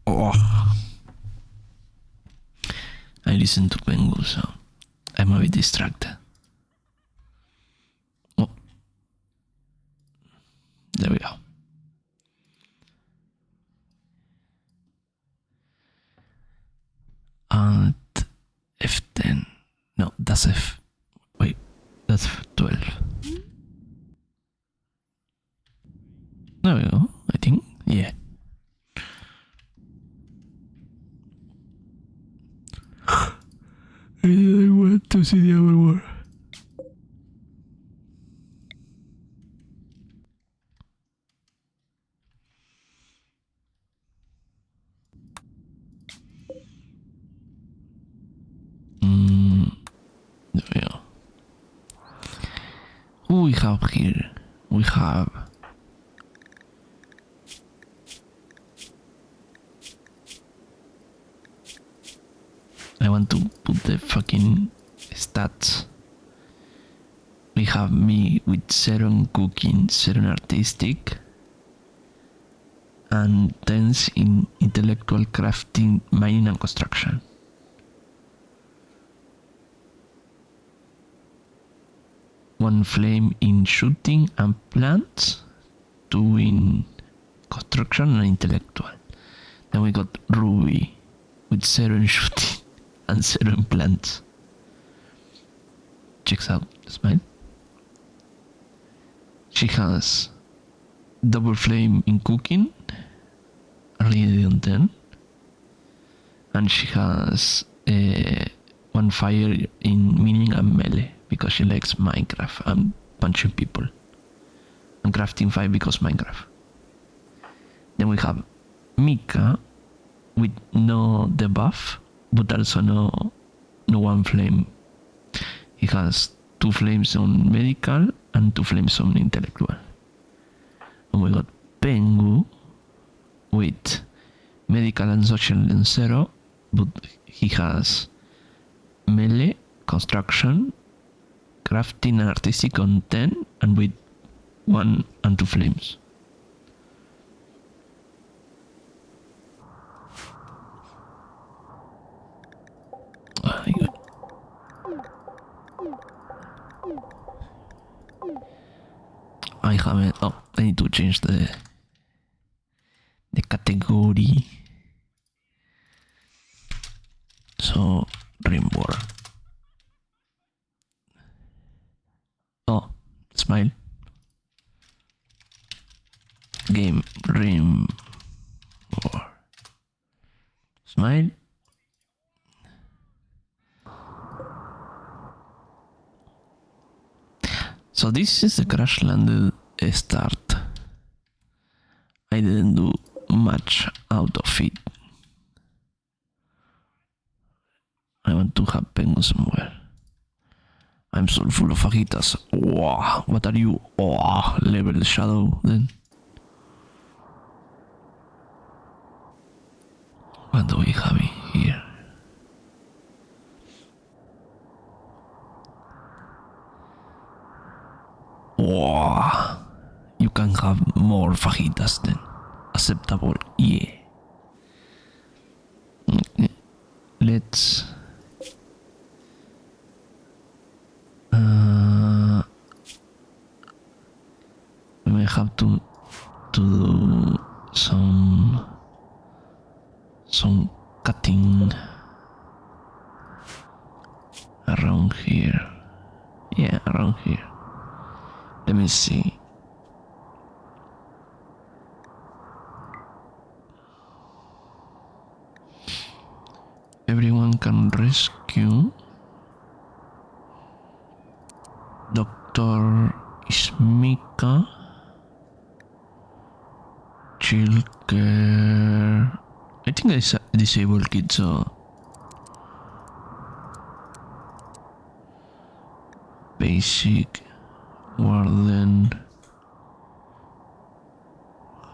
Oh, I listen to Pengu, so I'm a bit distracted. Oh, there we go. And F10. No, that's F. Wait, that's F12. There we go, I think. Yeah. I didn't want to see the other one. There we go. Who we have here? We have I want to put the fucking stats. We have me with 7 cooking, 7 artistic, and 10s in intellectual crafting, mining and construction. One flame in shooting and plants, 2 in construction and intellectual. Then we got Ruby with 7 shooting and 7 plants. Checks out, smile. She has double flame in cooking, early on 10, and she has one fire in mining and melee because she likes Minecraft and punching people, and crafting 5 because Minecraft. Then we have Mika with no debuff, but also no one flame. He has 2 flames on medical and 2 flames on intellectual. And we got Pengu with medical and social in 0, but he has melee, construction, crafting and artistic on 10, and with 1 and 2 flames. I haven't. Oh, I need to change the category. So Rimworld. Oh, smile. Game Rimworld. Smile. So this is the crash landed start. I didn't do much out of it. I want to have Pengu somewhere. I'm so full of fajitas. Wow, what are you? Oh, level shadow then. What do we have here? Wow, you can have more fajitas then. Acceptable, yeah. Okay. Let's we may have to do some cutting around here. Yeah, around here. Let me see. Everyone can rescue. Doctor is Mika. Child care. I think I disabled kids, so basic warden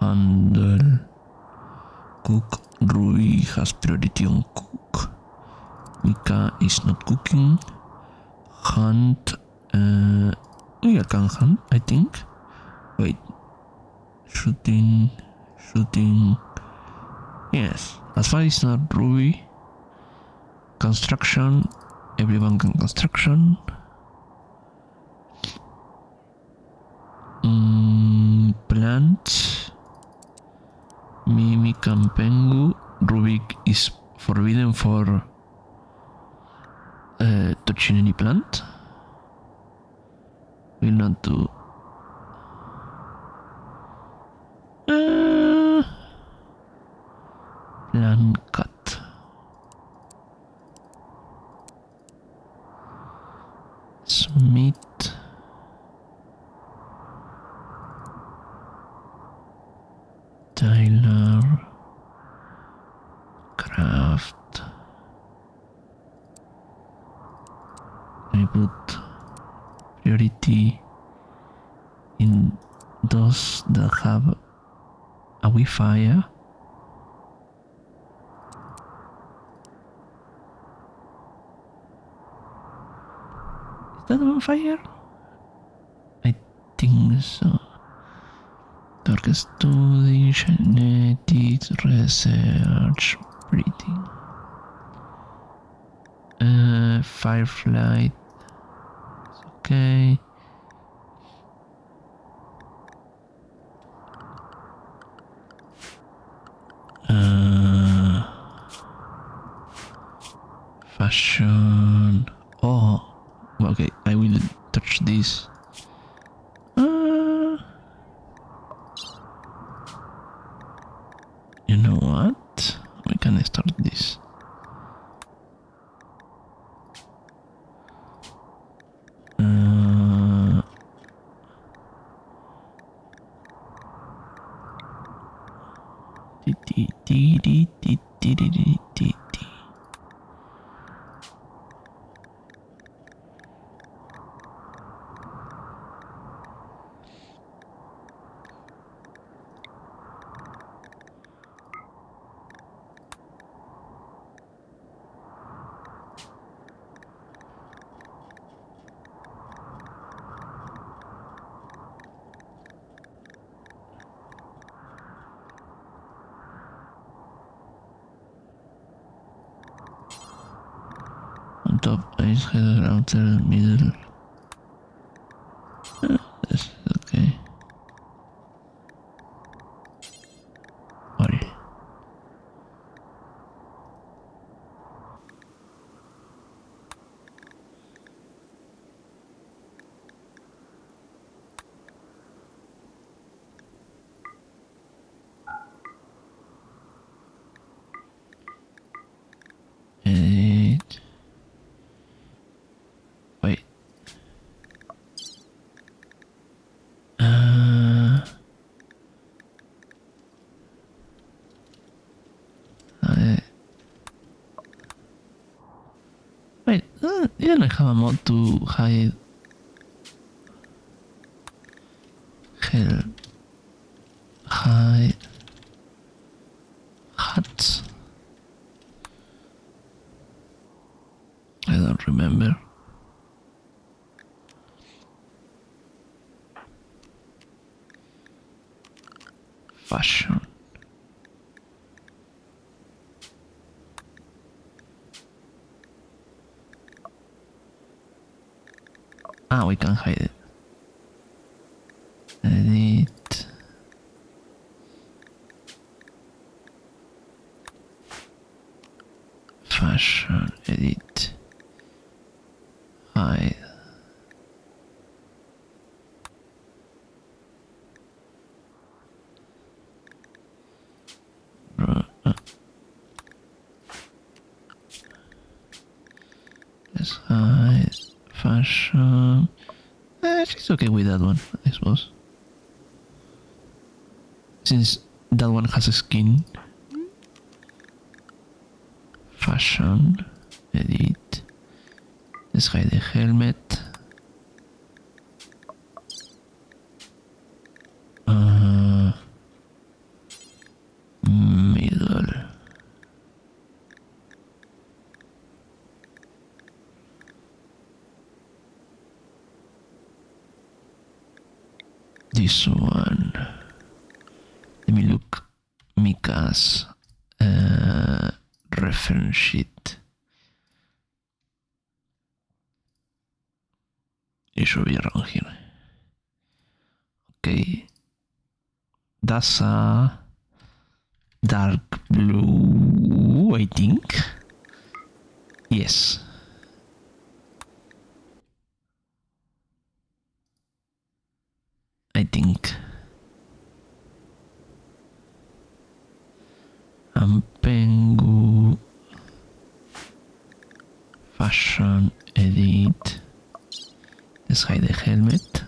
handle cook. Ruby has priority on cook. Mika is not cooking. Hunt. I can hunt, I think. Wait. Shooting. Yes, As far as it's not Ruby, construction, everyone can construction. Plant, Mimic and Pengu. Rubik is forbidden for touching any plant. Will not do. Plant cut. Smith. Tyler. Craft. I put priority in those that have a Wi-Fi. Is that on fire? I think so. Dark study, genetics, research, breeding. Firefly. Okay. Fashion. Oh, okay. I will touch this. You know what? We can start this. On top, ice header, outer, middle. That's okay. All. Edit. Wait. Wait, didn't I have a mod to hide hide huts? I don't remember. Fashion. Ah, we can hide it. Edit. Fashion. Edit. Hide. Let's hide. Fashion. She's okay with that one, I suppose. Since that one has a skin. Fashion. Edit. Let's hide the helmet. Middle. This one. Let me look. Mika's. different shit. It should be around here. Okay. That's a dark blue, I think. Yes. I think. Pengu fashion edit. Let's hide the helmet.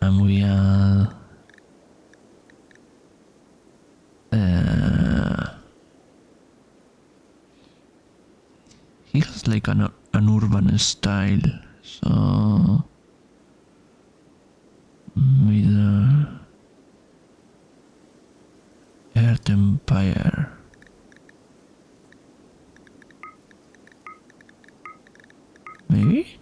And we add he has like an urban style, so with Earth Empire. Maybe?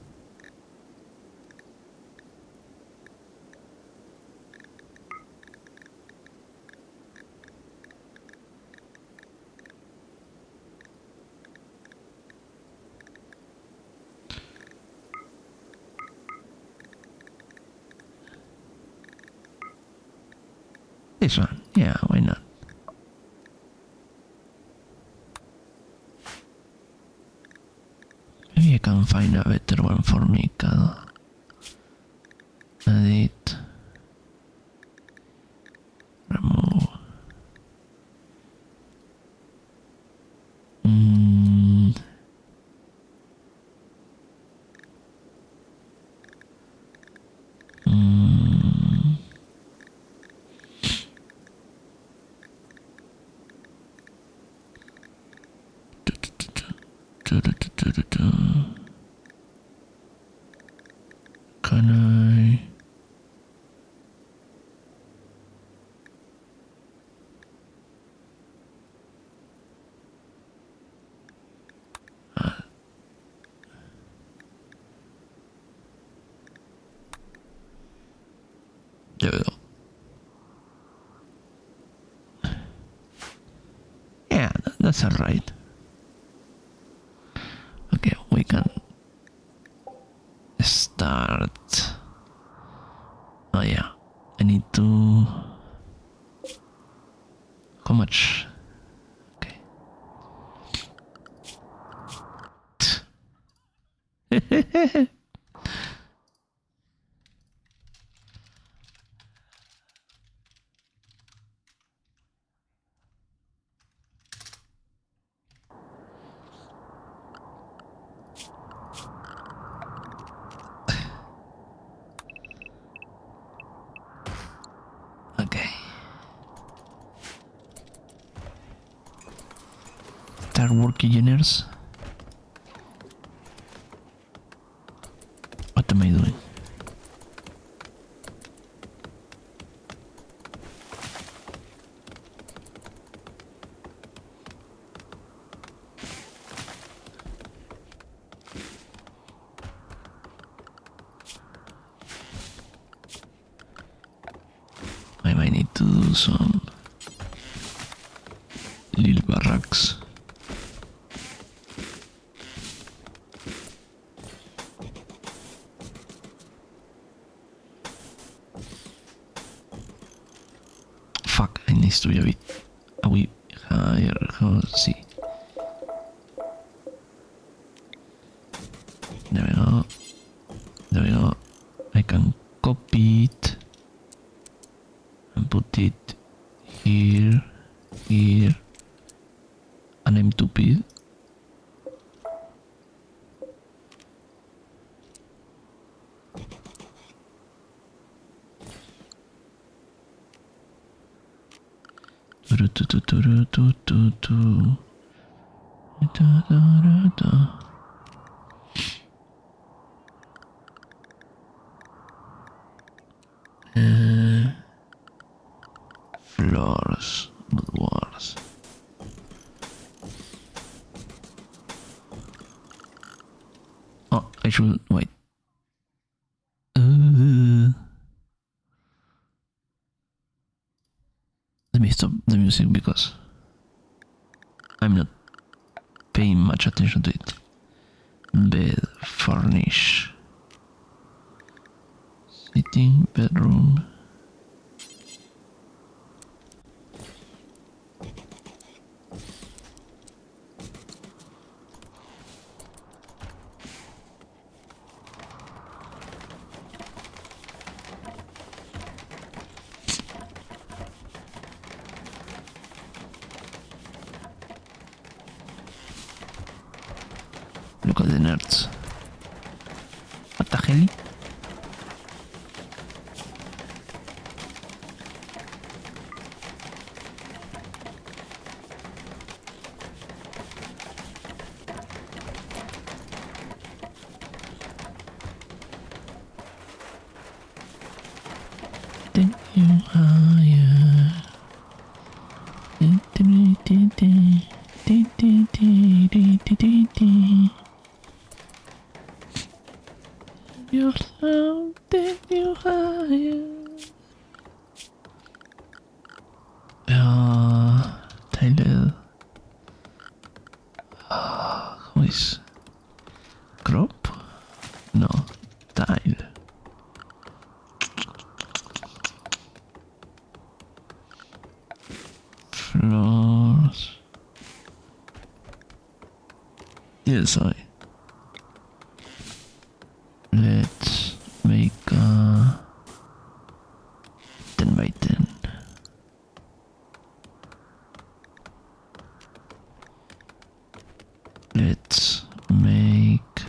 This one, yeah, why not? Maybe I can find a better one for me, Cado. Edit. Remove. Can I? There we go. Yeah, that's alright. Okay, we can start. Oh yeah, I need to. How much? Okay. Okay. Start working, engineers. What am I doing? I might need to do some little barracks. Fuck, I need to be a bit higher. Let's see. There we go. There we go. I can copy it and put it here, here, and I'm stupid. Floors, not walls. Oh, I should wait. Let me stop the music because I'm not paying much attention to it. Bed, furnish, sitting, bedroom. Look at the nerds. What the hell? Take you higher. Yourself, take you higher. Tyler. Who is crop? No, tile. Floors. Yes, let's make a 10 by 10. Let's make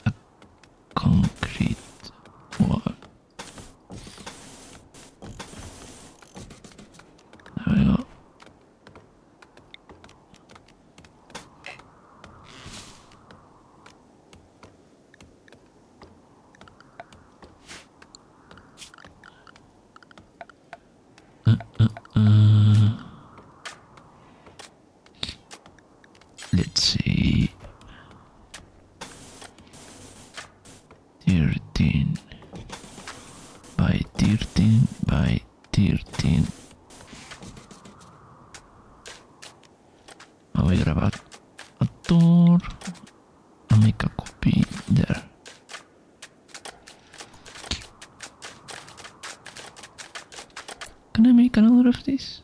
a concrete wall. There we go. Let's see. 13 by 13 by 13. Voy a grabar a door and make a copy there. Can I make another of this?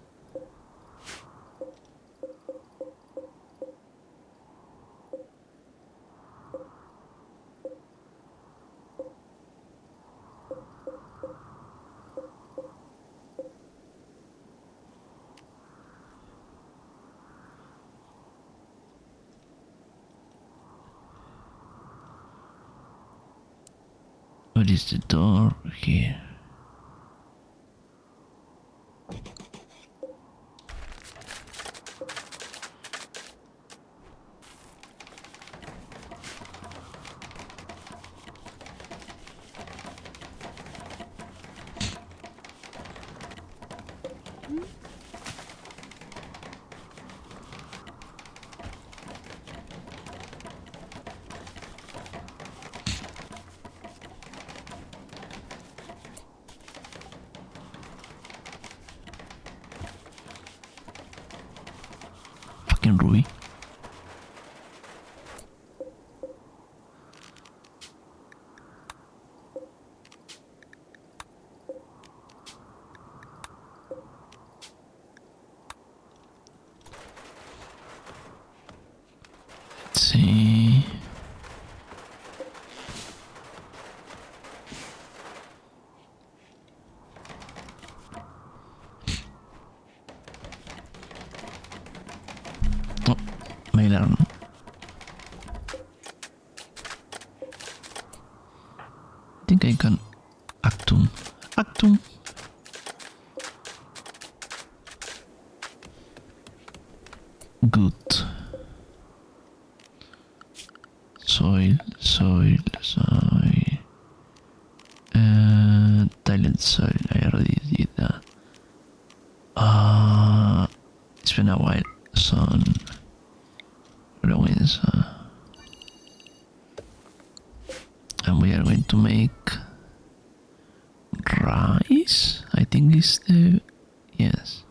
What is the door here? Fucking Ruby. Let's see. Oh, my alarm. I think I can Actum. Actum. Good. Soil. Tiled soil. I already did that. It's been a while. Sun. Ruins. And we are going to make rice. I think it's the yes.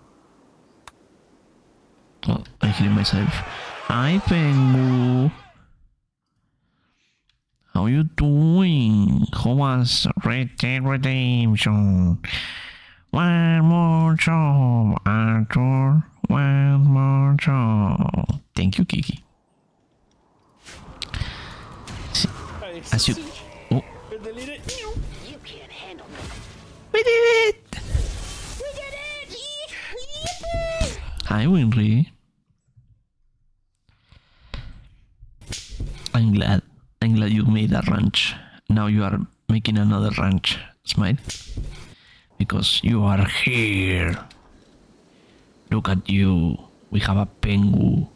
Oh, I healing myself. Hi, Pengu. How you doing? How was Red Dead Redemption? One more job, Arthur. One more job. Thank you, Kiki. As you... Oh. You can't handle me. We did it! We did it! Yippee! Hi, Winry. I'm glad you made a ranch. Now you are making another ranch, Smile. Because you are here. Look at you. We have a Pengu.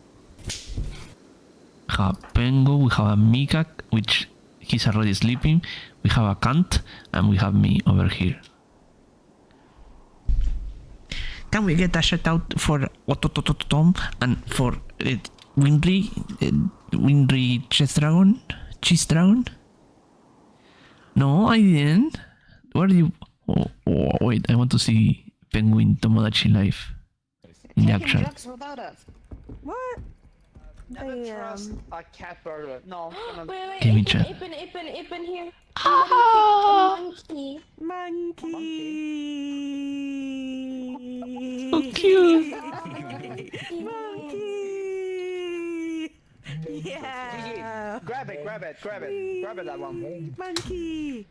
We have a Pengu, we have a Mikak, which he's already sleeping. We have a Kant, and we have me over here. Can we get a shout out for Tom and for Winry Chess Dragon? Cheese Dragon? No, I didn't. Where do you... Oh, wait, I want to see Penguin Tomodachi live in the action. Without us. What? Never trust a cat burglar. No. Wait, Give me chat. Ippen here. Ah! Monkey. So cute. Monkey. Yeah. Grab it, that one. Monkey.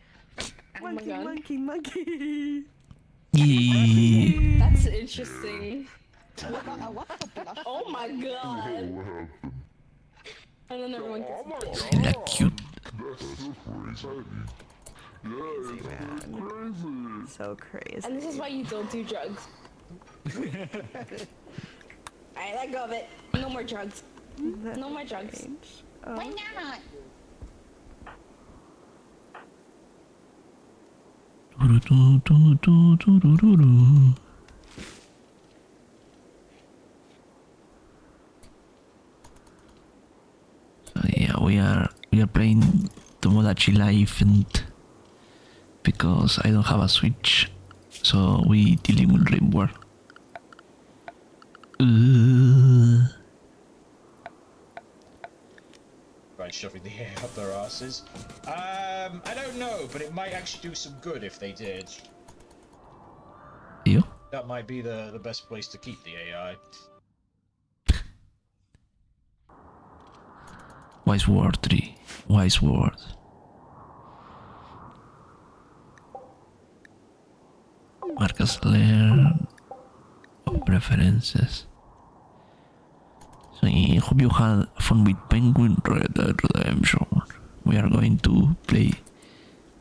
Oh my God. Monkey. Yeah. That's interesting. What the blush? Oh my god. And then everyone gets Isn't that cute? so crazy. And this is why you don't do drugs. Alright, let go of it. No more drugs. No more drugs. Why not? So yeah, we are playing Tomodachi Live, and because I don't have a Switch, so we dealing with Rimworld. Right, shoving the air up their asses. I don't know, but it might actually do some good if they did. You? That might be the best place to keep the AI. Wise word 3. Wise word. Marcus learn. Preferences. So I hope you had fun with Penguin Red Dead Redemption. We are going to play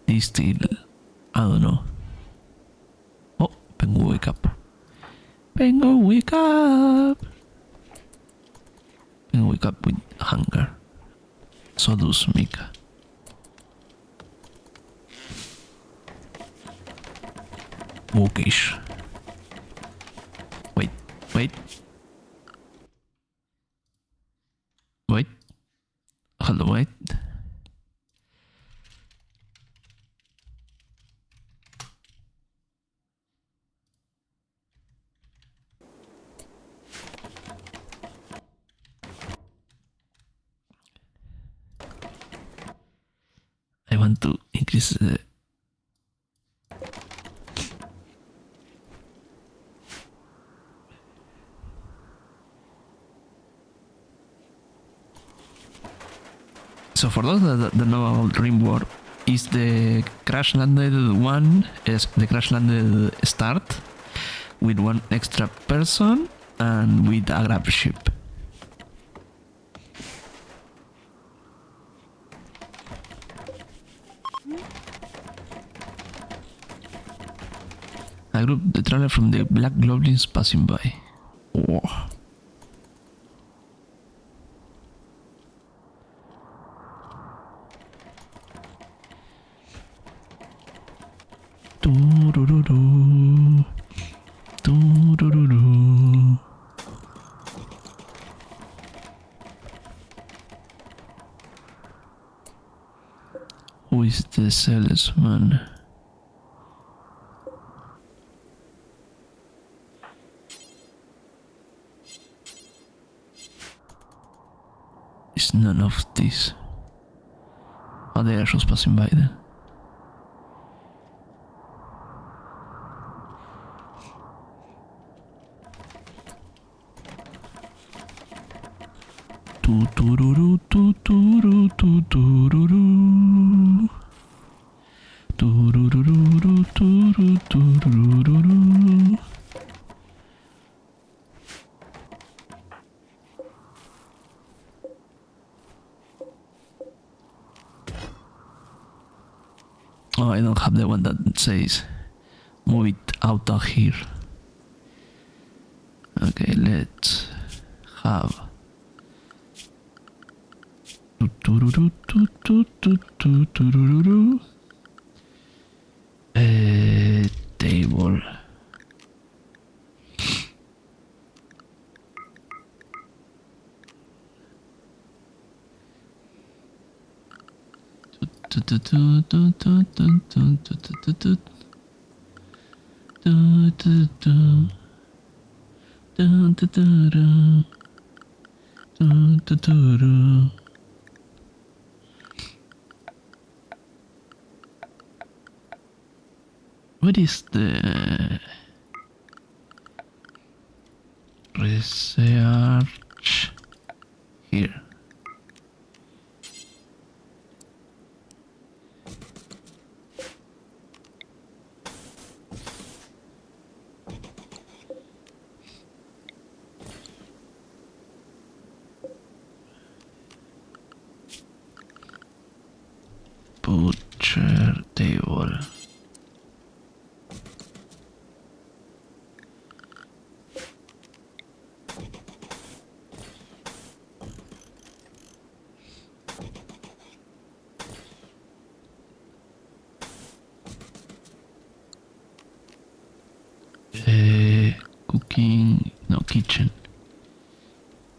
this till, I don't know. Oh, Penguin wake up. Penguin wake up! Penguin wake up with hunger. So does Mika. Wokish. Wait. Hold on, wait. I want to increase the... So for those that don't know about Rimworld, is the crash landed one, is the crash landed start with one extra person and with a grab ship. A group, the traveler from the Black Goblins passing by. Oh. Do-do-do-do. Do-do-do-do. Who is the salesman? is none of this. Oh, they are just passing by then. Tu-tu-ru-ru, tu-tu-ru, tu-tu-ru-ru. Tu-ru-ru-ru-ru, tu-ru-tu-ru-ru-ru. Oh, I don't have the one that says move it out of here. Okay, let's have table. What is the research here? Butcher table. Cooking, no, kitchen.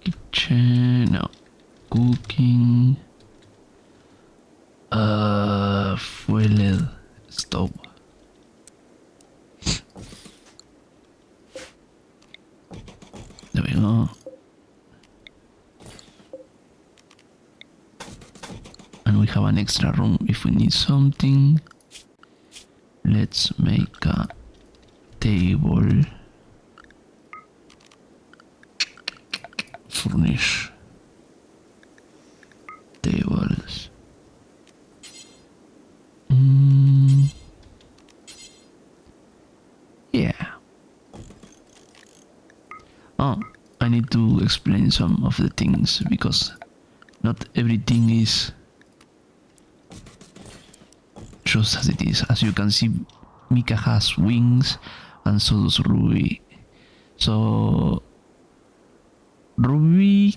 Kitchen, no. Cooking. Fuel stove. There we go. And we have an extra room if we need something. Let's make a table. Furnish tables. Yeah. Oh, I need to explain some of the things because not everything is just as it is. As you can see, Mika has wings and so does Ruby. So Ruby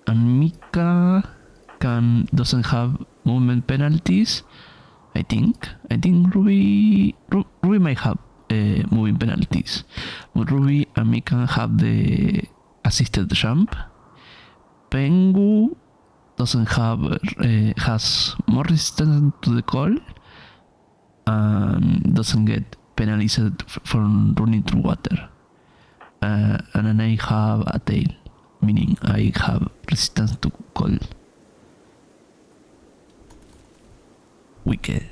and Mika doesn't have movement penalties. I think Ruby might have moving penalties, but Ruby and Mika have the assisted jump. Pengu doesn't have has more resistance to the cold and doesn't get penalized for running through water. And then I have a tail, meaning I have resistance to cold. Wicked.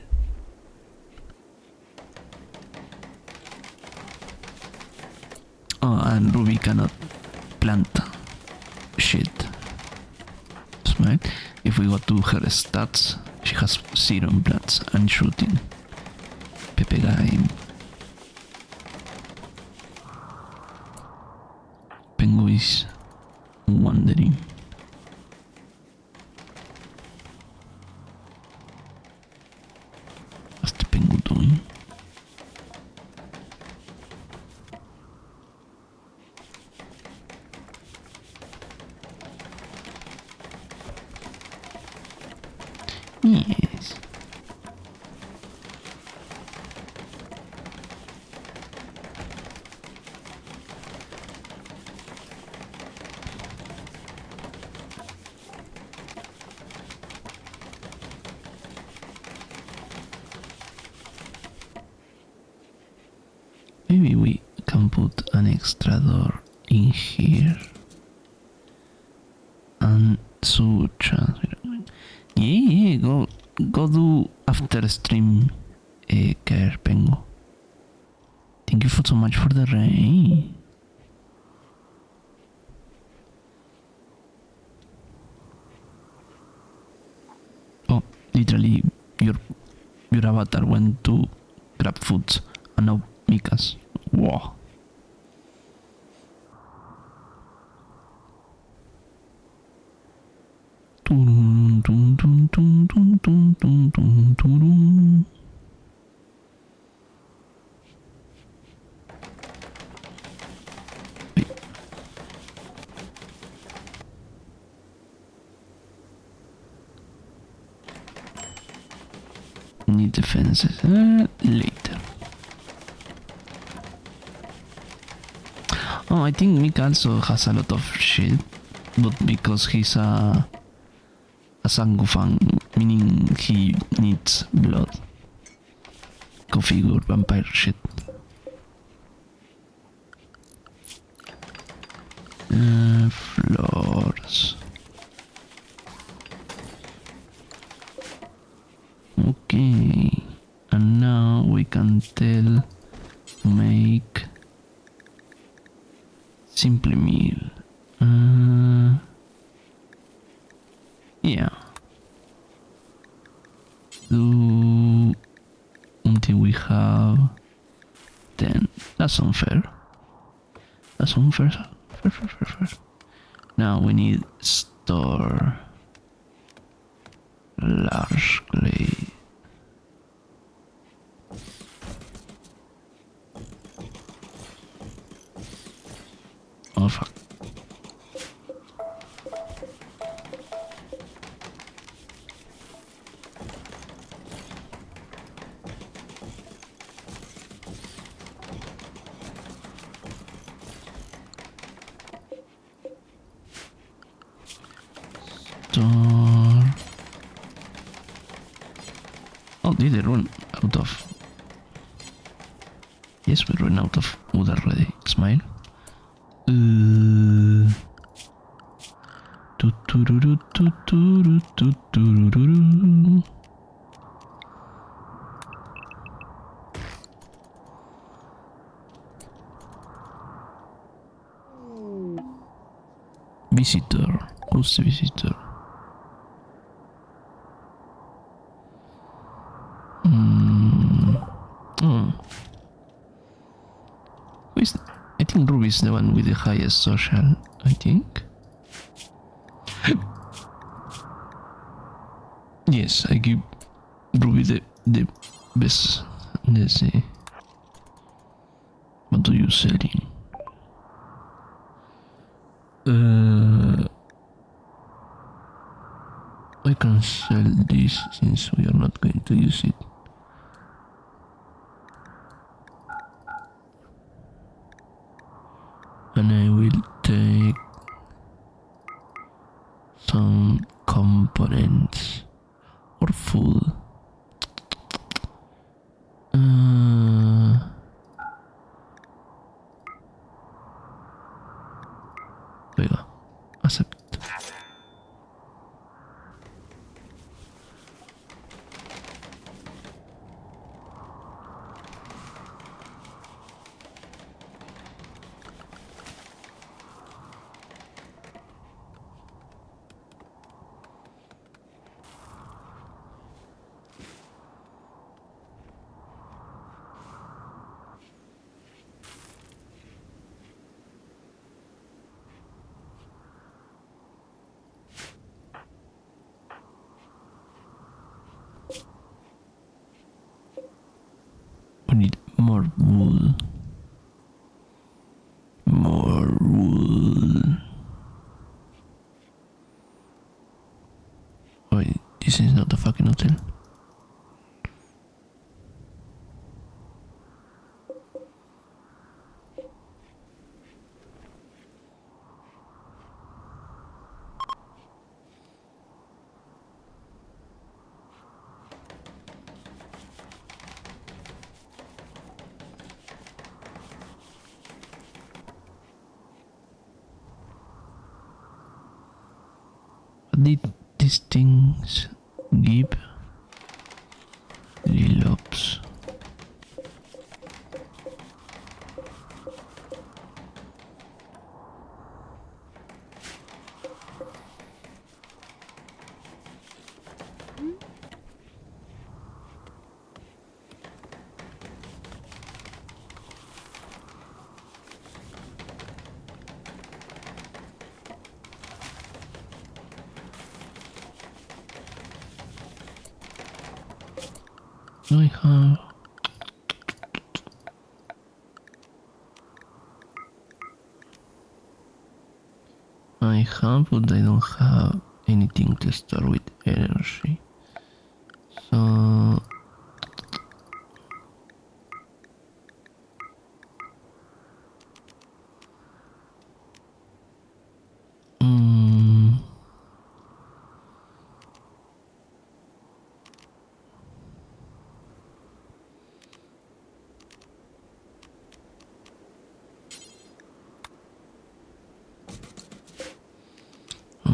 Oh, and Ruby cannot plant shit. Smart. If we go to her stats, she has 0 plants and shooting. Pepe game. Pengu is wandering. What's the Pengu doing? Yes. Maybe we can put an extra door in here. And Sucha. Yeah, go do after stream, care pengo. Thank you for so much for the rain. Oh, literally, your avatar went to grab food, and now Mika's. Wow. Turun, tun, tun, tun, tun, tun, tun, tun, turun. Need defenses later. Oh, I think Mick also has a lot of shit, but because he's a Sangufang, meaning he needs blood. Configure vampire shit. Floors. Okay, and now we can tell to make simple meal. Yeah. Do until we have 10. That's unfair. That's unfair. Fair. Now we need store large clay. Oh fuck. Store. Oh, did they run out of? Yes, we run out of wood already. Smile. Visitor. Who's the visitor? Oh. Who is? I think Ruby is the one with the highest social. I think. Yes, I give Ruby the best. Let's see. What do you selling? I can sell this since we are not going to use it. And I will take some components or food. There you go. Accept. What did these things give? Lilops. I have, but I don't have anything to start with energy. So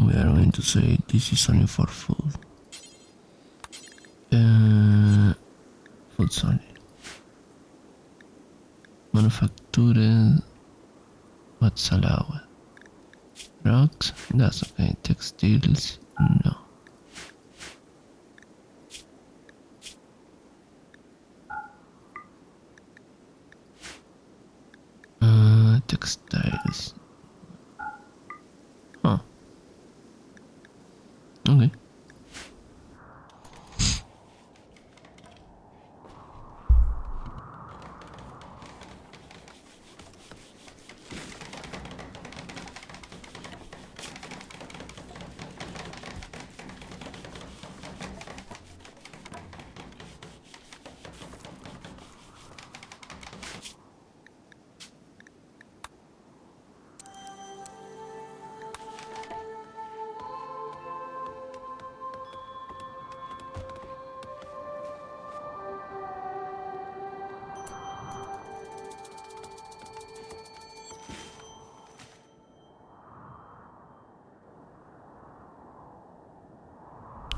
we are going to say this is only for food. Food only. Manufactured. What's allowed? Drugs? That's okay. Textiles? No. Textiles. Oh. Okay.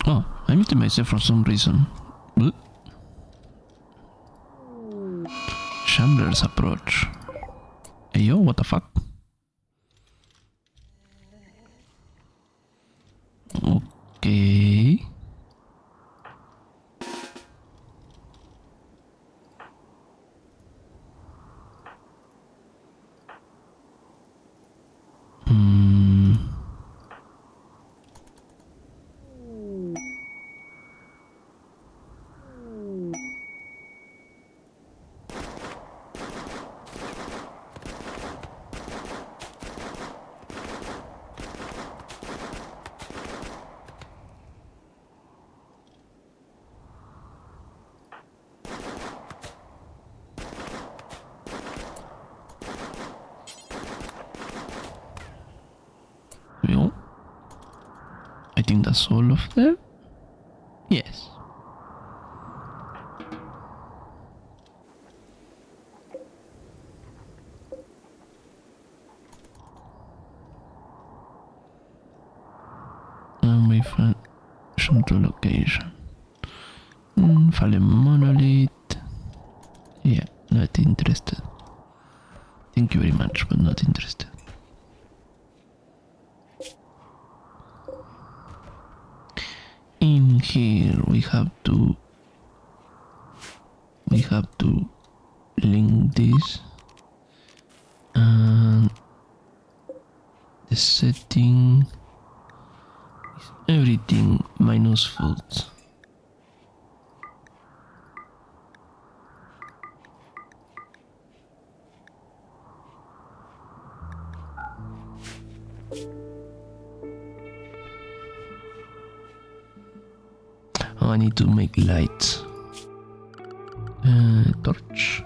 Oh, I muted myself for some reason. Bleh. Chandler's approach. Hey yo, what the fuck? Okay. Well, I think that's all of them. Yes. And we found some to location. Fallen monolith. Yeah, not interested. Thank you very much, but not interested. In here we have to link this and the setting is everything minus food. Oh, I need to make lights. Torch.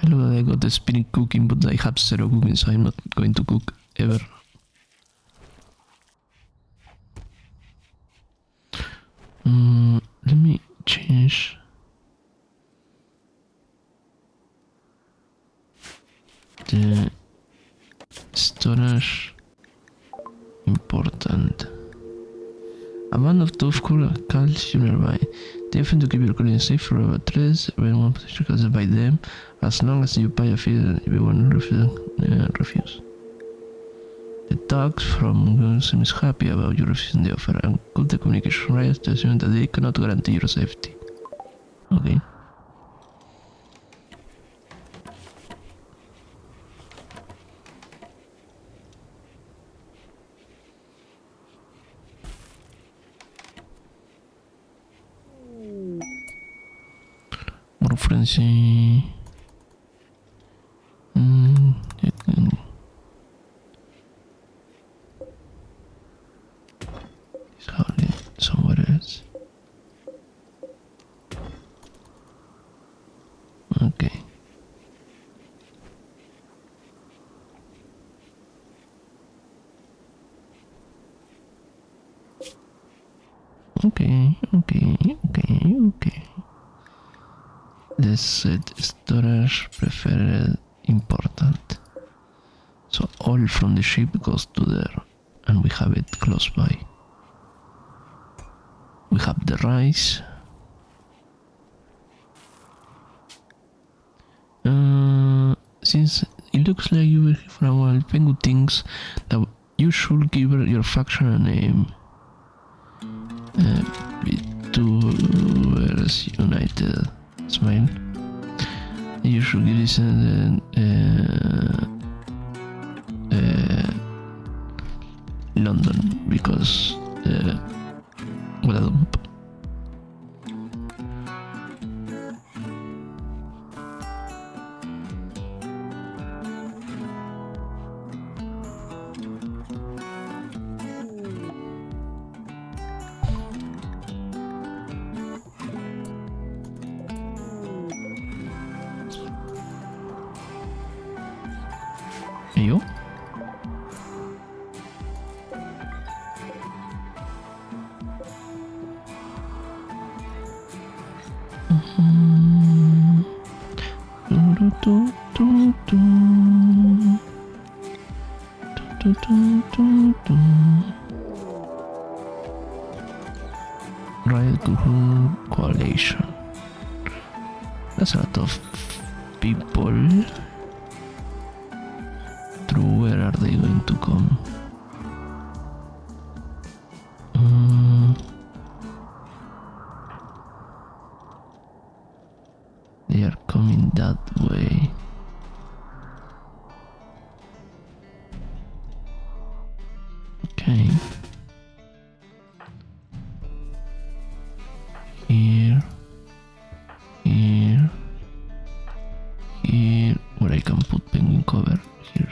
Look, I got the spirit cooking, but I have zero cooking, so I'm not going to cook ever. Let me change the storage. Important. Amount of tough calcium nearby. They often to keep your colony safe for about 3 when one position caused by them, as long as you pay a fee if you want to refuse. The dogs from Gunsum is happy about you refusing the offer and cut the communication rights to assume that they cannot guarantee your safety. Okay. More frenzy. It's hardly somewhere else. Okay. Okay. Let's set storage preferred important. So all from the ship goes to there, and we have it close by. We have the rice. Since it looks like you were here for a while, Pengu thinks that you should give your faction a name. Two United. Smile. You should give this London because what a dump. You? Right coalition. That's a lot of people. Through where are they going to come? They are coming that way. Okay. Here. Where I can put penguin cover. Here.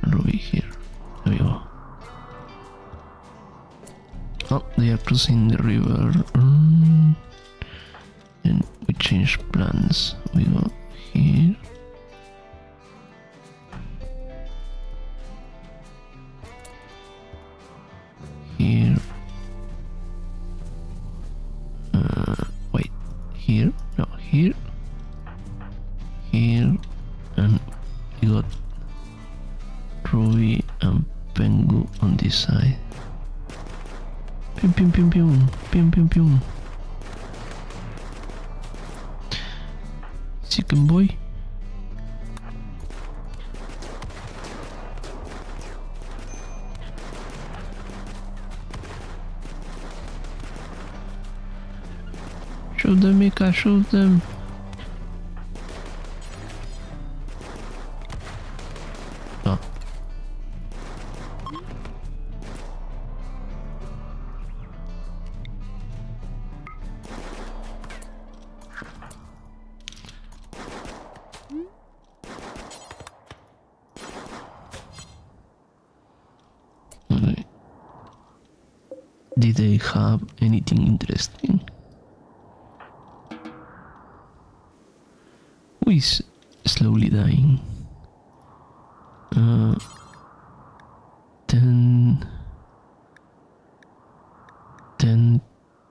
Ruby here. There we go. Oh, they are crossing the river. Then we change plans. We go here. Here. Wait. Here? No, here. Here. And we got Ruby and Pengu on this side. Pium pium pium pium. Pium pium pium. Chicken boy. Shoot them, Mika, shoot them. Oh. Okay. Did they have anything interesting? Who is slowly dying. Ten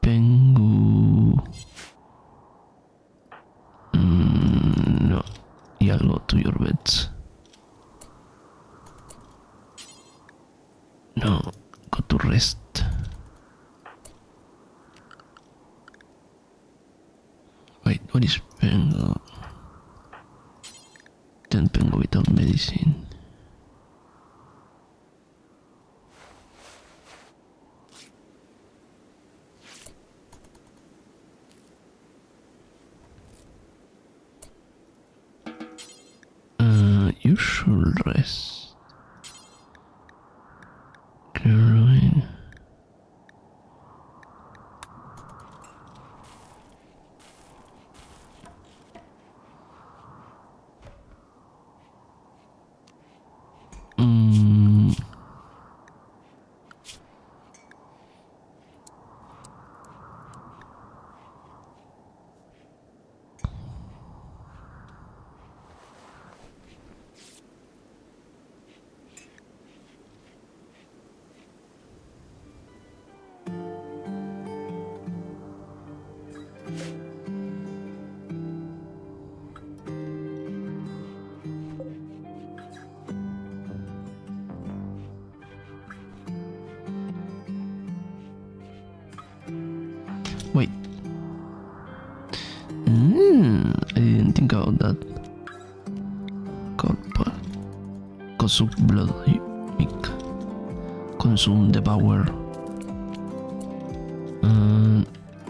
Pengu. No, yeah, go to your beds. No, go to rest. Wait, what is Pengu? 10 Pengu without medicine. You should rest. Clearing. Wait. I didn't think about that. Corpor. Consume blood. Mick. Consume the power.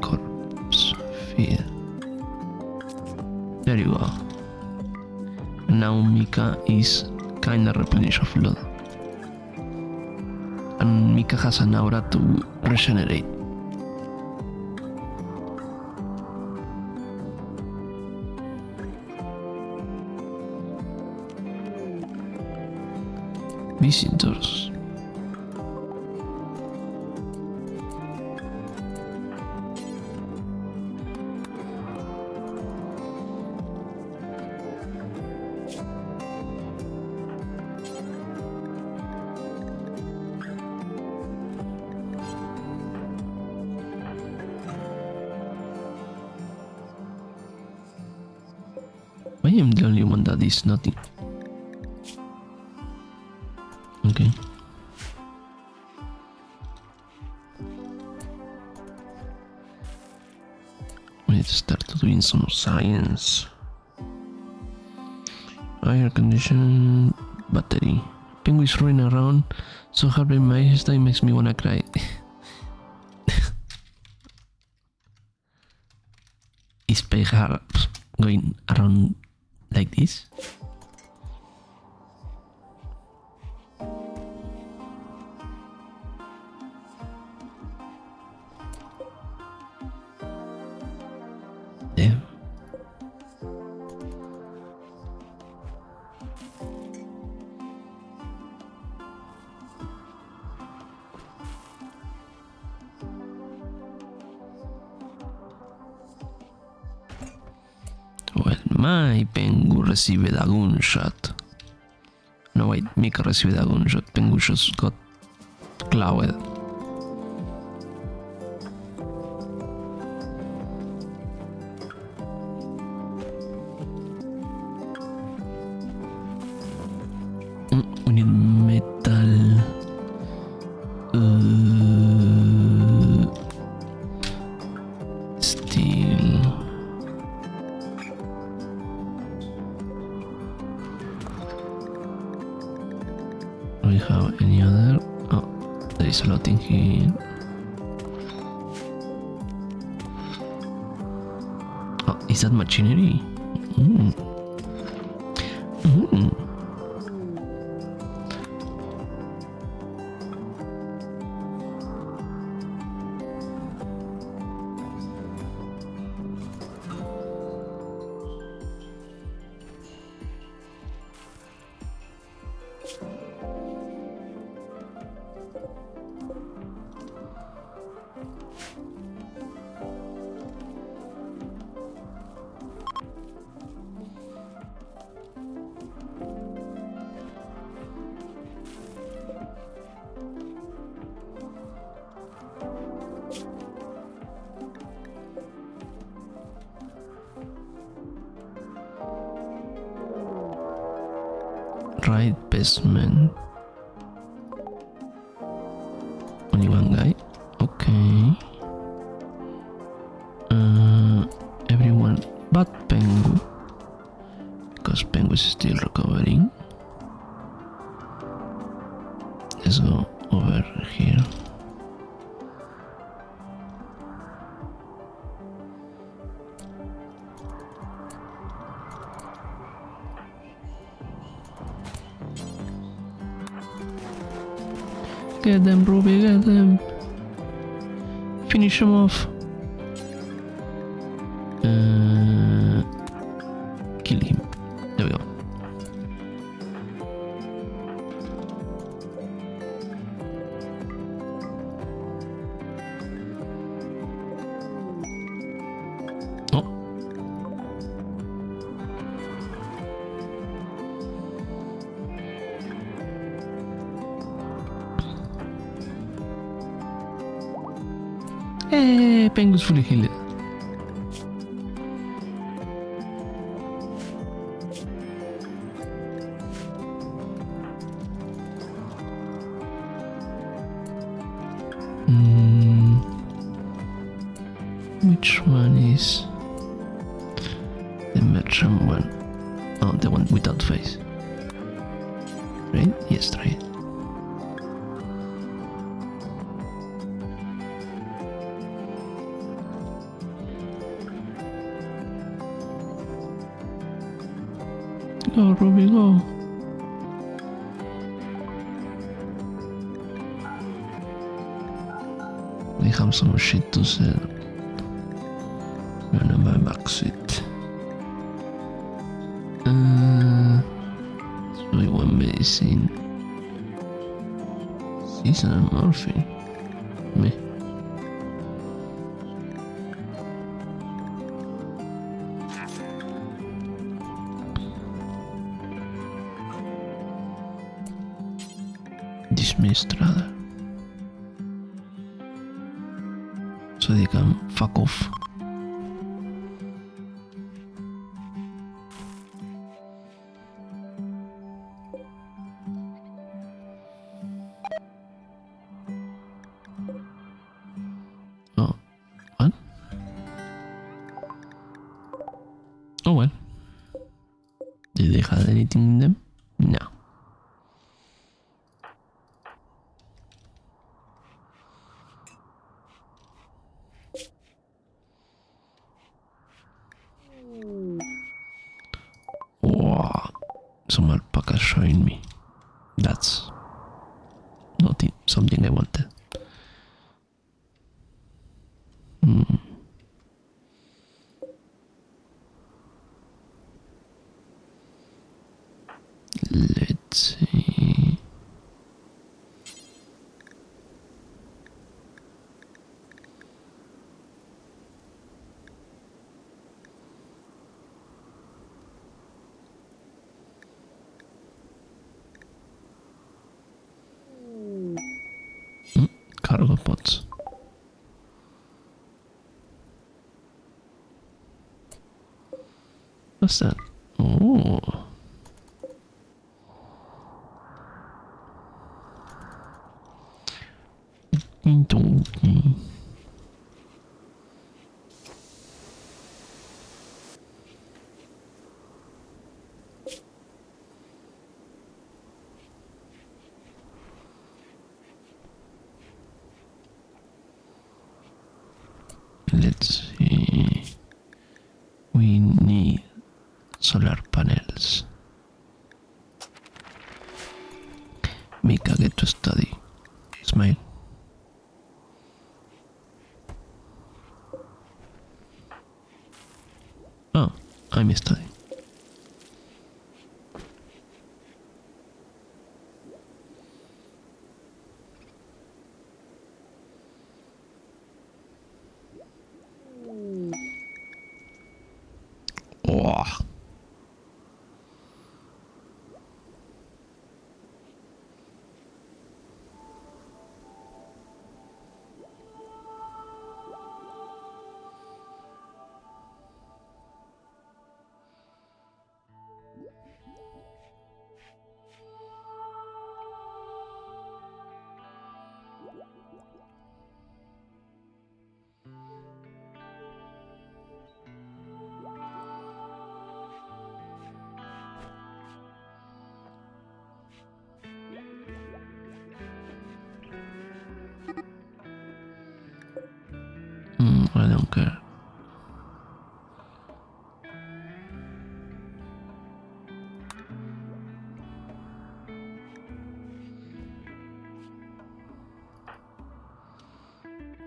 Corpse. Feed. There you go. Now Mika is kinda replenished of blood. And Mika has an aura to regenerate. Visitors. I am the only one that is nothing. Okay. We need to start doing some science. Air condition battery. Penguins running around so hard in my hairstyle makes me wanna cry. Is perhaps going around like this? Damn. Well, my Pengu recibe a gunshot. No, wait, Mika recibe a gunshot. Pengu just got clawed. We need metal. Steel. Do we have any other? Oh, there is a lot in here. Oh, is that machinery? right basement. Only one guy. Okay. Everyone but Pengu, because Pengu is still recovering. Let's go over here. Get them, Ruby, get them. Finish them off. Kill him. There we go. Oh. Hey, Pengu's fully healed. Which one is the merchant one? Oh, the one without face. Right? Yes, right. Go, Ruby, go. We have some shit to sell. Gonna buy back suit. So we want medicine. Seasonal morphine. Me. Dismissed rather. So they can fuck off. Oh, what? Oh well. Did they have anything in them? No. Wow, some alpaca showing me. That's not it, something I wanted. Let's see. Cargo pods. What's that? Oh. Donkey. Let's see. We need solar panels. Mika, get to study. Smile. Oh, I'm studying. Oh. don't care.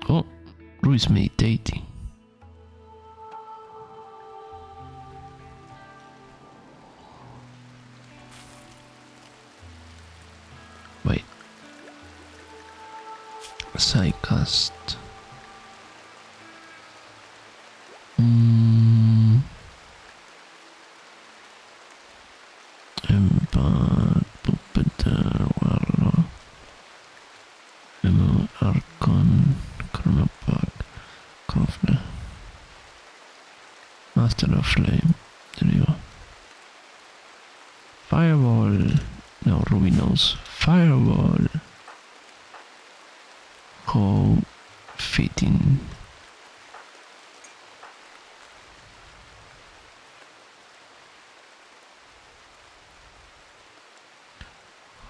Oh, Rue is meditating. Wait. Psycast. Empire, Puppeteer, Warlock, Emo, Archon, Chronopack, Crofler, Master of Flame. There you go. Fireball. No, Ruby knows. Fireball. How fitting.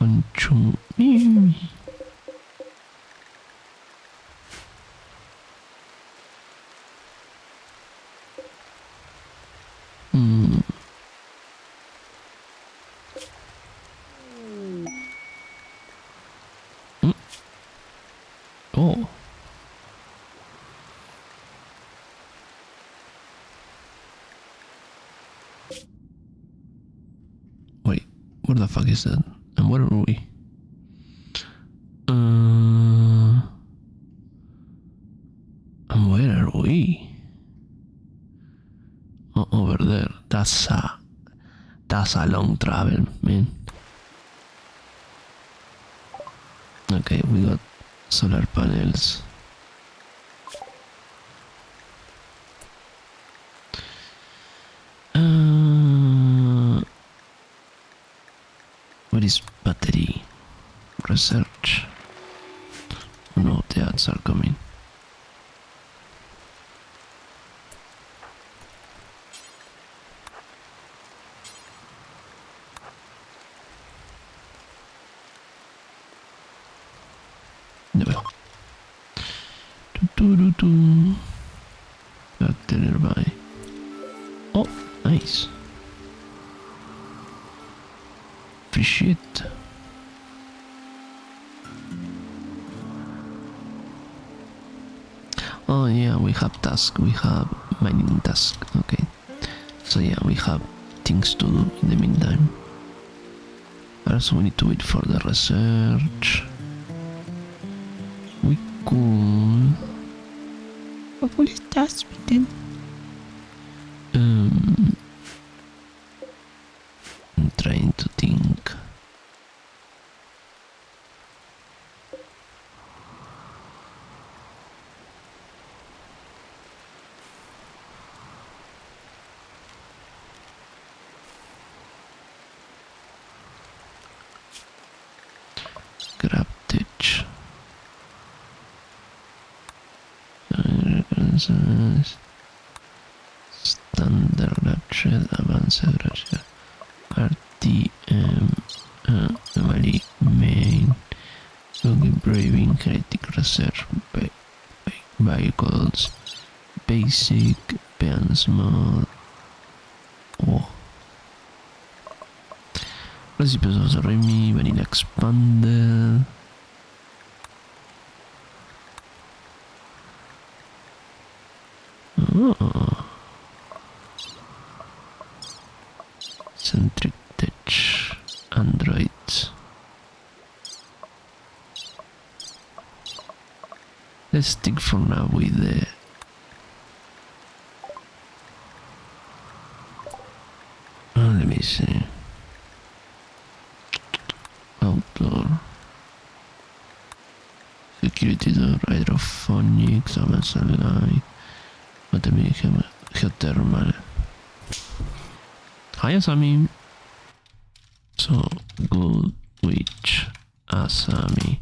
Honchu. Oh. Wait, what the fuck is that? And where are we? And where are we? Oh, over there. That's a long travel, man. Okay, we got solar panels. What is battery? Research. Oh no, the ads are coming. No. Back nearby. Oh, nice. Free shit. Oh yeah, we have task. We have mining task. Okay. So yeah, we have things to do in the meantime. Also, we need to wait for the research. We could. What will it task then? I'm trying to think. Grab ditch. Standard Ratchet, Advanced Ratchet, RTM, Anomaly, Main, Yogi Braving, Kinetic Research, Vehicles, Basic, Bands Mod. Oh. Recipes of Remy, Vanilla Expanded. Oh. Centric touch, Android. Let's stick for now with the let me see. Outdoor. Security door, hydrophonics, advanced light, geothermal. Hi Asami. So good witch Asami.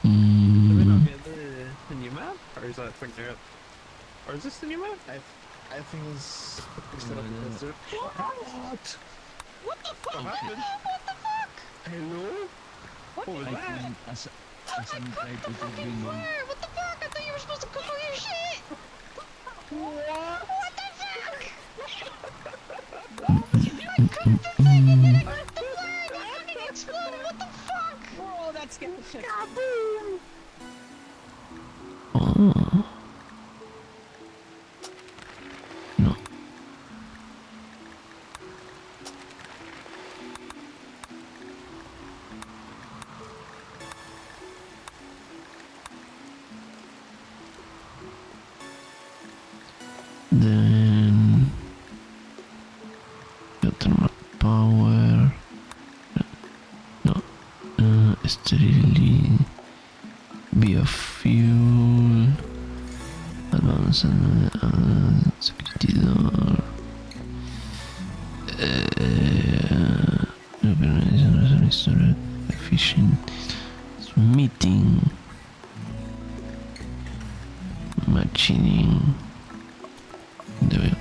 Are we not get the new map? Or is that something else? Or is this the new map? I think it's instead of the desert. What? What the fuck? What happened? What the fuck? Hello? What What was the that? and some typos have been on. What the fuck? I thought you were supposed to cover your shit! What the fuck? My config what the flag! It fucking exploded! What the fuck? Whoa, that scared the shit. Kaboom! Oh. No. Then thermal power. No. Sterility. Biofuel. Advanced security door. Organization efficient meeting. Machining. There we go.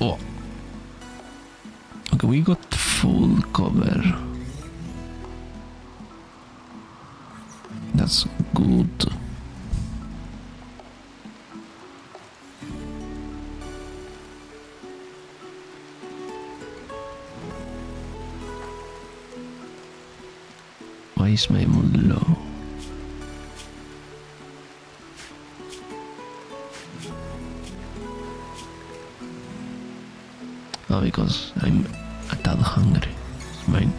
Oh. Okay, we got full cover. That's good. Why is my mood low? Oh, because I'm a tad hungry. It's mine.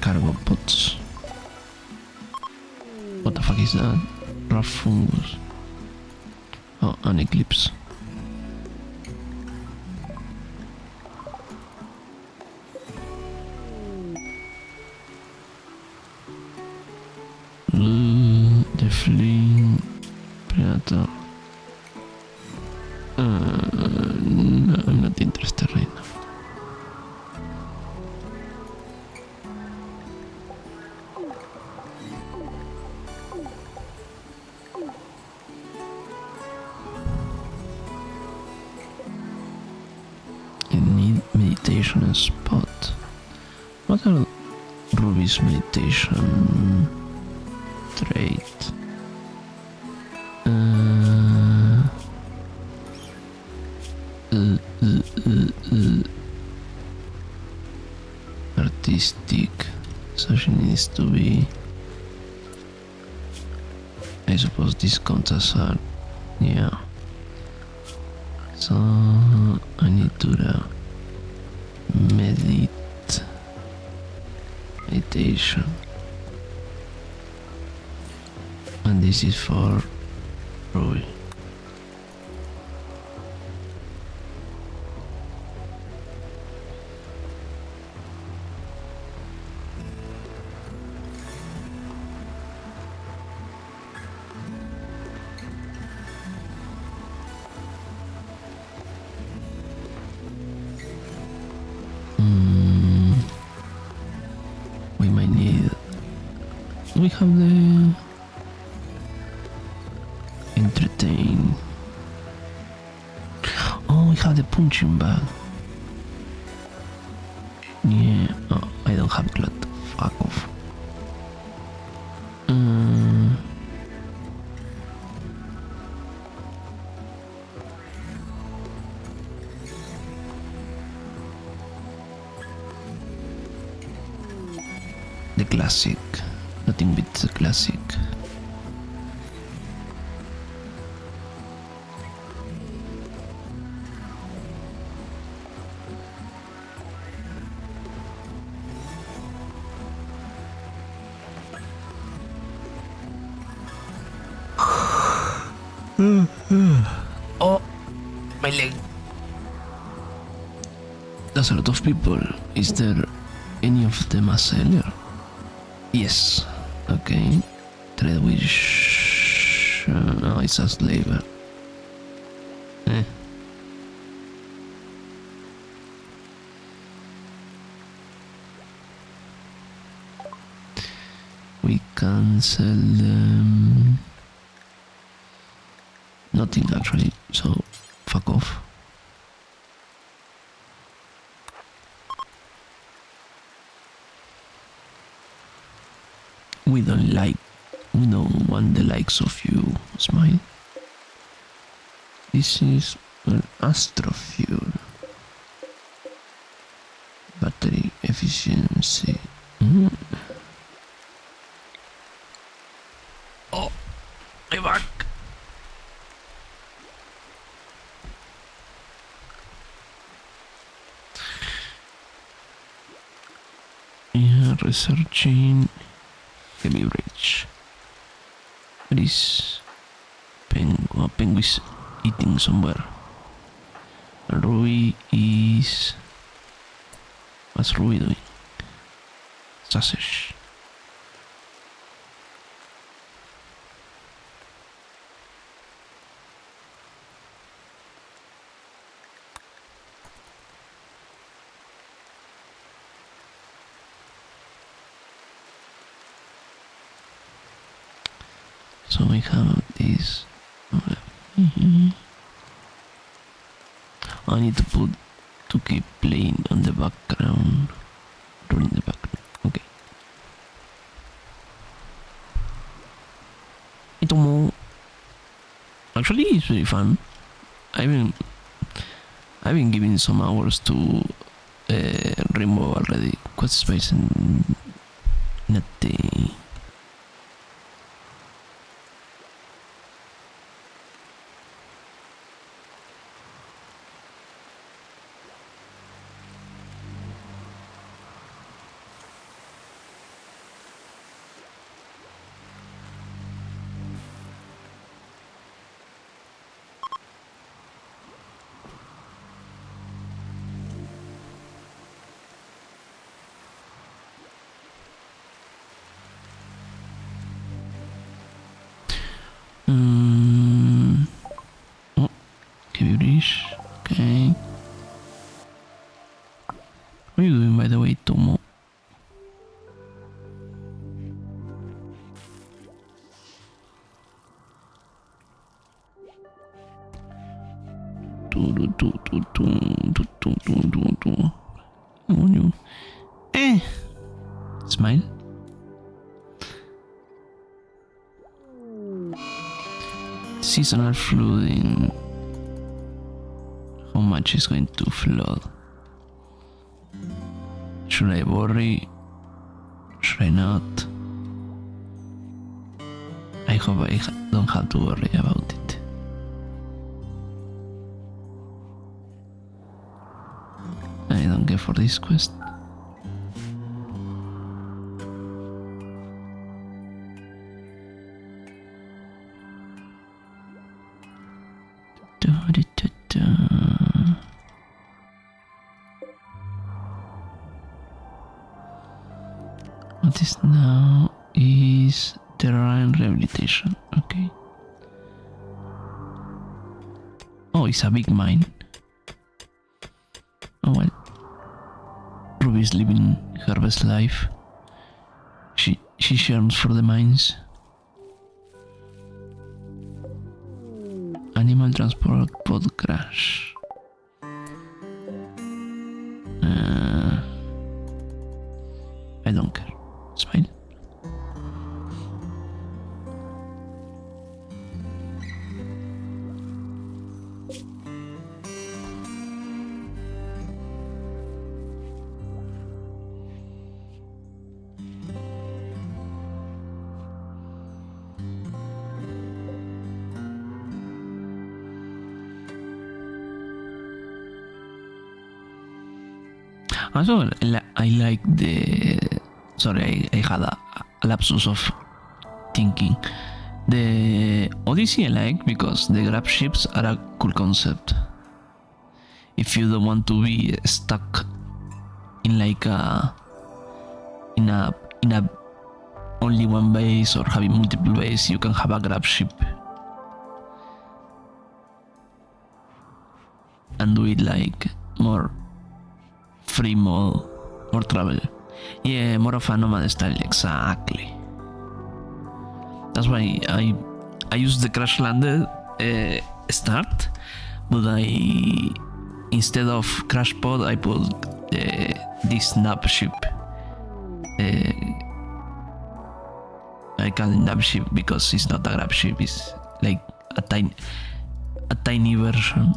Cargo pots. What the fuck is that? Rough fungus. Oh, an eclipse. The fleeing predator. No, I'm not interested right now. Meditation spot. What are Ruby's meditation trait? Artistic. So she needs to be. I suppose this counts as art. Yeah. So I need to meditation, and this is for Roy. We might need. We have the entertain. Oh, we have the punching bag. Yeah. Oh, I don't have glut. Fuck off. The classic. Nothing beats the classic. Oh, my leg. That's a lot of people. Is there any of them a seller? Yes. Okay. Trade with Oh, it's a slaver. Eh. We cancel them. Nothing actually, so fuck off. We don't want the likes of you, Smile. This is an astrofuel. Battery efficiency. Oh, I'm back. Yeah, researching heavy bridge. What is Penguin? Penguin is eating somewhere. Rui is. What's Rui doing? Sausage. So we have this. I need to keep playing on the background. Or in the background. Okay. Tomo. Actually, it's very fun. I've been giving some hours to Rainbow already. Quest space and nothing. Oh, heavy bridge. Okay. What are you doing, by the way, Tomo? Come on, you. Smile. Seasonal flooding. How much is going to flood? Should I worry? Should I not? I hope I don't have to worry about it. I don't care for this quest. What is now is terrain rehabilitation. Okay. Oh, it's a big mine. Oh well. Ruby's living her best life. She yearns for the mines. Animal transport pod crash. I don't care. Smile. Also, I like the. Sorry, I had a lapsus of thinking. The Odyssey I like because the grab ships are a cool concept. If you don't want to be stuck in like in a only one base or having multiple bases, you can have a grab ship and do it like more free mode, more travel. Yeah, more of a nomad style, exactly. That's why I use the crash landed start, but instead of crash pod I put this nap ship. I call it nap ship because it's not a grab ship, it's like a tiny version.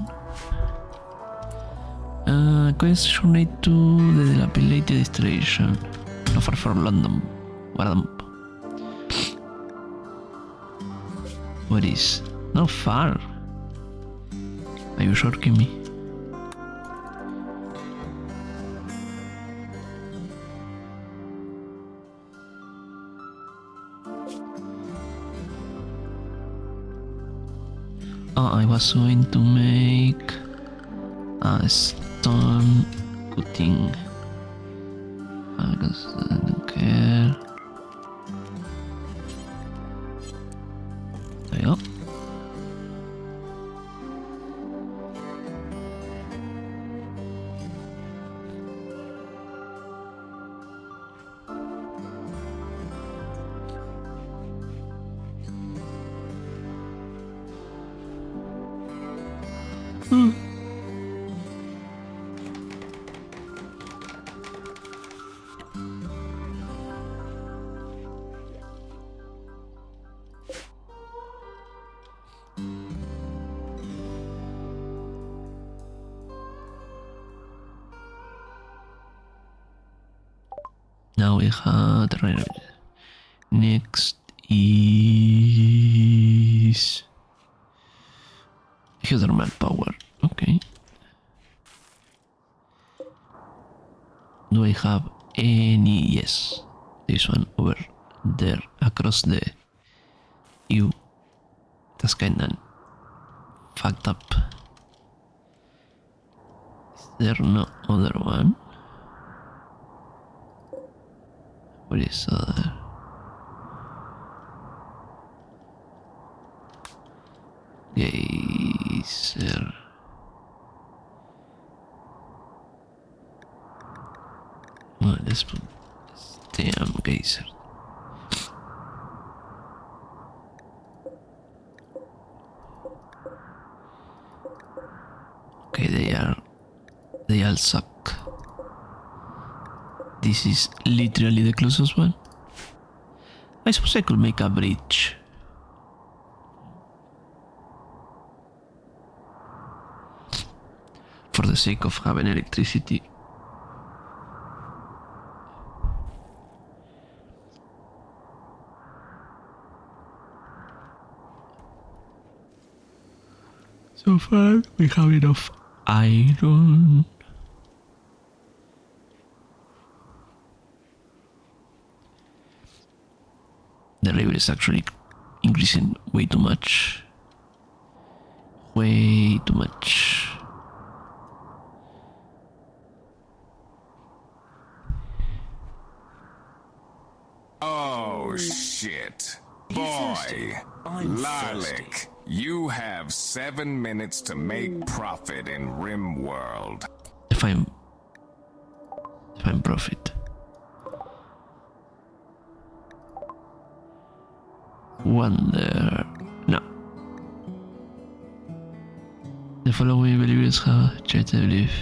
Quest journey to the dilapidated station, not far from London. What is? Not far. Are you sure, Kimmy? Oh, I was going to make a stone cutting. I don't care. There you go. Now we have the right. Next is Hydroman power. Okay. Do I have any? Yes. This one over there across the U. That's kinda fucked up. Is there no other one? What is other? Geyser. Well, let's put this damn geyser. Okay, they all suck. This is literally the closest one. I suppose I could make a bridge. For the sake of having electricity. So far, we have enough iron. The river is actually increasing way too much. Way too much. Oh shit. Boy, Lilac, you have 7 minutes to make profit in RimWorld. If I'm profit. Wonder. No. The following believers have tried to believe.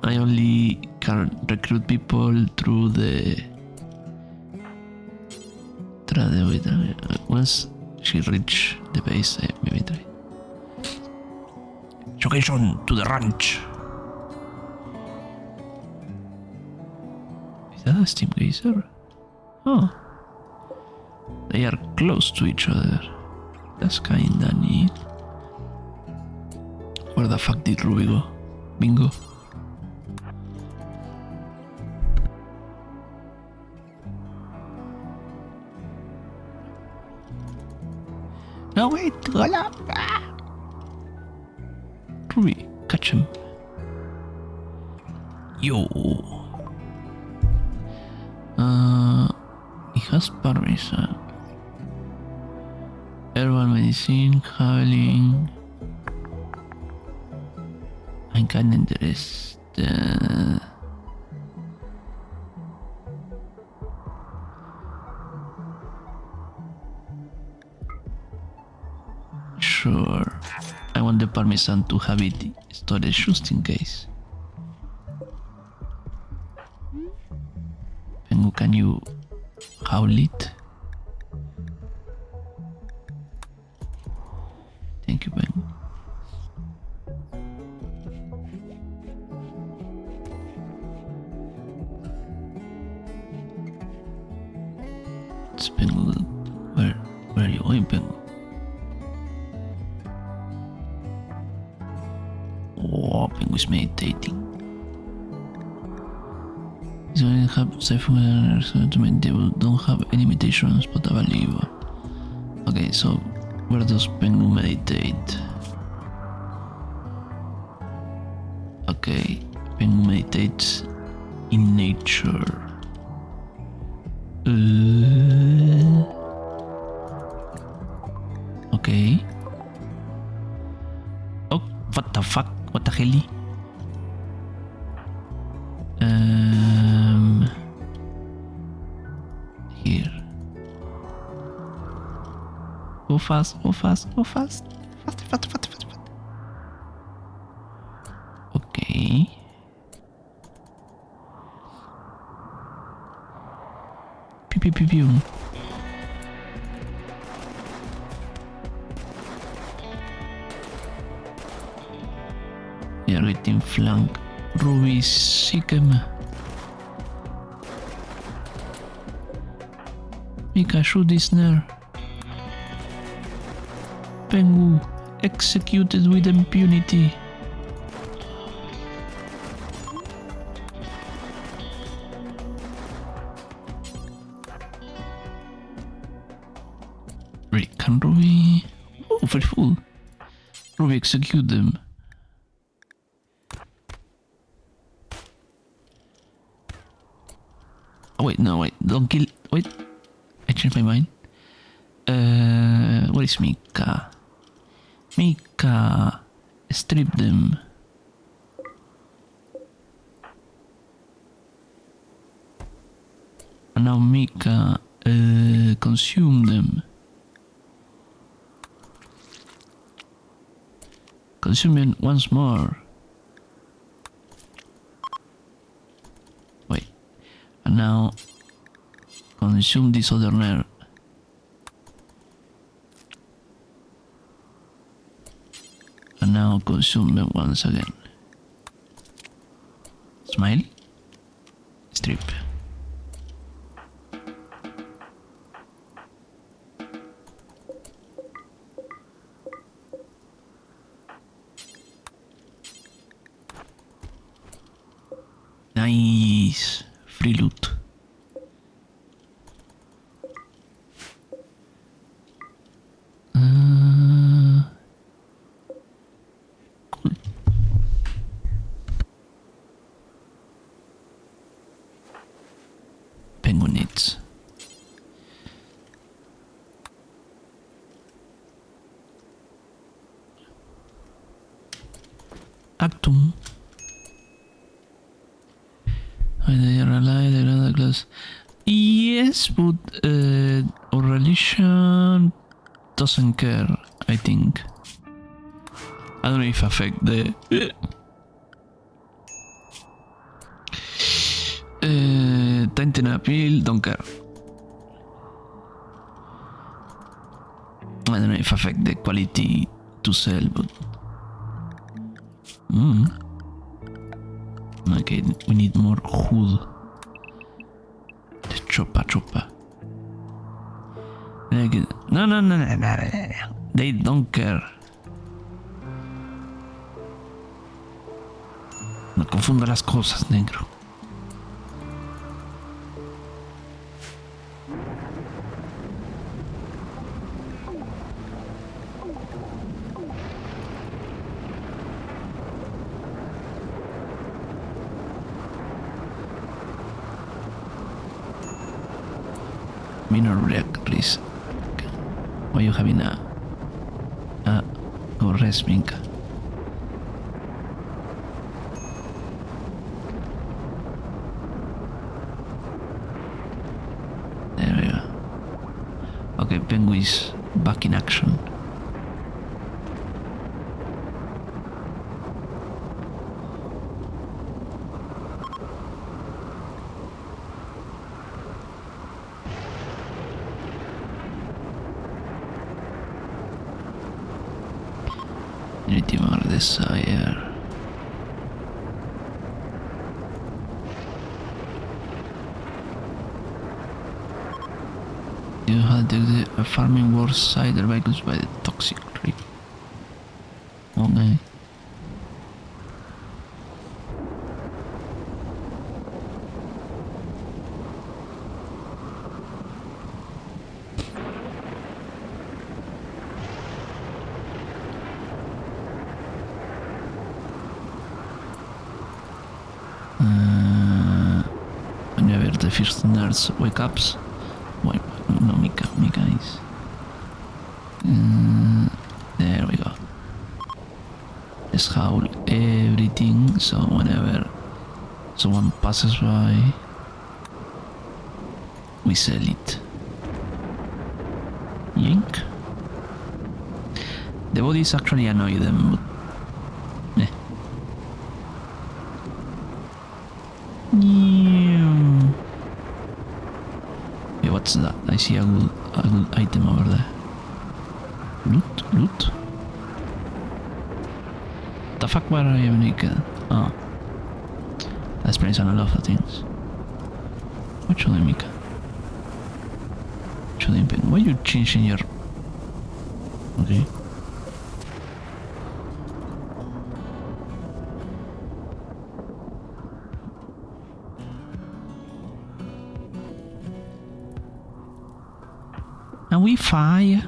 I only can recruit people through the. Once she reach the base, maybe try. Location to the ranch. Is that a steam geyser? Oh. They are close to each other. That's kinda neat. Where the fuck did Ruby go? Bingo. No, wait, hola. Ruby, catch him. Yo. He has parmesan. Herbal medicine, javelin. I'm kind of interested. Sure. I want the parmesan to have it stored just in case. Pengu, can you howl it? Thank you, Pengu. It's Pengu. Where are you going, Pengu? Oh, Pengu is meditating. So I have safe to meditate. Don't have any meditations, but I believe. Okay, so where does Pengu meditate? Okay, Pengu meditates in nature. Okay. Oh, what the fuck? What the hell? Here. Go fast, go fast, go fast. Fast. Okay. Pew. We are getting flanked. Ruby, seek him. Mika, shoot this snare. Pengu, executed with impunity. Wait, can Ruby... Oh, very full. Ruby, execute them. Oh, wait, no, wait, don't kill... Wait, I changed my mind. Where is Mika? Mika, strip them. And now Mika, consume them. Consume them once more. Wait, and now consume this other nerve. And now consume them once again. Smile. Strip. Nice. Free loot. Cool. Penguins. Actum. They are alive, they're another class. Yes, but our religion doesn't care, I think. I don't know if affect the Titan appeal, don't care. I don't know if affect the quality to sell, but okay, we need more wood. The chopper. No. They don't care. No confunda las cosas, negro. Minor reactors. Why you having a Go rest, Minka. There we go. Okay, Penguin's back in action. Ritmar Desire. You had a farming war site vehicles by the toxic tree. Okay. Whenever the first nurse wake up, well, no, Mika is. There we go. Let's howl everything so whenever someone passes by, we sell it. Yink. The bodies actually annoy them, but okay, what's that? I see a good item over there. Loot? The fuck, where are you naked? Oh. That explains a lot of things. What should I make? Why are you changing your... Okay. And we fire.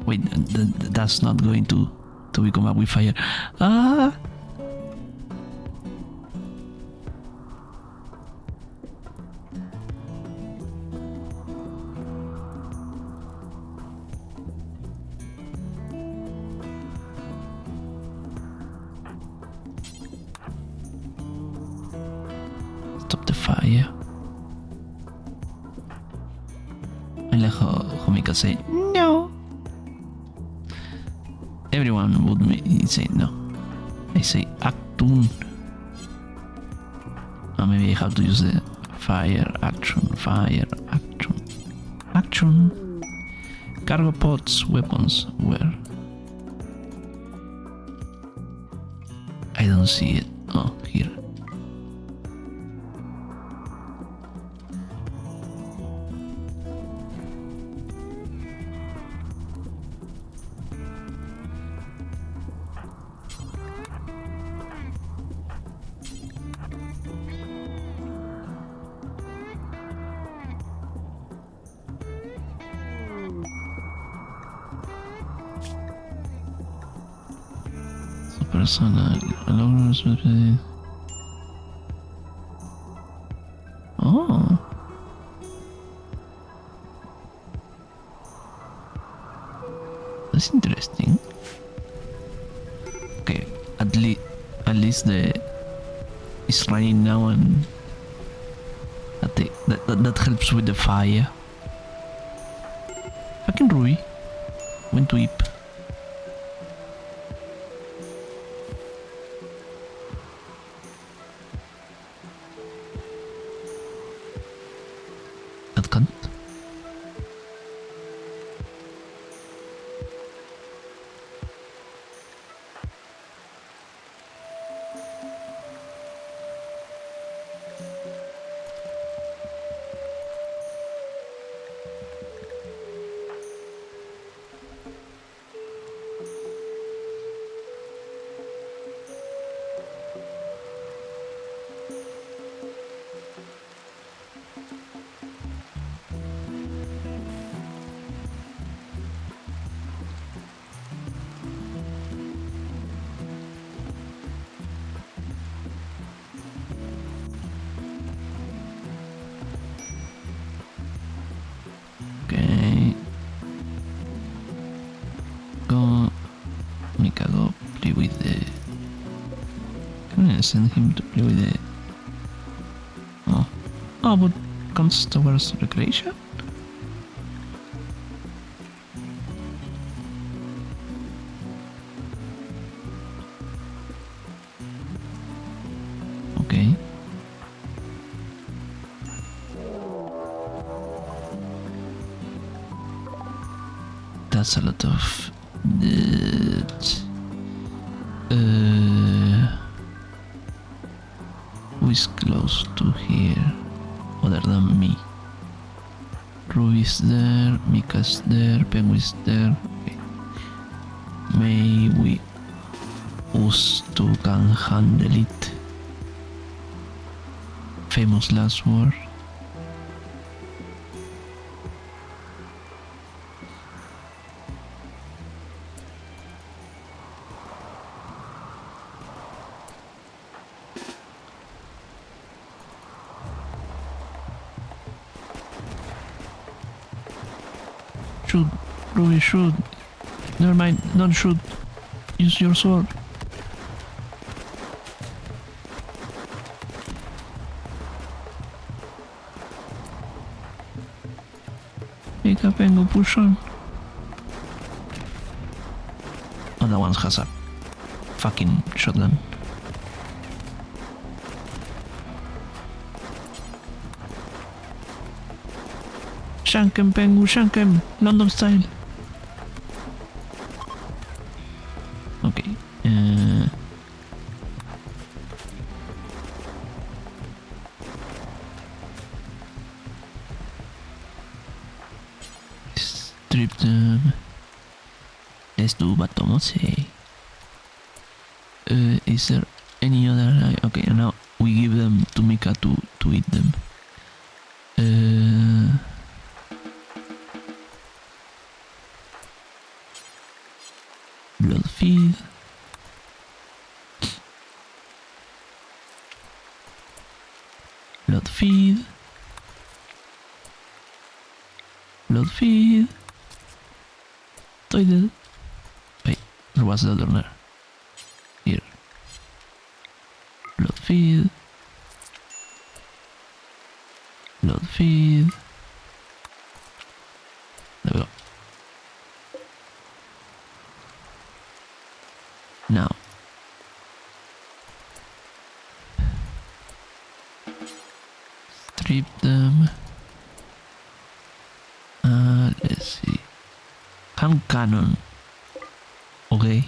Wait, that's not going to become a we fire. Ah. Stop the fire. I like how Mika say no. Everyone would say no. I say actun. Or maybe I have to use the fire action. Cargo pods, weapons, where? I don't see it. Oh, here. Personal. Oh. That's interesting. Okay, at least it's raining now, and that helps with the fire. Fucking Rui went to eat. That can't. Mika, go play with the... Can I send him to play with the... Oh, but comes towards recreation? Okay. That's a lot of... who is close to here other than me? Ruby's there, Mika's there, Penguin's there. Okay. May we us two can handle it? Famous last word. Shoot, Ruby, shoot. Never mind, don't shoot. Use your sword. Pick up and go push on. Oh, that one has a fucking shotgun. Shank him, Pengu, shank him, London style. Okay. Strip them. Let's do what Tomo say. Is there any other? Okay, and now we give them to Mika to eat them. Blood feed. Blood feed. Blood feed. Estoy dead. Wait, where was the other one? Here. Blood feed. Blood feed. There we go. Now. Strip them. Let's see. Hand cannon. Okay.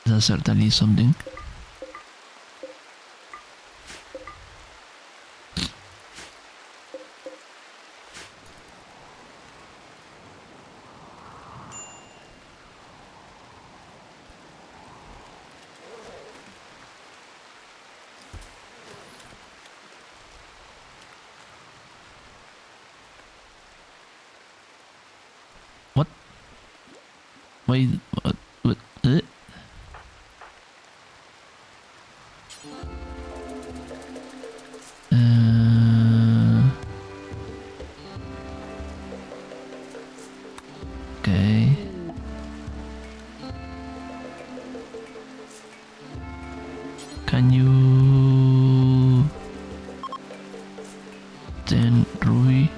That's certainly something. What? Wait, what? Okay. Can you then Ruby?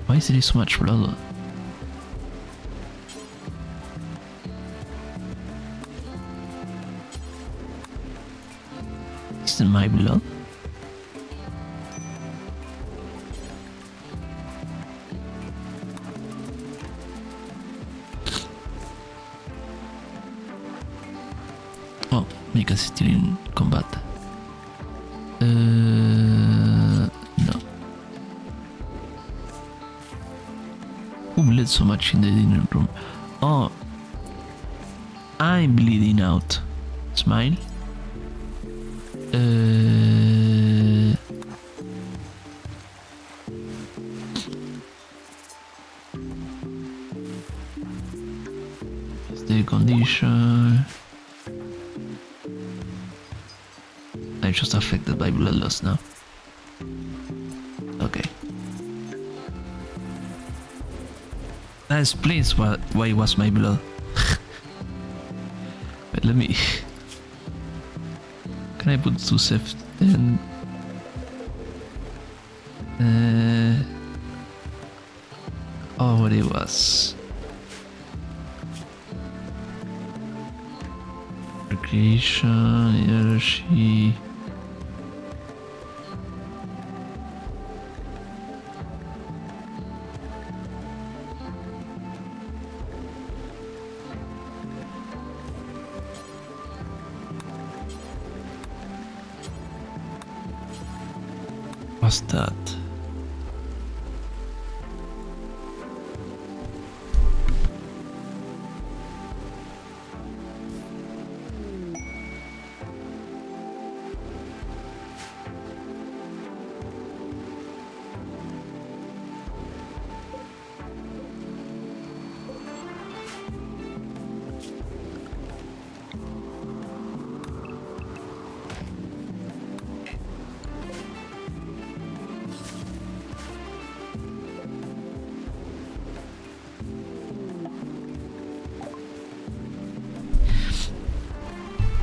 Why is there so much blood? Is it my blood? Oh, Mika's still in combat. No. Who bled so much in the dinner room? Oh, I'm bleeding out. Smile. The condition. I'm just affected by blood loss now. Okay. That's please why was my blood. Wait, let me. Can I put 2 seft then? Oh, what it was. Recreation, energy. What's that?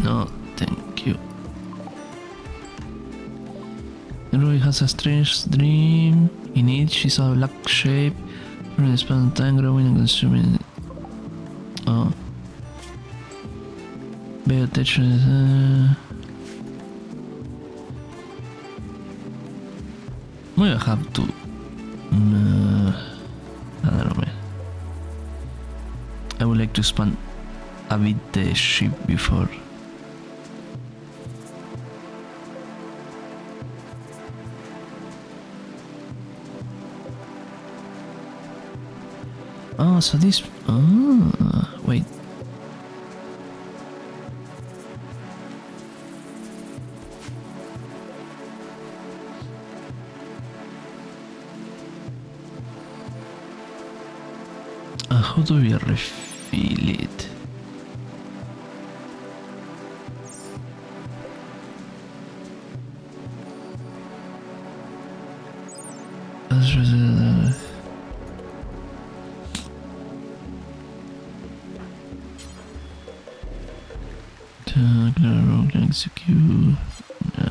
No, thank you. Roy has a strange dream. In it, she saw a black shape from the span of time growing and consuming. Oh. Pay attention. Might have to. I don't know, man. I would like to expand a bit the ship before. Oh, so this. Oh, wait. How do we refill it? Execute. Yeah.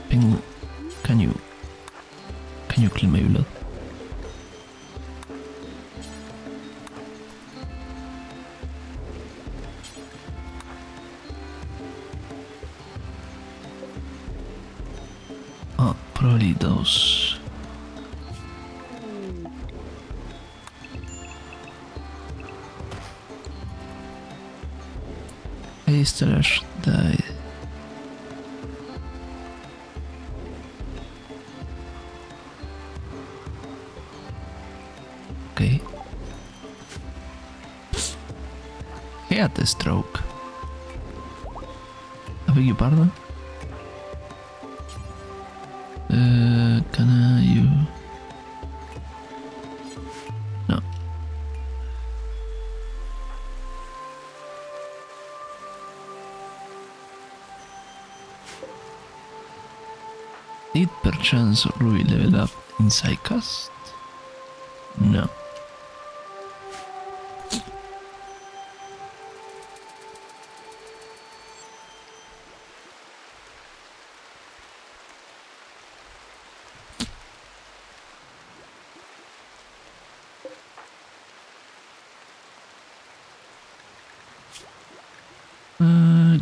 Penguin, can you clean my blood? Oh, probably those. Slash died. Okay. He had a stroke. I beg your pardon? Can you? No. Did perchance Ruby level up in Psycast? No.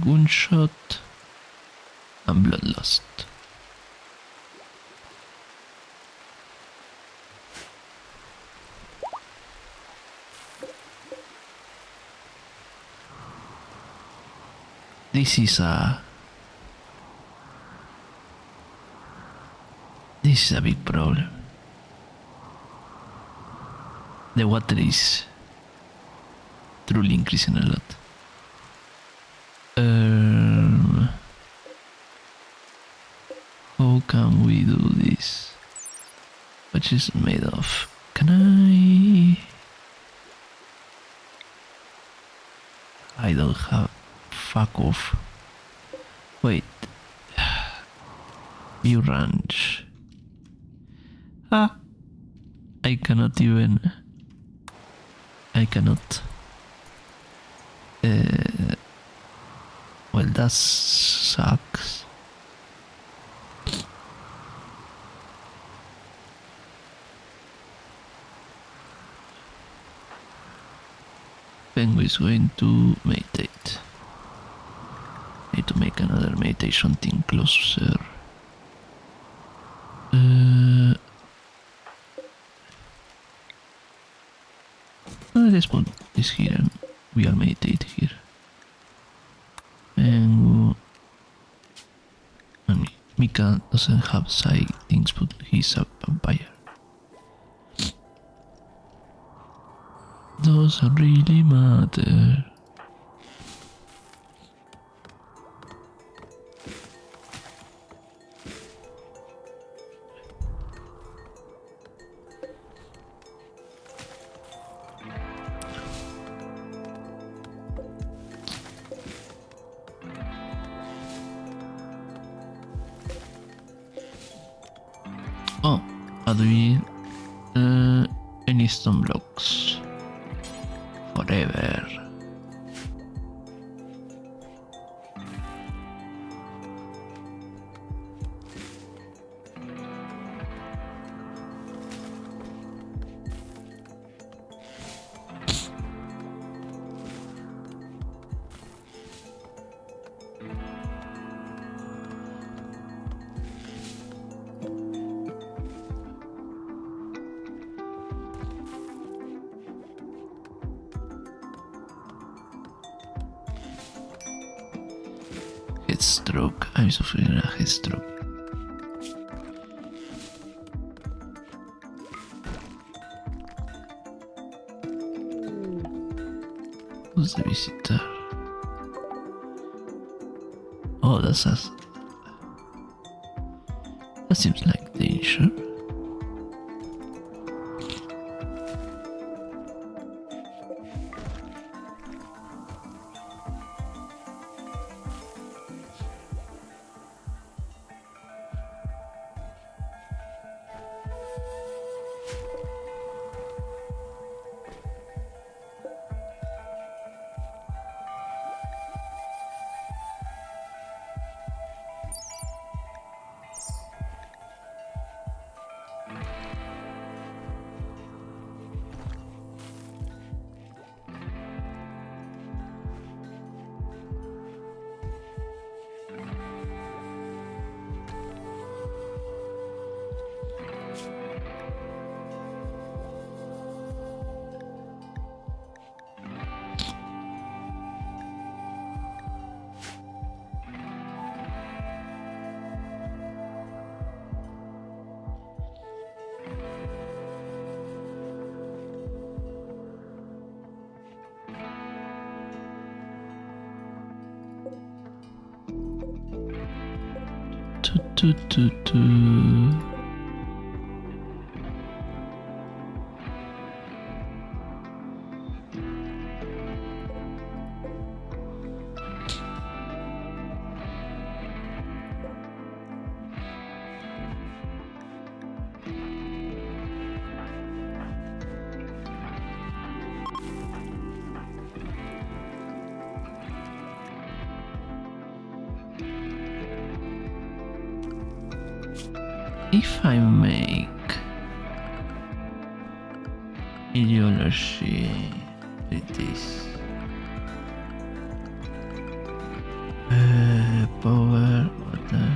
Gunshot and bloodlust. This is a big problem. The water is truly increasing a lot. How can we do this? What is it made of? Can I don't have. Fuck off. Wait. View ranch. Ah. I cannot even. I cannot. Well, that sucks. Penguin is going to meditate. Need to make another meditation thing closer. Let's put this here and we'll meditate here. And Mika doesn't have side things, but he's a vampire. Doesn't really matter. Oh, how do we any stone blocks? Forever. Headstroke. I'm suffering a headstroke. Who's the visitor? Oh, that's us. That seems like danger. Do. If I make ideology with this power, water.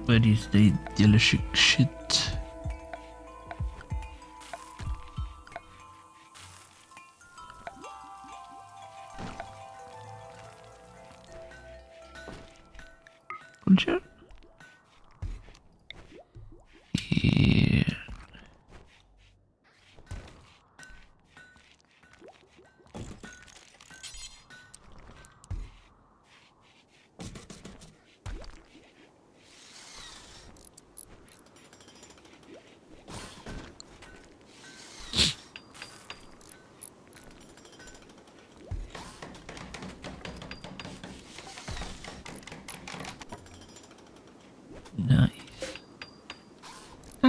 Where is the ideologic shit? Culture? Here.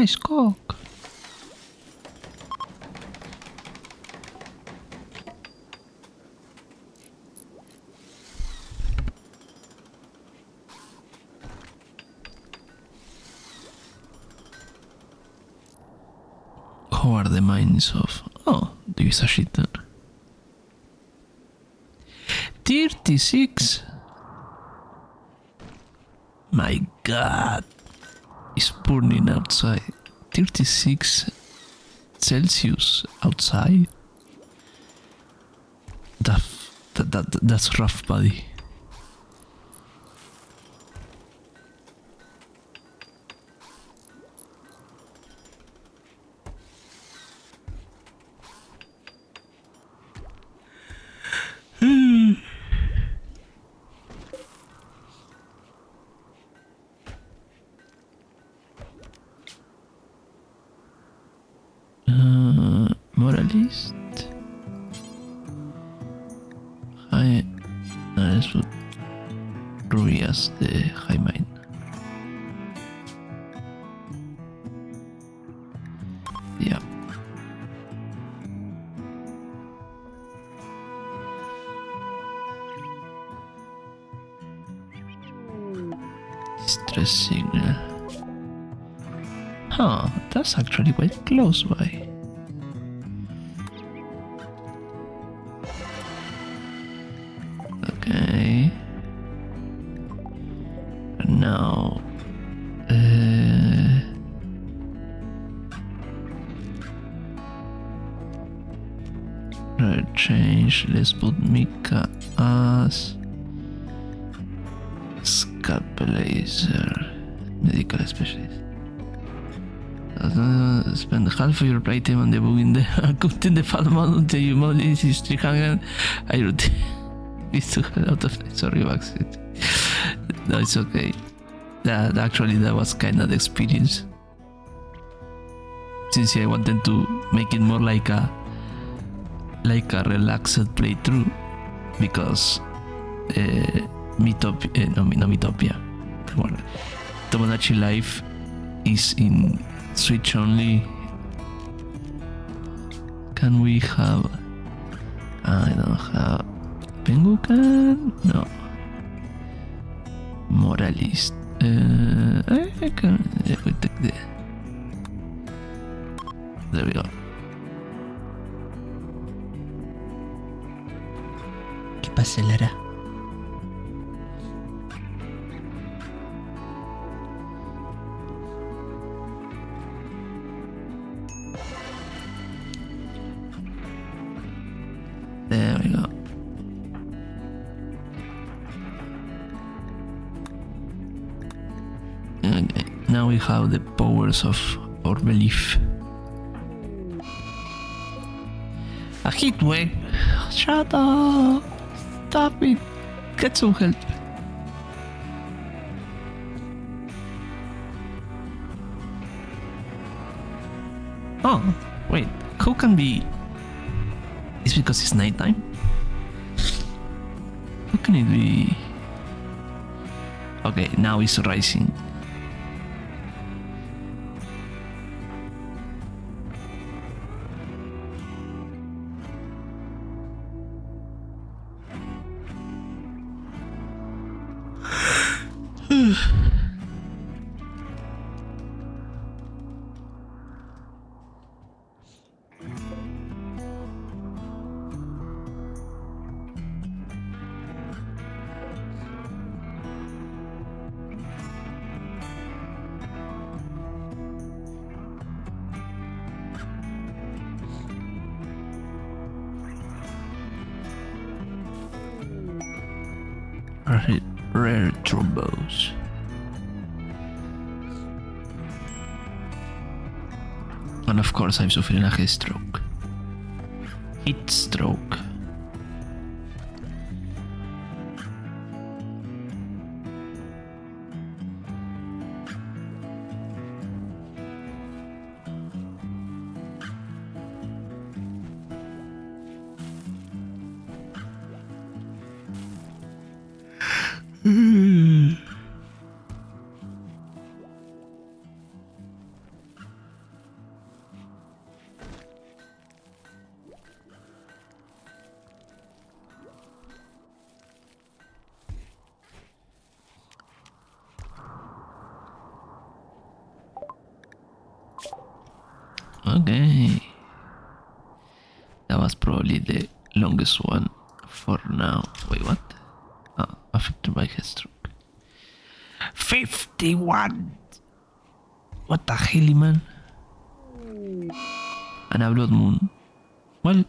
Nice cock. How are the minds of... Oh, there is a shit there. 36. My god. It's burning outside. 36 Celsius outside. That's rough, buddy. Moralist. High. Let's put Ruby as the high mind. Yeah. Distress signal. Huh, that's actually quite close by. Okay. And now, change. Let's put Mika as scalpelator, medical specialist. Spend half of your playtime on the book in the accounting the fall amount until you model is 300. I routine. It's too out of sorry, Maxit. No, it's okay. That actually that was kind of the experience. Since I wanted to make it more like a relaxed playthrough, because Metopia, Tomodachi Life is in Switch only. Can we have? I don't have. Pengu can? No. Moralist. I can. We take the. There we go. ¿Qué pasa, Lara? There we go. Okay, now we have the powers of our belief. A heat wave. Shut up! Stop it! Get some help. Oh, wait. Who can be? It's because it's nighttime? How can it be? Okay, now it's rising. Rare thrombos. And of course I'm suffering a heat stroke. Heat stroke. probably the longest one for now. Wait, what? Oh, affected by headstroke. 51! What the hell, man? And a blood moon. Well...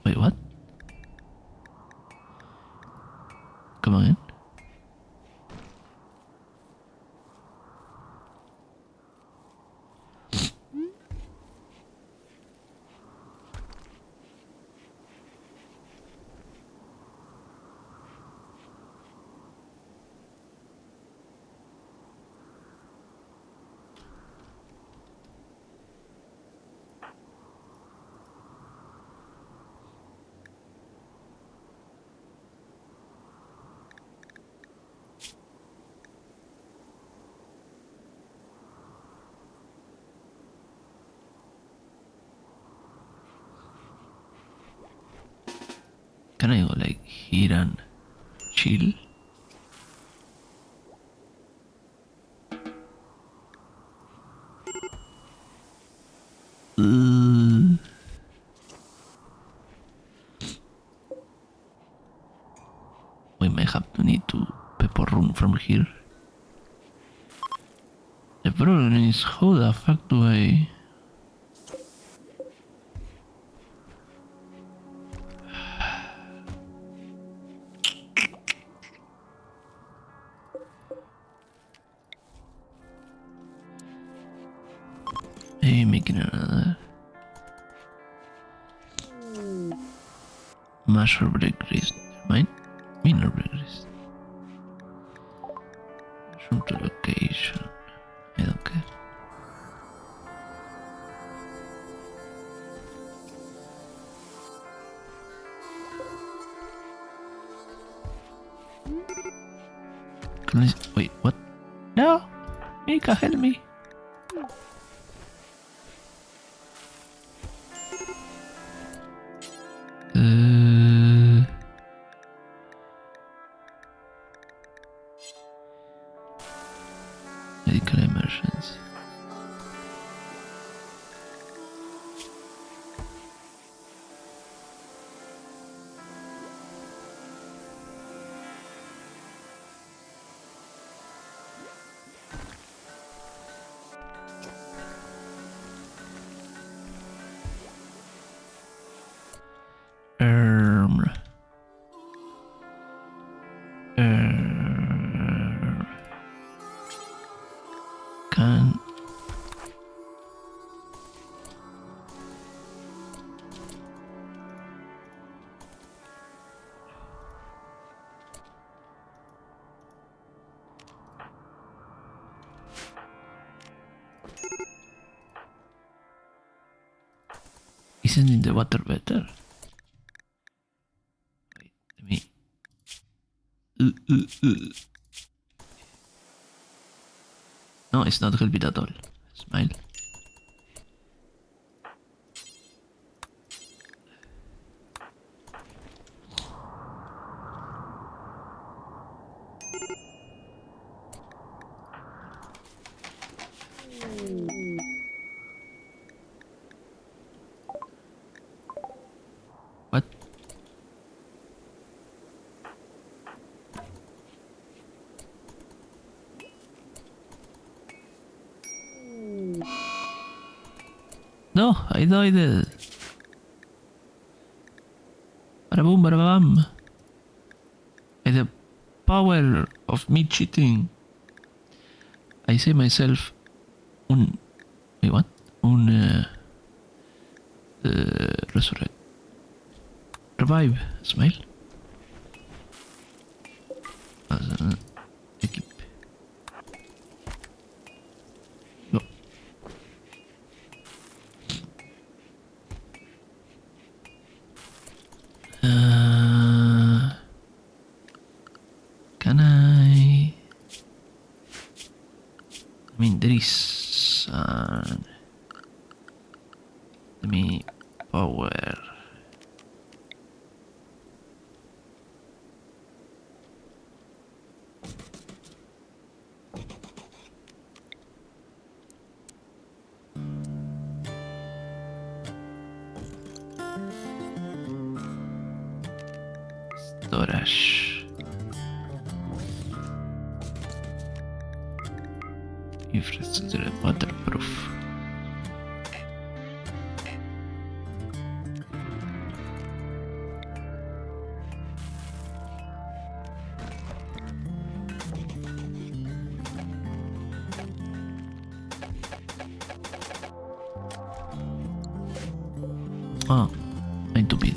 Wait, what? Come on in. Can I go like here and chill? We may have to need to pepper run from here. The problem is how the fuck do I... Maybe making another... Mushroom break grease. Mine? Mineral break grease. Mushroom to location. I don't care. Can I... Wait, what? No! Mika, help me! Medical emergency. Um, can isn't in the water better? Wait, let me. No, it's not helping at all. Smile. What? No, I died. Bada boom, bada bam. By the power of me cheating, I say myself un... Wait, what? Resurrect. Revive. Smile. Equip. No. Can I mean, there is... let me... Power... Tomodachi. Infrastructure waterproof. Ah, I'm too big.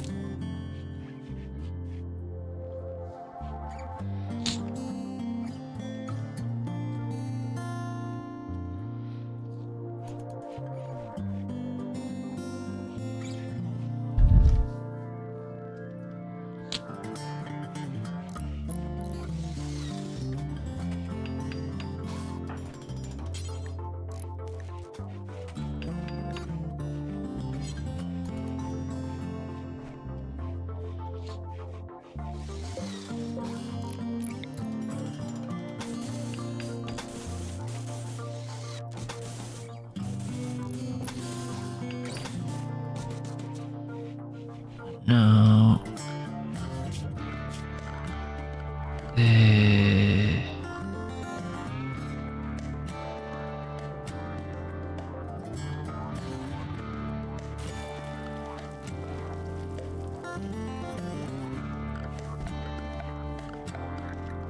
Now,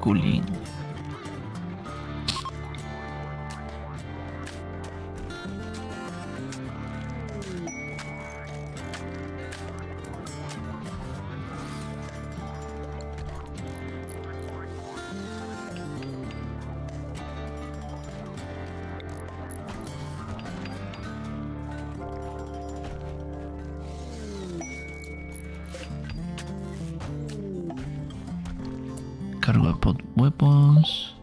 cooling. Cargo pod weapons.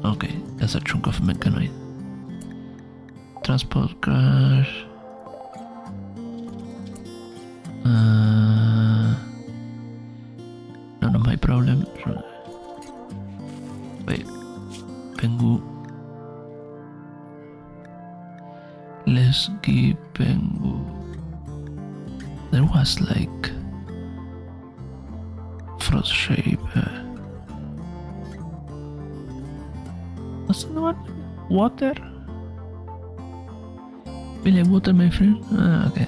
Okay, that's a chunk of mechanoid. Transport crash. None of my problem. Wait, Pengu. Let's give Pengu. There was like frost shape. What's the one? Water? Really water, my friend? Ah, okay.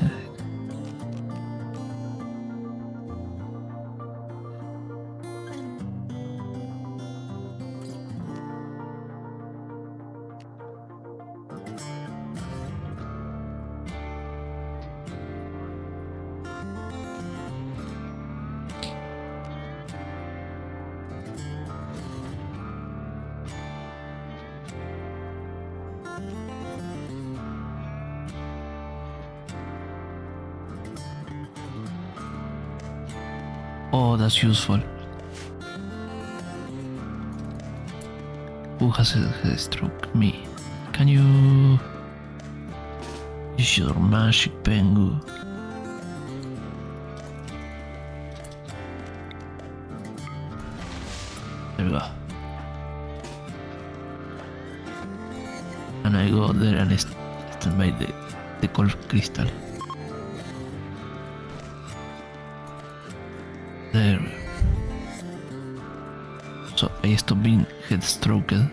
Oh, that's useful. Who has a stroke? Me. Can you use your magic Pengu? There we go. And I go there and stand by the cold crystal. There. So I stop being headstroked.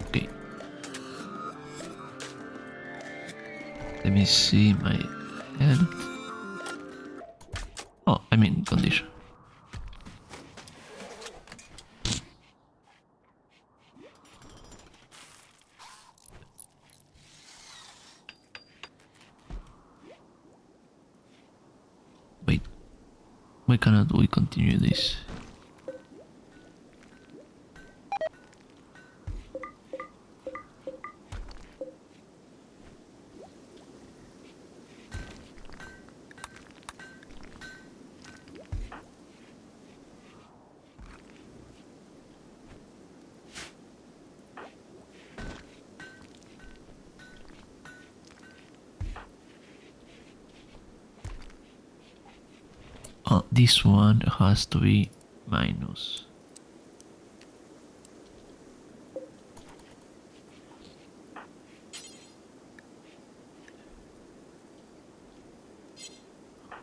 Okay. Let me see my health. Oh, I'm in condition. Wait, why cannot we continue this? Oh, this one has to be minus.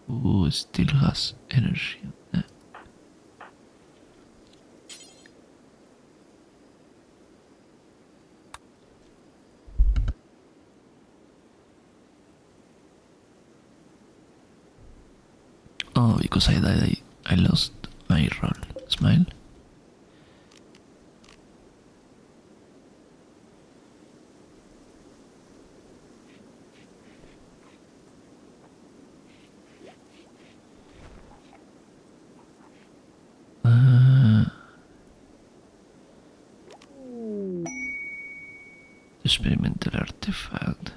Ooh, still has energy. Oh, because I died, I lost my roll. Smile. Experimental artifact.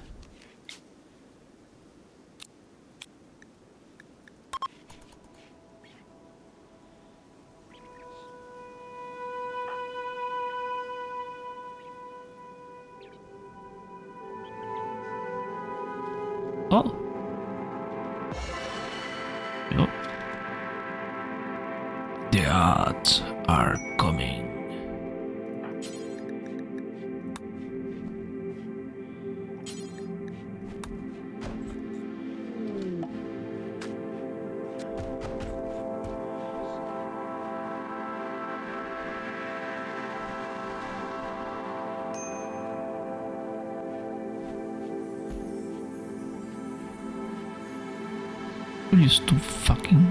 Oh. Yep. The odds are coming. Will you stop fucking?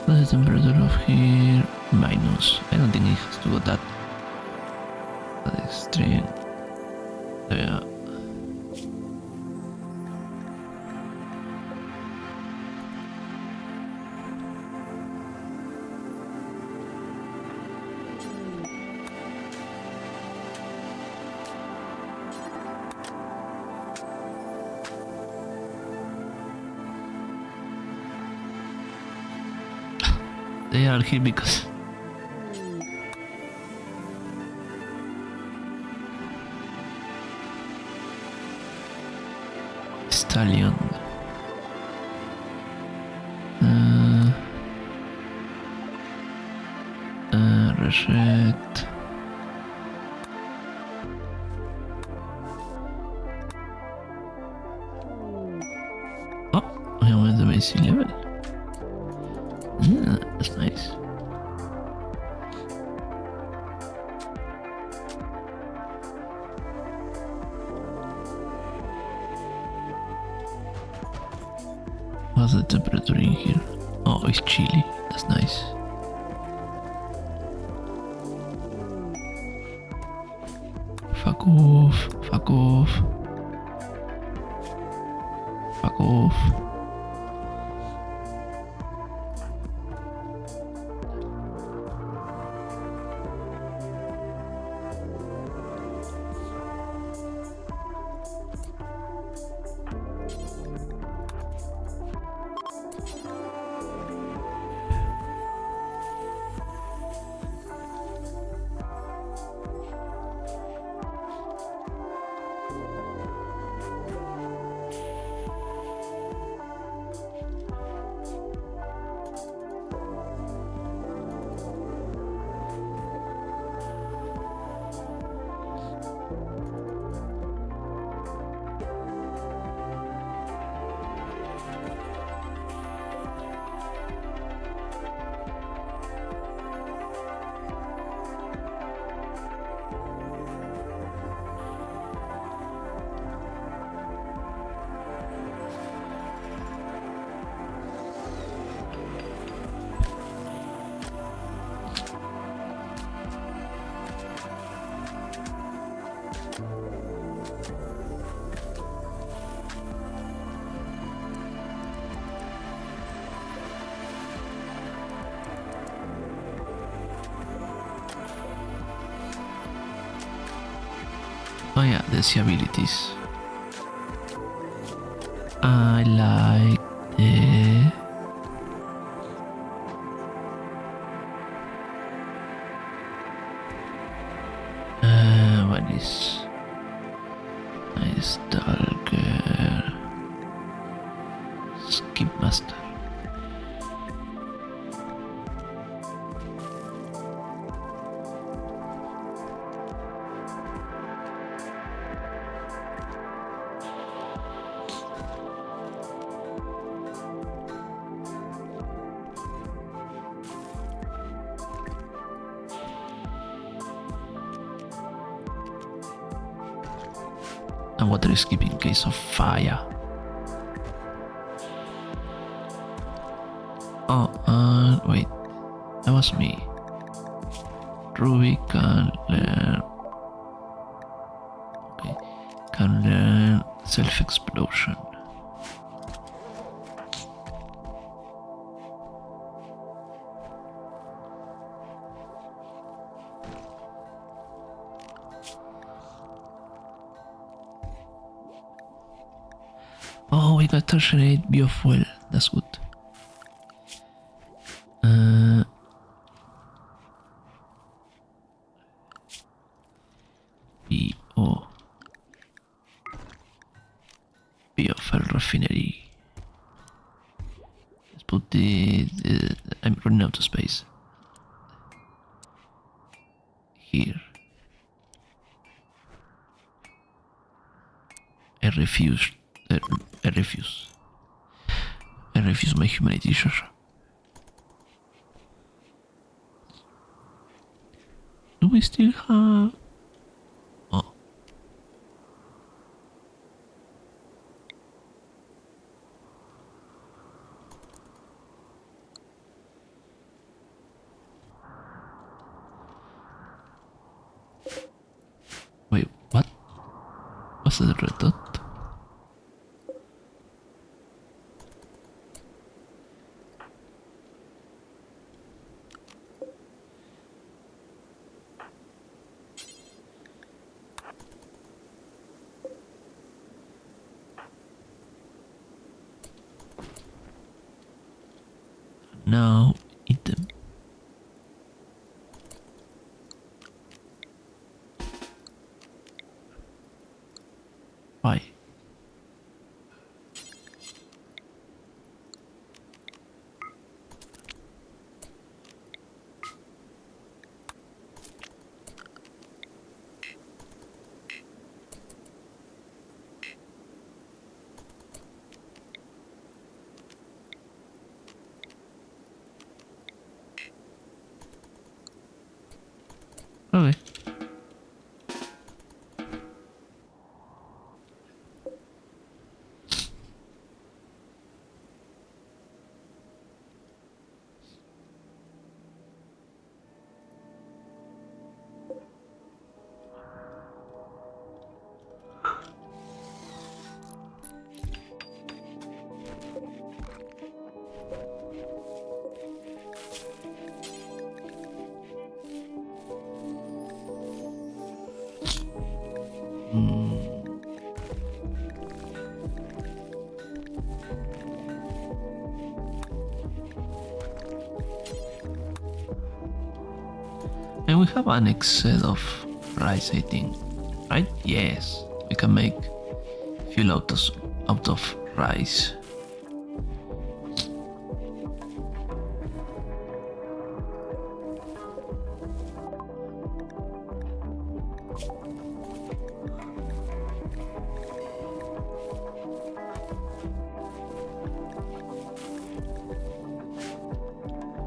What's the temperature of here? Minus. I don't think it has to go that extreme. Yeah. They are here because stallion. Reset. Oh, I went the basic level. Yeah, that's nice. What's the temperature in here? Oh, it's chilly. That's nice. Fuck off. Fuck off. Fuck off. Oh yeah, the abilities. I like the what is nice stalker. And water is keep in case of fire. Oh, wait. That was me. Ruby can learn. Okay. Can learn self-explosion. Oh, we got tertiary biofuel. That's good. Biofuel refinery. Let's put I'm running out of space. Here. I refuse. I refuse. I refuse my humanity, Shasha. Do we still have... Oh. Wait, what? What's the red dot? Now eat them. Why? Okay. And we have an excess of rice, I think. Right? Yes. We can make fuel out of rice.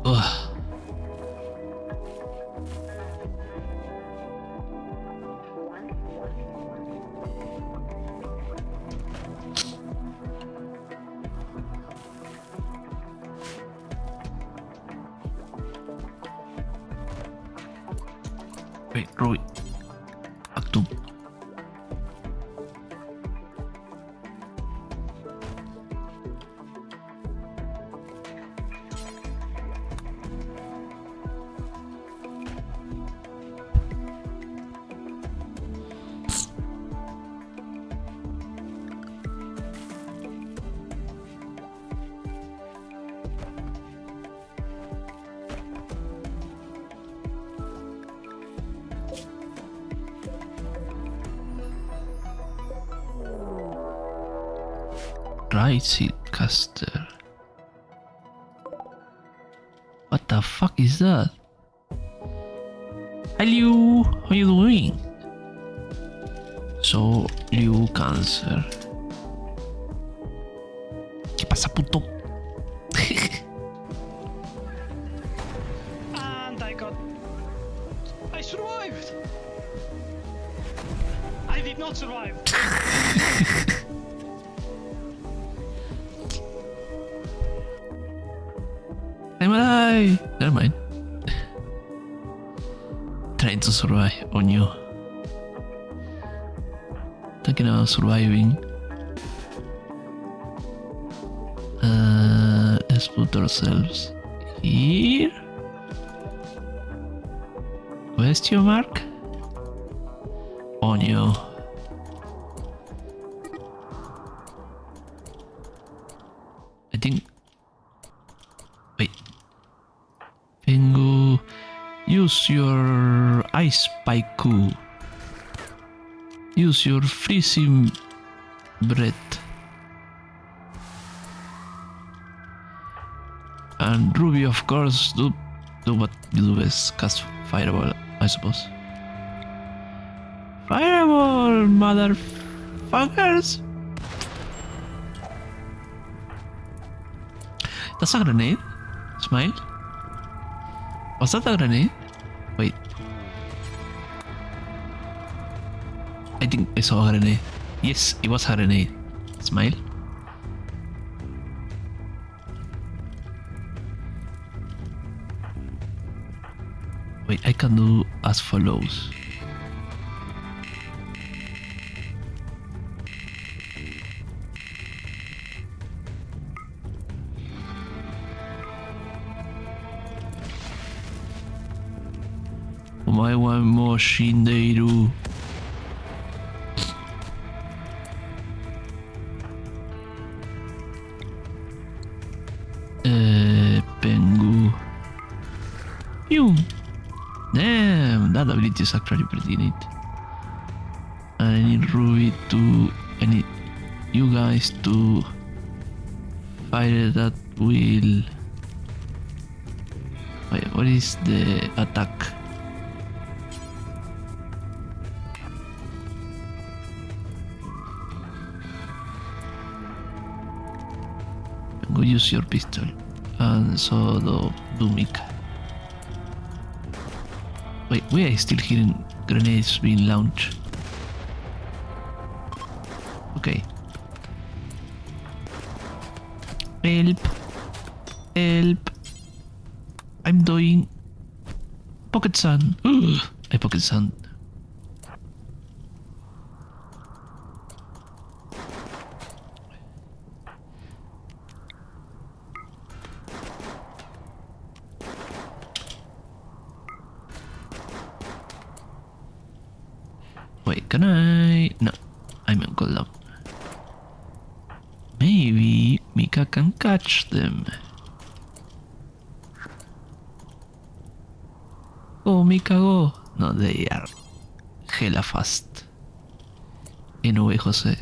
Ugh. Wait, Roy. Actum. Right seat caster. What the fuck is that? Hi Liu, how you doing? So, Liu Cancer. ¿Qué pasa, puto? And I survived! I did not survive. I'm alive! Never mind. Trying to survive. Oh no. Talking about surviving. Let's put ourselves here. Question mark? Oh no. I think. Wait. Pengu. Use your ice paiku. Use your freezing breath. And Ruby, of course, do what you do best. Cast Fireball, I suppose. Fireball, motherfuckers! That's a grenade? Smile? Was that a grenade? Wait. I think I saw a grenade. Yes, it was a grenade. Smile? Wait, I can do as follows. Omae wa mou shindeiru. Pengu. Pew! Damn, that ability is actually pretty neat. I need Ruby to. I need you guys to fire that will. Wait, what is the attack? Go use your pistol, and so do Mika. Wait, we are still hearing grenades being launched. Okay. Help. Help. I'm doing pocket sand. I pocket sand. Wait, can I? No, I'm on cooldown. Maybe Mika can catch them. Go, Mika, go. No, they are hella fast. Anyway, Jose.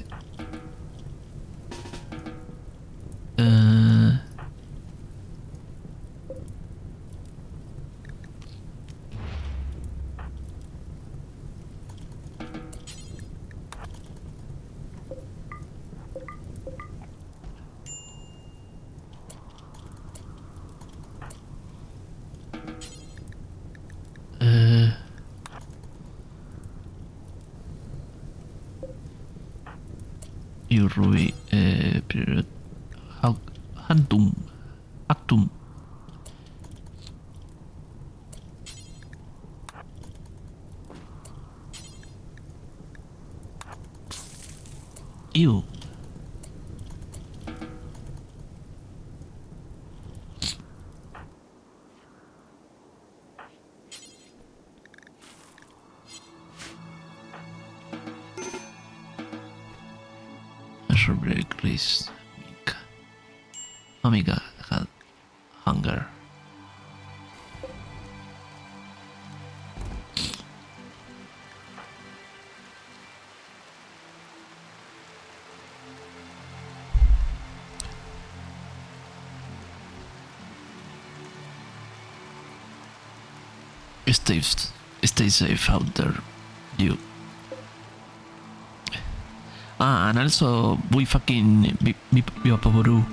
You Ruby, period. Hantum. Actum. Ew. Measure break race. Mika. Omega had hunger. Stay safe out there, you. Ah, and also we fucking Bipapaboru.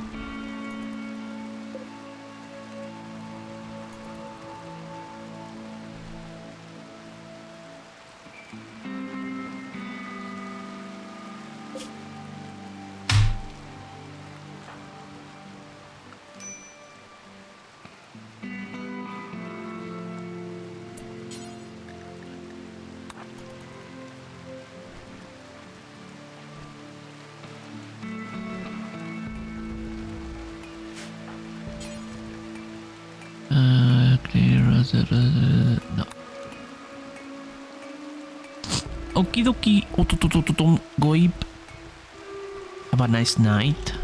No. Okie dokie. Goib. Have a nice night.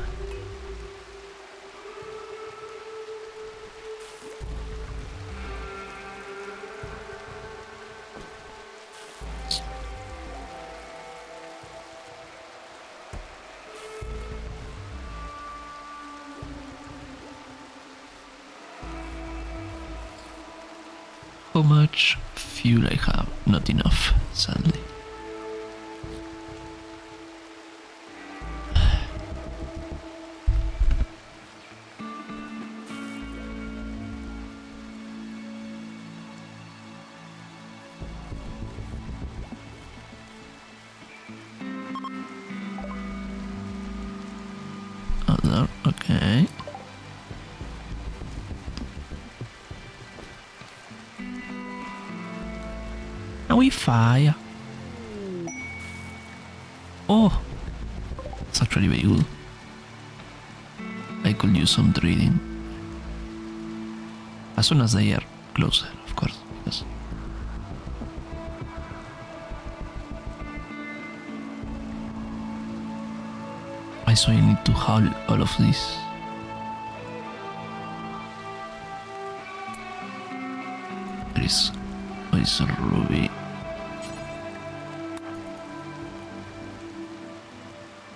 How much fuel I have? Not enough, sadly. Other, okay. Now we fire. Oh, it's actually very good. I could use some trading. As soon as they are closer, of course. Because so I need to haul all of this. Where is Ruby?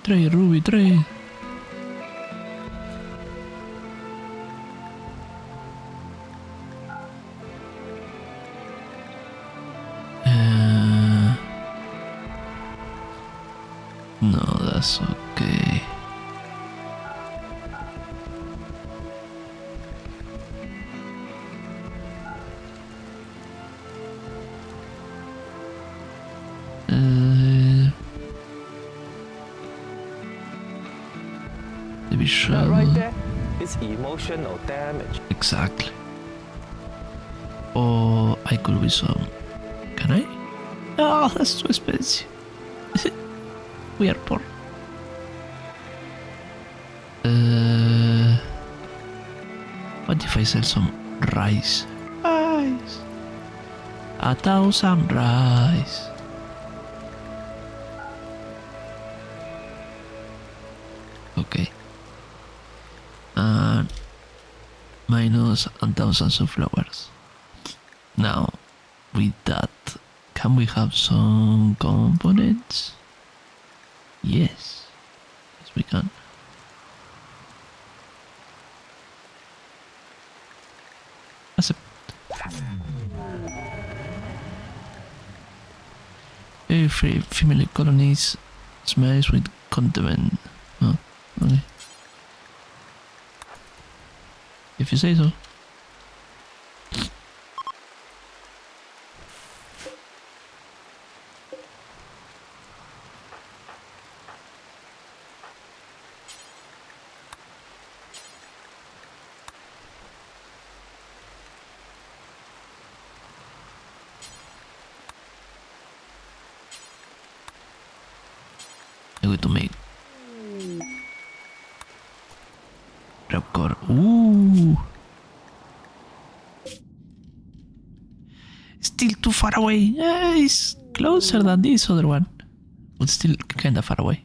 Trade, Ruby, trade. No, that's okay. Maybe sure. That right there is emotional damage. Exactly. Or I could with some. Can I? Oh, that's too expensive. We are poor. What if I sell some rice? Rice. 1,000 rice. Okay. And minus 1,000 sunflowers. Now, with that, can we have some components? Yes. Yes, we can. Accept. Every female colonies smells with condiment. Oh, okay. If you say so. I'm going to make Rapcore. Ooh, still too far away. It's closer than this other one, but still kind of far away.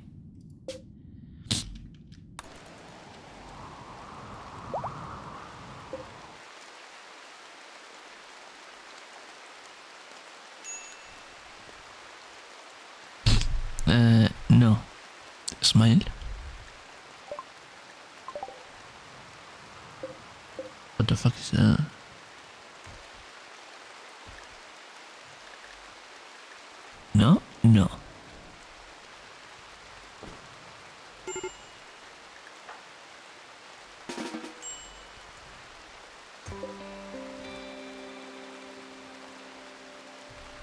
No. Smile. What the fuck is that? No? No.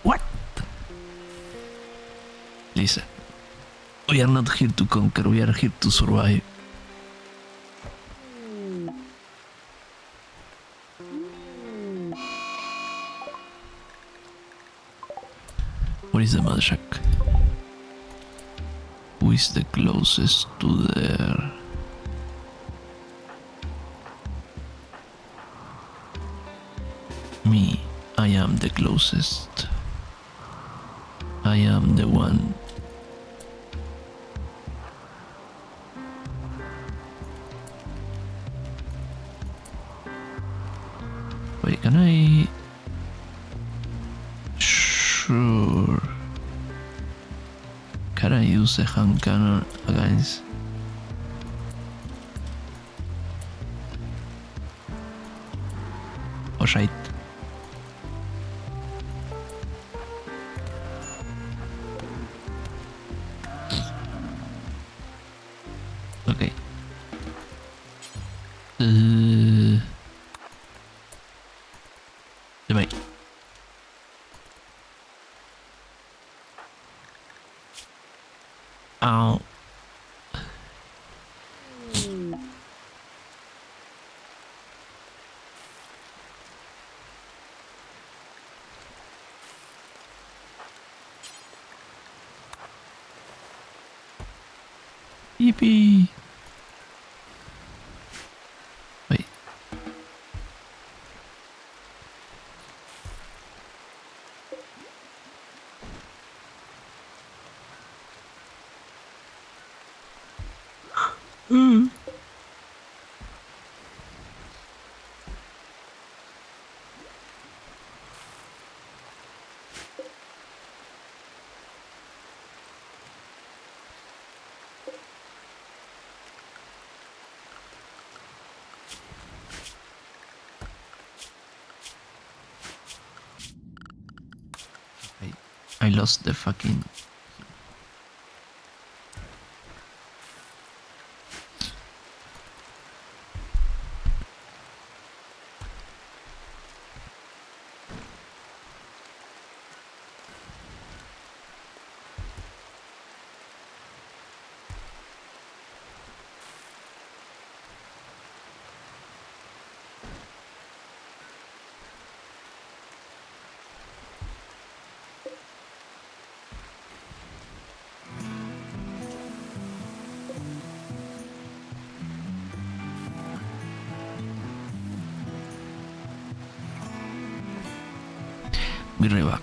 What? Listen. We are not here to conquer, we are here to survive. Where is the mother shack? Who is the closest to there? Me. am the closest. I am the one. Wait, can I? Sure. Can I use a hand cannon against? Alright. Okay. Wait. Ow. Yippee. Wait. I lost the fucking. Be right back.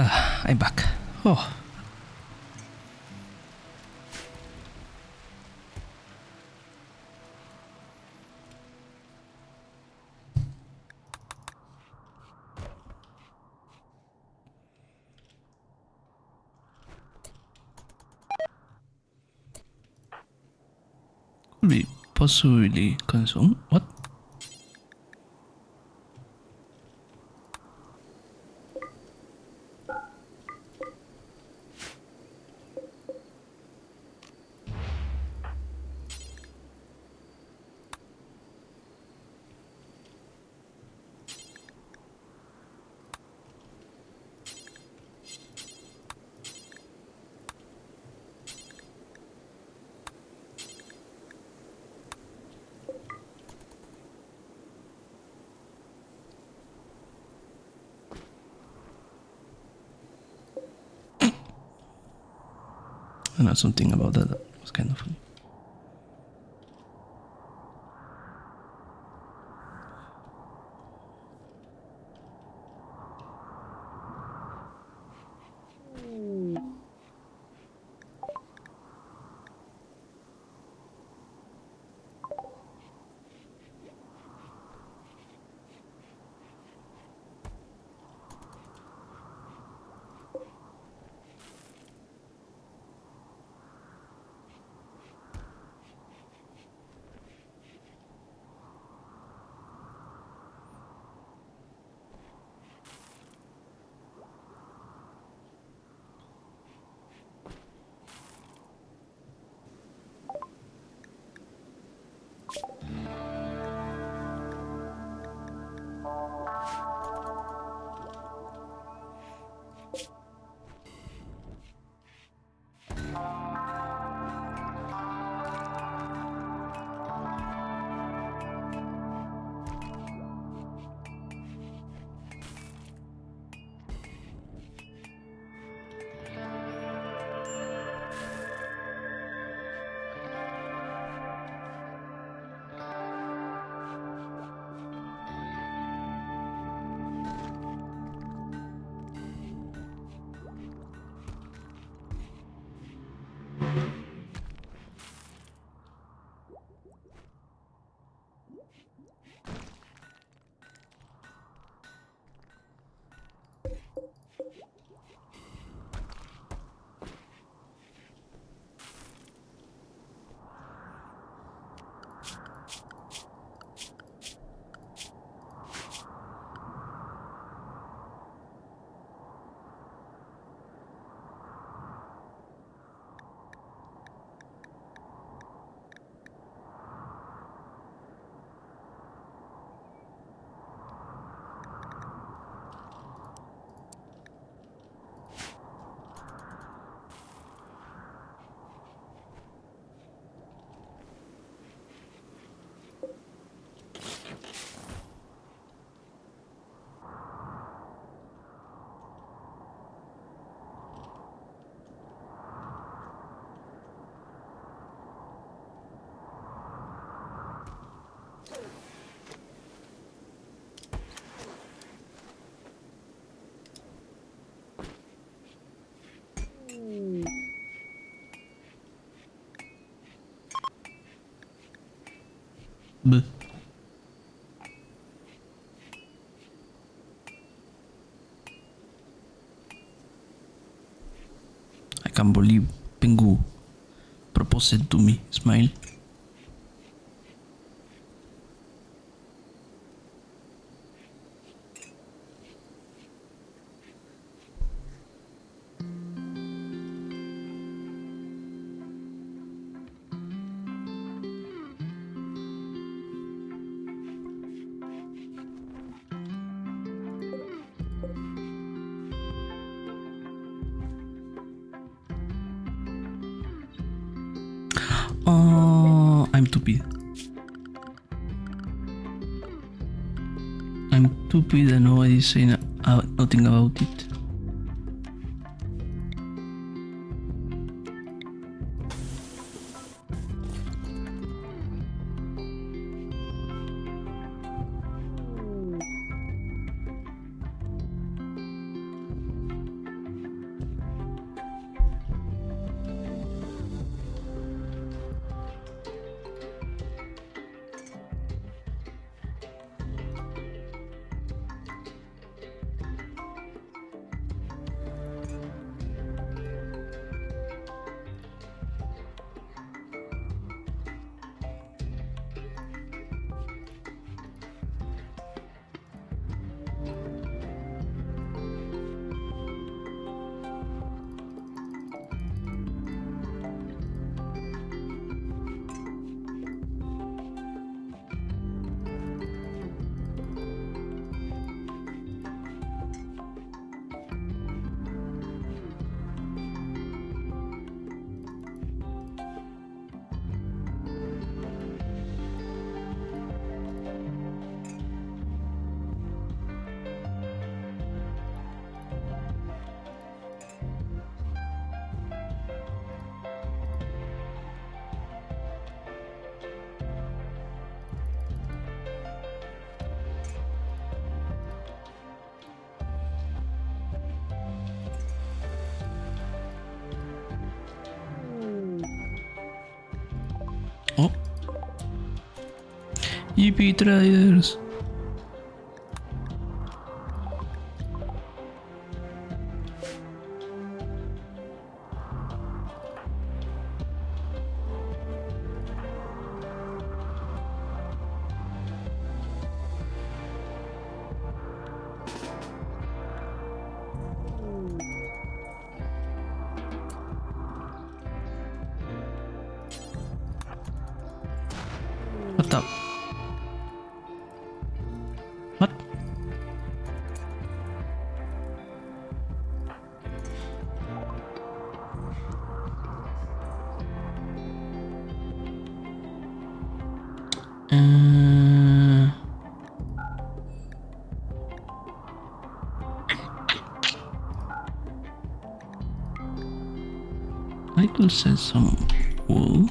I'm back. Oh. Could be possibly consume. What? I know something about that. That was kind of funny. Bleh. I can't believe Pengu proposed to me. Smile. Oh, I'm stupid. I'm stupid and nobody's saying nothing about it. Oh. Yippee traders. What up? What? I could sell some wool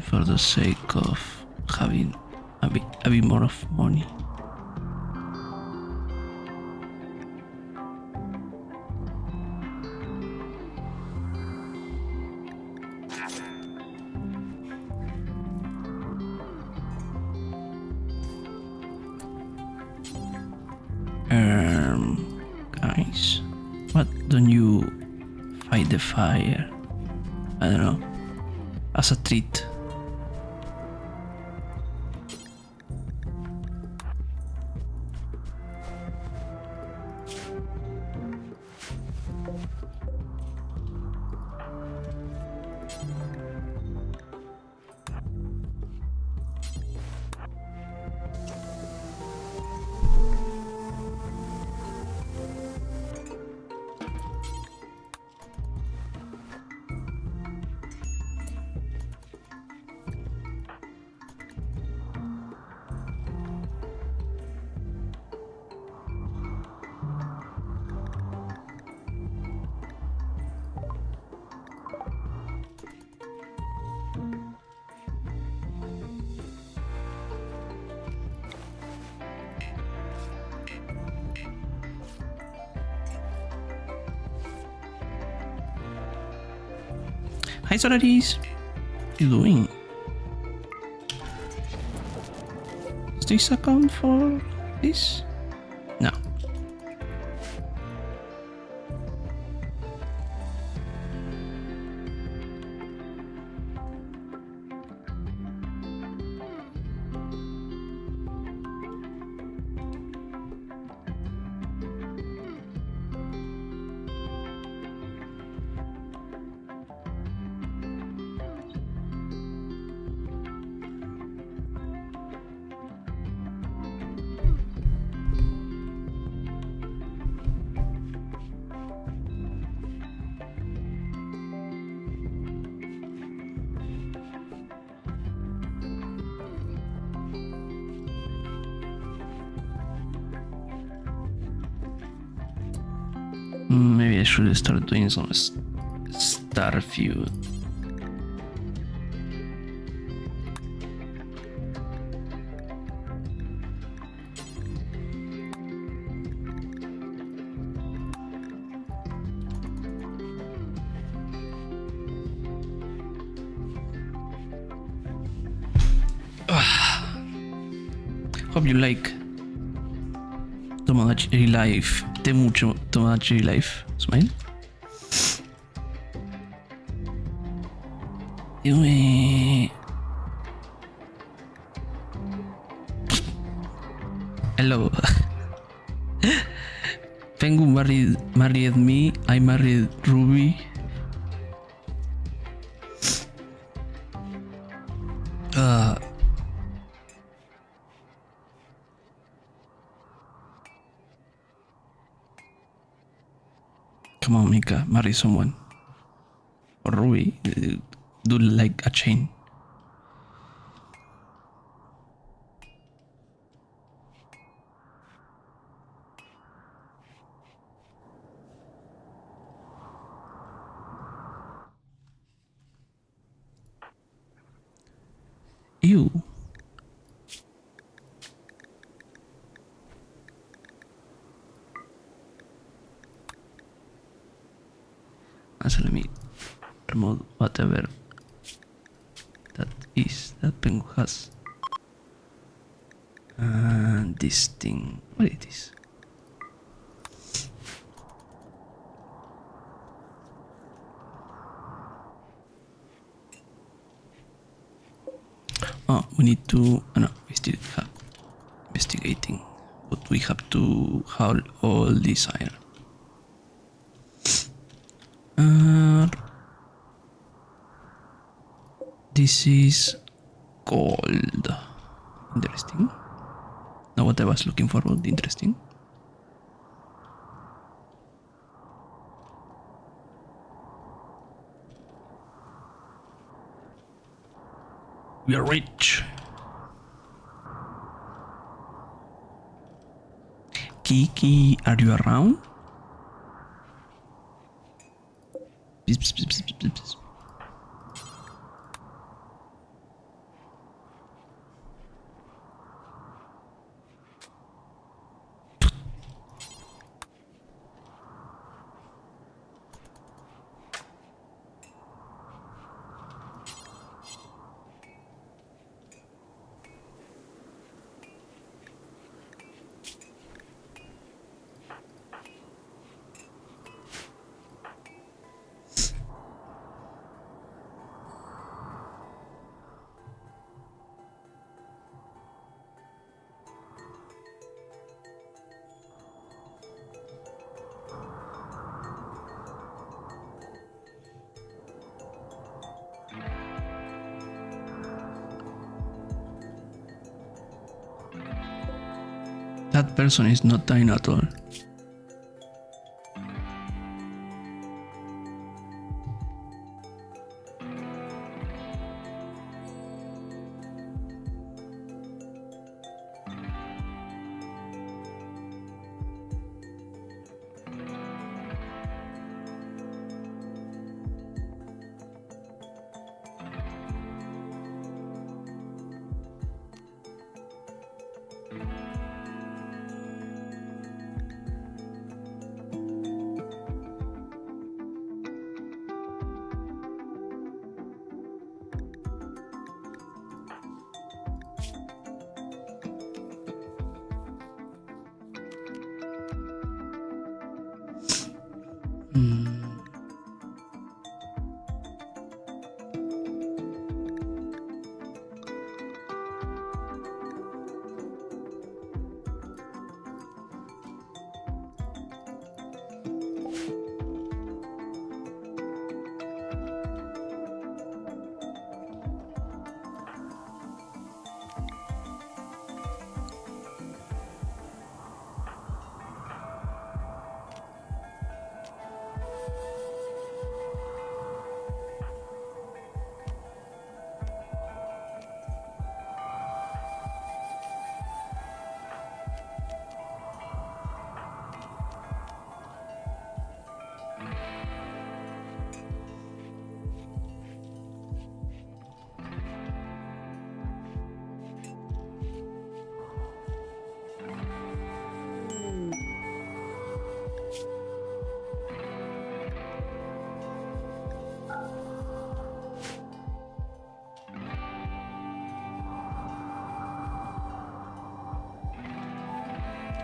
for the sake of having a bit more of money. Guys, what don't you fight the fire? I don't know, as a treat. Hi Solaris! What are you doing? Does this account for this? No. Maybe I should start doing some star feud. Hope you like Tomodachi Life. Te mucho Tomodachi Life. Smile. Dime. Hello. Pengu married me. I married Ruby. Come on, Mika, marry someone. Or Ruby, do like a chain. You. So let me remote whatever that is that penguin has. And this thing, what it is? Oh, we need to. Oh no, we still have investigating, but we have to haul all this iron. This is gold. Interesting. Not what I was looking for, but interesting. We are rich. Kiki, are you around? Psst, psst, psst, psst, psst, psst. That person is not dying at all.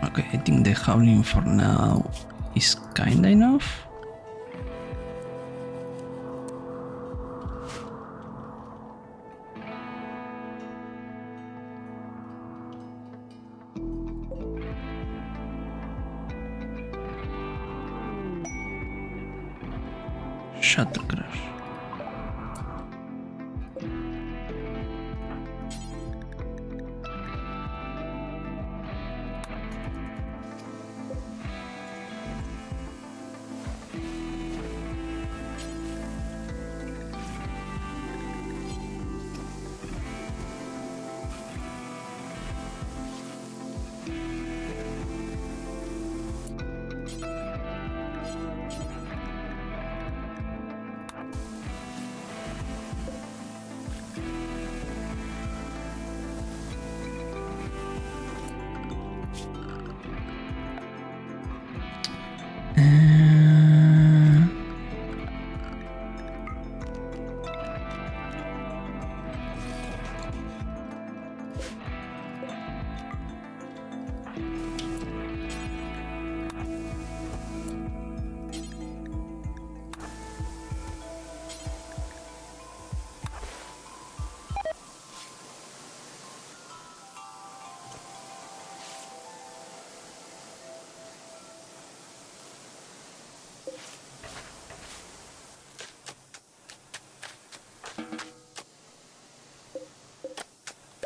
Okay, I think the howling for now is kinda enough. Shuttle crash.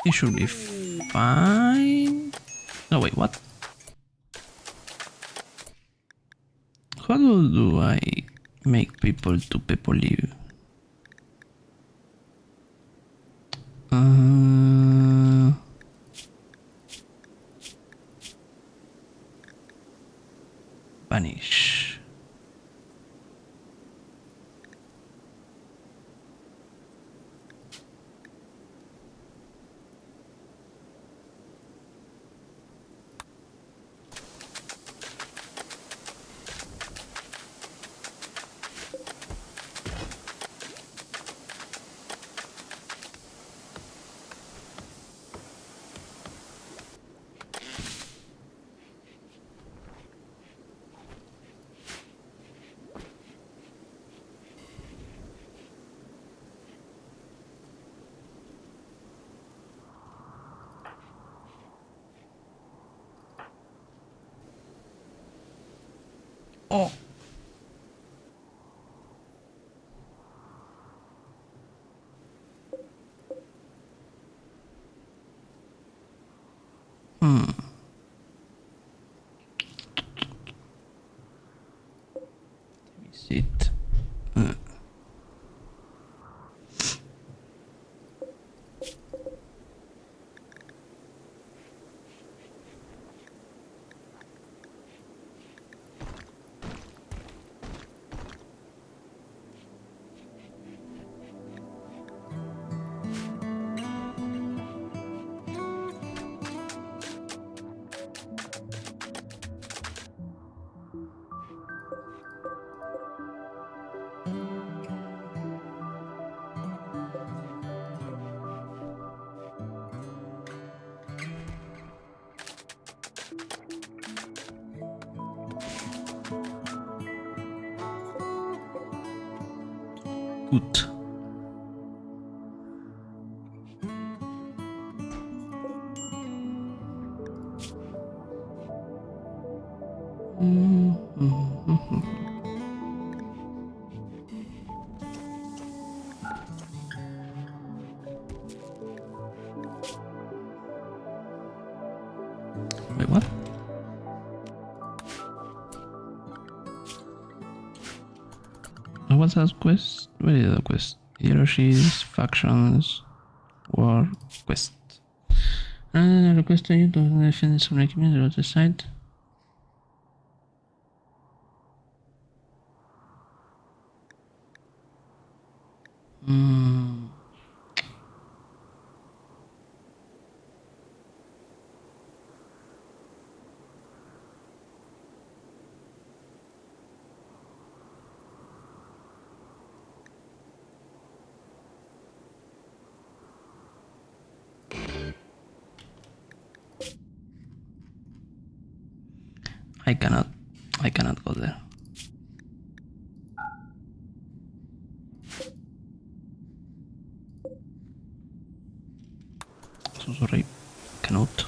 This should be fine. No, wait, what? How do I make people leave? Vanish. Oh. Sit. Gut. Wait, what? What's that quest? Where is the quest? Hiroshi's factions war quest. And request you to defend some equipment on the other side. I cannot go there. So sorry, cannot.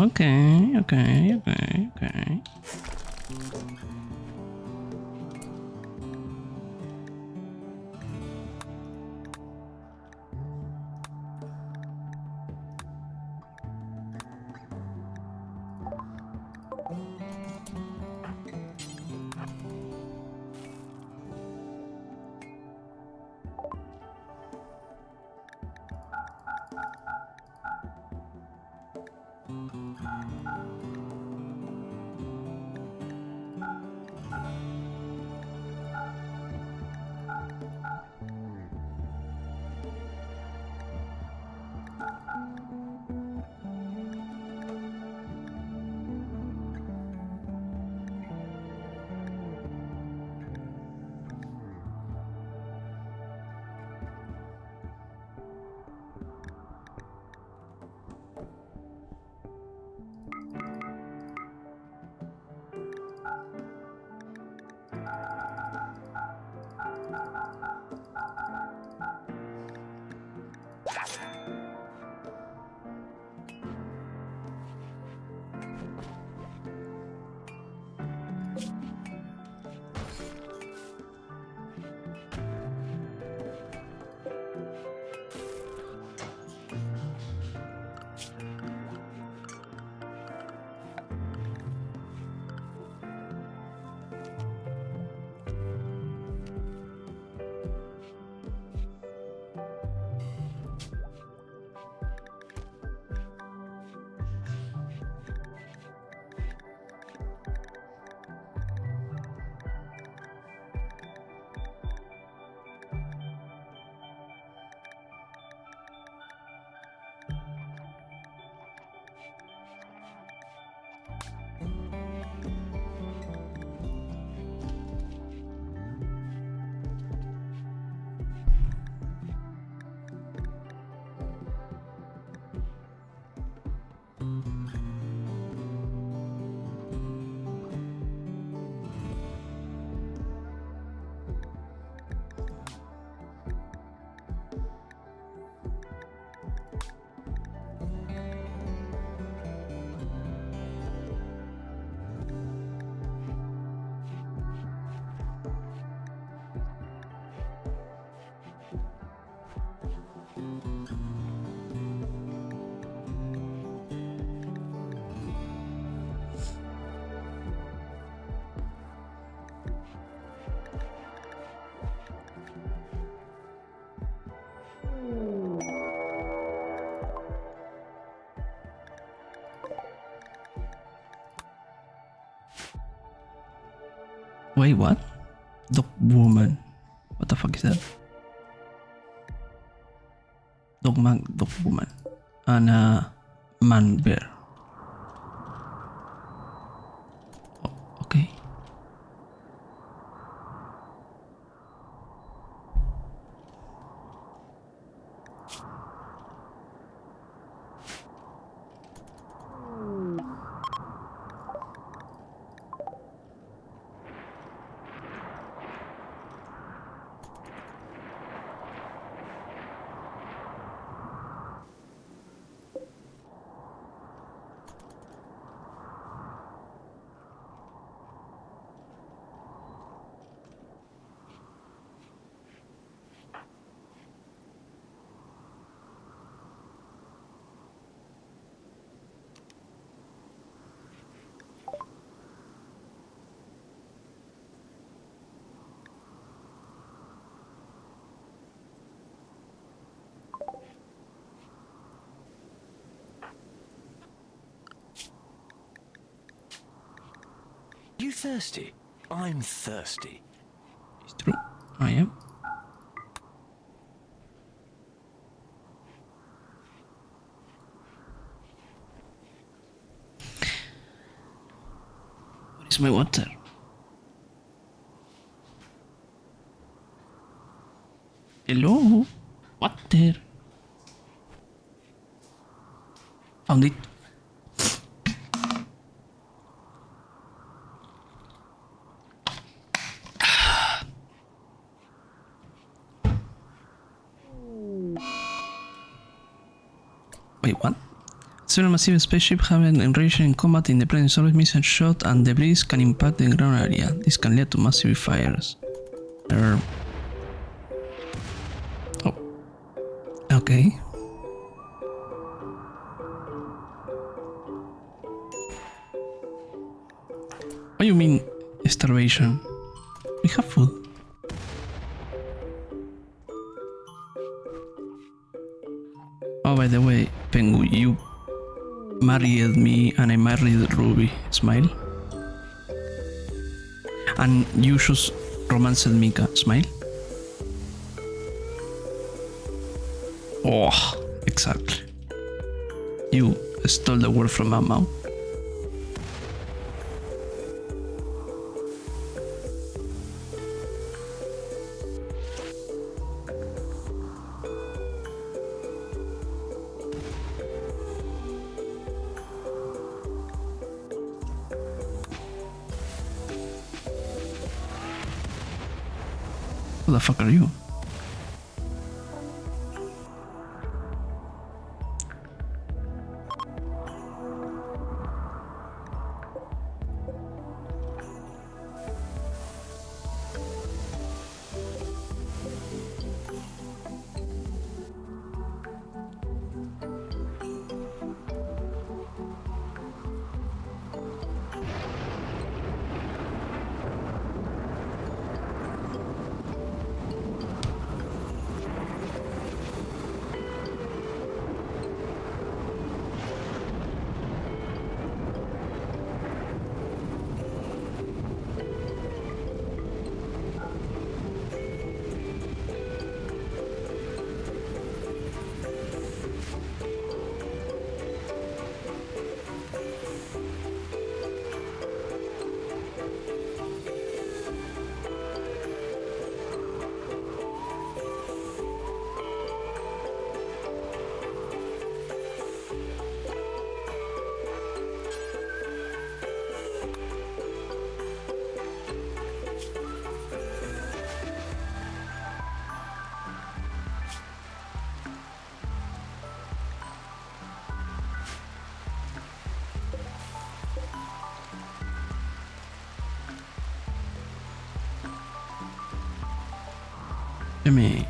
Okay, okay, okay, okay. Wait, what? Dog woman. What the fuck is that? Dog man, dog woman. And man bear. Oh, okay. You thirsty? I'm thirsty. It's true. I am. Where is my water? Hello? Water? Found it. Wait, what? Several massive spaceships have been engaged in combat in the planet. Always missile shot and debris can impact the ground area. This can lead to massive fires. Oh. Okay. What do you mean starvation? We have food. Oh, by the way, Pengu, you married me and I married Ruby. Smile. And you just romanced Mika. Smile. Oh, exactly. You stole the word from my mouth. Who the fuck are you? Me.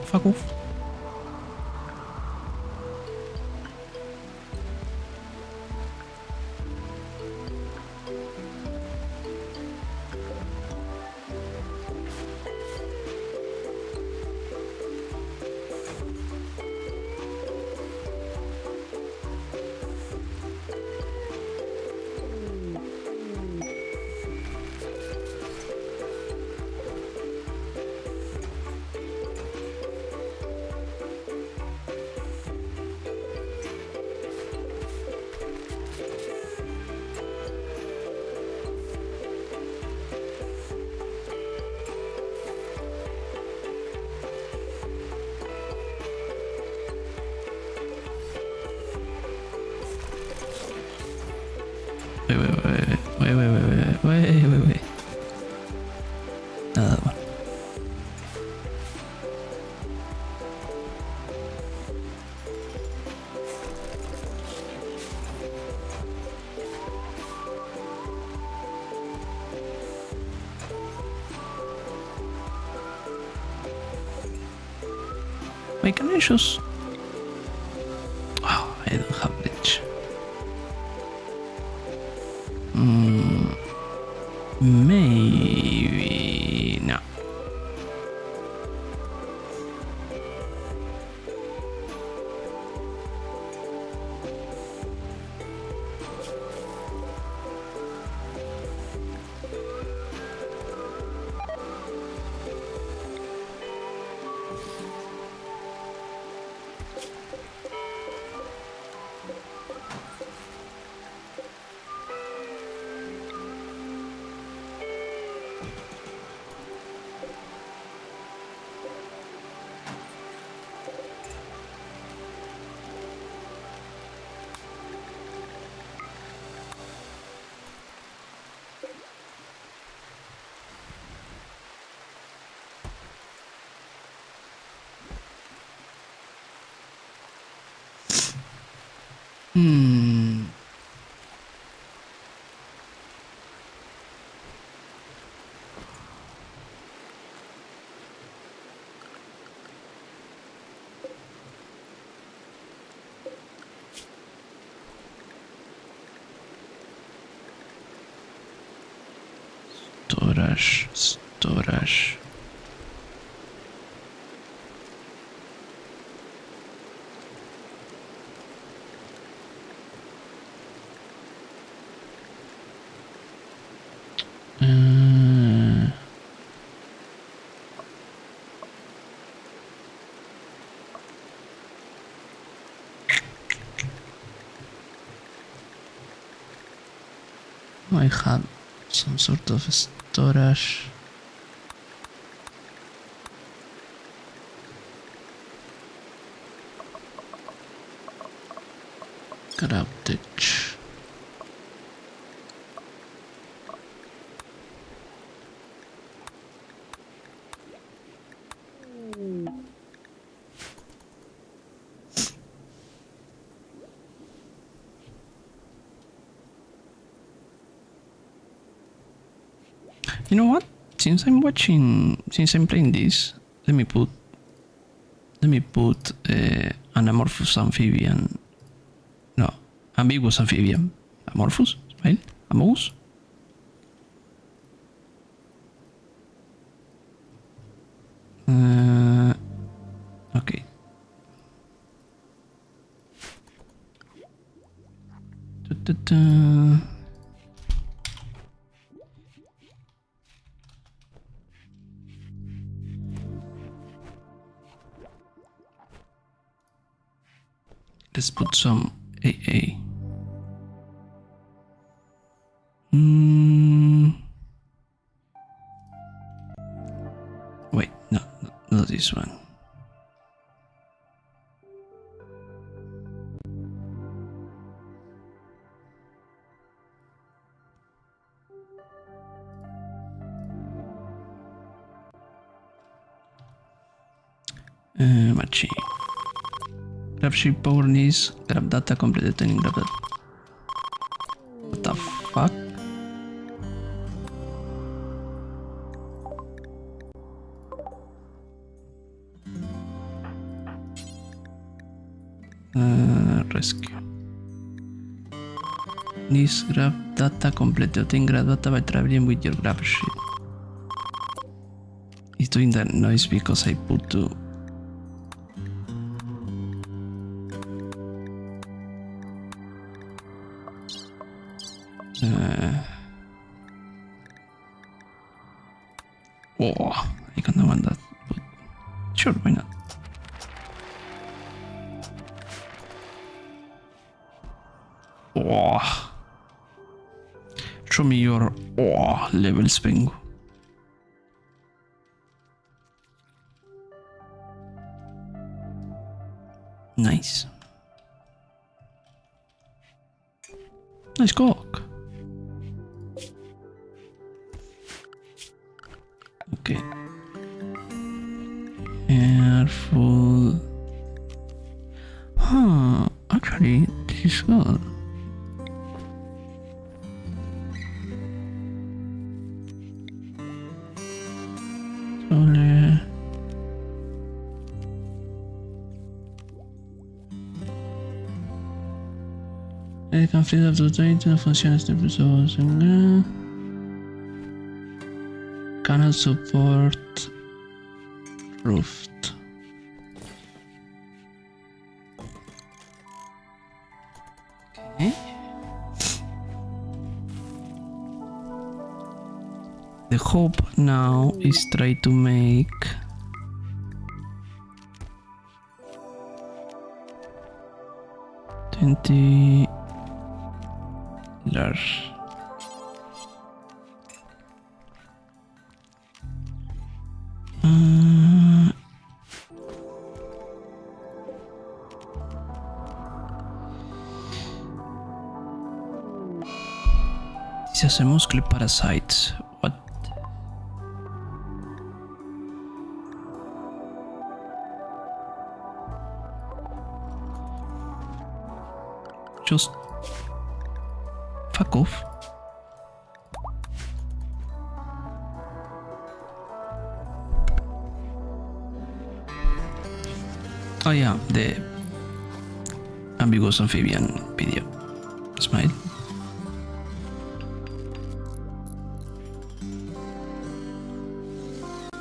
Fuck off. Wait. Nada más. Wait, can I just... Oh, I don't have glitch. Maybe... No. Hmm. Storage. I had some sort of storage. Garage. You know what? Since I'm playing this, let me put anamorphous amphibian. No, ambiguous amphibian. Amorphous? Smile? Amogus? Okay. Da-da-da. Let's put some AA. Wait, no, not this one. Machi. Grab ship power needs, grab data, complete the training, grab that. What the fuck? Rescue. Needs grab data, complete the thing, grab data by traveling with your grab ship. It's doing that noise because I put to. Oh, I can't want that, but sure, why not? Oh, show me your levels, Pengu. Nice. Nice cock. Okay. Careful. Huh, actually, this is good. Slowly. El conflicto absoluto no funciona este proceso. Cannot support roofed. Okay. The hope now is try to make $20 Si hacemos clip parasites, what? Just fuck off. Oh yeah, the ambiguous amphibian video. Smile.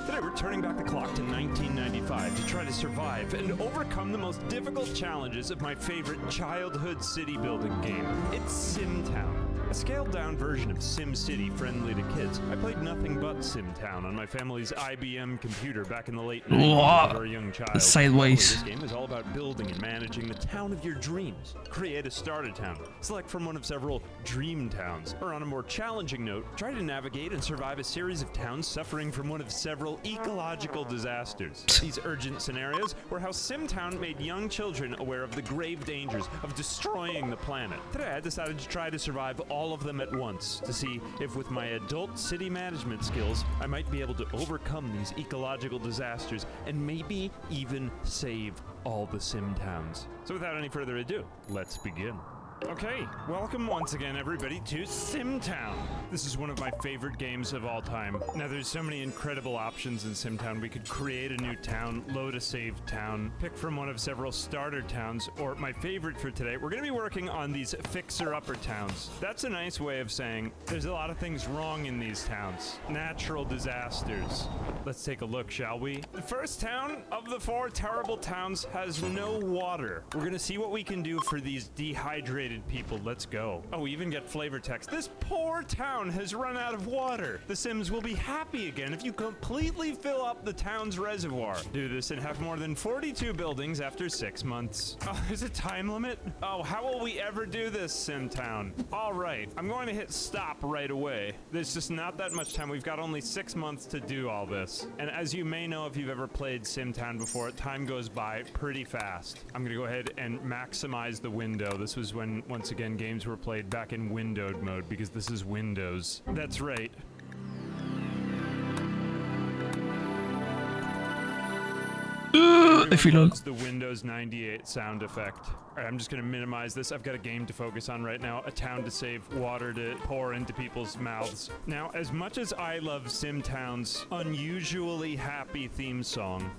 Today we're turning back the clock to 1995 to try to survive and overcome the most difficult challenges of my favorite childhood city building game. It's SimTown. A scaled-down version of SimCity friendly to kids. I played nothing but SimTown on my family's IBM computer back in the late 90s when I was a young child. Sideways. This game is all about building and managing the town of your dreams. Create a starter town. Select from one of several dream towns. Or on a more challenging note, try to navigate and survive a series of towns suffering from one of several ecological disasters. These urgent scenarios were how SimTown made young children aware of the grave dangers of destroying the planet. Today I decided to try to survive all of them at once to see if with my adult city management skills I might be able to overcome these ecological disasters and maybe even save all the Sim towns. So without any further ado, let's begin. Okay, welcome once again everybody to SimTown. This is one of my favorite games of all time. Now there's so many incredible options in SimTown. We could create a new town, load a saved town, pick from one of several starter towns, or my favorite for today, we're going to be working on these fixer-upper towns. That's a nice way of saying there's a lot of things wrong in these towns. Natural disasters. Let's take a look, shall we? The first town of the 4 terrible towns has no water. We're going to see what we can do for these dehydrated people. Let's go. Oh, we even get flavor text. This poor town has run out of water. The Sims will be happy again if you completely fill up the town's reservoir. Do this and have more than 42 buildings after 6 months. Oh, there's a time limit? Oh, how will we ever do this, SimTown? All right, I'm going to hit stop right away. There's just not that much time. We've got only 6 months to do all this. And as you may know, if you've ever played SimTown before, time goes by pretty fast. I'm gonna go ahead and maximize the window. This was when, once again, games were played back in windowed mode, because this is Windows. That's right. If you loves the Windows 98 sound effect. Alright, I'm just gonna minimize this. I've got a game to focus on right now, a town to save, water to pour into people's mouths. Now, as much as I love SimTown's unusually happy theme song,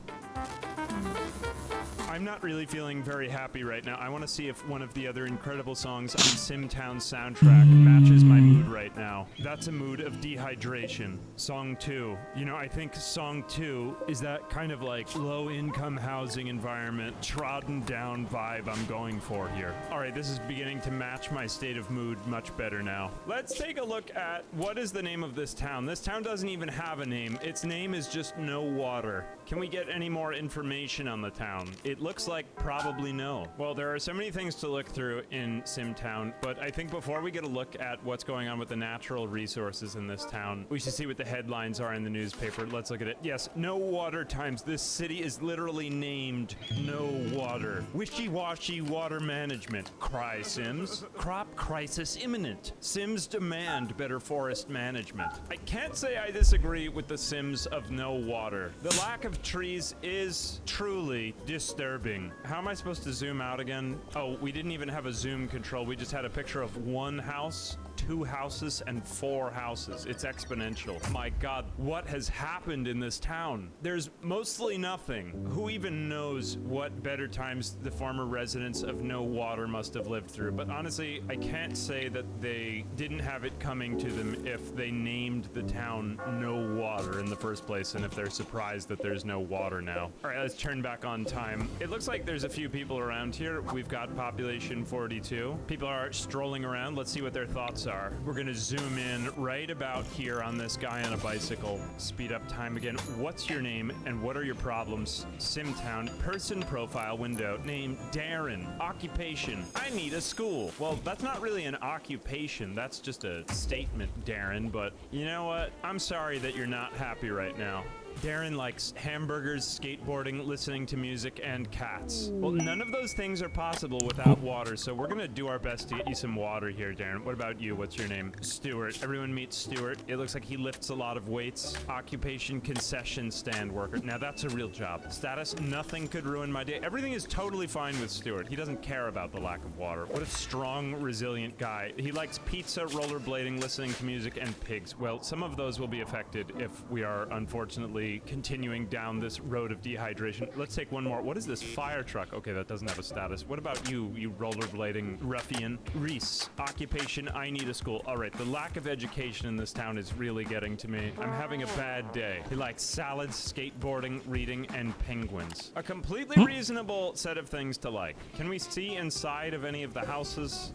I'm not really feeling very happy right now. I want to see if one of the other incredible songs on SimTown's soundtrack matches my mood right now. That's a mood of dehydration. Song 2. You know, I think Song 2 is that kind of like low-income housing environment, trodden down vibe I'm going for here. Alright, this is beginning to match my state of mood much better now. Let's take a look at what is the name of this town. This town doesn't even have a name. Its name is just No Water. Can we get any more information on the town? It looks like probably no. Well, there are so many things to look through in SimTown, but I think before we get a look at what's going on with the natural resources in this town, we should see what the headlines are in the newspaper. Let's look at it. Yes, No Water Times. This city is literally named No Water. Wishy-washy water management. Cry Sims. Crop crisis imminent. Sims demand better forest management. I can't say I disagree with the Sims of No Water. The lack of trees is truly disturbing. How am I supposed to zoom out again? Oh, we didn't even have a zoom control. We just had a picture of 1 house, 2 houses, and 4 houses. It's exponential. My God, what has happened in this town? There's mostly nothing. Who even knows what better times the former residents of No Water must have lived through? But honestly, I can't say that they didn't have it coming to them if they named the town No Water in the first place, and if they're surprised that there's no water now. All right, let's turn back on time. It looks like there's a few people around here. We've got population 42. People are strolling around. Let's see what their thoughts are. We're gonna zoom in right about here on this guy on a bicycle. Speed up time again. What's your name and what are your problems? SimTown, person profile window, name Darren, occupation, I need a school. Well, that's not really an occupation. That's just a statement, Darren, but you know what? I'm sorry that you're not happy right now. Darren likes hamburgers, skateboarding, listening to music, and cats. Well, none of those things are possible without water, so we're gonna do our best to get you some water here, Darren. What about you? What's your name? Stuart. Everyone meet Stuart. It looks like he lifts a lot of weights. Occupation, concession stand worker. Now that's a real job. Status, nothing could ruin my day. Everything is totally fine with Stuart. He doesn't care about the lack of water. What a strong, resilient guy. He likes pizza, rollerblading, listening to music, and pigs. Well, some of those will be affected if we are unfortunately continuing down this road of dehydration. Let's take one more. What is this? Fire truck. Okay, that doesn't have a status. What about you, you rollerblading ruffian? Reese. Occupation, I need a school. All right, the lack of education in this town is really getting to me. I'm having a bad day. He likes salads, skateboarding, reading, and penguins. A completely reasonable set of things to like. Can we see inside of any of the houses?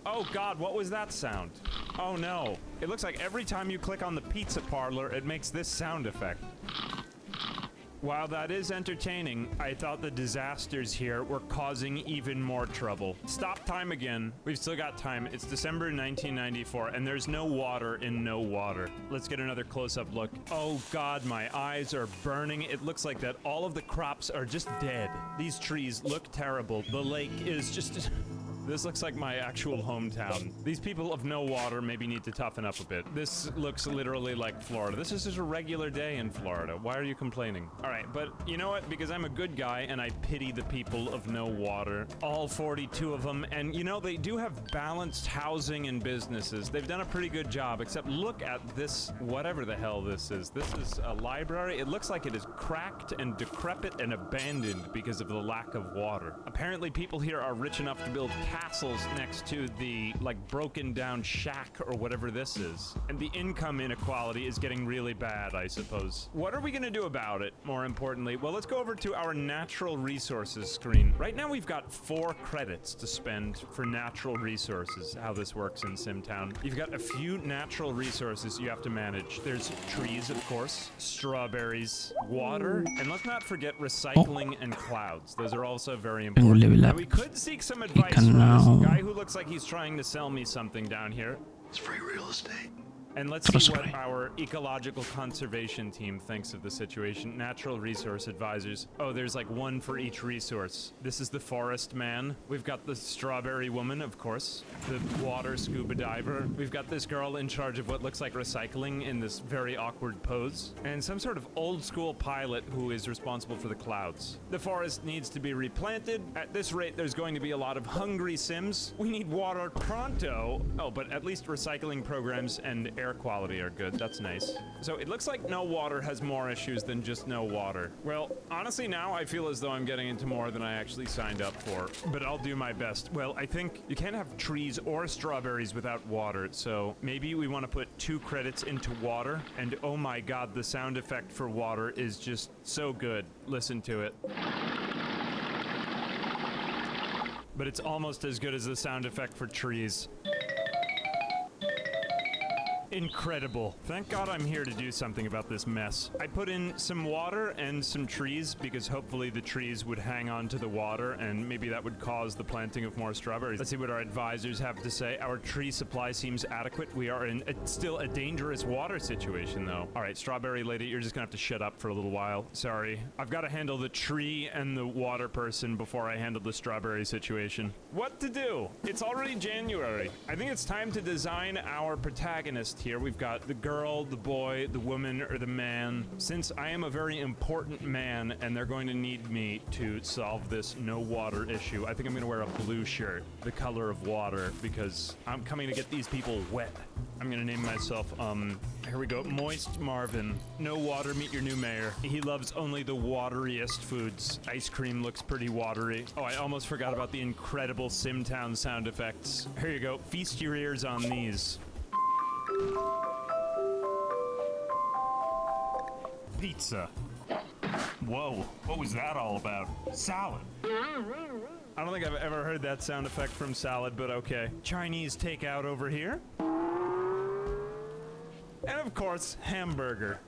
Oh God, what was that sound? Oh no. It looks like every time you click on the pizza parlor, it makes this sound effect. While that is entertaining, I thought the disasters here were causing even more trouble. Stop time again. We've still got time. It's December 1994, and there's no water in no water. Let's get another close-up look. Oh God, my eyes are burning. It looks like that all of the crops are just dead. These trees look terrible. The lake is just... This looks like my actual hometown. These people of no water maybe need to toughen up a bit. This looks literally like Florida. This is just a regular day in Florida. Why are you complaining? All right, but you know what? Because I'm a good guy and I pity the people of no water. All 42 of them. And you know, they do have balanced housing and businesses. They've done a pretty good job, except look at this, whatever the hell this is. This is a library. It looks like it is cracked and decrepit and abandoned because of the lack of water. Apparently people here are rich enough to build castles next to the, like, broken down shack or whatever this is. And the income inequality is getting really bad, I suppose. What are we gonna do about it, more importantly? Well, let's go over to our natural resources screen. Right now we've got 4 credits to spend for natural resources, how this works in Simtown. You've got a few natural resources you have to manage. There's trees, of course, strawberries, water, and let's not forget recycling and clouds. Those are also very important. Now, we could seek some advice from this guy who looks like he's trying to sell me something down here. It's free real estate. And let's see what our ecological conservation team thinks of the situation. Natural resource advisors. Oh, there's like one for each resource. This is the forest man. We've got the strawberry woman, of course. The water scuba diver. We've got this girl in charge of what looks like recycling in this very awkward pose. And some sort of old school pilot who is responsible for the clouds. The forest needs to be replanted. At this rate, there's going to be a lot of hungry Sims. We need water pronto. Oh, but at least recycling programs and air quality are good. That's nice. So it looks like no water has more issues than just no water. Well, honestly now I feel as though I'm getting into more than I actually signed up for, but I'll do my best. Well, I think you can't have trees or strawberries without water, so maybe we want to put 2 credits into water, and oh my God, the sound effect for water is just so good. Listen to it. But it's almost as good as the sound effect for trees. Incredible. Thank God I'm here to do something about this mess. I put in some water and some trees because hopefully the trees would hang on to the water and maybe that would cause the planting of more strawberries. Let's see what our advisors have to say. Our tree supply seems adequate. We are in still a dangerous water situation though. All right, strawberry lady, you're just gonna have to shut up for a little while. Sorry. I've got to handle the tree and the water person before I handle the strawberry situation. What to do? It's already January. I think it's time to design our protagonist here. We've got the girl, the boy, the woman, or the man. Since I am a very important man and they're going to need me to solve this no water issue, I think I'm going to wear a blue shirt, the color of water, because I'm coming to get these people wet. I'm going to name myself, here we go, Moist Marvin. No water, meet your new mayor. He loves only the wateriest foods. Ice cream looks pretty watery. Oh, I almost forgot about the incredible Simtown sound effects. Here you go, feast your ears on these. Pizza. Whoa, what was that all about? Salad. I don't think I've ever heard that sound effect from salad, but okay. Chinese takeout over here. And of course, hamburger.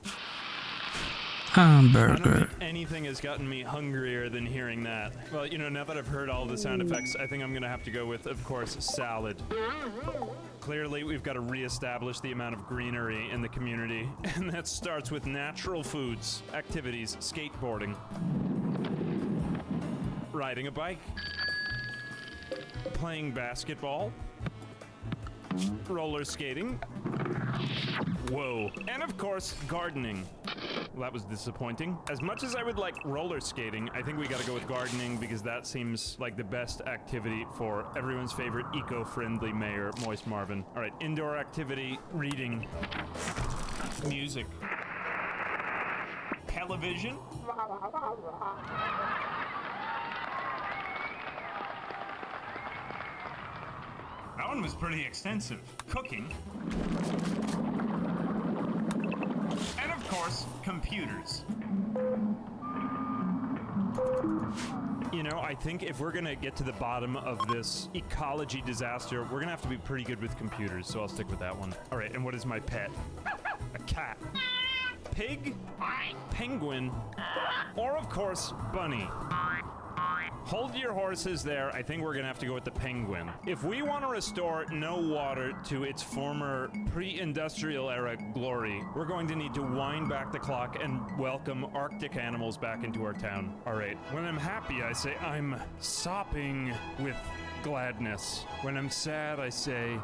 I don't Hamburger. think anything has gotten me hungrier than hearing that. Well, you know, now that I've heard all the sound effects, I think I'm gonna have to go with, of course, salad. Clearly, we've got to reestablish the amount of greenery in the community, and that starts with natural foods, activities, skateboarding, riding a bike, playing basketball, roller skating, whoa, and of course, gardening. Well, that was disappointing. As much as I would like roller skating, I think we gotta go with gardening because that seems like the best activity for everyone's favorite eco-friendly mayor, Moist Marvin. All right, indoor activity, reading, music, television. That one was pretty extensive. Cooking. And of course, computers. You know, I think if we're gonna get to the bottom of this ecology disaster, we're gonna have to be pretty good with computers, so I'll stick with that one. All right, and what is my pet? A cat. Pig? Penguin? Or of course, bunny. Hold your horses there. I think we're gonna have to go with the penguin. If we want to restore no water to its former pre-industrial era glory, we're going to need to wind back the clock and welcome Arctic animals back into our town. All right. When I'm happy, I say I'm sopping with gladness. When I'm sad, I say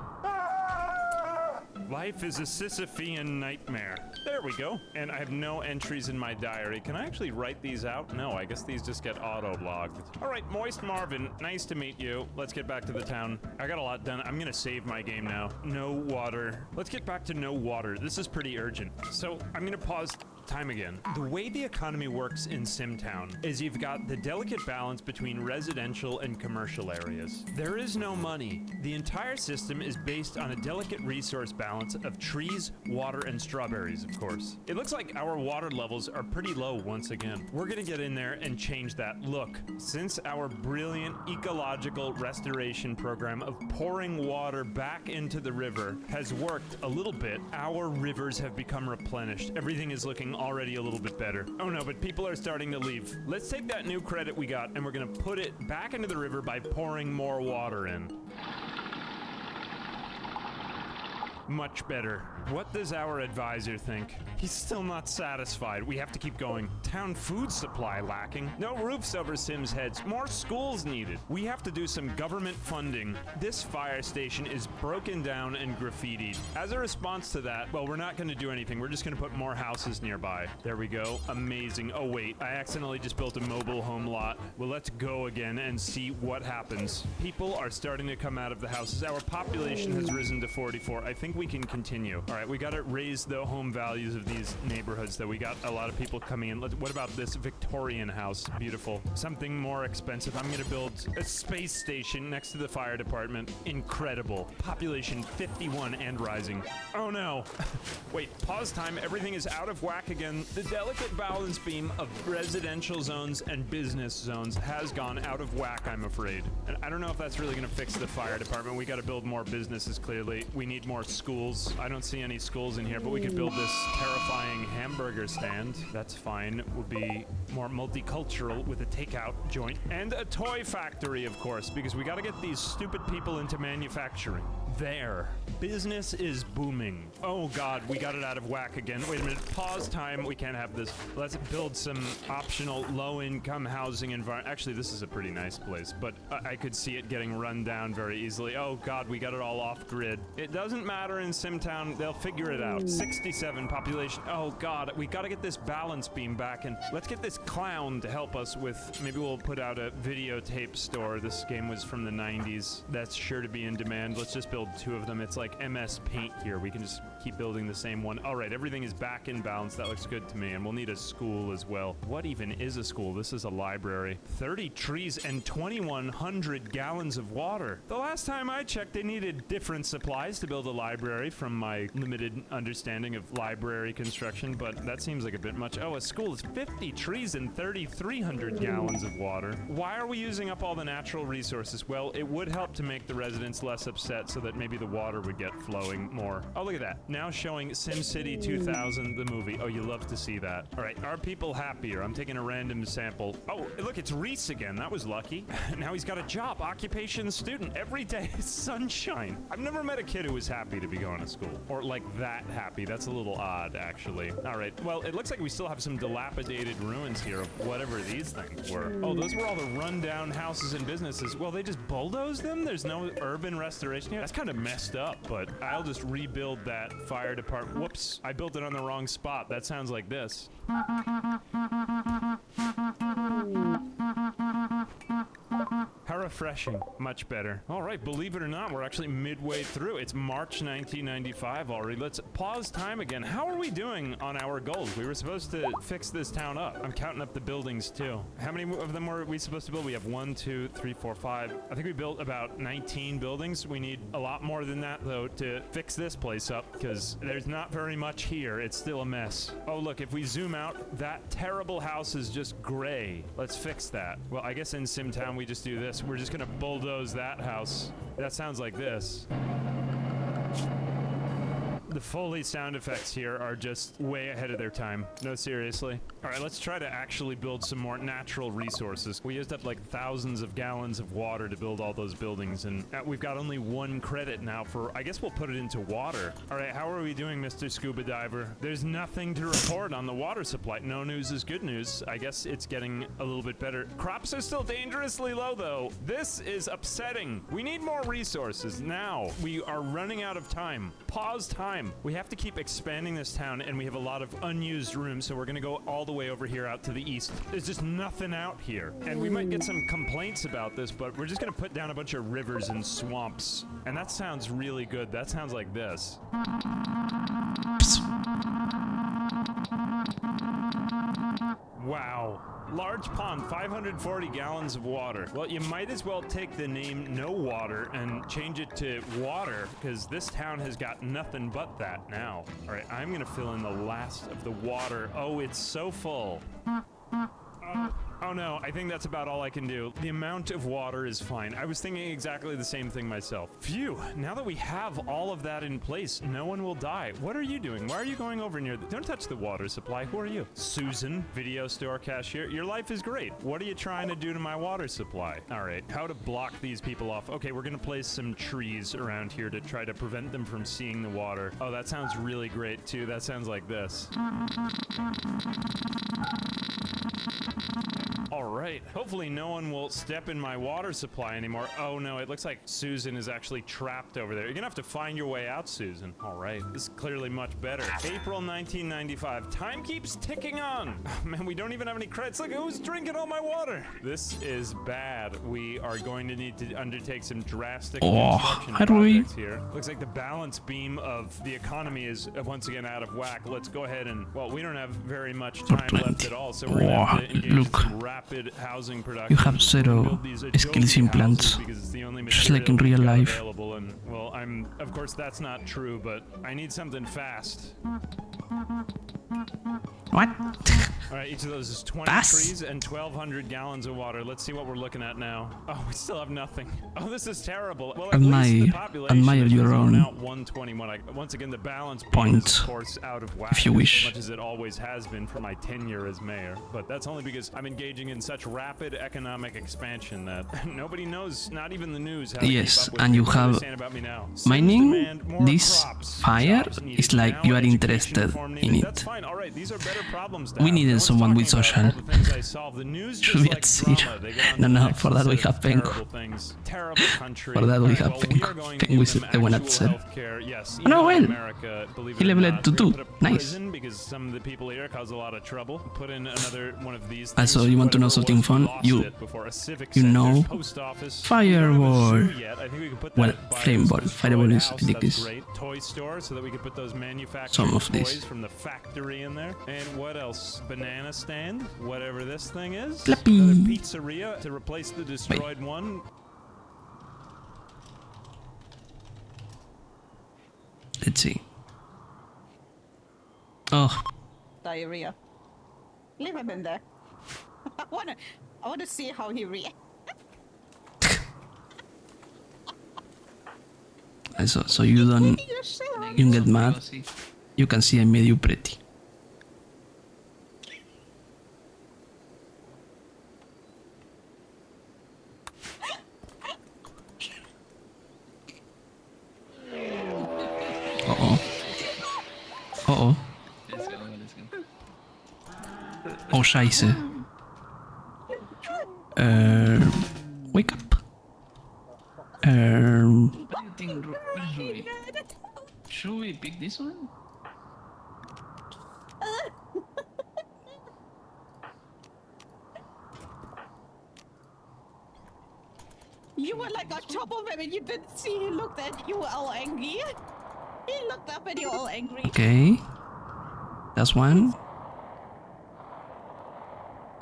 life is a Sisyphean nightmare. There we go. And I have no entries in my diary. Can I actually write these out? No, I guess these just get auto-logged. All right, Moist Marvin, nice to meet you. Let's get back to the town. I got a lot done. I'm gonna save my game now. No water. Let's get back to no water. This is pretty urgent. So I'm gonna pause time again. The way the economy works in Simtown is you've got the delicate balance between residential and commercial areas. There is no money. The entire system is based on a delicate resource balance of trees, water, and strawberries, of course. It looks like our water levels are pretty low once again. We're gonna get in there and change that. Look, since our brilliant ecological restoration program of pouring water back into the river has worked a little bit, our rivers have become replenished. Everything is looking already a little bit better. Oh no, but people are starting to leave. Let's take that new credit we got and we're gonna put it back into the river by pouring more water in. Much better. What does our advisor think? He's still not satisfied. We have to keep going. Town food supply lacking. No roofs over Sims' heads. More schools needed. We have to do some government funding. This fire station is broken down and graffitied. As a response to that, well, we're not going to do anything. We're just going to put more houses nearby. There we go. Amazing. Oh, wait. I accidentally just built a mobile home lot. Well, let's go again and see what happens. People are starting to come out of the houses. Our population has risen to 44. I think we can continue. All right, we got to raise the home values of these neighborhoods that we got a lot of people coming in. What about this Victorian house? Beautiful. Something more expensive. I'm going to build a space station next to the fire department. Incredible. Population 51 and rising. Oh no. Wait, pause time. Everything is out of whack again. The delicate balance beam of residential zones and business zones has gone out of whack, I'm afraid. And I don't know if that's really going to fix the fire department. We got to build more businesses, clearly. We need more schools. I don't see any schools in here, but we could build this terrifying hamburger stand. That's fine. It would be more multicultural with a takeout joint. And a toy factory, of course, because we got to get these stupid people into manufacturing. There. Business is booming. Oh god, we got it out of whack again. Wait a minute. Pause time. We can't have this. Let's build some optional low-income housing environment. Actually, this is a pretty nice place, but I could see it getting run down very easily. Oh god, we got it all off-grid. It doesn't matter in Simtown. They'll figure it out. 67 population. Oh god, we got to get this balance beam back, and let's get this clown to help us with... Maybe we'll put out a videotape store. This game was from the 90s. That's sure to be in demand. Let's just build 2 of them. It's like MS Paint here. We can just keep building the same one. All right, everything is back in balance. That looks good to me. And we'll need a school as well. What even is a school? This is a library. 30 trees and 2,100 gallons of water. The last time I checked, they needed different supplies to build a library from my limited understanding of library construction, but that seems like a bit much. Oh, a school is 50 trees and 3,300 gallons of water. Why are we using up all the natural resources? Well, it would help to make the residents less upset so that maybe the water would get flowing more. Oh, look at that. Now showing SimCity 2000, the movie. Oh, you love to see that. All right, are people happier? I'm taking a random sample. Oh, look, it's Reese again. That was lucky. Now he's got a job, occupation student. Every day is sunshine. I've never met a kid who was happy to be going to school. Or like that happy. That's a little odd, actually. All right, well, it looks like we still have some dilapidated ruins here of whatever these things were. Oh, those were all the rundown houses and businesses. Well, they just bulldozed them? There's no urban restoration here? That's kind of messed up, but I'll just rebuild that fire department. Whoops, I built it on the wrong spot. That sounds like this. How refreshing. Much better. All right, believe it or not, we're actually midway through. It's March 1995 already. Let's pause time again. How are we doing on our goals? We were supposed to fix this town up. I'm counting up the buildings, too. How many of them were we supposed to build? We have 1, 2, 3, 4, 5. I think we built about 19 buildings. We need a lot more than that, though, to fix this place up, because there's not very much here. It's still a mess. Oh, look, if we zoom out, that terrible house is just gray. Let's fix that. Well, I guess in SimTown we just do this. We're just gonna bulldoze that house. That sounds like this. The Foley sound effects here are just way ahead of their time. No, seriously. All right, let's try to actually build some more natural resources. We used up like thousands of gallons of water to build all those buildings, and we've got only 1 credit now for, I guess we'll put it into water. All right, how are we doing, Mr. Scuba Diver? There's nothing to report on the water supply. No news is good news. I guess it's getting a little bit better. Crops are still dangerously low, though. This is upsetting. We need more resources now. We are running out of time. Pause time. We have to keep expanding this town, and we have a lot of unused rooms, so we're gonna go all the way over here out to the east. There's just nothing out here. And we might get some complaints about this, but we're just gonna put down a bunch of rivers and swamps. And that sounds really good. That sounds like this. Wow. Large pond, 540 gallons of water. Well, you might as well take the name No Water and change it to Water, because this town has got nothing but that now. All right, I'm gonna fill in the last of the water. Oh, it's so full. Oh no, I think that's about all I can do. The amount of water is fine. I was thinking exactly the same thing myself. Phew, now that we have all of that in place, no one will die. What are you doing? Why are you going over near Don't touch the water supply. Who are you? Susan, video store cashier. Your life is great. What are you trying to do to my water supply? All right, how to block these people off. Okay, we're gonna place some trees around here to try to prevent them from seeing the water. Oh, that sounds really great too. That sounds like this. All right. Hopefully no one will step in my water supply anymore. Oh no, it looks like Susan is actually trapped over there. You're gonna have to find your way out, Susan. All right. This is clearly much better. April 1995. Time keeps ticking on. Oh, man, we don't even have any credits. Look, who's drinking all my water? This is bad. We are going to need to undertake some drastic construction projects here. Looks like the balance beam of the economy is once again out of whack. Let's go ahead and, well, we don't have very much time left at all, so we're gonna have to engage in some rapid housing production. You have 0 skills implants, just like in real life. And, well, of course that's not true, but I need something fast. What? All right, each of those is 20 trees and 1,200 gallons of water. Let's see what we're looking at now. Oh, we still have nothing. Oh, this is terrible. Well, at least the population admire your own out 121. Once again, the balance point, is, of course, out of whack, if you wish. as much as it always has been for my tenure as mayor. But that's only because I'm engaging in such rapid economic expansion that nobody knows, not even the news, how to keep up with and you have about me now. mining this fire is like you are interested in it. That's fine. All right, these are better problems to We have. needed someone with social. Should be Like at zero. drama. No, for that we have Pengu. For that we have Pengu. Pengu is the one at zero. Yes, Oh, no, well. America, He leveled to 2. Nice. Because some of the people here cause a lot of trouble. Put in another one of these. Also, you want to know something fun? You know Fireball. Well, Flameball. Fireball is ridiculous. Toy store so that we could put those manufactured Some of toys these. from the factory in there. And what else? Banana stand, whatever this thing is. Flappy. Another pizzeria to replace the destroyed one. Let's see. Oh, Diarrhea. Leave him in there. I wanna see how he reacts. So you don't get mad. You can see I made you pretty. Uh-oh. Uh-oh. Let's go. Oh, scheiße. Wake up. What do you think? Where's Ruby? Should we pick this one? You were like on top of him and you didn't see he looked at you all angry. He looked up and you all angry. Okay. That's one.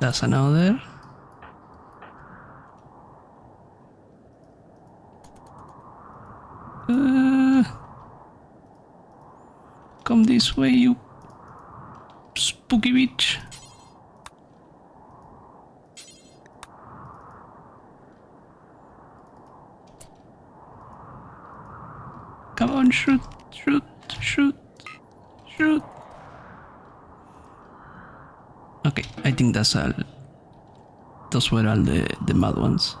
That's another. Come this way, you spooky bitch. Come on, shoot, shoot, shoot, shoot. Okay, I think that's all. Those were all the mad ones.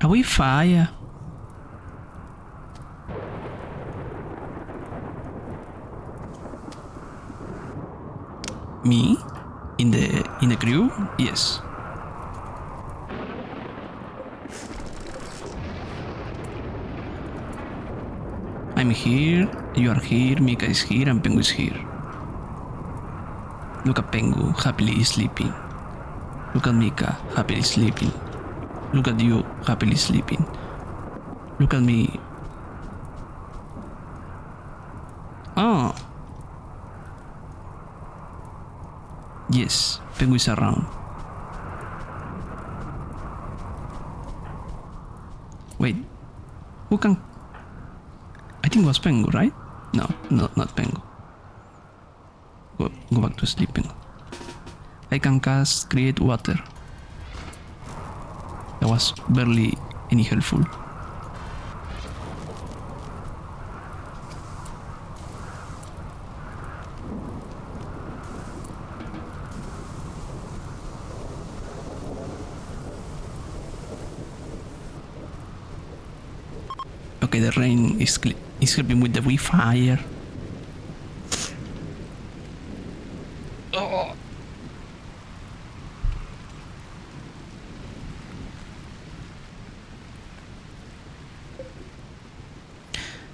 Are we fire? Me? In the crew? Yes. I'm here, you are here, Mika is here, and Pengu is here. Look at Pengu, happily sleeping. Look at Mika, happily sleeping. Look at you, happily sleeping. Look at me. Oh. Yes, Pengu is around. Wait, who can... I think it was Pengu, right? No, not Pengu. Go back to sleep, Pengu. I can cast Create Water. That was barely any helpful. Okay, the rain is helping with the fire. Oh.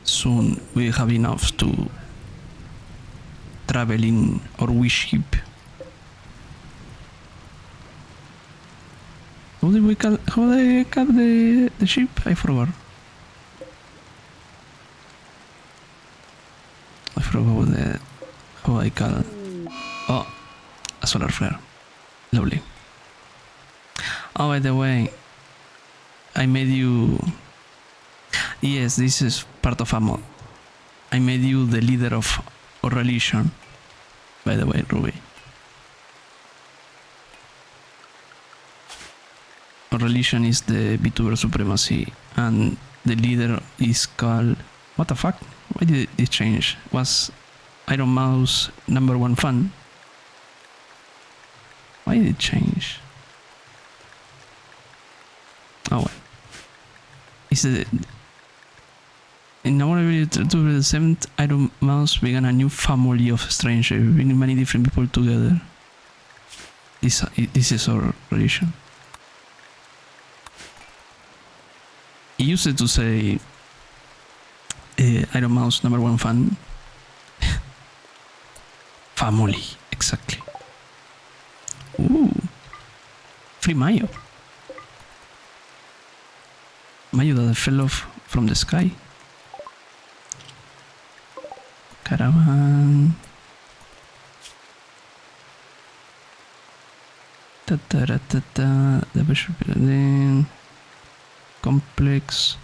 Soon we have enough to travel in our wish ship. How do they call the ship? I forgot. I forgot how I call it. Oh, a solar flare. Lovely. Oh, by the way, I made you... Yes, this is part of a mod. I made you the leader of our religion. By the way, Ruby. Our religion is the VTuber supremacy, and the leader is called... What the fuck? Why did it change? Was Iron Mouse #1 fan? Why did it change? Oh well. Is it... In our VTuber, the 7th Iron Mouse began a new family of strangers, bringing many different people together. This is our religion. He used to say Iron Mouse #1 fan. Family, exactly. Ooh, free Mayo. Mayo that fell off from the sky. Caravan. The Bishop Building. Complex.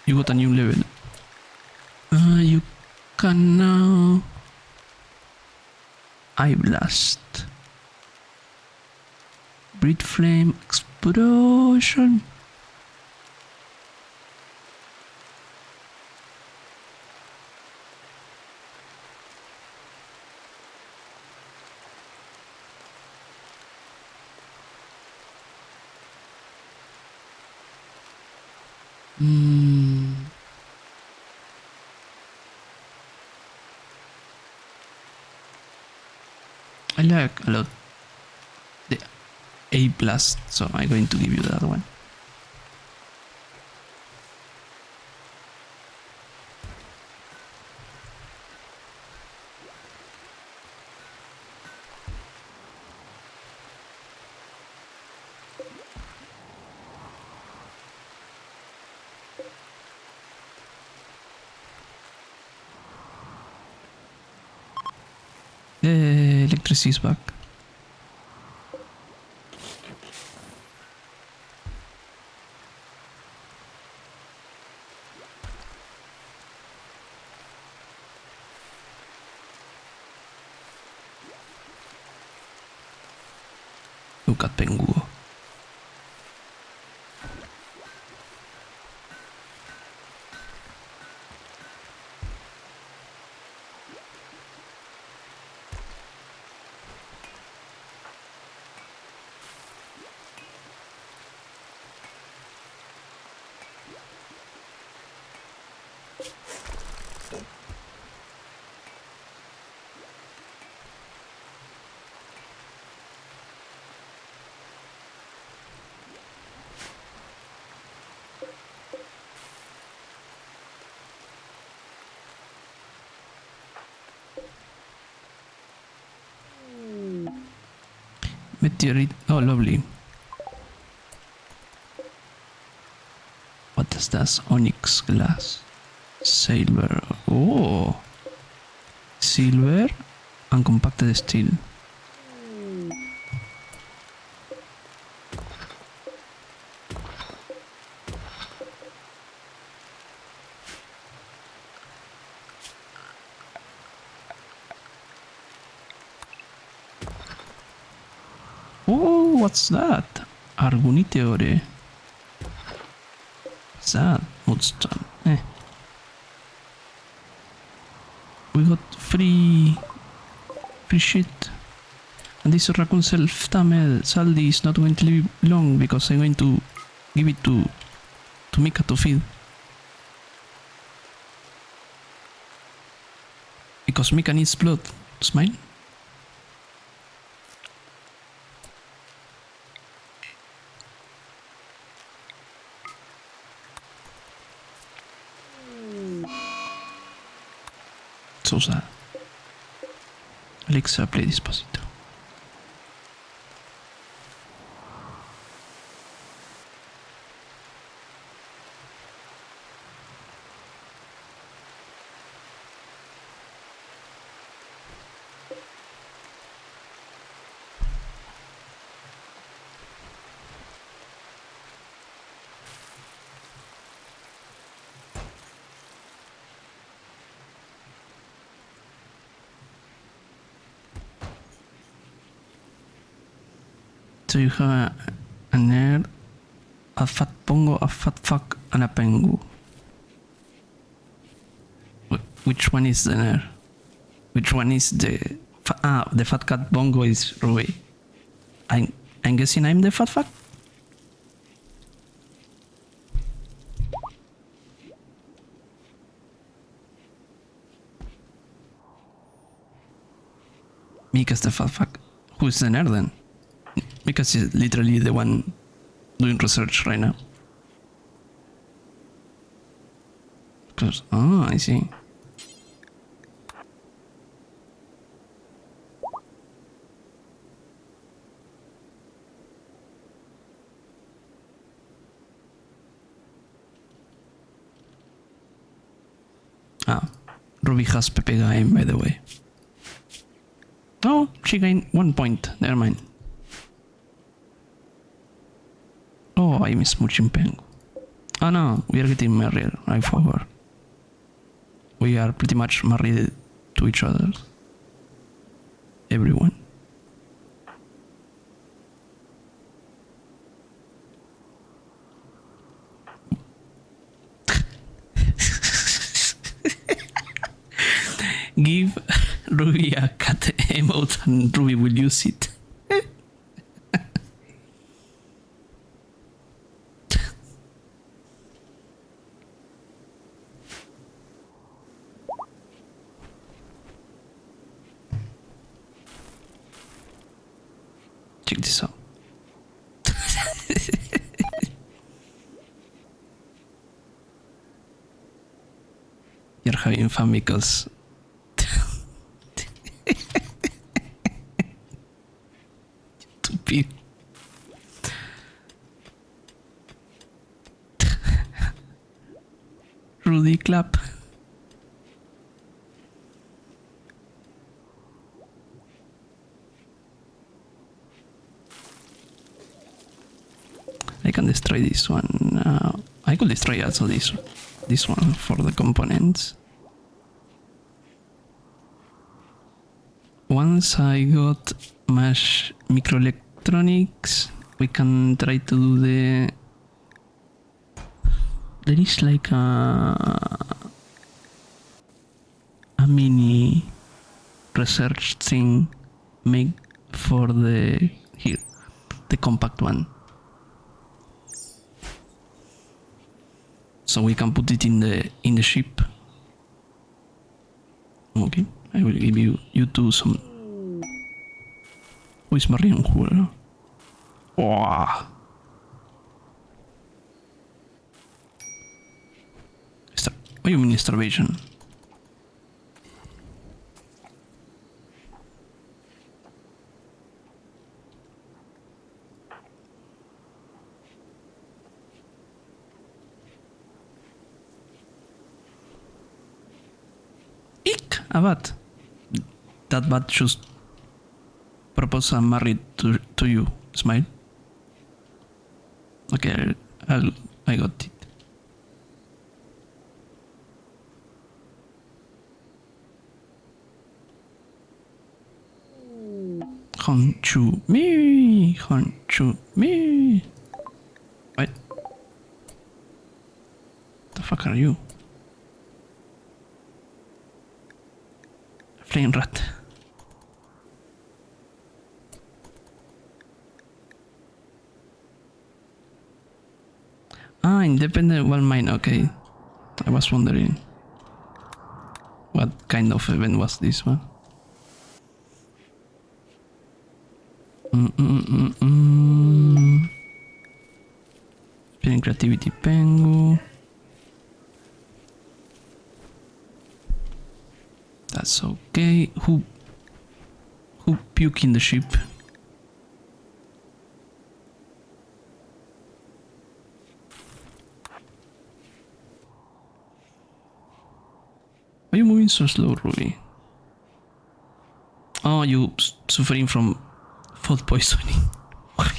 You got a new level. You can now... Eye Blast. Breed Flame Explosion. I like a lot the A Blast, so I'm going to give you that one. The electricity is back. Look at Penguo. Meteorite. Oh, lovely. What is that? Onyx glass. Silver. Oh. Silver and compacted steel. Oh, what's that? Argoniteore. What's that? Mudstone. We got free shit. And this raccoon self-tamed Saldi is not going to live long because I'm going to give it to Mika to feed. Because Mika needs blood. It's mine. So sad. Alexa, play Despacito. So you have a nerd, a fat pongo, a fat fuck, and a pengu. Which one is the nerd? Which one is the fat cat bongo is Rui. I'm guessing I'm the fat fuck. Mika's the fat fuck. Who's the nerd then? Because he's literally the one doing research right now. Because, I see. Ruby has Pepe game, by the way. Oh, she gained 1 point. Never mind. Oh, I miss Muchimpengu. Oh no, we are getting married. I forgot. We are pretty much married to each other. Everyone. Give Ruby a cat emote and Ruby will use it. Check this out. You're having fun because stupid. Rudy clap. I can destroy this one. I could destroy also this one for the components. Once I got mesh microelectronics, we can try to do the. There is like a mini research thing made for the compact one. So we can put it in the ship. Okay, I will give you two some. Who is marrying who? Wow. What do you mean starvation? A bat. That bat just proposed I'm married to you. Smile. Okay, I got it. Honchu me. What? The fuck are you? Flame rat. Independent one mine. Okay, I was wondering what kind of event was this one. Spinning creativity pengu. That's okay. Who puke in the ship? Why are you moving so slow, Ruby? Oh, you suffering from food poisoning. Why?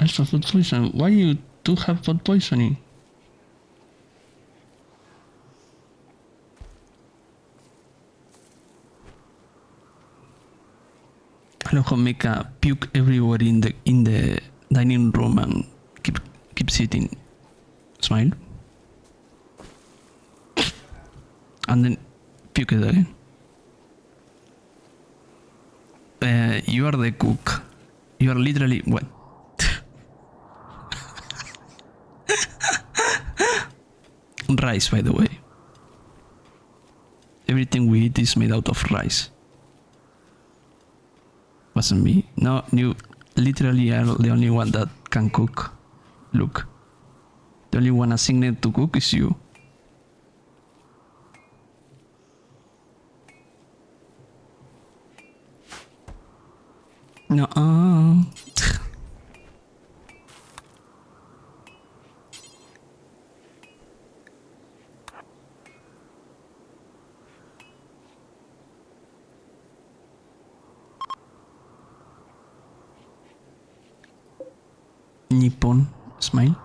Also food poisoning. Why you do have food poisoning? Loco make a puke everywhere in the dining room and keep sitting. Smile. And then puke it again. You are the cook. You are literally what? Rice, by the way. Everything we eat is made out of rice. Wasn't me. No, you literally are the only one that can cook. Look. The only one assigned to cook is you. No. Nippon smile.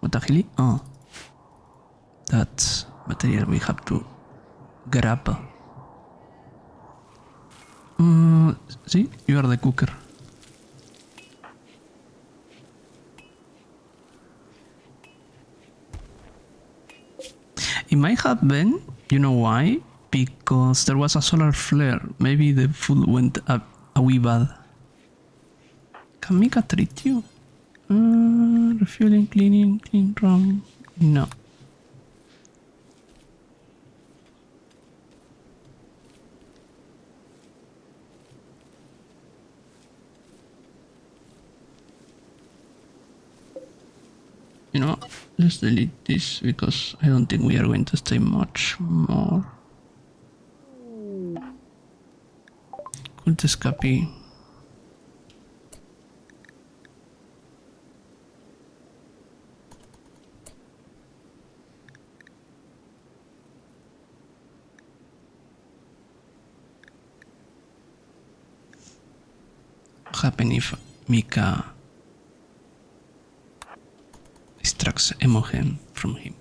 Watahili? Oh. That's material we have to grab. See? You are the cooker. It might have been, you know why? Because there was a solar flare. Maybe the food went up a wee bad. Can Mika treat you? Refueling, cleaning, clean room. No. You know, let's delete this because I don't think we are going to stay much more. Could escape. What happen if Mika extracts Emogen from him?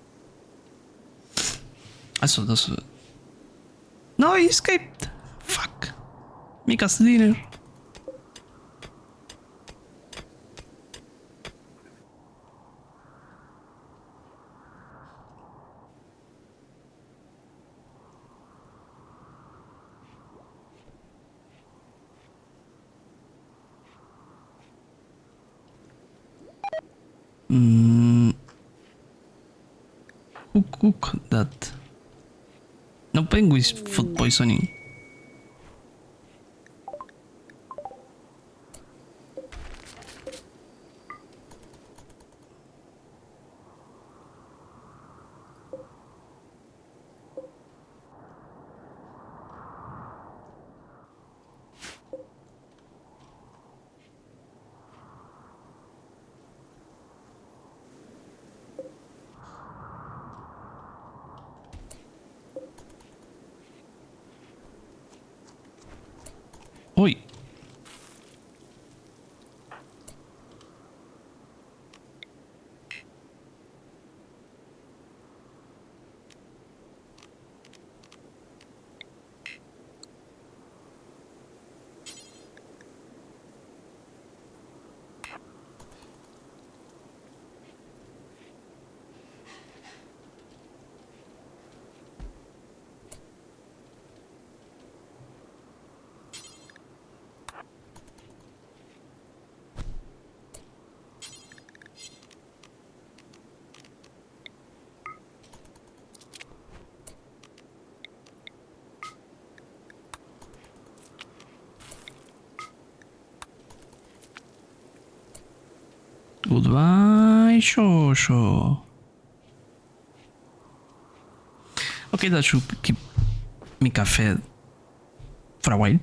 Also, those. No, he escaped! Fuck. Mika's dinner. Who cooked that? No penguins food poisoning. Oi. Goodbye, Shosho. Okay, that should keep Mika fed for a while.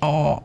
Oh.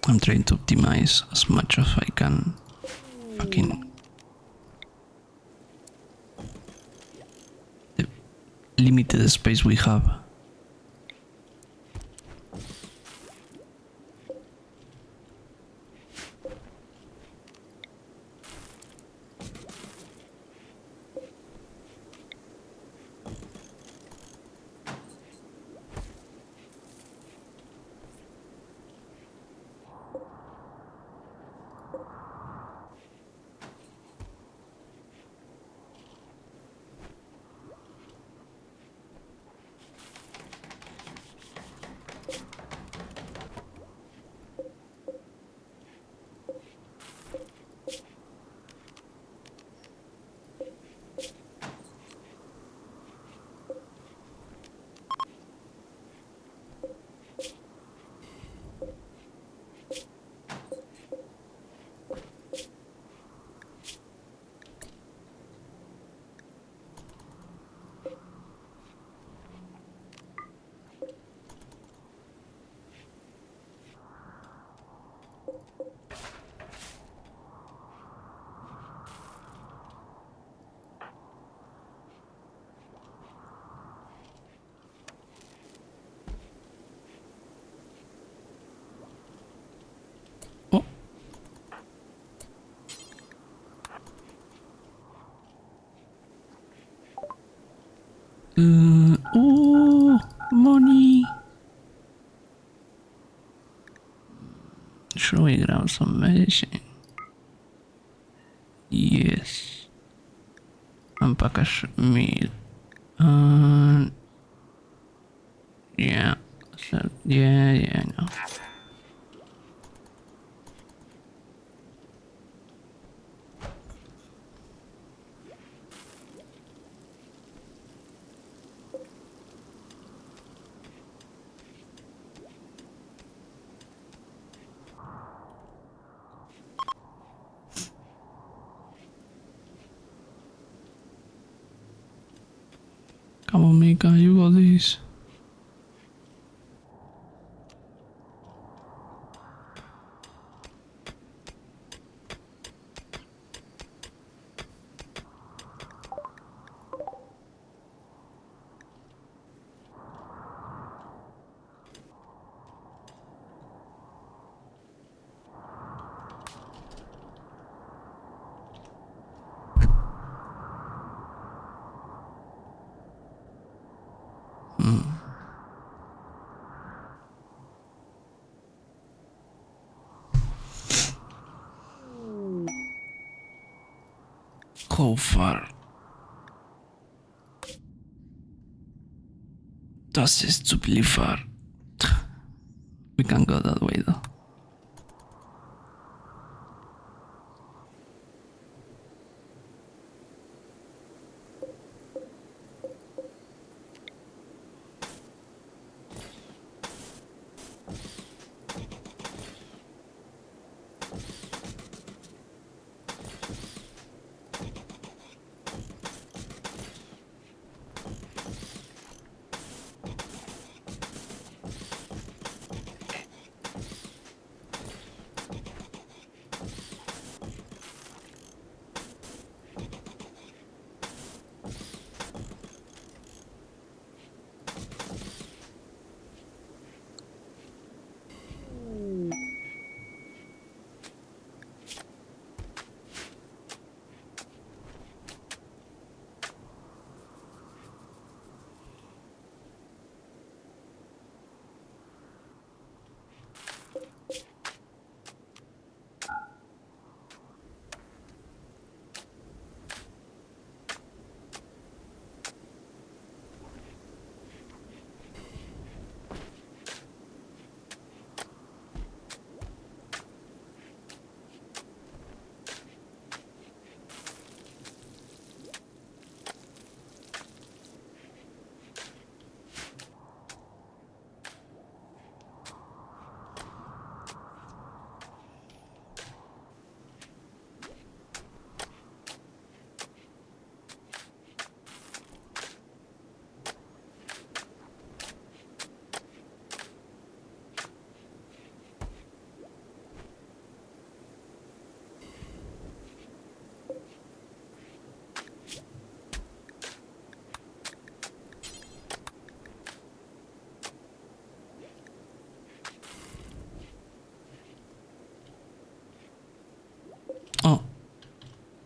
I'm trying to optimize as much as I can. Fucking the limited space we have. Oh, money. Should we grab some medicine? Yes. And package meal. Yeah. So, yeah, no. Come on, Mika, you got this. How far does this to be far? We can go that way though. Oh,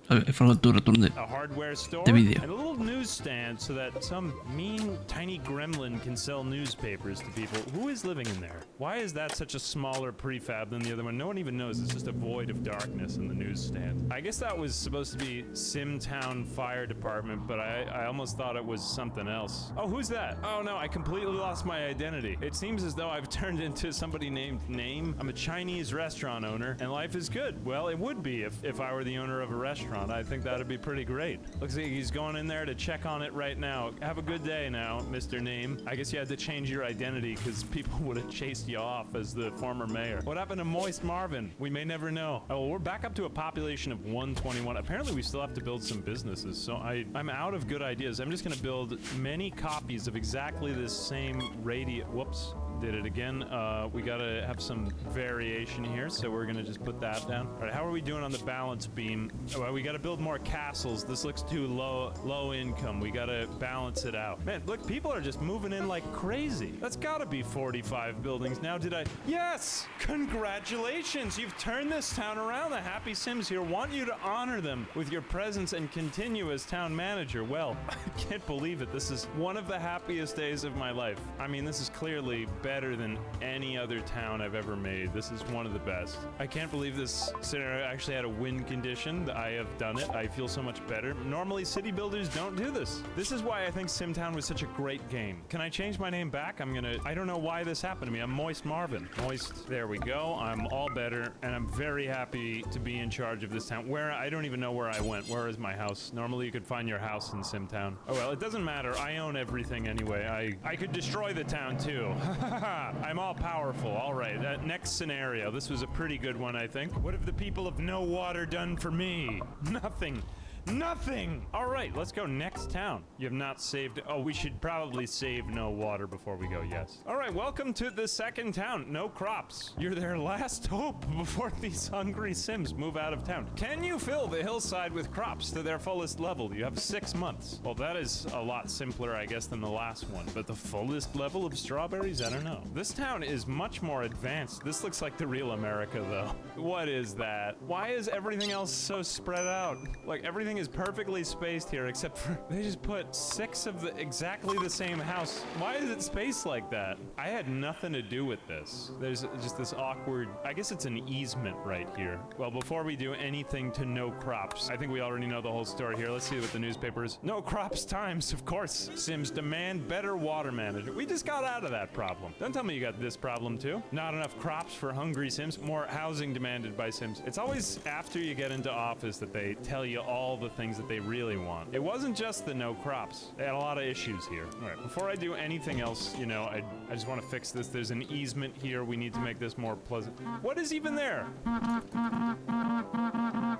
I forgot to return A hardware store the video. and a little newsstand so that some mean tiny gremlin can sell newspapers to people. Who is living in there? Why is that such a smaller prefab than the other one? No one even knows. It's just a void of darkness in the newsstand. I guess that was supposed to be Simtown Fire Department, but I almost thought it was something else. Oh, who's that? Oh no, I completely lost my identity. It seems as though I've turned into somebody named Name. I'm a Chinese restaurant owner, and life is good. Well, it would be if I were the owner of a restaurant. I think that'd be pretty great. Looks like he's going in there to check on it right now. Have a good day now, Mr. Name. I guess you had to change your identity because people would have chased you off as the former mayor. What happened to Moist Marvin? We may never know. Oh, well, we're back up to a population of 121. Apparently, we still have to build some businesses, so I'm out of good ideas. I'm just gonna build many copies of exactly this same radio. Whoops. Did it again. We gotta have some variation here, so we're gonna just put that down. All right, how are we doing on the balance beam? Oh, well, we gotta build more castles. This looks too low income. We gotta balance it out. Man, look, people are just moving in like crazy. That's gotta be 45 buildings now. Did I? Yes! Congratulations! You've turned this town around. The Happy Sims here want you to honor them with your presence and continue as town manager. Well, I can't believe it. This is one of the happiest days of my life. I mean, this is clearly better than any other town I've ever made. This is one of the best. I can't believe this scenario actually had a win condition. I have done it. I feel so much better. Normally, city builders don't do this. This is why I think SimTown was such a great game. Can I change my name back? I don't know why this happened to me. I'm Moist Marvin. Moist, there we go. I'm all better, and I'm very happy to be in charge of this town. I don't even know where I went. Where is my house? Normally, you could find your house in SimTown. Oh, well, it doesn't matter. I own everything anyway. I could destroy the town, too. I'm all powerful. All right, next scenario. This was a pretty good one, I think. What have the people of No Water done for me? Nothing. Nothing! Alright, let's go next town. You have not saved... Oh, we should probably save No Water before we go, yes. Alright, welcome to the second town. No crops. You're their last hope before these hungry Sims move out of town. Can you fill the hillside with crops to their fullest level? You have 6 months. Well, that is a lot simpler, I guess, than the last one. But the fullest level of strawberries? I don't know. This town is much more advanced. This looks like the real America, though. What is that? Why is everything else so spread out? Like, everything is perfectly spaced here, except for they just put 6 of the exactly the same house. Why is it spaced like that? I had nothing to do with this. There's just this awkward, I guess it's an easement right here. Well, before we do anything to no crops, I think we already know the whole story here. Let's see what the newspaper is. No crops times, of course. Sims demand better water management. We just got out of that problem. Don't tell me you got this problem too. Not enough crops for hungry Sims. More housing demanded by Sims. It's always after you get into office that they tell you all the things that they really want. It wasn't just the no crops. They had a lot of issues here. All right, before I do anything else, you know, I just want to fix this. There's an easement here. We need to make this more pleasant. What is even there?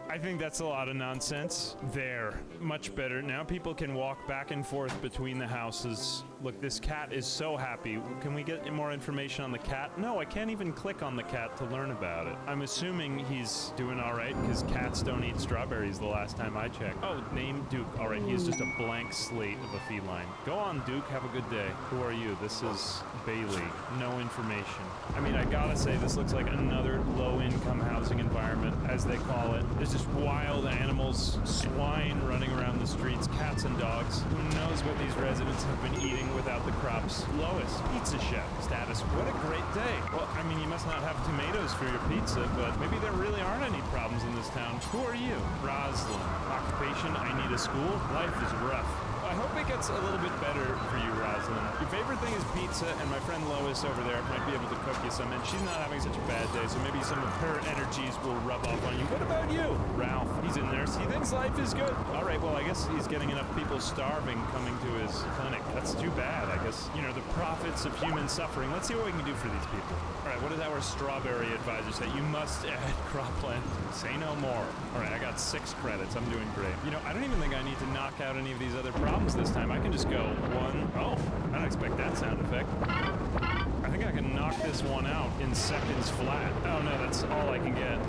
I think that's a lot of nonsense. There. Much better. Now people can walk back and forth between the houses. Look, this cat is so happy. Can we get more information on the cat? No, I can't even click on the cat to learn about it. I'm assuming he's doing all right because cats don't eat strawberries the last time I checked. Oh, name Duke. All right, he is just a blank slate of a feline. Go on, Duke. Have a good day. Who are you? This is Bailey. No information. I mean, I gotta say, this looks like another low-income housing environment, as they call it. There's just wild animals, swine running around the streets, cats and dogs. Who knows what these residents have been eating without the crops? Lois, pizza chef status. What a great day. Well, I mean, you must not have tomatoes for your pizza, but maybe there really aren't any problems in this town. Who are you? Rosalind. Occupation, I need a school. Life is rough. I hope it gets a little bit better for you, Rosalind. Your favorite thing is pizza, and my friend Lois over there might be able to cook you some, and she's not having such a bad day, so maybe some of her energies will rub off on you. What about you? Ralph, he's in there. He thinks life is good. All right, well, I guess he's getting enough people starving coming to his clinic. That's too bad, I guess. You know, the profits of human suffering. Let's see what we can do for these people. All right, what does our strawberry advisor say? You must add cropland. Say no more. All right, I got 6 credits. I'm doing great. You know, I don't even think I need to knock out any of these other problems this time. I can just go 1. Oh, I don't expect that sound effect. I think I can knock this one out in seconds flat. Oh no, that's all I can get.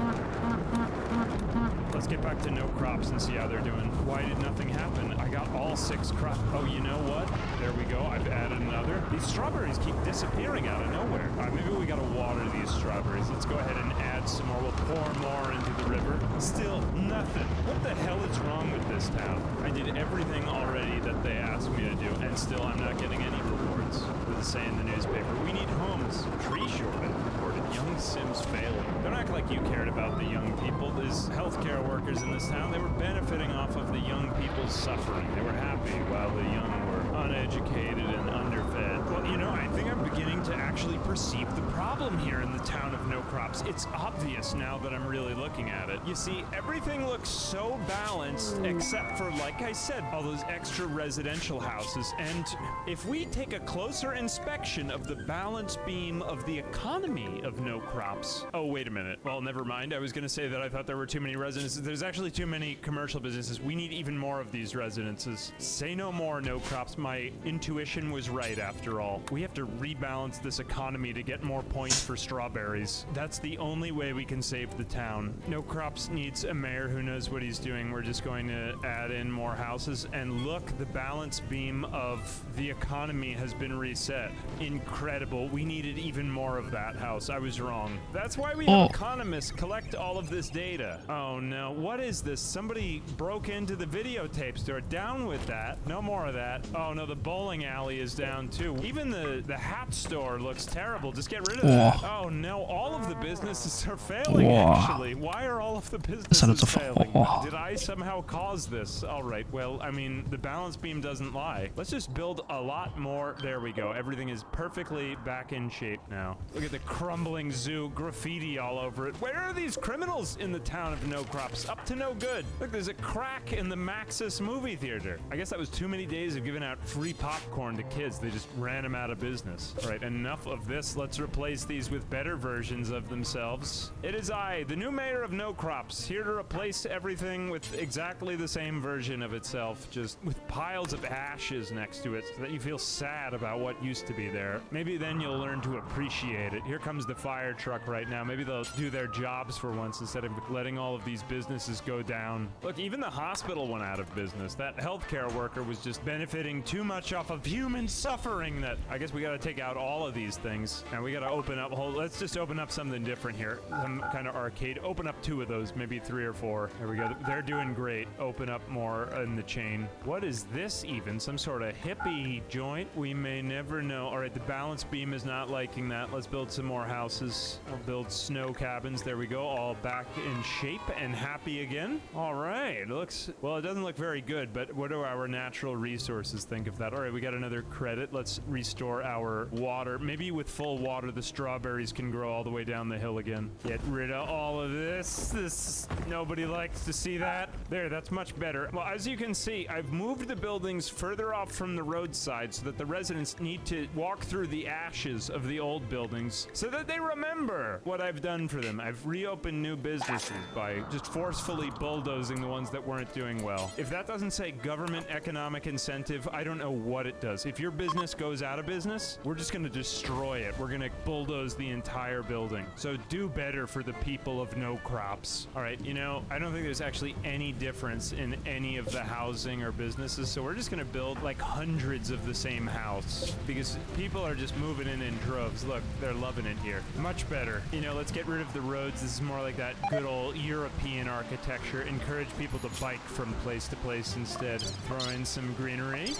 Let's get back to no crops and see how they're doing. Why did nothing happen? I got all 6 crops. Oh, you know what? There we go. I've added another. These strawberries keep disappearing out of nowhere. All right, maybe we gotta water these strawberries. Let's go ahead and add some more. We'll pour more into the river. Still nothing. What the hell is wrong with this town? I did everything already that they asked me to do, and still I'm not getting any rewards. What does it say in the newspaper? We need homes. Tree shortage reported. Young Sims failing. Don't act like you cared about the young people. There's healthcare workers in this town. They were benefiting off of the young people's suffering. They were happy while the young were uneducated and underfed. Well, you know, I think I'm beginning to actually perceive the problem here in the town of no crops. It's obvious now that I'm really looking at it. You see, everything looks so balanced except for, like I said, all those extra residential houses. And if we take a closer inspection of the balance beam of the economy of no crops... Oh, wait a minute. Well, never mind. I was going to say that I thought there were too many residences. There's actually too many commercial businesses. We need even more of these residences. Say no more, no crops. My intuition was right after all. We have to rebalance this economy to get more points for strawberries. That's the only way we can save the town. No Crops needs a mayor who knows what he's doing. We're just going to add in more houses. And look, the balance beam of the economy has been reset. Incredible. We needed even more of that house. I was wrong. That's why we have economists collect all of this data. Oh no, what is this? Somebody broke into the videotape store. Down with that. No more of that. Oh no, the bowling alley is down too. Even the hat store looks terrible. Just get rid of that. Oh no, all of the businesses are failing actually. Why are all of the businesses failing? Did I somehow cause this? All right, well, I mean, the balance beam doesn't lie. Let's just build a lot more. There we go. Everything is perfectly back in shape now. Look at the crumbling zoo, graffiti all over it. Where are these criminals in the town of No Crops? Up to no good. Look, there's a crack in the Maxis movie theater. I guess that was too many days of giving out free popcorn to kids. They just ran them out of business. All right, enough of this. Let's replace these with better versions of themselves. It is I, the new mayor of No Crops, here to replace everything with exactly the same version of itself, just with piles of ashes next to it so that you feel sad about what used to be there. Maybe then you'll learn to appreciate it. Here comes the fire truck right now. Maybe they'll do their jobs for once instead of letting all of these businesses go down. Look, even the hospital went out of business. That healthcare worker was just benefiting too much off of human suffering that I guess we gotta take out all of these things. And we gotta open up let's just open up something different here. Some kind of arcade. Open up 2 of those, maybe 3 or 4. There we go. They're doing great. Open up more in the chain. What is this even? Some sort of hippie joint? We may never know. All right, the balance beam is not liking that. Let's build some more houses. We'll build snow cabins. There we go. All back in shape and happy again. All right. Looks, well, it doesn't look very good, but what do our natural resources think of that? All right, we got another credit. Let's restore our water. Maybe with full water, the strawberries can grow all the way down the hill again. Get rid of all of this. Nobody likes to see that. There, that's much better. Well, as you can see, I've moved the buildings further off from the roadside so that the residents need to walk through the ashes of the old buildings so that they remember what I've done for them. I've reopened new businesses by just forcefully bulldozing the ones that weren't doing well. If that doesn't say government economic incentive, I don't know what it does. If your business goes out of business, we're just going to destroy it. We're going to bulldoze the entire building. So do better for the people of No Crops. All right, you know, I don't think there's actually any difference in any of the housing or businesses, so we're just going to build like hundreds of the same house because people are just moving in droves. Look, they're loving it here. Much better. You know, let's get rid of the roads. This is more like that good old European architecture. Encourage people to bike from place to place instead. Throw in some greenery.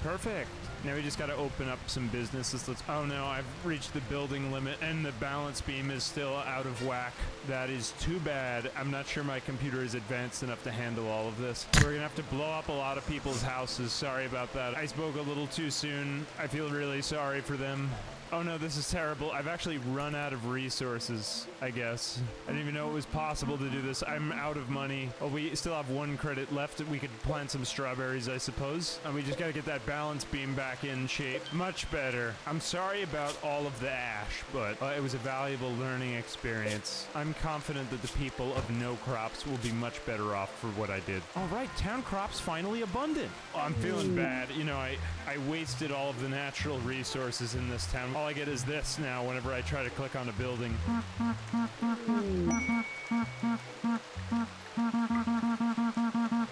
Perfect. Now we just gotta open up some businesses. Oh no, I've reached the building limit and the balance beam is still out of whack. That is too bad. I'm not sure my computer is advanced enough to handle all of this. We're gonna have to blow up a lot of people's houses. Sorry about that. I spoke a little too soon. I feel really sorry for them. Oh no, this is terrible. I've actually run out of resources, I guess. I didn't even know it was possible to do this. I'm out of money. Oh, we still have 1 credit left. We could plant some strawberries, I suppose. And we just gotta get that balance beam back in shape. Much better. I'm sorry about all of the ash, but it was a valuable learning experience. I'm confident that the people of No Crops will be much better off for what I did. All right, town crops finally abundant. Oh, I'm feeling bad. You know, I wasted all of the natural resources in this town. All I get is this now whenever I try to click on a building.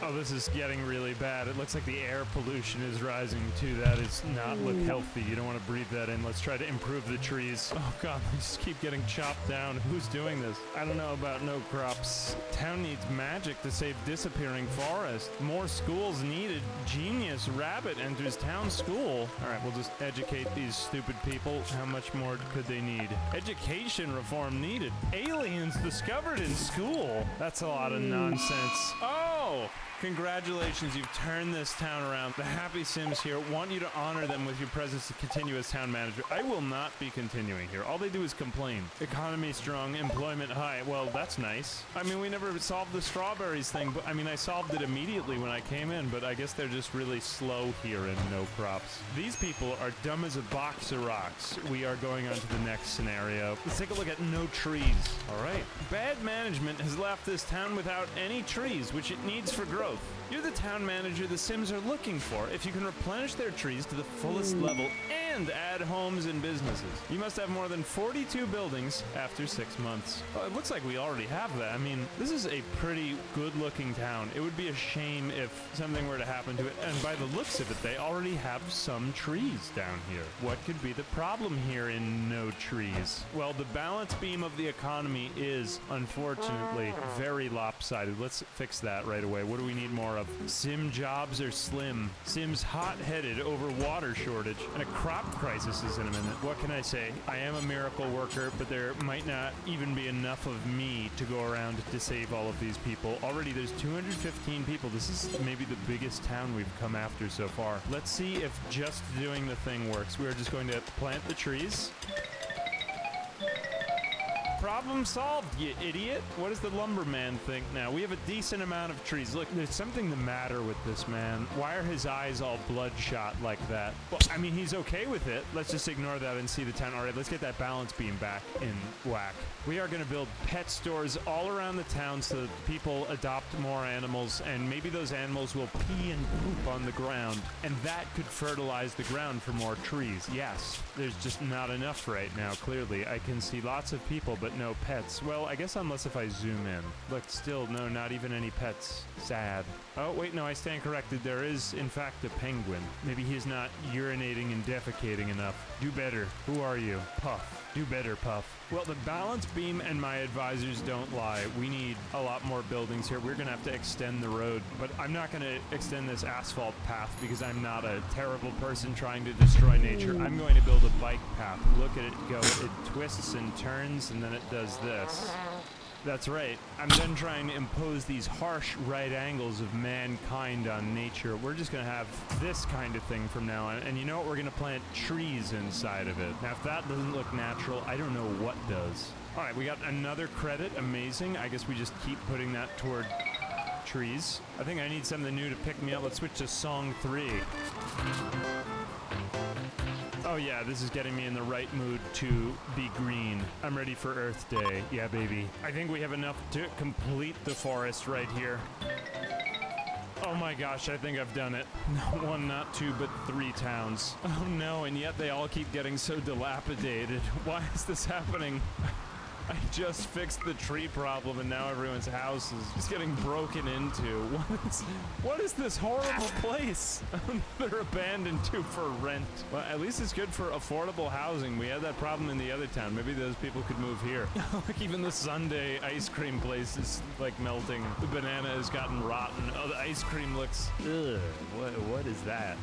Oh, this is getting really bad. It looks like the air pollution is rising too. That does not look healthy. You don't want to breathe that in. Let's try to improve the trees. Oh god, they just keep getting chopped down. Who's doing this? I don't know about No Crops. Town needs magic to save disappearing forest. More schools needed. Genius rabbit enters town school. All right, we'll just educate these stupid people. How much more could they need? Education reform needed. Aliens discovered in school. That's a lot of nonsense. Oh! Congratulations, you've turned this town around. The Happy Sims here want you to honor them with your presence to continue as town manager. I will not be continuing here. All they do is complain. Economy strong, employment high. Well, that's nice. I mean, we never solved the strawberries thing, but I mean, I solved it immediately when I came in, but I guess they're just really slow here in No Crops. These people are dumb as a box of rocks. We are going on to the next scenario. Let's take a look at no trees. All right. Bad management has left this town without any trees, which it needs for growth. You're the town manager the Sims are looking for if you can replenish their trees to the fullest level and add homes and businesses. You must have more than 42 buildings after 6 months. Well, it looks like we already have that. I mean, this is a pretty good-looking town. It would be a shame if something were to happen to it, and by the looks of it, they already have some trees down here. What could be the problem here in no trees? Well, the balance beam of the economy is, unfortunately, very lopsided. Let's fix that right away. What do we need more of? Sim jobs are slim. Sims hot-headed over water shortage, and a crop crisis is in a minute. What can I say? I am a miracle worker, but there might not even be enough of me to go around to save all of these people. Already there's 215 people. This is maybe the biggest town we've come after so far. Let's see if just doing the thing works. We are just going to plant the trees. Problem solved, you idiot. What does the lumberman think now? We have a decent amount of trees. Look, there's something the matter with this man. Why are his eyes all bloodshot like that? Well, I mean, he's okay with it. Let's just ignore that and see the town. All right, let's get that balance beam back in whack. We are going to build pet stores all around the town so that people adopt more animals, and maybe those animals will pee and poop on the ground, and that could fertilize the ground for more trees. Yes, there's just not enough right now, clearly. I can see lots of people, but no pets. Well, I guess unless if I zoom in. Look, still, no, not even any pets. Sad. Oh, wait, no, I stand corrected. There is, in fact, a penguin. Maybe he's not urinating and defecating enough. Do better. Who are you? Puff. Do better, Puff. Well, the balance beam and my advisors don't lie. We need a lot more buildings here. We're gonna have to extend the road, but I'm not gonna extend this asphalt path because I'm not a terrible person trying to destroy nature. I'm going to build a bike path. Look at it go. It twists and turns, and then it does this. That's right. I'm then trying to impose these harsh right angles of mankind on nature. We're just going to have this kind of thing from now on. And you know what? We're going to plant trees inside of it. Now, if that doesn't look natural, I don't know what does. All right, we got another credit. Amazing. I guess we just keep putting that toward trees. I think I need something new to pick me up. Let's switch to song 3. Oh yeah, this is getting me in the right mood to be green. I'm ready for Earth Day. Yeah, baby. I think we have enough to complete the forest right here. Oh my gosh, I think I've done it. Not 1, not 2, but 3 towns. Oh no, and yet they all keep getting so dilapidated. Why is this happening? I just fixed the tree problem and now everyone's house is just getting broken into. What is this horrible place? They're abandoned too for rent. Well, at least it's good for affordable housing. We had that problem in the other town. Maybe those people could move here. Like even the Sunday ice cream place is like melting. The banana has gotten rotten. Oh, the ice cream looks, ugh, what is that?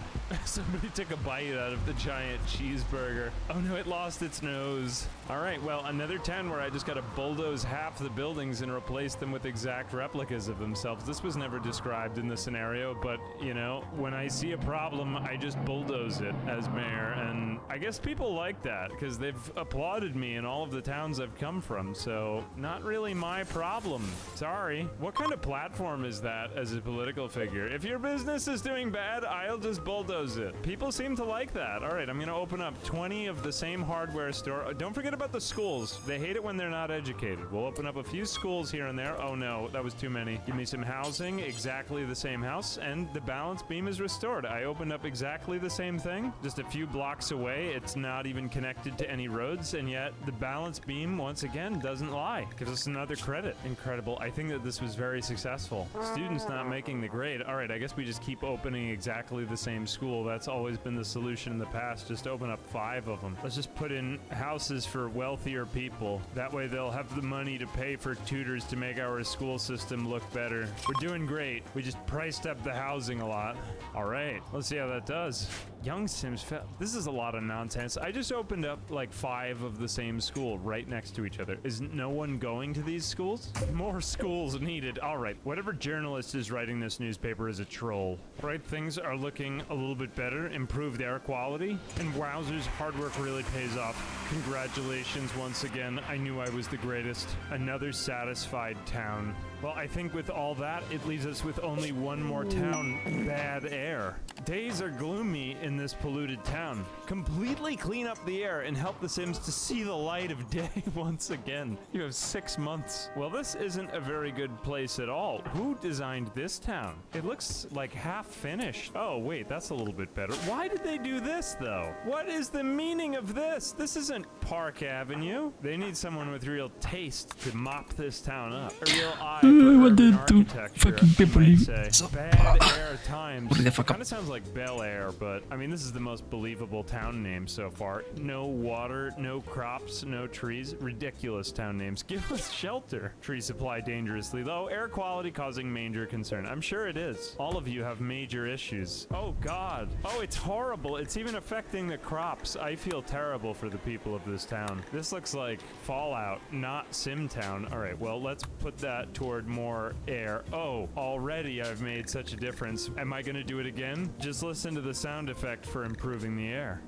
Somebody took a bite out of the giant cheeseburger. Oh no, it lost its nose. All right, well, another town where I just got to bulldoze half the buildings and replace them with exact replicas of themselves. This was never described in the scenario, but, you know, when I see a problem, I just bulldoze it as mayor, and I guess people like that, because they've applauded me in all of the towns I've come from, so not really my problem. Sorry. What kind of platform is that as a political figure? If your business is doing bad, I'll just bulldoze it. People seem to like that. All right, I'm going to open up 20 of the same hardware store. Don't forget about the schools. They hate it when they're not educated. We'll open up a few schools here and there. Oh no, that was too many. Give me some housing, exactly the same house, and the balance beam is restored. I opened up exactly the same thing, just a few blocks away. It's not even connected to any roads, and yet the balance beam, once again, doesn't lie. Gives us another credit. Incredible. I think that this was very successful. Students not making the grade. All right, I guess we just keep opening exactly the same school. That's always been the solution in the past. Just open up 5 of them. Let's just put in houses for wealthier people. That way they'll have the money to pay for tutors to make our school system look better. We're doing great. We just priced up the housing a lot. All right, let's see how that does. Young Sims, this is a lot of nonsense. I just opened up like 5 of the same school right next to each other. Is no one going to these schools? More schools needed. All right, whatever journalist is writing this newspaper is a troll. Right, things are looking a little bit better, improved air quality, and wowzers, hard work really pays off. Congratulations once again. I knew I was the greatest. Another satisfied town. Well, I think with all that, it leaves us with only one more town, Bad Air. Days are gloomy in this polluted town. Completely clean up the air and help the Sims to see the light of day once again. You have 6 months. Well, this isn't a very good place at all. Who designed this town? It looks like half finished. Oh, wait, that's a little bit better. Why did they do this, though? What is the meaning of this? This isn't Park Avenue. They need someone with real taste to mop this town up. A real eye for urban architecture, you might say. Bad Air Times. Kind of sounds like Bel Air, but I mean, this is the most believable town name so far. No water, no crops, no trees. Ridiculous town names. Give us shelter. Tree supply dangerously low. Air quality causing major concern. I'm sure it is. All of you have major issues. Oh, God. Oh, it's horrible. It's even affecting the crops. I feel terrible for the people of this town. This looks like Fallout, not Simtown. All right, well, let's put that toward more air. Oh, already I've made such a difference. Am I gonna do it again? Just listen to the sound effect for improving the air.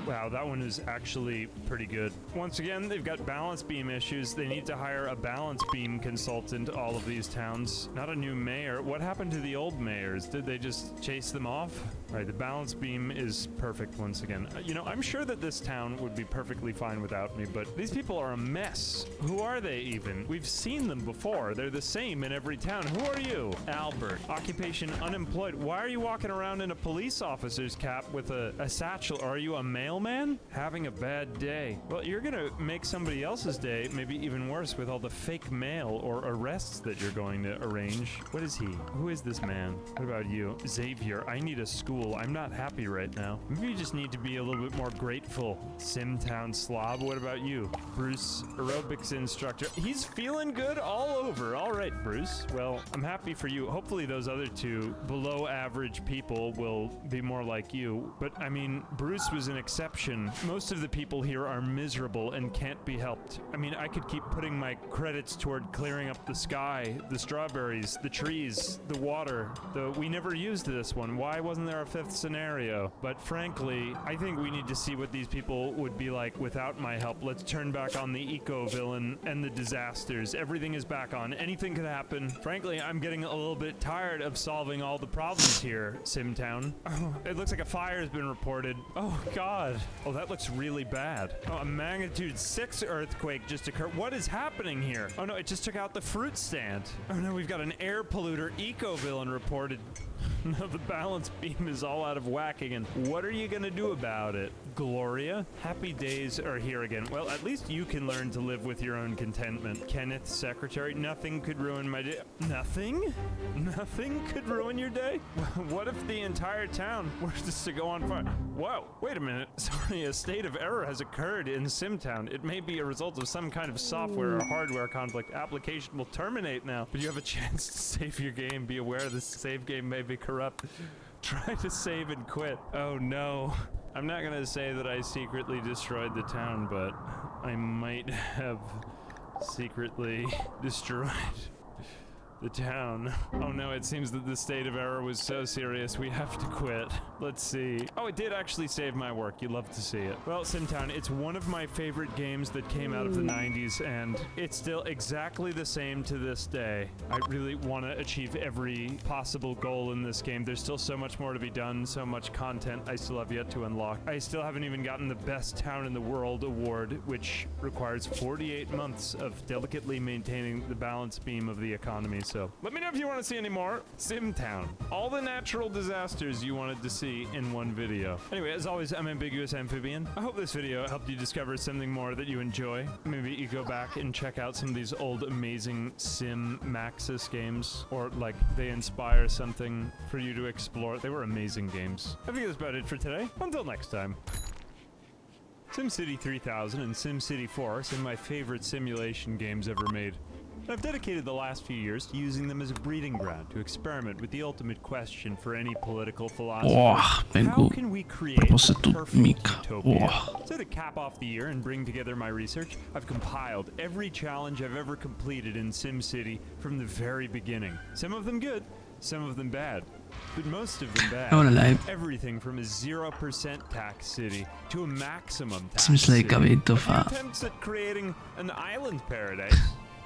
Wow, that one is actually pretty good. Once again, they've got balance beam issues. They need to hire a balance beam consultant to all of these towns. Not a new mayor. What happened to the old mayors? Did they just chase them off? All right, the balance beam is perfect once again. You know, I'm sure that this town would be perfectly fine without me, but these people are a mess. Who are they even? We've seen them before. They're the same in every town. Who are you? Albert. Occupation unemployed. Why are you walking around in a police officer's cap with a satchel? Are you a mailman? Having a bad day. Well, you're gonna make somebody else's day maybe even worse with all the fake mail or arrests that you're going to arrange. What is he? Who is this man? What about you? Xavier, I need a school. I'm not happy right now. Maybe you just need to be a little bit more grateful. Simtown slob. What about you? Bruce, aerobics instructor. He's feeling good all over. All right, Bruce. Well, I'm happy for you. Hopefully those other two below average people will be more like you. But I mean, Bruce was an exception. Most of the people here are miserable and can't be helped. I mean, I could keep putting my credits toward clearing up the sky, the strawberries, the trees, the water. We never used this one. Why wasn't there a fifth scenario? But frankly, I think we need to see what these people would be like without my help. Let's turn back on the eco-villain and the disasters. Everything is back on. Anything could happen. Frankly, I'm getting a little bit tired of solving all the problems here, Simtown. Oh, it looks like a fire has been reported. Oh, God. Oh, that looks really bad. Oh, a magnitude 6 earthquake just occurred. What is happening here? Oh no, it just took out the fruit stand. Oh no, we've got an air polluter eco-villain reported. No, the balance beam is all out of whack again. What are you gonna do about it? Gloria? Happy days are here again. Well, at least you can learn to live with your own contentment. Kenneth, secretary, nothing could ruin my day. Nothing? Nothing could ruin your day? What if the entire town were just to go on fire? Whoa, wait a minute. Sorry, a state of error has occurred in Simtown. It may be a result of some kind of software or hardware conflict. Application will terminate now, but you have a chance to save your game. Be aware this save game may be corrupt. Try to save and quit. Oh no. I'm not gonna say that I secretly destroyed the town, but I might have secretly destroyed the town. Oh no, it seems that the state of error was so serious we have to quit. Let's see. Oh, it did actually save my work. You love to see it. Well, Simtown, it's one of my favorite games that came out of the 90s, and it's still exactly the same to this day. I really want to achieve every possible goal in this game. There's still so much more to be done, so much content I still have yet to unlock. I still haven't even gotten the Best Town in the World award, which requires 48 months of delicately maintaining the balance beam of the economy. So let me know if you want to see any more Simtown. All the natural disasters you wanted to see in one video. Anyway, as always, I'm Ambiguous Amphibian. I hope this video helped you discover something more that you enjoy. Maybe you go back and check out some of these old amazing Sim Maxis games, or like they inspire something for you to explore. They were amazing games. I think that's about it for today. Until next time. SimCity 3000 and SimCity 4 are some of my favorite simulation games ever made. I've dedicated the last few years to using them as a breeding ground to experiment with the ultimate question for any political philosophy. How can we create a perfect utopia? So to cap off the year and bring together my research, I've compiled every challenge I've ever completed in SimCity from the very beginning. Some of them good, some of them bad, but most of them bad. I wanna lie. Everything from a 0% tax city to a maximum tax Seems like a city. bit of a Attempts at creating an island paradise,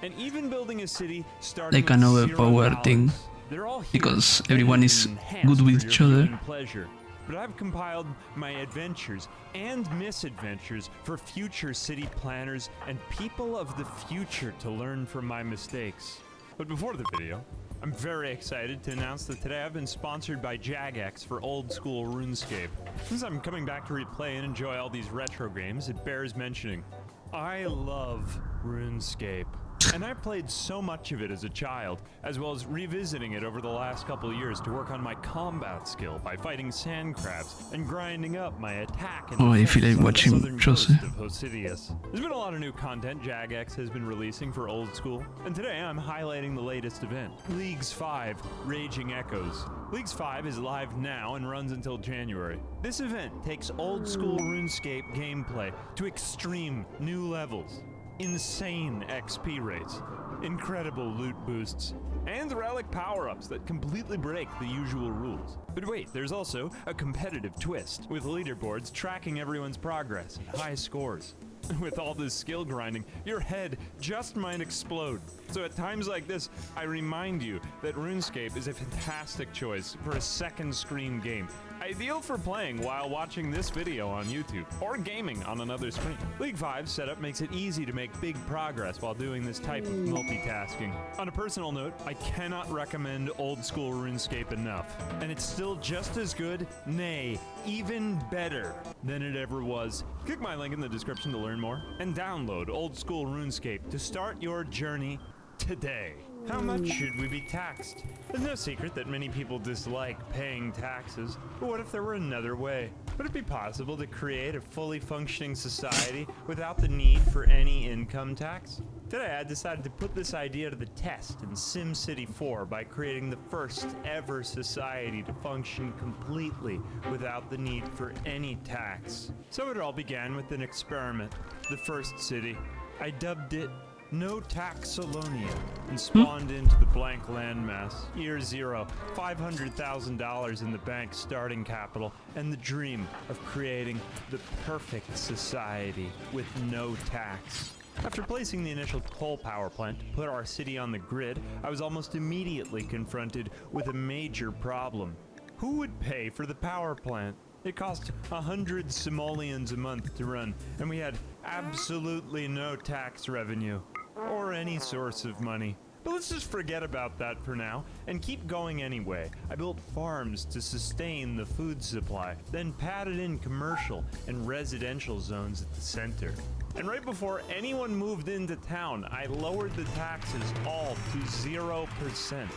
and even building a city starting like an with overpowered $0. thing, They're all here because and everyone is enhanced good for with your each other. viewing pleasure. But I've compiled my adventures and misadventures for future city planners and people of the future to learn from my mistakes. But before the video, I'm very excited to announce that today I've been sponsored by Jagex for old school RuneScape. Since I'm coming back to replay and enjoy all these retro games, it bears mentioning. I love RuneScape. And I played so much of it as a child, as well as revisiting it over the last couple of years to work on my combat skill by fighting sand crabs and grinding up my attack and Oh, I defense feel like on the watching southern coast Jose. of Hosidius. There's been a lot of new content Jagex has been releasing for old school, and today I'm highlighting the latest event, Leagues 5 Raging Echoes. Leagues 5 is live now and runs until January. This event takes old school RuneScape gameplay to extreme new levels. Insane XP rates, incredible loot boosts, and relic power-ups that completely break the usual rules. But wait, there's also a competitive twist, with leaderboards tracking everyone's progress and high scores. With all this skill grinding, your head just might explode. So at times like this, I remind you that RuneScape is a fantastic choice for a second screen game. Ideal for playing while watching this video on YouTube, or gaming on another screen. League 5's setup makes it easy to make big progress while doing this type of multitasking. On a personal note, I cannot recommend old school RuneScape enough, and it's still just as good, nay, even better than it ever was. Click my link in the description to learn more, and download old school RuneScape to start your journey today. How much should we be taxed? It's no secret that many people dislike paying taxes, but what if there were another way? Would it be possible to create a fully functioning society without the need for any income tax? Today I decided to put this idea to the test in SimCity 4 by creating the first ever society to function completely without the need for any tax. So it all began with an experiment, the first city. I dubbed it No Taxolonia, and spawned into the blank landmass. Year zero, $500,000 in the bank's starting capital, and the dream of creating the perfect society with no tax. After placing the initial coal power plant to put our city on the grid, I was almost immediately confronted with a major problem. Who would pay for the power plant? It cost 100 simoleons a month to run, and we had absolutely no tax revenue, or any source of money. But let's just forget about that for now, and keep going anyway. I built farms to sustain the food supply, then padded in commercial and residential zones at the center. And right before anyone moved into town, I lowered the taxes all to 0%.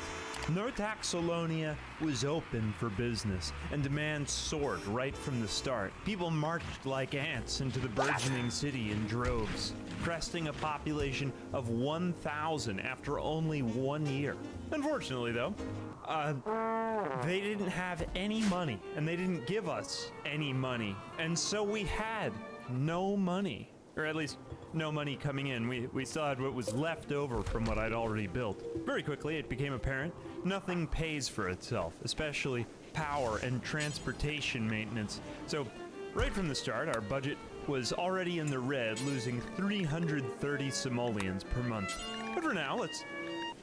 No Taxolonia was open for business, and demand soared right from the start. People marched like ants into the burgeoning city in droves, cresting a population of 1,000 after only 1 year. Unfortunately, though, they didn't have any money, and they didn't give us any money, and so we had no money. Or at least, no money coming in. We still had what was left over from what I'd already built. Very quickly, it became apparent nothing pays for itself, especially power and transportation maintenance. So, right from the start, our budget was already in the red, losing 330 simoleons per month. But for now, let's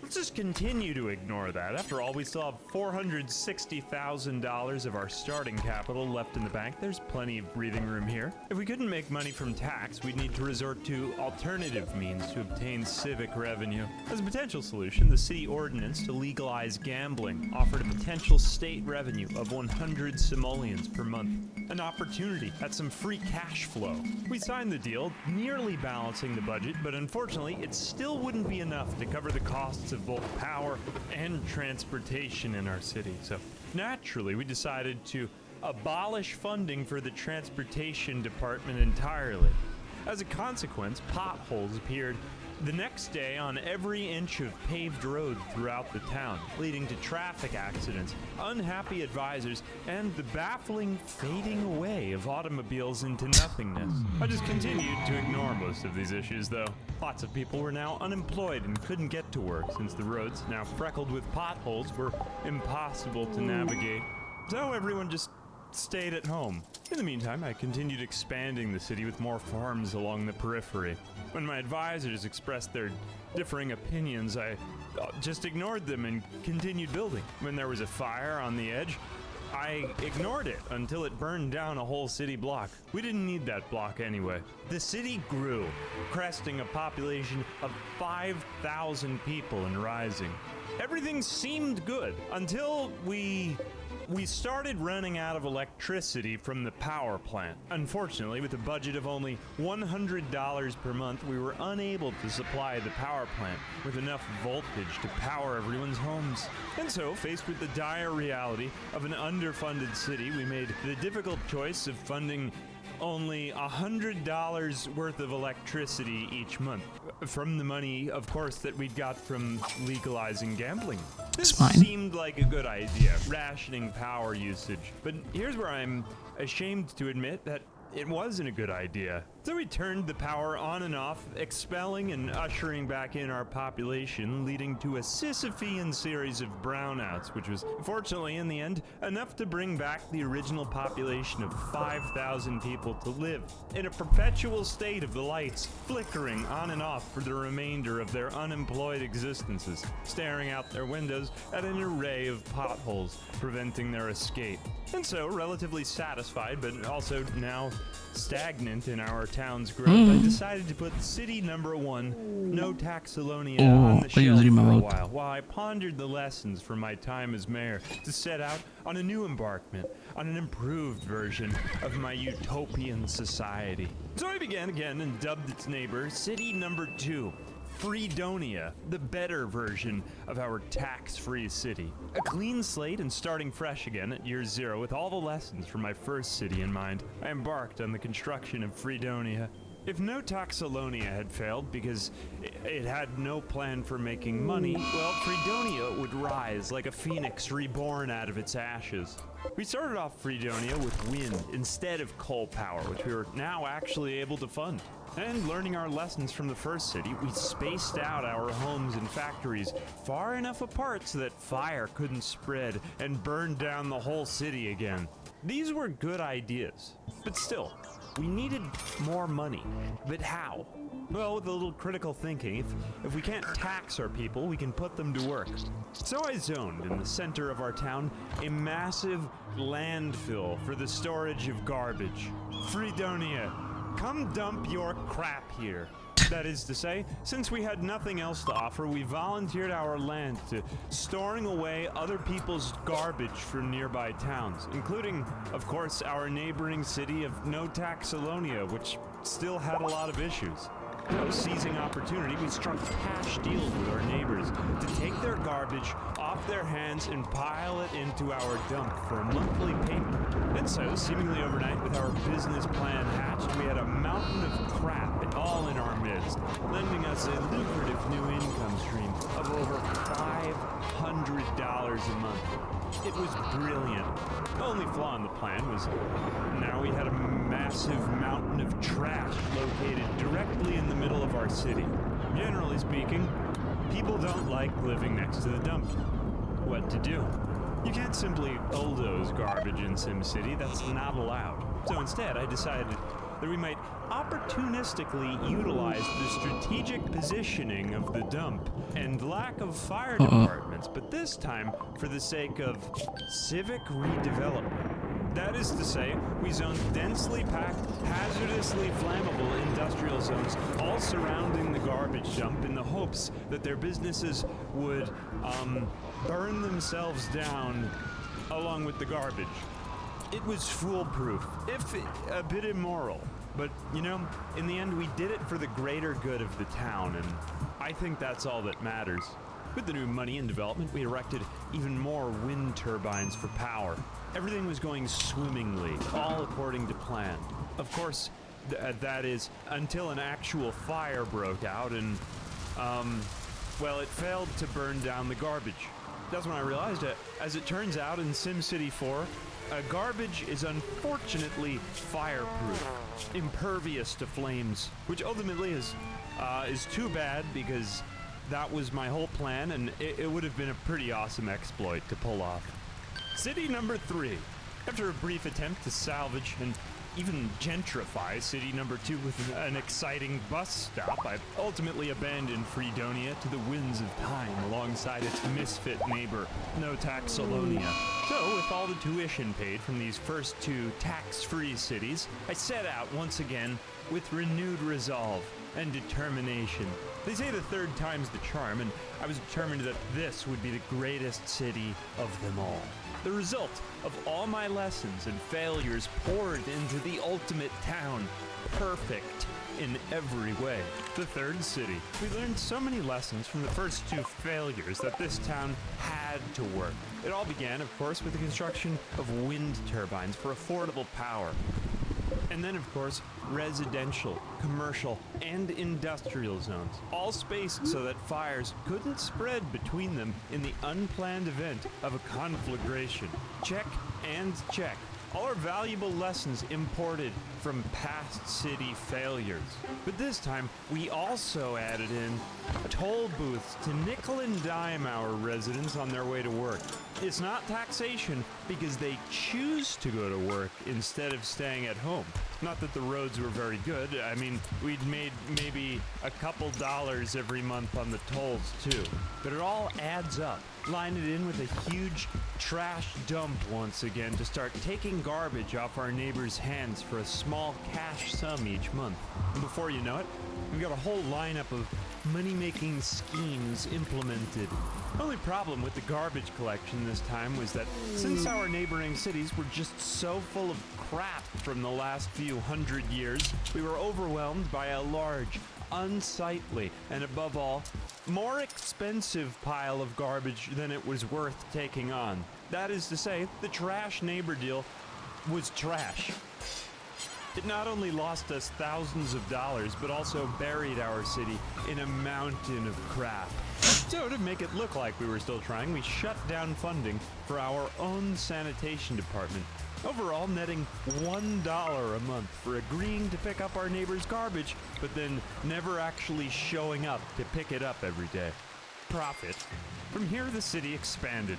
just continue to ignore that. After all, we still have $460,000 of our starting capital left in the bank. There's plenty of breathing room here. If we couldn't make money from tax, we'd need to resort to alternative means to obtain civic revenue. As a potential solution, the city ordinance to legalize gambling offered a potential state revenue of 100 simoleons per month. An opportunity at some free cash flow. We signed the deal, nearly balancing the budget, but unfortunately, it still wouldn't be enough to cover the costs of both power and transportation in our city. So naturally, we decided to abolish funding for the transportation department entirely. As a consequence, potholes appeared The next day, on every inch of paved road throughout the town, leading to traffic accidents, unhappy advisors, and the baffling fading away of automobiles into nothingness. I just continued to ignore most of these issues, though. Lots of people were now unemployed and couldn't get to work since the roads, now freckled with potholes, were impossible to navigate. So everyone just stayed at home. In the meantime, I continued expanding the city with more farms along the periphery. When my advisors expressed their differing opinions, I just ignored them and continued building. When there was a fire on the edge, I ignored it until it burned down a whole city block. We didn't need that block anyway. The city grew, cresting a population of 5,000 people and rising. Everything seemed good until we started running out of electricity from the power plant. Unfortunately, with a budget of only $100 per month, we were unable to supply the power plant with enough voltage to power everyone's homes. And so, faced with the dire reality of an underfunded city, we made the difficult choice of funding only $100 worth of electricity each month. From the money, of course, that we'd got from legalizing gambling. This seemed like a good idea, rationing power usage. But here's where I'm ashamed to admit that it wasn't a good idea. So we turned the power on and off, expelling and ushering back in our population, leading to a Sisyphean series of brownouts, which was, fortunately, in the end, enough to bring back the original population of 5,000 people to live in a perpetual state of the lights flickering on and off for the remainder of their unemployed existences, staring out their windows at an array of potholes, preventing their escape. And so, relatively satisfied, but also now stagnant in our town's growth, I decided to put city number 1, No Taxalonia, on the shelf for a while I pondered the lessons from my time as mayor to set out on a new embarkment, on an improved version of my utopian society. So I began again and dubbed its neighbor City Number 2, Freedonia, the better version of our tax-free city. A clean slate and starting fresh again at year 0 with all the lessons from my first city in mind, I embarked on the construction of Freedonia. If No Taxalonia had failed because it had no plan for making money, well, Freedonia would rise like a phoenix reborn out of its ashes. We started off Freedonia with wind instead of coal power, which we were now actually able to fund. And learning our lessons from the first city, we spaced out our homes and factories far enough apart so that fire couldn't spread and burn down the whole city again. These were good ideas, but still, we needed more money. But how? Well, with a little critical thinking, if we can't tax our people, we can put them to work. So I zoned in the center of our town a massive landfill for the storage of garbage. Freedonia, come dump your crap here. That is to say, since we had nothing else to offer, we volunteered our land to storing away other people's garbage from nearby towns, including, of course, our neighboring city of No Taxalonia, which still had a lot of issues. So, seizing opportunity, we struck cash deals with our neighbors to take their garbage off their hands and pile it into our dump for a monthly payment. And so, seemingly overnight, with our business plan hatched, we had a mountain of crap all in our midst, lending us a lucrative new income stream of over $500 a month. It was brilliant. The only flaw in the plan was now we had a massive mountain of trash located directly in the middle of our city. Generally speaking, people don't like living next to the dump. What to do? You can't simply bulldoze garbage in SimCity, that's not allowed. So instead, I decided that we might opportunistically utilize the strategic positioning of the dump and lack of fire departments, but this time for the sake of civic redevelopment. That is to say, we zoned densely packed, hazardously flammable industrial zones all surrounding the garbage dump in the hopes that their businesses would burn themselves down along with the garbage. It was foolproof, if a bit immoral. But, you know, in the end, we did it for the greater good of the town, and I think that's all that matters. With the new money and development, we erected even more wind turbines for power. Everything was going swimmingly, all according to plan. Of course, That is, until an actual fire broke out and, well, it failed to burn down the garbage. That's when I realized it. As it turns out, in SimCity 4, garbage is unfortunately fireproof, impervious to flames, which ultimately is too bad because that was my whole plan, and it would have been a pretty awesome exploit to pull off. City number 3. After a brief attempt to salvage and even gentrify city number 2 with an exciting bus stop, I ultimately abandoned Fredonia to the winds of time alongside its misfit neighbor, Notaxalonia. So, with all the tuition paid from these first 2 tax-free cities, I set out once again with renewed resolve and determination. They say the third time's the charm, and I was determined that this would be the greatest city of them all. The result of all my lessons and failures poured into the ultimate town, perfect in every way. The third city. We learned so many lessons from the first 2 failures that this town had to work. It all began, of course, with the construction of wind turbines for affordable power. And then, of course, residential, commercial, and industrial zones, all spaced so that fires couldn't spread between them in the unplanned event of a conflagration. Check and check. All are valuable lessons imported from past city failures. But this time, we also added in toll booths to nickel and dime our residents on their way to work. It's not taxation because they choose to go to work instead of staying at home. Not that the roads were very good. I mean, we'd made maybe a couple dollars every month on the tolls too. But it all adds up. Line it in with a huge trash dump once again to start taking garbage off our neighbors' hands for a small cash sum each month. And before you know it, we've got a whole lineup of money-making schemes implemented. The only problem with the garbage collection this time was that since our neighboring cities were just so full of crap from the last few 100 years, we were overwhelmed by a large, unsightly, and above all, more expensive pile of garbage than it was worth taking on. That is to say, the trash neighbor deal was trash. It not only lost us thousands of dollars, but also buried our city in a mountain of crap. So to make it look like we were still trying, we shut down funding for our own sanitation department. Overall, netting $1 a month for agreeing to pick up our neighbor's garbage, but then never actually showing up to pick it up every day. Profit. From here, the city expanded.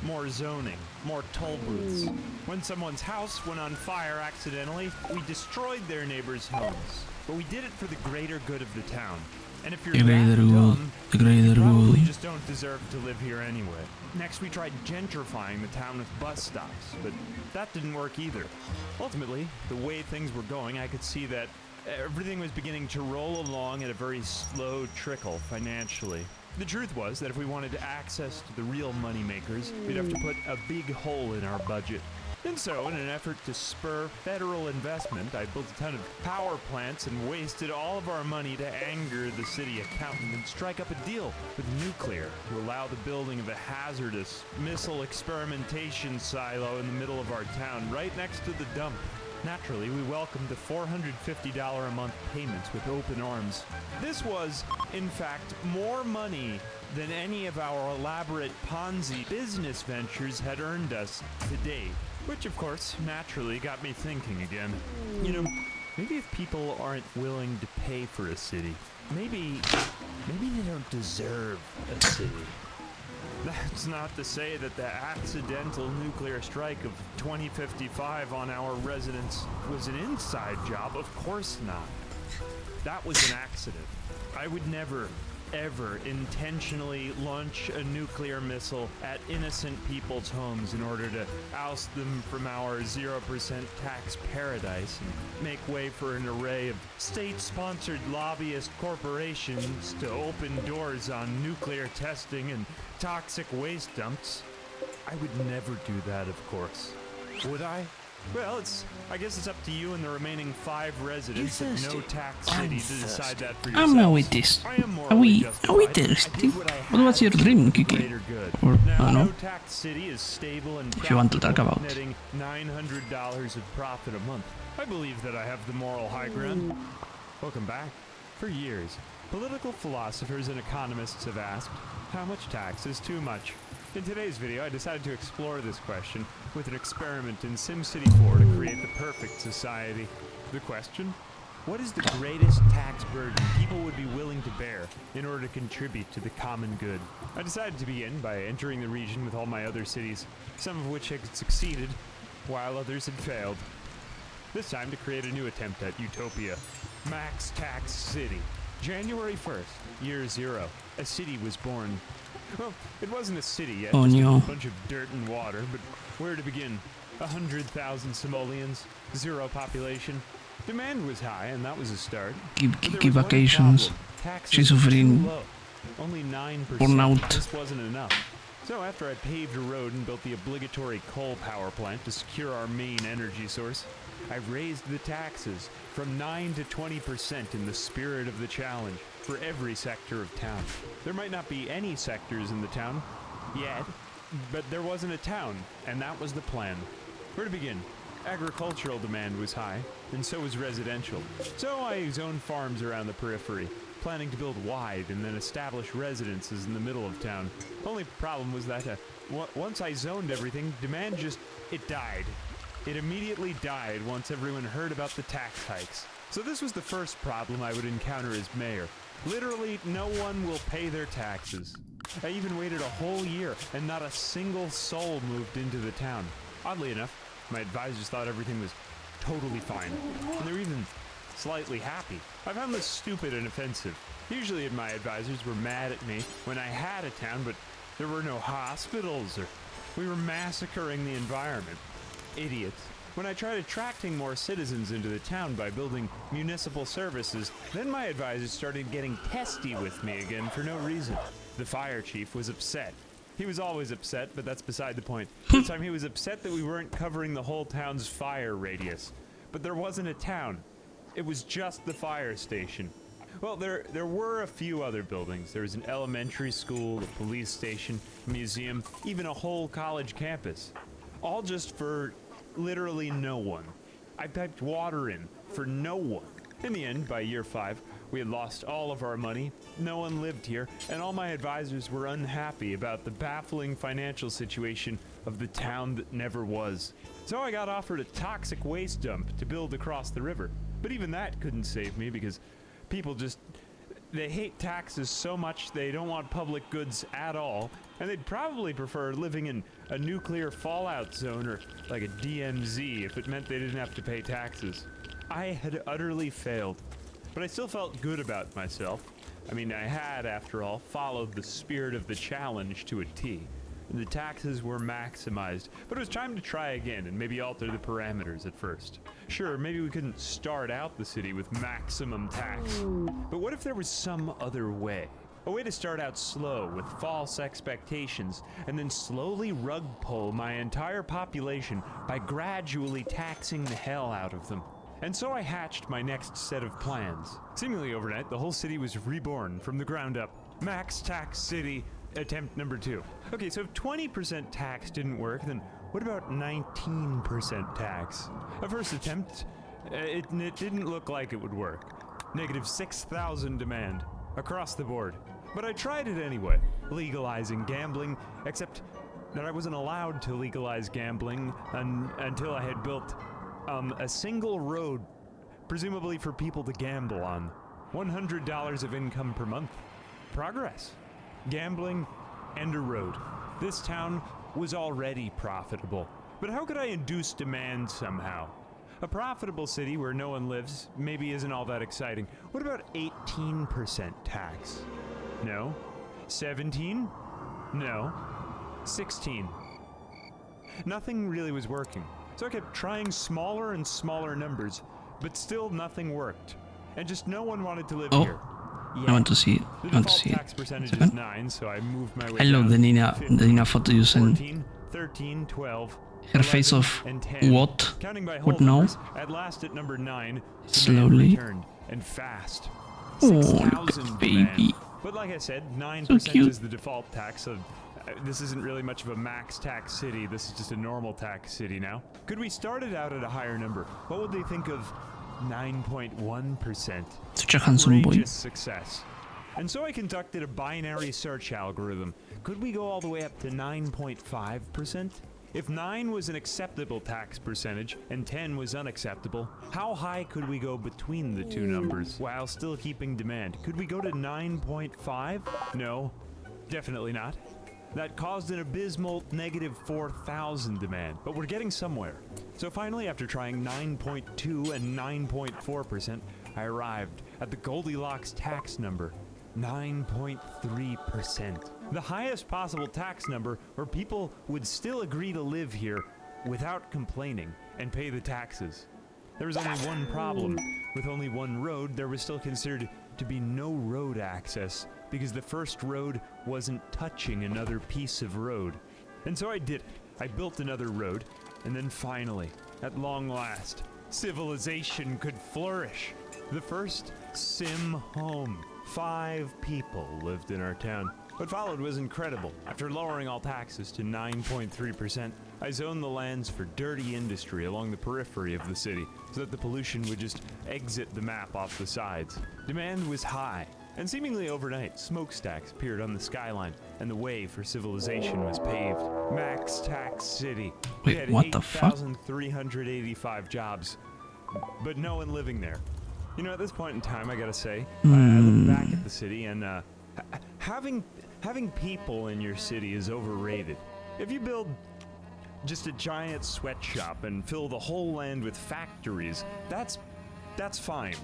More zoning, more toll booths. When someone's house went on fire accidentally, we destroyed their neighbors' homes. But we did it for the greater good of the town. And if you're that dumb, you probably just don't deserve to live here anyway. Next, we tried gentrifying the town with bus stops, but that didn't work either. Ultimately, the way things were going, I could see that everything was beginning to roll along at a very slow trickle financially. The truth was that if we wanted access to the real moneymakers, we'd have to put a big hole in our budget. And so, in an effort to spur federal investment, I built a ton of power plants and wasted all of our money to anger the city accountant and strike up a deal with nuclear to allow the building of a hazardous missile experimentation silo in the middle of our town, right next to the dump. Naturally, we welcomed the $450 a month payments with open arms. This was, in fact, more money than any of our elaborate Ponzi business ventures had earned us to date. Which, of course, naturally got me thinking again. You know, maybe if people aren't willing to pay for a city, maybe they don't deserve a city. That's not to say that the accidental nuclear strike of 2055 on our residents was an inside job. Of course not. That was an accident. I would never, ever intentionally launch a nuclear missile at innocent people's homes in order to oust them from our 0% tax paradise and make way for an array of state-sponsored lobbyist corporations to open doors on nuclear testing and toxic waste dumps. I would never do that, of course. Would I? Well, I guess it's up to you and the remaining 5 residents of No Tax City to decide that for yourselves. Are we thirsty? What was your dream, Kiki? Greater good. or I Now, don't know, no-tax city is stable and if you want to talk profitable, about. netting $900 of profit a month. I believe that I have the moral high ground. Welcome back. For years, political philosophers and economists have asked, how much tax is too much? In today's video, I decided to explore this question with an experiment in SimCity 4 to create the perfect society. The question? What is the greatest tax burden people would be willing to bear in order to contribute to the common good? I decided to begin by entering the region with all my other cities, some of which had succeeded, while others had failed. This time to create a new attempt at utopia. Max Tax City. January 1st, year 0, a city was born. Well, it wasn't a city yet, Oh, just no. a bunch of dirt and water, but where to begin? 100,000 simoleons, 0 population. Demand was high, and that was a start. But there Key was one vacations. problem. Taxes She's were too suffering low. Only 9%. burnout. This wasn't enough. So after I paved a road and built the obligatory coal power plant to secure our main energy source, I raised the taxes from 9 to 20% in the spirit of the challenge for every sector of town. There might not be any sectors in the town yet, but there wasn't a town, and that was the plan. Where to begin? Agricultural demand was high, and so was residential. So I zoned farms around the periphery, planning to build wide and then establish residences in the middle of town. Only problem was that once I zoned everything, demand it died. It immediately died once everyone heard about the tax hikes. So this was the first problem I would encounter as mayor. Literally, no one will pay their taxes. I even waited a whole year, and not a single soul moved into the town. Oddly enough, my advisors thought everything was totally fine, and they were even slightly happy. I found this stupid and offensive. Usually my advisors were mad at me when I had a town, but there were no hospitals, or we were massacring the environment. Idiots. When I tried attracting more citizens into the town by building municipal services, then my advisors started getting testy with me again for no reason. The fire chief was upset. He was always upset, but that's beside the point. This time he was upset that we weren't covering the whole town's fire radius. But there wasn't a town. It was just the fire station. Well, there were a few other buildings. There was an elementary school, a police station, a museum, even a whole college campus. All just for literally no one. I piped water in for no one. In the end, by year 5, we had lost all of our money, no one lived here, and all my advisors were unhappy about the baffling financial situation of the town that never was. So I got offered a toxic waste dump to build across the river. But even that couldn't save me because people they hate taxes so much they don't want public goods at all, and they'd probably prefer living in a nuclear fallout zone or like a DMZ if it meant they didn't have to pay taxes. I had utterly failed, but I still felt good about myself. I mean, I had, after all, followed the spirit of the challenge to a T. The taxes were maximized, but it was time to try again and maybe alter the parameters at first. Sure, maybe we couldn't start out the city with maximum tax, but what if there was some other way? A way to start out slow with false expectations and then slowly rug pull my entire population by gradually taxing the hell out of them. And so I hatched my next set of plans. Seemingly overnight, the whole city was reborn from the ground up. Max Tax City, attempt number 2. Okay, so if 20% tax didn't work, then what about 19% tax? A first attempt, it didn't look like it would work. Negative 6,000 demand, across the board. But I tried it anyway, legalizing gambling, except that I wasn't allowed to legalize gambling until I had built a single road, presumably for people to gamble on. $100 of income per month. Progress. Gambling and a road. This town was already profitable. But how could I induce demand somehow? A profitable city where no one lives maybe isn't all that exciting. What about 18% tax? No. 17? No. 16. Nothing really was working. So I kept trying smaller and smaller numbers, but still nothing worked. And just no one wanted to live here. I want to see it. The I want to default see it. tax percentage is 9, so I moved my way I love down. the Nina photo using 14, 13, 12, her face 11, of and 10. what Counting by would whole know. numbers, at last at number 9, demand Slowly. returned, and fast. Oh, look 6,000 at baby. But like I said, 9% So cute. is the default tax, so This isn't really much of a max tax city. This is just a normal tax city now. Could we start it out at a higher number? What would they think of 9.1%? Such a handsome boy. Outrageous success. And so I conducted a binary search algorithm. Could we go all the way up to 9.5%? If 9 was an acceptable tax percentage and 10 was unacceptable, how high could we go between the two numbers while still keeping demand? Could we go to 9.5? No, definitely not. That caused an abysmal negative 4,000 demand, but we're getting somewhere. So finally, after trying 9.2 and 9.4%, I arrived at the Goldilocks tax number, 9.3%. The highest possible tax number where people would still agree to live here without complaining and pay the taxes. There was only one problem. With only one road, there was still considered to be no road access because the first road wasn't touching another piece of road. And so I did it. I built another road, and then finally, at long last, civilization could flourish. The first sim home. 5 people lived in our town. What followed was incredible. After lowering all taxes to 9.3%, I zoned the lands for dirty industry along the periphery of the city so that the pollution would just exit the map off the sides. Demand was high, and seemingly overnight, smokestacks appeared on the skyline, and the way for civilization was paved. Max Tax City. We Wait, had what the fuck? 8,385 jobs, but no one living there. You know, at this point in time, I gotta say, I look back at the city, and having people in your city is overrated. If you build just a giant sweatshop and fill the whole land with factories, that's fine.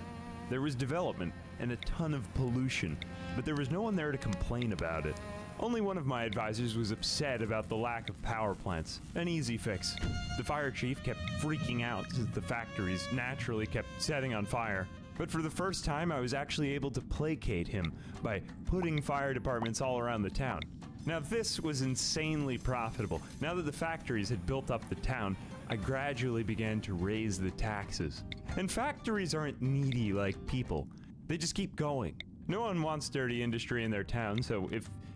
There was development and a ton of pollution, but there was no one there to complain about it. Only one of my advisors was upset about the lack of power plants. An easy fix. The fire chief kept freaking out since the factories naturally kept setting on fire. But for the first time, I was actually able to placate him by putting fire departments all around the town. Now this was insanely profitable. Now that the factories had built up the town, I gradually began to raise the taxes. And factories aren't needy like people. They just keep going. No one wants dirty industry in their town, so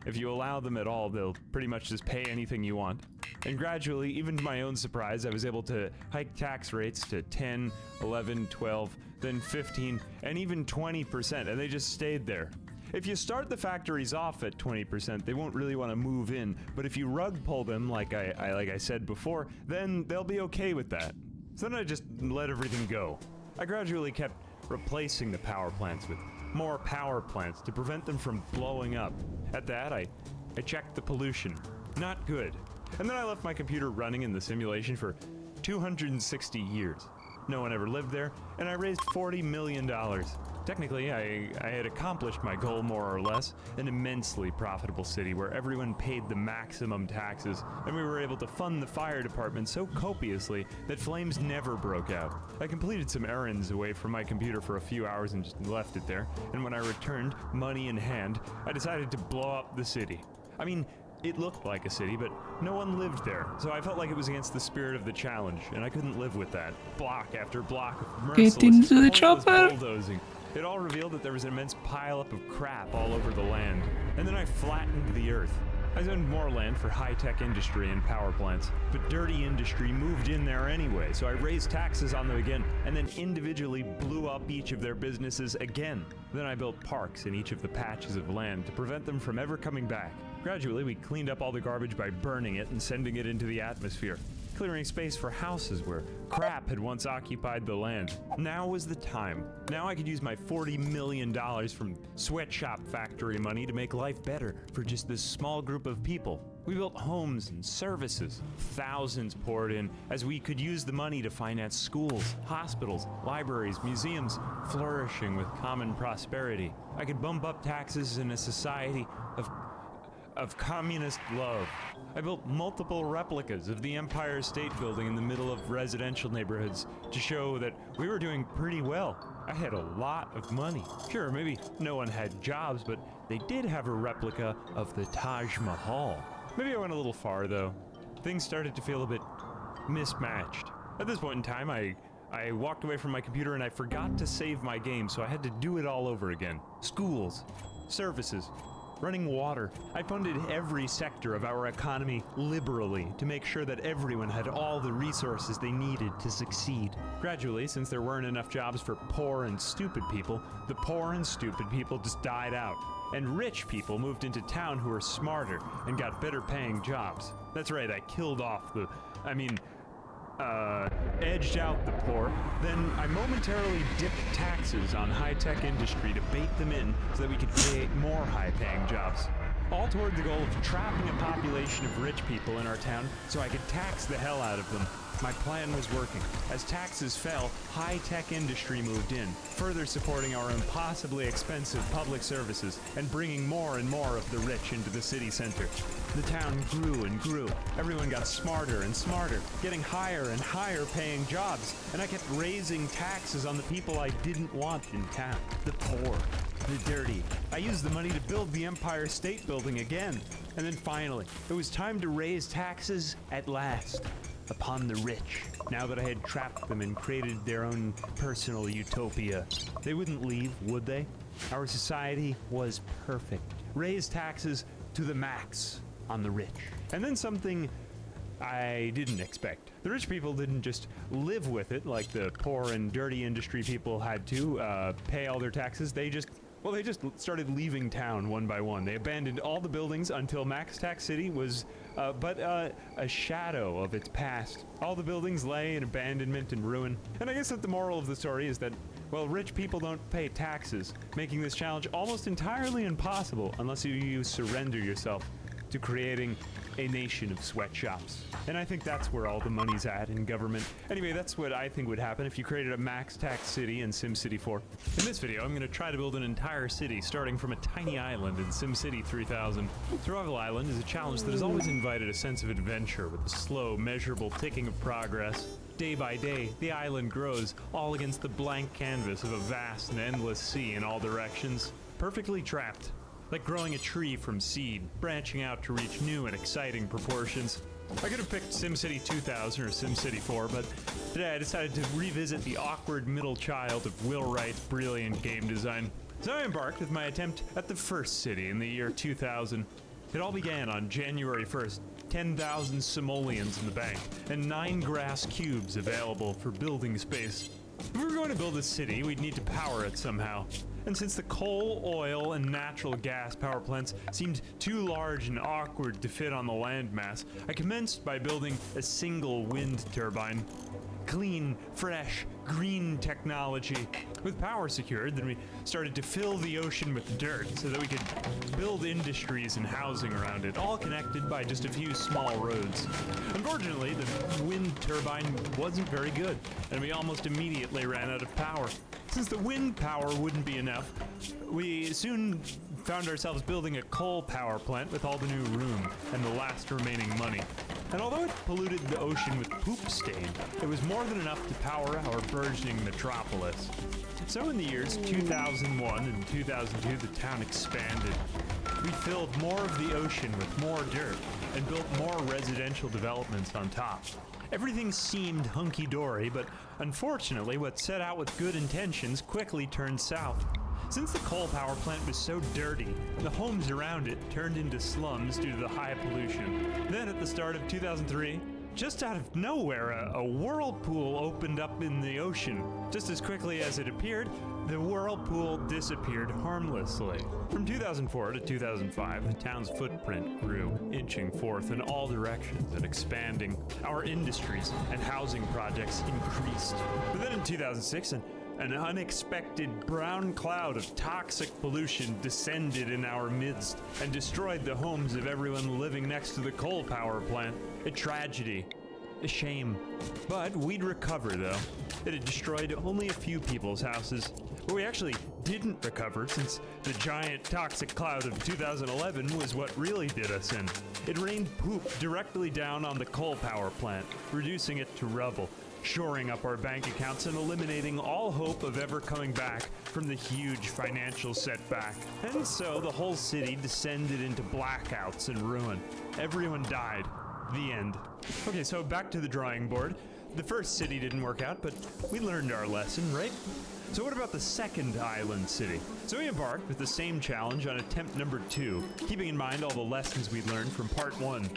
if you allow them at all, they'll pretty much just pay anything you want. And gradually, even to my own surprise, I was able to hike tax rates to 10, 11, 12, then 15, and even 20%, and they just stayed there. If you start the factories off at 20%, they won't really want to move in, but if you rug pull them, like I said before, then they'll be okay with that. So then I just let everything go. I gradually kept replacing the power plants with more power plants to prevent them from blowing up. At that, I checked the pollution. Not good. And then I left my computer running in the simulation for 260 years. No one ever lived there, and I raised $40 million. Technically, I had accomplished my goal more or less, an immensely profitable city where everyone paid the maximum taxes, and we were able to fund the fire department so copiously that flames never broke out. I completed some errands away from my computer for a few hours and just left it there, and when I returned, money in hand, I decided to blow up the city. I mean, it looked like a city, but no one lived there, so I felt like it was against the spirit of the challenge, and I couldn't live with that. Block after block of merciless, Get into the pointless chopper! bulldozing. It all revealed that there was an immense pileup of crap all over the land. And then I flattened the earth. I zoned more land for high-tech industry and power plants, but dirty industry moved in there anyway, so I raised taxes on them again, and then individually blew up each of their businesses again. Then I built parks in each of the patches of land to prevent them from ever coming back. Gradually, we cleaned up all the garbage by burning it and sending it into the atmosphere, clearing space for houses where crap had once occupied the land. Now was the time. Now I could use my $40 million from sweatshop factory money to make life better for just this small group of people. We built homes and services. Thousands poured in as we could use the money to finance schools, hospitals, libraries, museums, flourishing with common prosperity. I could bump up taxes in a society of communist love. I built multiple replicas of the Empire State Building in the middle of residential neighborhoods to show that we were doing pretty well. I had a lot of money. Sure, maybe no one had jobs, but they did have a replica of the Taj Mahal. Maybe I went a little far, though. Things started to feel a bit mismatched. At this point in time, I walked away from my computer and I forgot to save my game, so I had to do it all over again. Schools, services, running water. I funded every sector of our economy liberally to make sure that everyone had all the resources they needed to succeed. Gradually, since there weren't enough jobs for poor and stupid people, the poor and stupid people just died out. And rich people moved into town who were smarter and got better paying jobs. That's right, I killed off edged out the poor. Then I momentarily dipped taxes on high-tech industry to bait them in so that we could create more high-paying jobs. All toward the goal of trapping a population of rich people in our town so I could tax the hell out of them. My plan was working. As taxes fell, high-tech industry moved in, further supporting our impossibly expensive public services and bringing more and more of the rich into the city center. The town grew and grew. Everyone got smarter and smarter, getting higher and higher paying jobs, and I kept raising taxes on the people I didn't want in town. The poor, the dirty. I used the money to build the Empire State Building again. And then finally, it was time to raise taxes at last. Upon the rich. Now that I had trapped them and created their own personal utopia. They wouldn't leave, would they? Our society was perfect. Raise taxes to the max on the rich. And then something I didn't expect. The rich people didn't just live with it like the poor and dirty industry people had to pay all their taxes. They just started leaving town one by one. They abandoned all the buildings until Max Tax City was but a shadow of its past. All the buildings lay in abandonment and ruin. And I guess that the moral of the story is that, well, rich people don't pay taxes, making this challenge almost entirely impossible unless you surrender yourself to creating a nation of sweatshops. And I think that's where all the money's at in government. Anyway, that's what I think would happen if you created a max tax city in SimCity 4. In this video, I'm going to try to build an entire city starting from a tiny island in SimCity 3000. Survival Island is a challenge that has always invited a sense of adventure with a slow, measurable ticking of progress. Day by day, the island grows, all against the blank canvas of a vast and endless sea in all directions. Perfectly trapped. Like growing a tree from seed, branching out to reach new and exciting proportions. I could have picked SimCity 2000 or SimCity 4, but today I decided to revisit the awkward middle child of Will Wright's brilliant game design. So I embarked with my attempt at the first city in the year 2000. It all began on January 1st, 10,000 simoleons in the bank, and 9 grass cubes available for building space. If we were going to build a city, we'd need to power it somehow. And since the coal, oil, and natural gas power plants seemed too large and awkward to fit on the landmass, I commenced by building a single wind turbine. Clean, fresh, green technology. With power secured, then we started to fill the ocean with dirt so that we could build industries and housing around it, all connected by just a few small roads. Unfortunately, the wind turbine wasn't very good, and we almost immediately ran out of power. Since the wind power wouldn't be enough, we soon found ourselves building a coal power plant with all the new room and the last remaining money. And although it polluted the ocean with poop stain, it was more than enough to power our burgeoning metropolis. So in the years 2001 and 2002, the town expanded. We filled more of the ocean with more dirt and built more residential developments on top. Everything seemed hunky-dory, but unfortunately what set out with good intentions quickly turned south. Since the coal power plant was so dirty, the homes around it turned into slums due to the high pollution. Then at the start of 2003, just out of nowhere, a whirlpool opened up in the ocean. Just as quickly as it appeared, the whirlpool disappeared harmlessly. From 2004 to 2005, the town's footprint grew, inching forth in all directions and expanding. Our industries and housing projects increased. But then in 2006, an unexpected brown cloud of toxic pollution descended in our midst and destroyed the homes of everyone living next to the coal power plant. A tragedy. A shame. But we'd recover, though. It had destroyed only a few people's houses. But we actually didn't recover, since the giant toxic cloud of 2011 was what really did us in. It rained poop directly down on the coal power plant, reducing it to rubble, shoring up our bank accounts and eliminating all hope of ever coming back from the huge financial setback. And so the whole city descended into blackouts and ruin. Everyone died. The end. Okay, so back to the drawing board. The first city didn't work out, but we learned our lesson, right? So what about the second island city? So we embarked with the same challenge on attempt number 2, keeping in mind all the lessons we learned from part 1.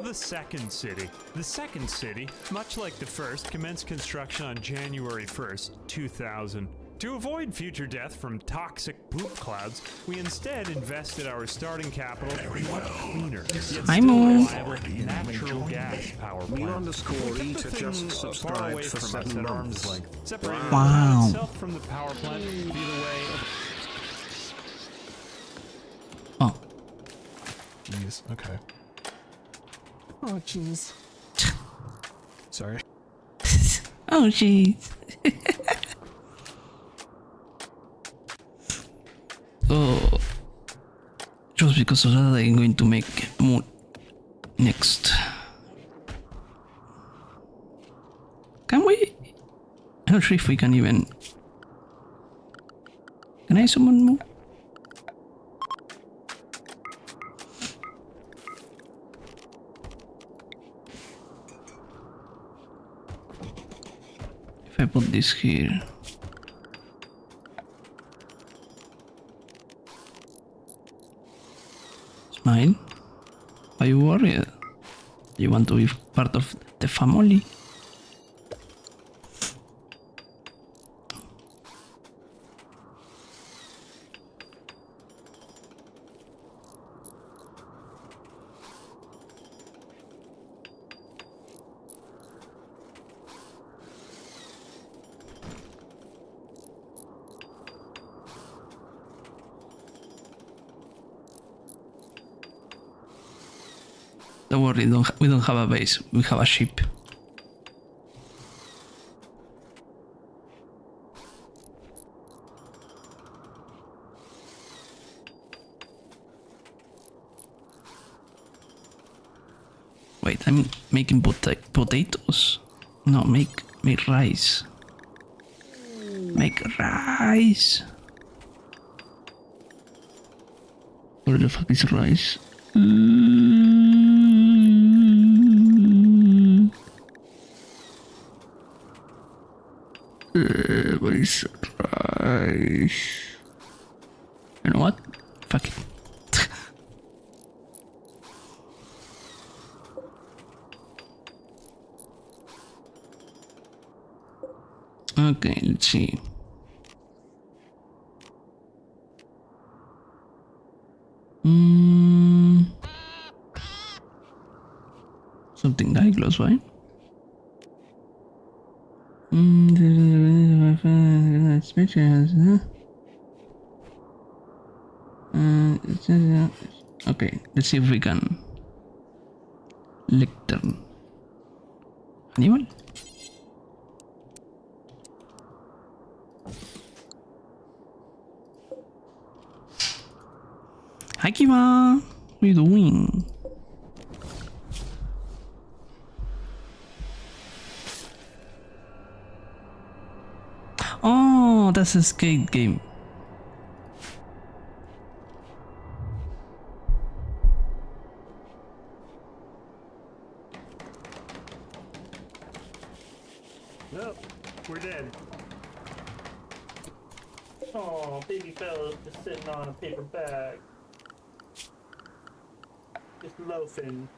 The second city. The second city, much like the first, commenced construction on January 1st, 2000. To avoid future death from toxic poop clouds, we instead invested our starting capital in much cleaner, yet still reliable natural gas power plant. We kept the thing far away from us at arm's length, separating the plant itself from the power plant via the way of... Oh. Jeez, okay. Oh, jeez. Sorry. Oh, jeez. Oh, just because of that, I'm going to make more next. Can we? I'm not sure if we can even. Can I summon more? If I put this here. Mine? Are you worried? You want to be part of the family? Don't worry, we don't have a base, we have a ship. Wait, I'm making potatoes. No, make rice. Make rice. Where the fuck is rice? What is rice? You know what? Fuck it. Okay, let's see. Something that close by. Okay, let's see if we can lectern animal. Hi Kima, what are you doing? Oh, that's a skate game. Nope, we're dead. Oh, baby fella's just sitting on a paper bag. Just loafing.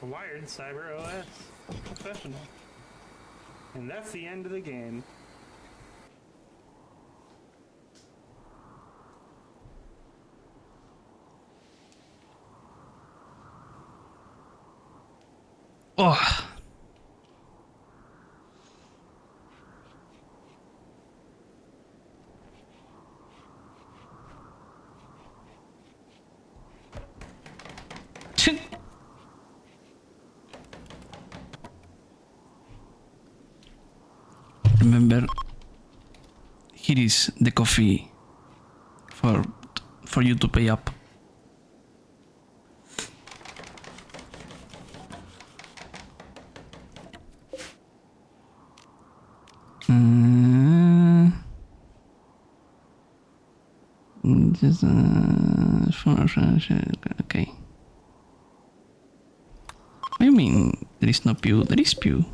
Wired Cyber OS Professional. And that's the end of the game. Oh. Remember, here is the coffee for you to pay up. Just okay. What do you mean there is no pew? There is pew.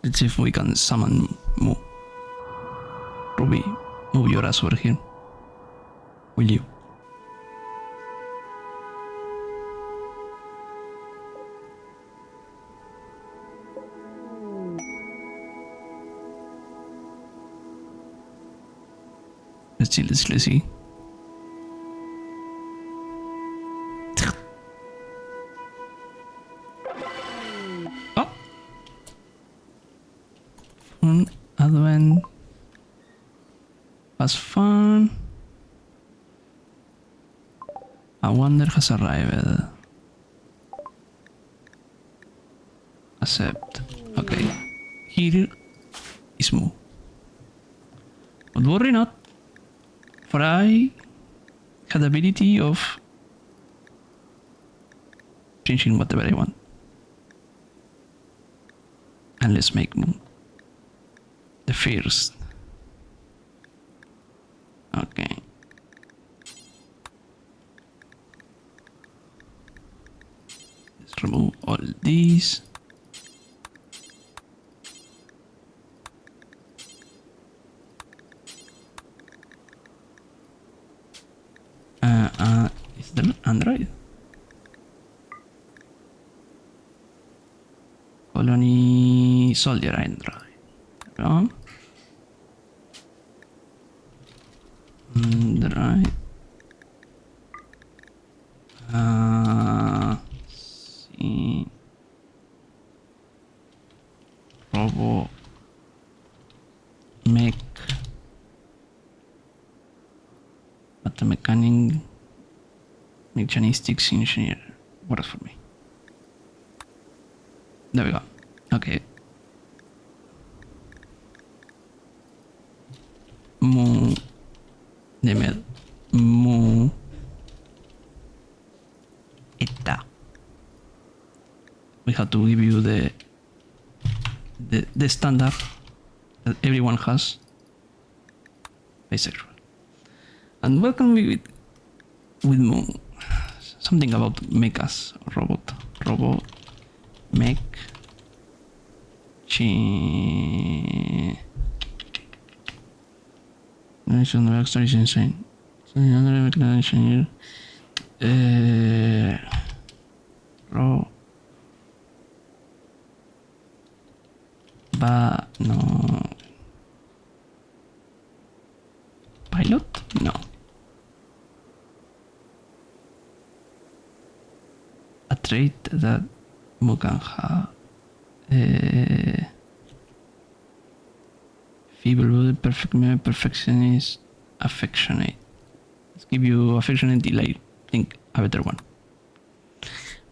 Let's see if we can summon Moo. Ruby, move your ass over here. Will you? Let's see. Oh! Advent was fun. A wonder has arrived. Accept. Okay. Here is Moo. But worry not. For I had the ability of changing whatever I want. And let's make Moo the first. Okay. Let's remove all these. Is there Android? Colony Soldier Android. Android. See. Robo. Mech. Mechanistics engineer. Works for me. There we go. Okay. Moo. Demel. Moo. Eta. We have to give you the standard that everyone has. Bisexual. And welcome with Moo. Something about mechas. Robot. Mech. National Extra is insane. Another mechanical engineer. No. Pilot? No. A trait that Moo can have. Feeble, perfectionist, affectionate. Let's give you affectionate delay. Think a better one.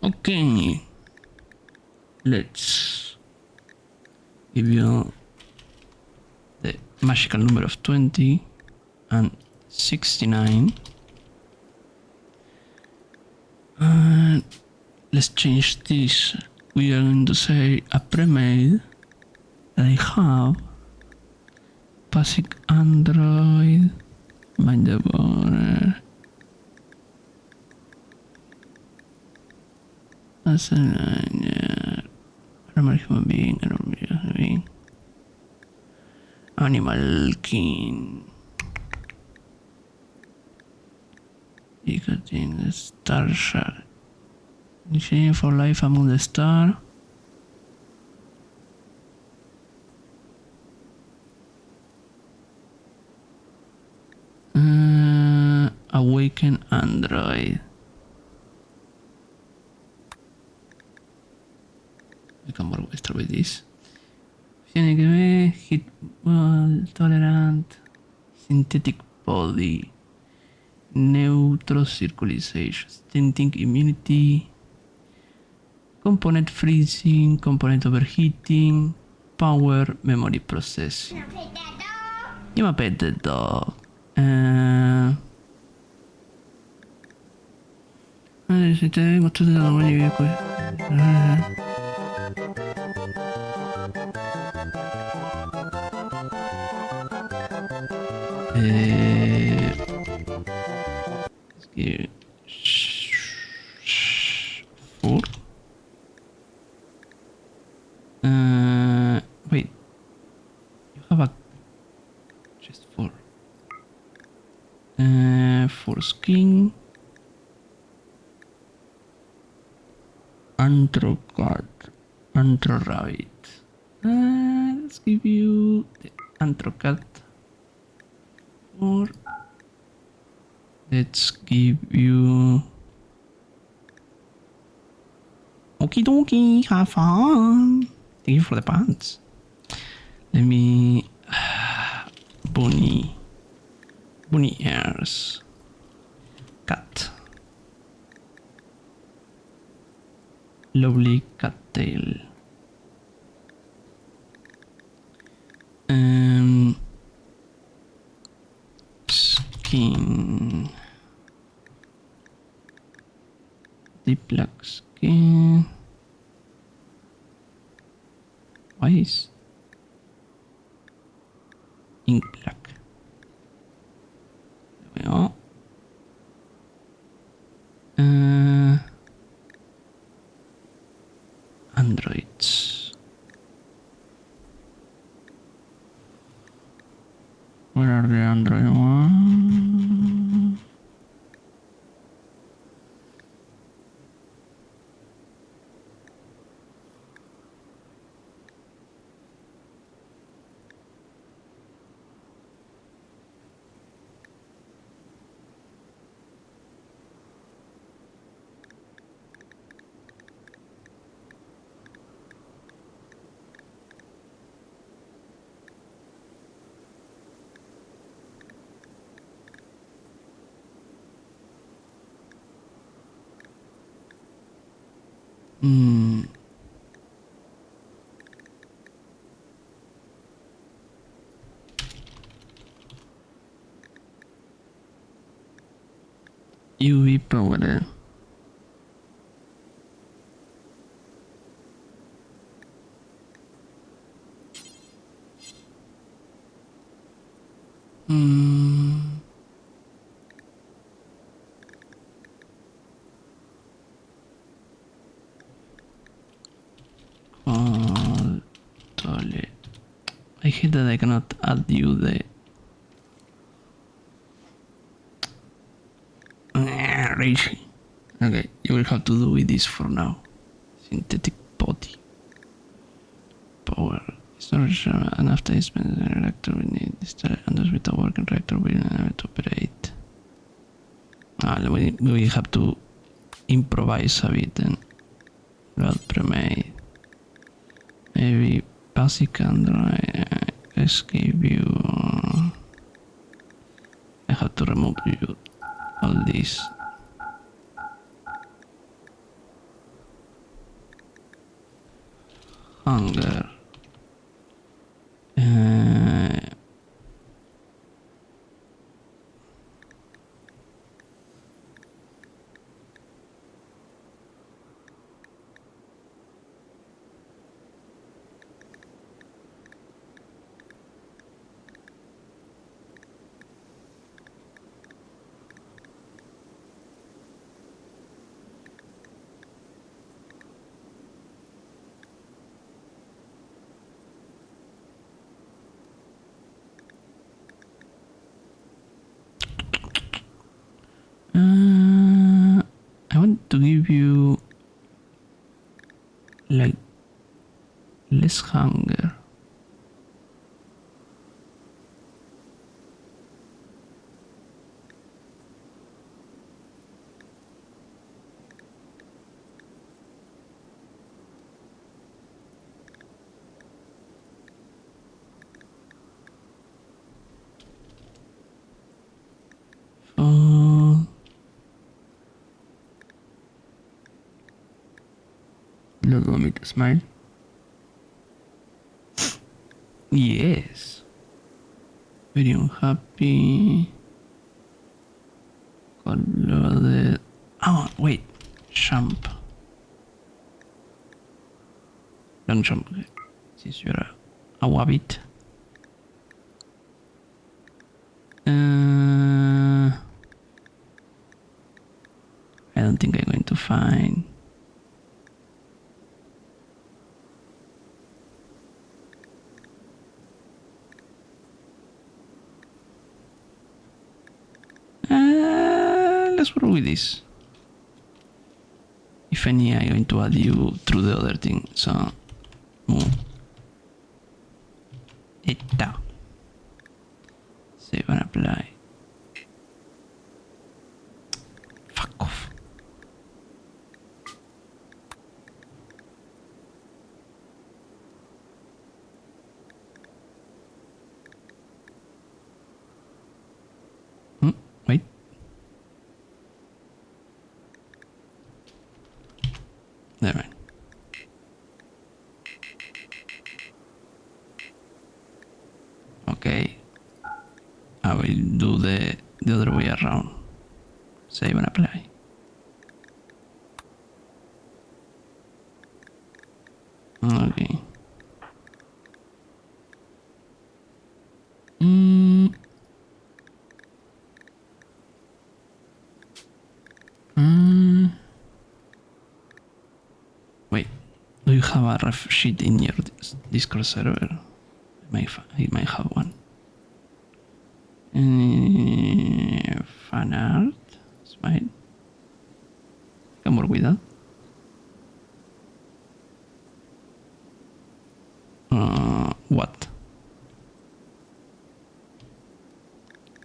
Okay. Let's give you the magical number of 20 and 69. And let's change this. We are going to say a pre-made that I have. Basic Android. Mind the border. As a normal human being, Animal king. Ticketing the star shard. Initiating for life among the star. Awaken Android. We can start with this. Hit well, tolerant, synthetic body, neutral circulation, stinting immunity, component freezing, component overheating, power, memory processing. You wanna pet the dog? Si te vengo tú de la mano y viejo. Four. Wait. Antro cat. Antro rabbit. Let's give you the antro cat. Or let's give you. Okie dokie, have fun. Thank you for the pants. Let me. Bunny. Bunny ears. Cat. Lovely cat tail. Skin. Deep black skin. Why is ink black? There we are. Androids. Where are the Android ones? UV power. Oh, totally. I hate that I cannot add you the. Rage. Okay, you will have to do with this for now. Synthetic body. Power. It's not enough time spent in the reactor. We need this and those with a working reactor will enable to operate. We have to improvise a bit then. Well pre-made. Maybe basic Android. Escape view. I have to remove you all this. Hunger. I want to give you like less hunger. Don't want me to smile. Yes. Very unhappy. Color. Oh, wait. Champ. Long jump. C'est sur a wabbit. I don't think I'm going to find. Let's roll with this. if any, I'm going to add you through the other thing. So, Eta. Save and apply. Fuck off. Wait. Never mind. Okay. I will do the other way around. Save and apply. Okay. Wait, do you have a ref sheet in your Discord server? I might have one. Fan art, smile. Can work with that. What?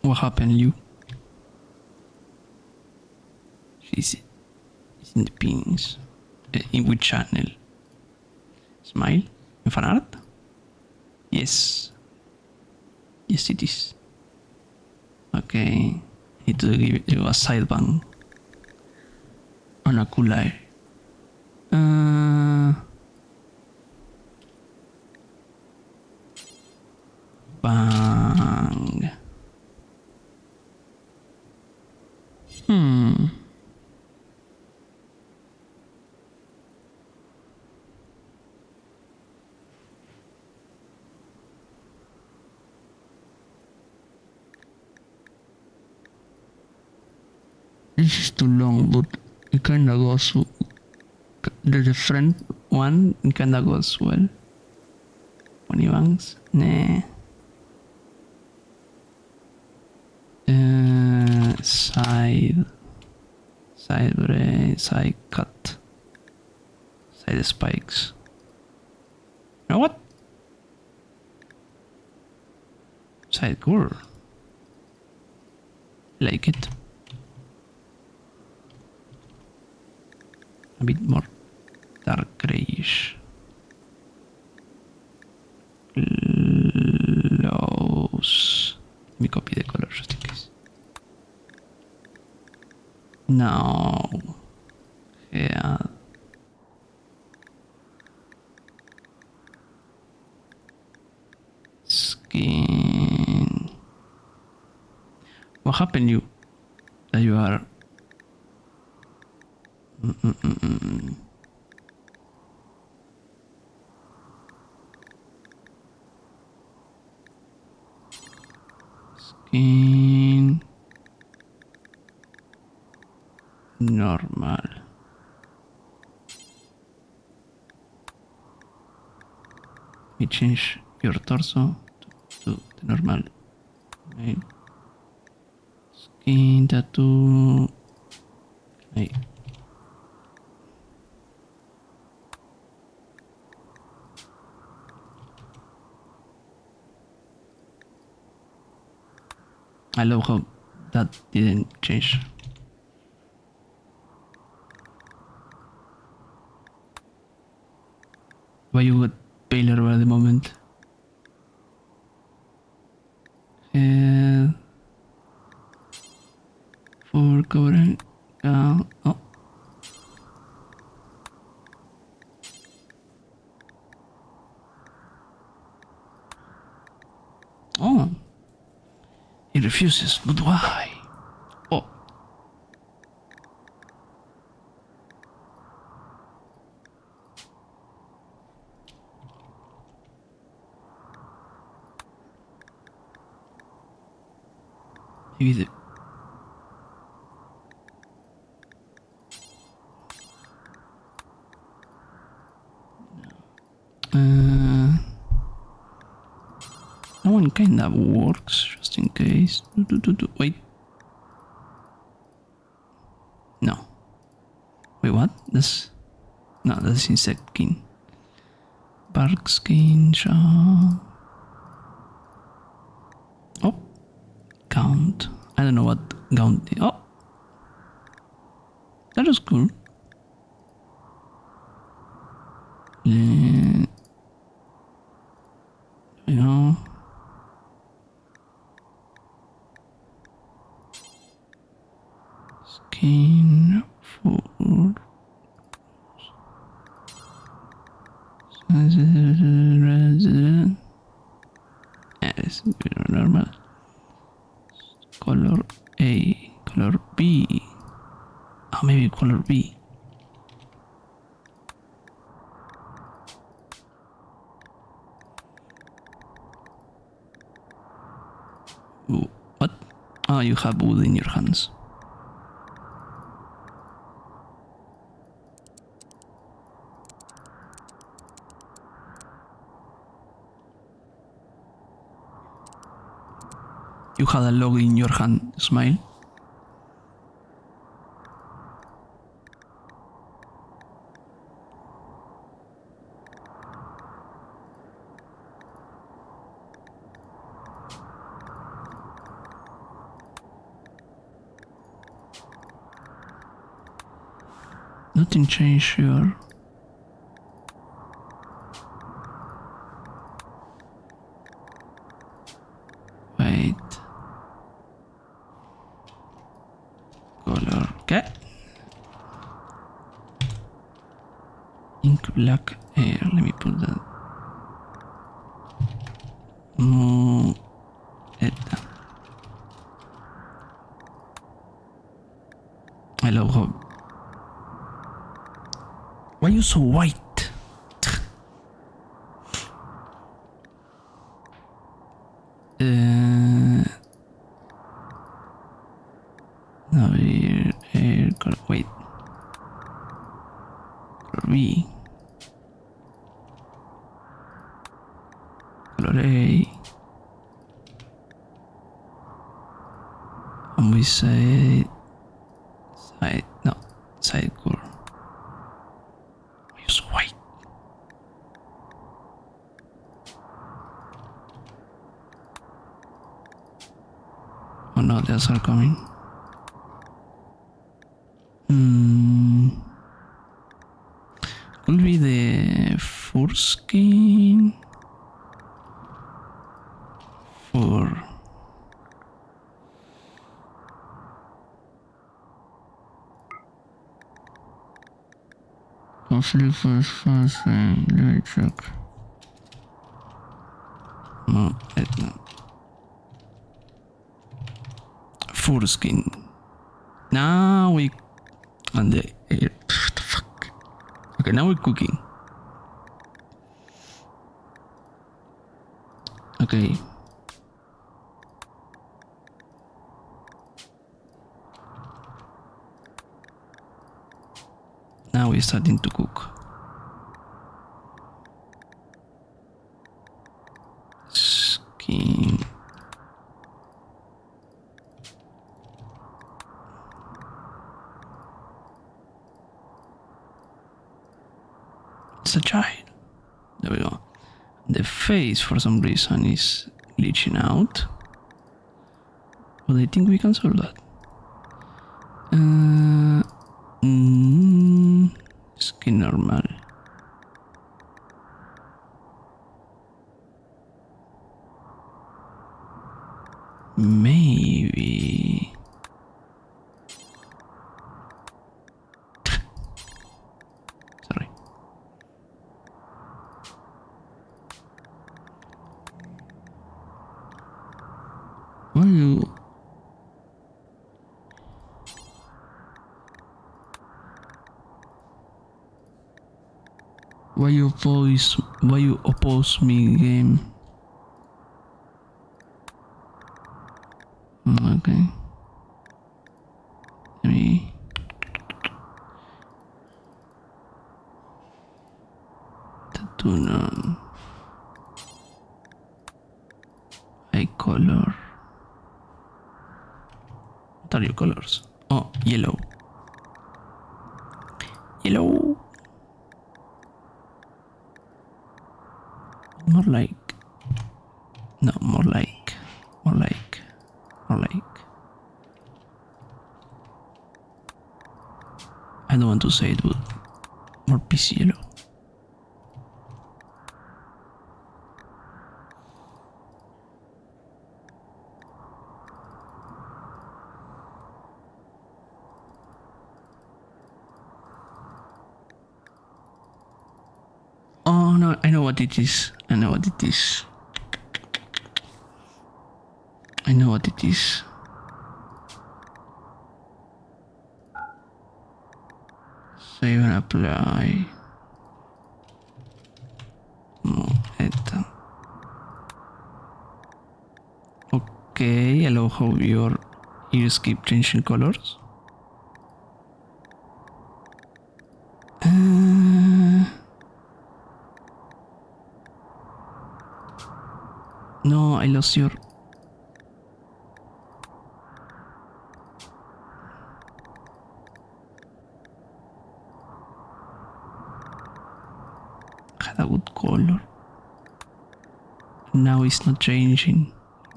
What happened, you? She's in the pins. In which channel? Smile? In fan art? Yes. Yes, it is. Okay. Need to give you a side bang. On a cool eye. Bang. This is too long, but it kinda goes. The front one kinda goes well. 20 bangs? Nah. Side cut. Side spikes. You know what? Side core. Like it. A bit more dark grayish. Close. Let me copy the color just in case. No. Yeah. Skin. What happened you? That you are... Skin... Normal. Let me change your torso to the normal. Okay. Skin tattoo. Okay. I love how that didn't change. Why you got paler at the moment? For covering. Oh. Oh. He refuses, but why? Oh. Maybe the... That one kinda works, just in case. Wait. No. Wait, what? That's insect skin. Bark skin, shaw. Oh, count. I don't know what count. Oh, that was cool. You know. Skin food. Yes, normal. Color A, color B. Oh, maybe color B. Ooh, what? Oh, you have wood in your hands. You had a log in your hand, smile. Nothing changed here. Wait. Color. Okay. Ink black air. Let me put that. I love how. Why are you so white? No, air color. Wait. Color B. Color A. And we say side. No, side color. Why are you so white? Oh no, the others are coming. Could be the foreskin for possibly first, let me check. No, foreskin. Now we and the what the fuck. Okay, now we're cooking. Okay. Now we're starting to cook. Skin. It's a child. There we go. The face, for some reason, is glitching out. But I think we can solve that. Skin normal. Maybe. Sorry. Why you? Why you oppose me, game? Okay. Let me. Tattoo none. Eye color. What are your colors? Oh, yellow. Yellow. More like. No, more like. More like. More like. I don't want to say it, but more PC yellow. Oh no, I know what it is. I know what it is. I know what it is. Save and apply. No, esta. Okay, I love how your ears keep changing colors. No, I lost your. Had a good color. Now it's not changing.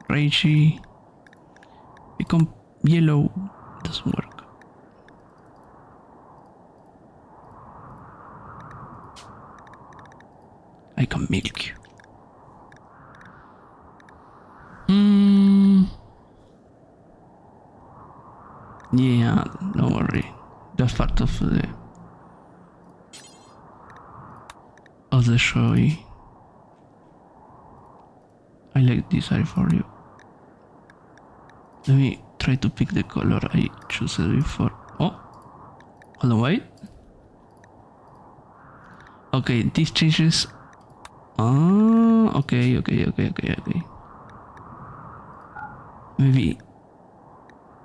Ragey. Become yellow. Doesn't work. I can milk you. Yeah, don't worry. That's part of the show. I like this eye for you. Let me try to pick the color I chose before. Oh, hold on, wait. Okay, this changes. Oh, okay.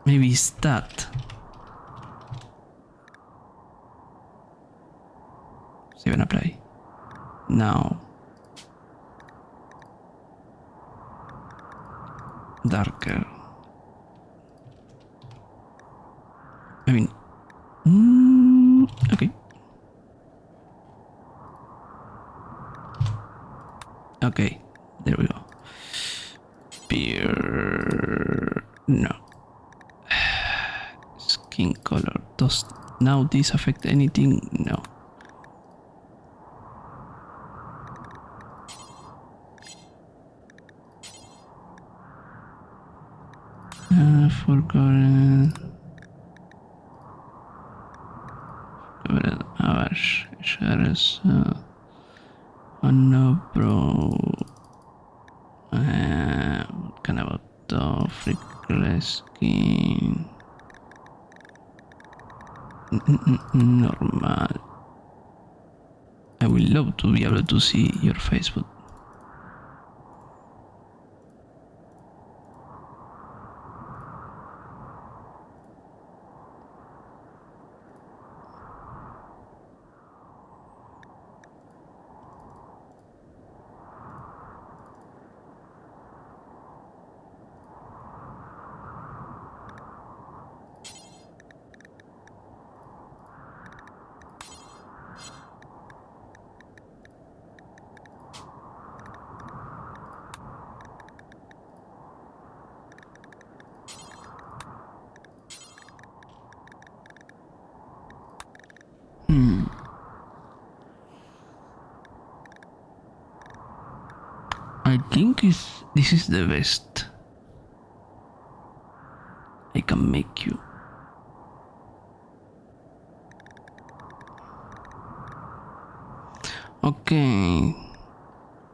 Maybe it's that. Save and apply. Now. Darker. I mean, okay. Okay, there we go. Beer. No. Skin color. Does now this affect anything? No. Forgotten. Avash. Shares. Oh no, bro. What kind of the freakless skin? Normal. I would love to be able to see your face, but I think this is the best I can make you. Okay.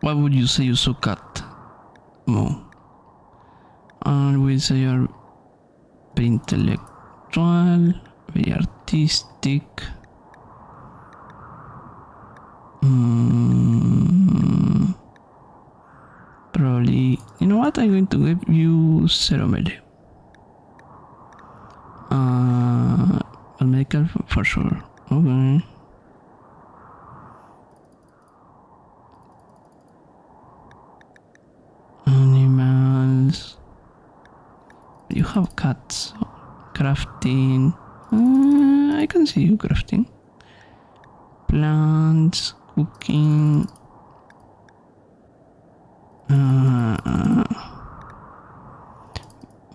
What would you say you saw cat? Mo. And we say you're very intellectual, very artistic. Probably, you know what? I'm going to give you zero melee. Medical for sure. Okay. Animals. You have cats. Crafting. I can see you crafting. Plants. Cooking.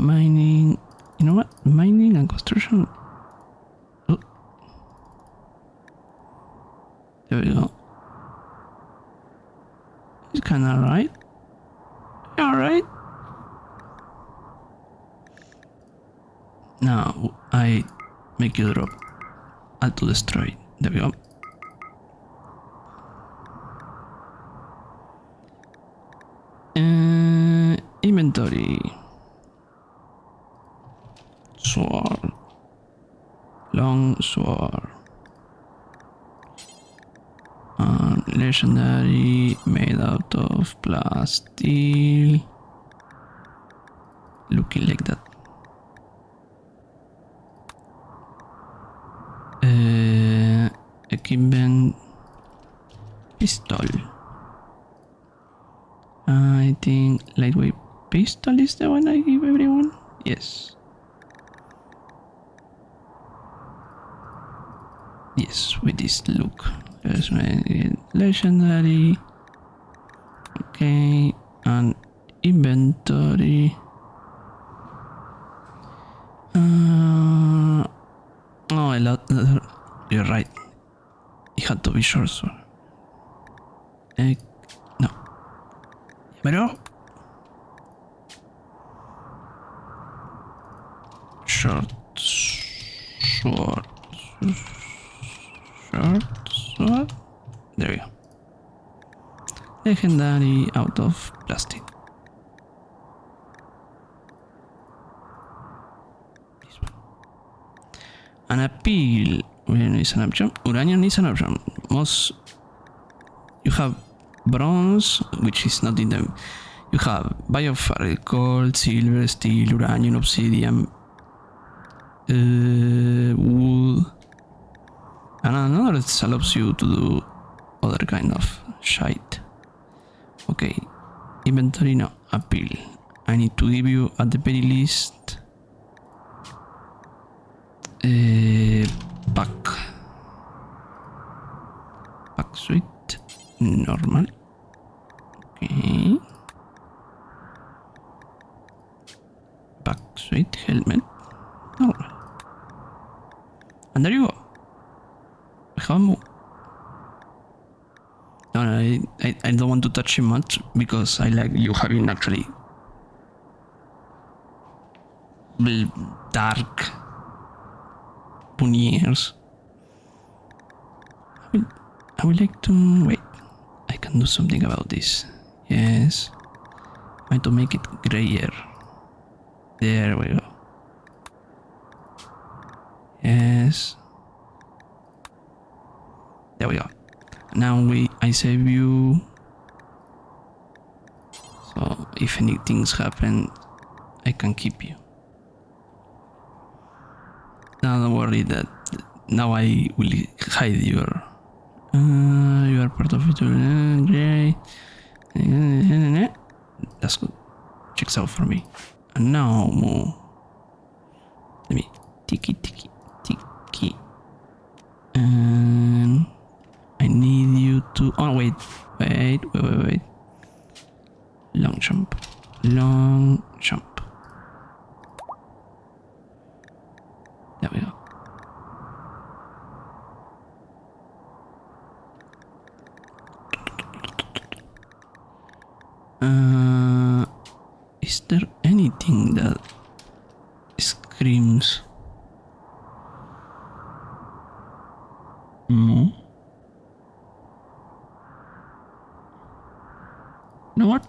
mining. You know what? Mining and construction. Oh. There we go. It's kind of alright. Alright. Now I make you drop. Add to destroy. There we go. Inventory. Sword. Long sword. Legendary, made out of plastic. Looking like that. Equipment. Pistol. I think lightweight pistol is the one I give everyone. Yes. Yes, with this look. There's my legendary. Okay, and inventory. Oh, I love. You're right. It had to be short sword. No. Pero. Short sword. Short sword. There we go. Legendary out of plastic. This one. An appeal. When is an option? Uranium is an option. Most. You have bronze, which is not in them. You have bioferrite, gold, silver, steel, uranium, obsidian, wood, and another that allows you to do other kind of shite. Okay, inventory no, appeal. I need to give you at the very least pack suit normal. Okay, pack suit helmet normal, and there you go. We have more. No, I don't want to touch him much because I like you having actually dark ears. I would like to wait. I can do something about this. Yes, I need to make it grayer. There we go. Yes. There we go. Now I save you. So if anything's happen, I can keep you. Now don't worry that now I will hide your. You are part of it. Great. That's good. Checks out for me. And now more. Let me tiki. And I need you to. Oh wait. Long jump. There we go. Is there anything that screams? No. You know what?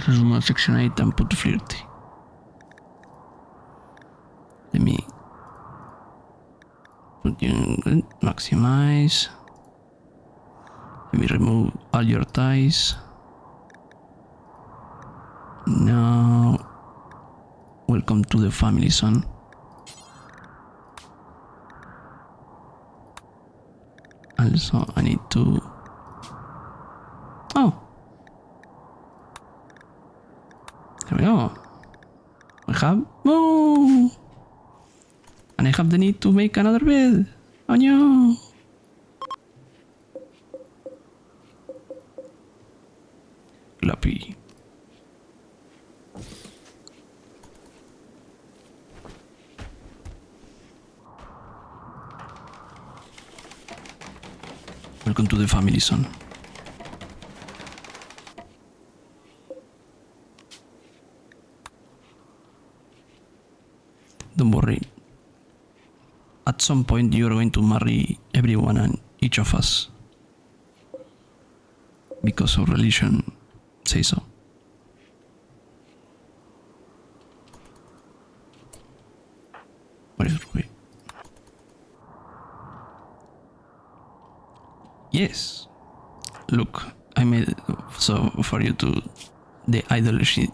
Resume section 8 and put flirty. Let me put you in good. Maximize. Let me remove all your ties. Now, welcome to the family, son. Also, I need to. Oh, there we go. We have. Oh, and I have the need to make another bed. Oh no. Clappy. Welcome to the family zone. Don't worry. At some point you're going to marry everyone and each of us. Because of religion say so. Where is Ruby? Yes. Look, I made so for you to the idolatry.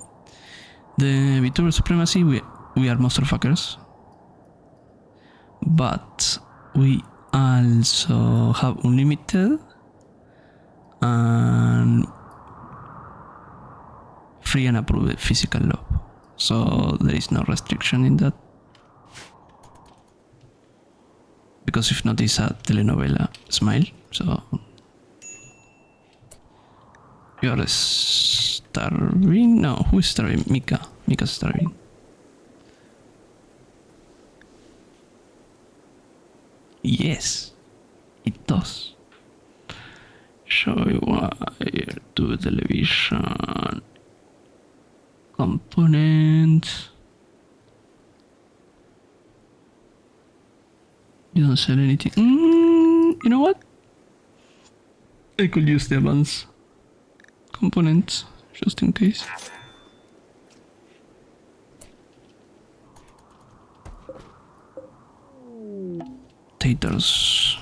The Vituber supremacy, we are monster fuckers. But we also have unlimited and free and approved physical love. So there is no restriction in that. Because if not, it's a telenovela smile. So you're starving? No, who is starving? Mika. Mika's starving. Yes, it does. Show wire to television component. You don't sell anything. You know what? I could use the advanced components just in case. Taters.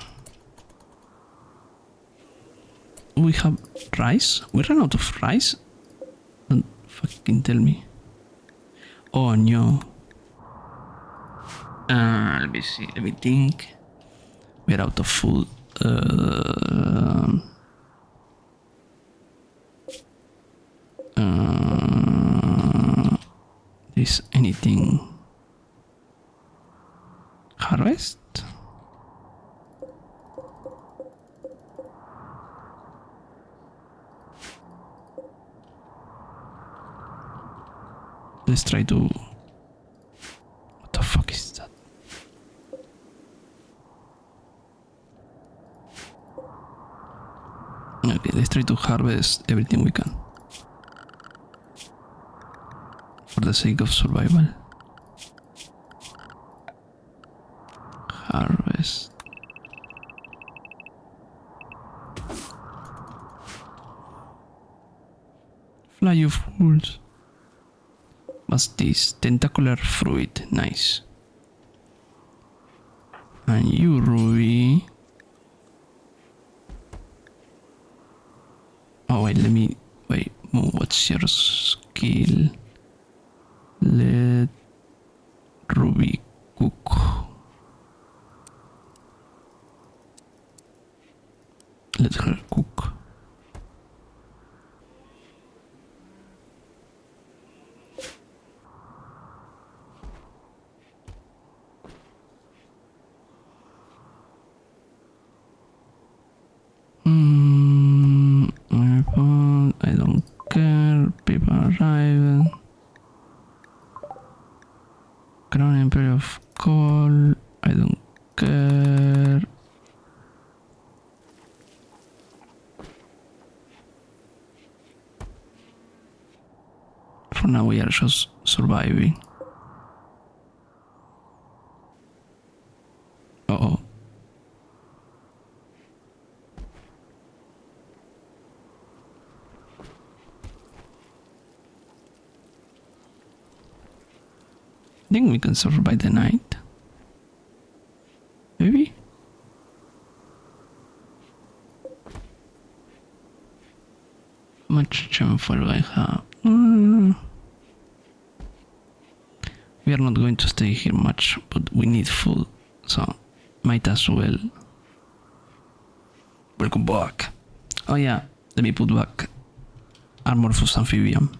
We have rice? We ran out of rice? Don't fucking tell me. Oh no. Let me see, let me think. We're out of food. Is anything harvest? Let's try to... What the fuck is that? Okay, let's try to harvest everything we can. For the sake of survival. Harvest. Fly of fools. What's this? Tentacular fruit. Nice. And you, Ruby. Oh, wait, let me... Wait, what's your skill? Let Ruby cook. Let her cook. I don't care. People arrive. Crown Emperor of Coal. I don't care. For now, we are just surviving. Uh-oh. I think we can survive the night. Maybe? How much chamfer do I have? We are not going to stay here much, but we need food, so might as well. Welcome back. Oh yeah, let me put back Amorphous Amphibian.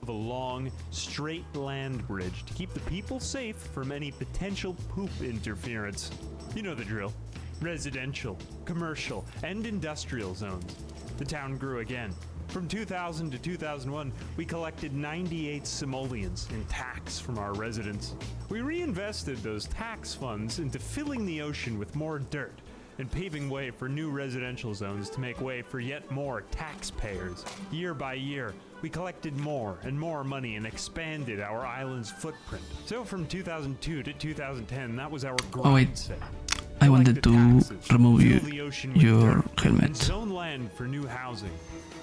Of a long, straight land bridge to keep the people safe from any potential poop interference. You know the drill. Residential, commercial, and industrial zones. The town grew again. From 2000 to 2001, we collected 98 simoleons in tax from our residents. We reinvested those tax funds into filling the ocean with more dirt and paving way for new residential zones to make way for yet more taxpayers. Year by year, we collected more and more money and expanded our island's footprint. So from 2002 to 2010, that was our grind set. I wanted to remove your helmet. And zone land for new housing.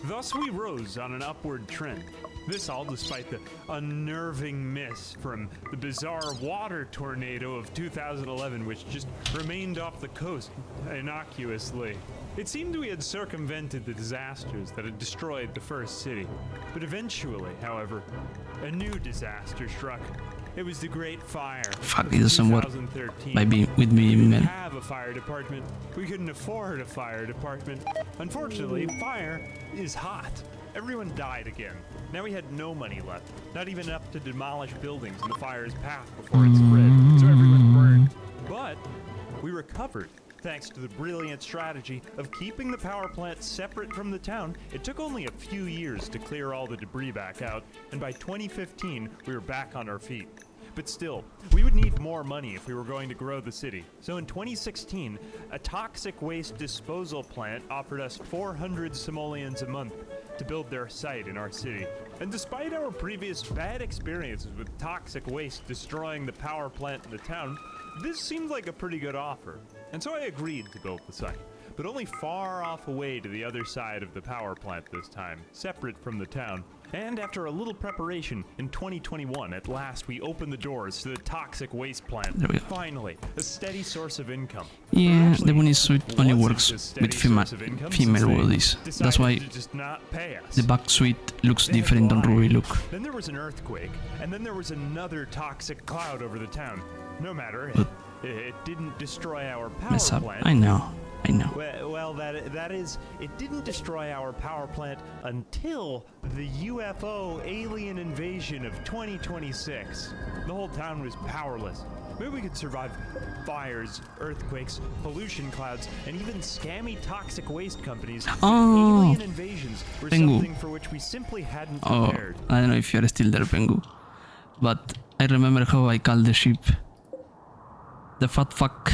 Thus we rose on an upward trend. This all despite the unnerving miss from the bizarre water tornado of 2011, which just remained off the coast innocuously. It seemed we had circumvented the disasters that had destroyed the first city. But eventually, however, a new disaster struck. It was the Great Fire. Fuck, it doesn't work. Maybe with me, we didn't man. have a fire department. We couldn't afford a fire department. Unfortunately, fire is hot. Everyone died again. Now we had no money left. Not even enough to demolish buildings in the fire's path before it spread. So everyone burned. But we recovered. Thanks to the brilliant strategy of keeping the power plant separate from the town, it took only a few years to clear all the debris back out, and by 2015, we were back on our feet. But still, we would need more money if we were going to grow the city. So in 2016, a toxic waste disposal plant offered us 400 simoleons a month to build their site in our city. And despite our previous bad experiences with toxic waste destroying the power plant in the town, this seemed like a pretty good offer. And so I agreed to build the site, but only far off away to the other side of the power plant this time, separate from the town. And after a little preparation, in 2021, at last we opened the doors to the toxic waste plant. There we go. Finally, a steady source of income. Yeah, Actually, the bonnie suit only wasn't works a steady with source of income female since they bodies. That's decided why to just not pay us. the back suite looks They had different on lied. Ruby look. Then there was an earthquake, and then there was another toxic cloud over the town. No matter, But it didn't destroy our power mess up. plant. I know. Well, that is, it didn't destroy our power plant until the UFO alien invasion of 2026. The whole town was powerless. Maybe we could survive fires, earthquakes, pollution clouds, and even scammy toxic waste companies. Oh, Alien invasions were Pengu. something for which we simply hadn't Oh, prepared. I don't know if you're still there, Pengu. But I remember how I called the ship the fat fuck.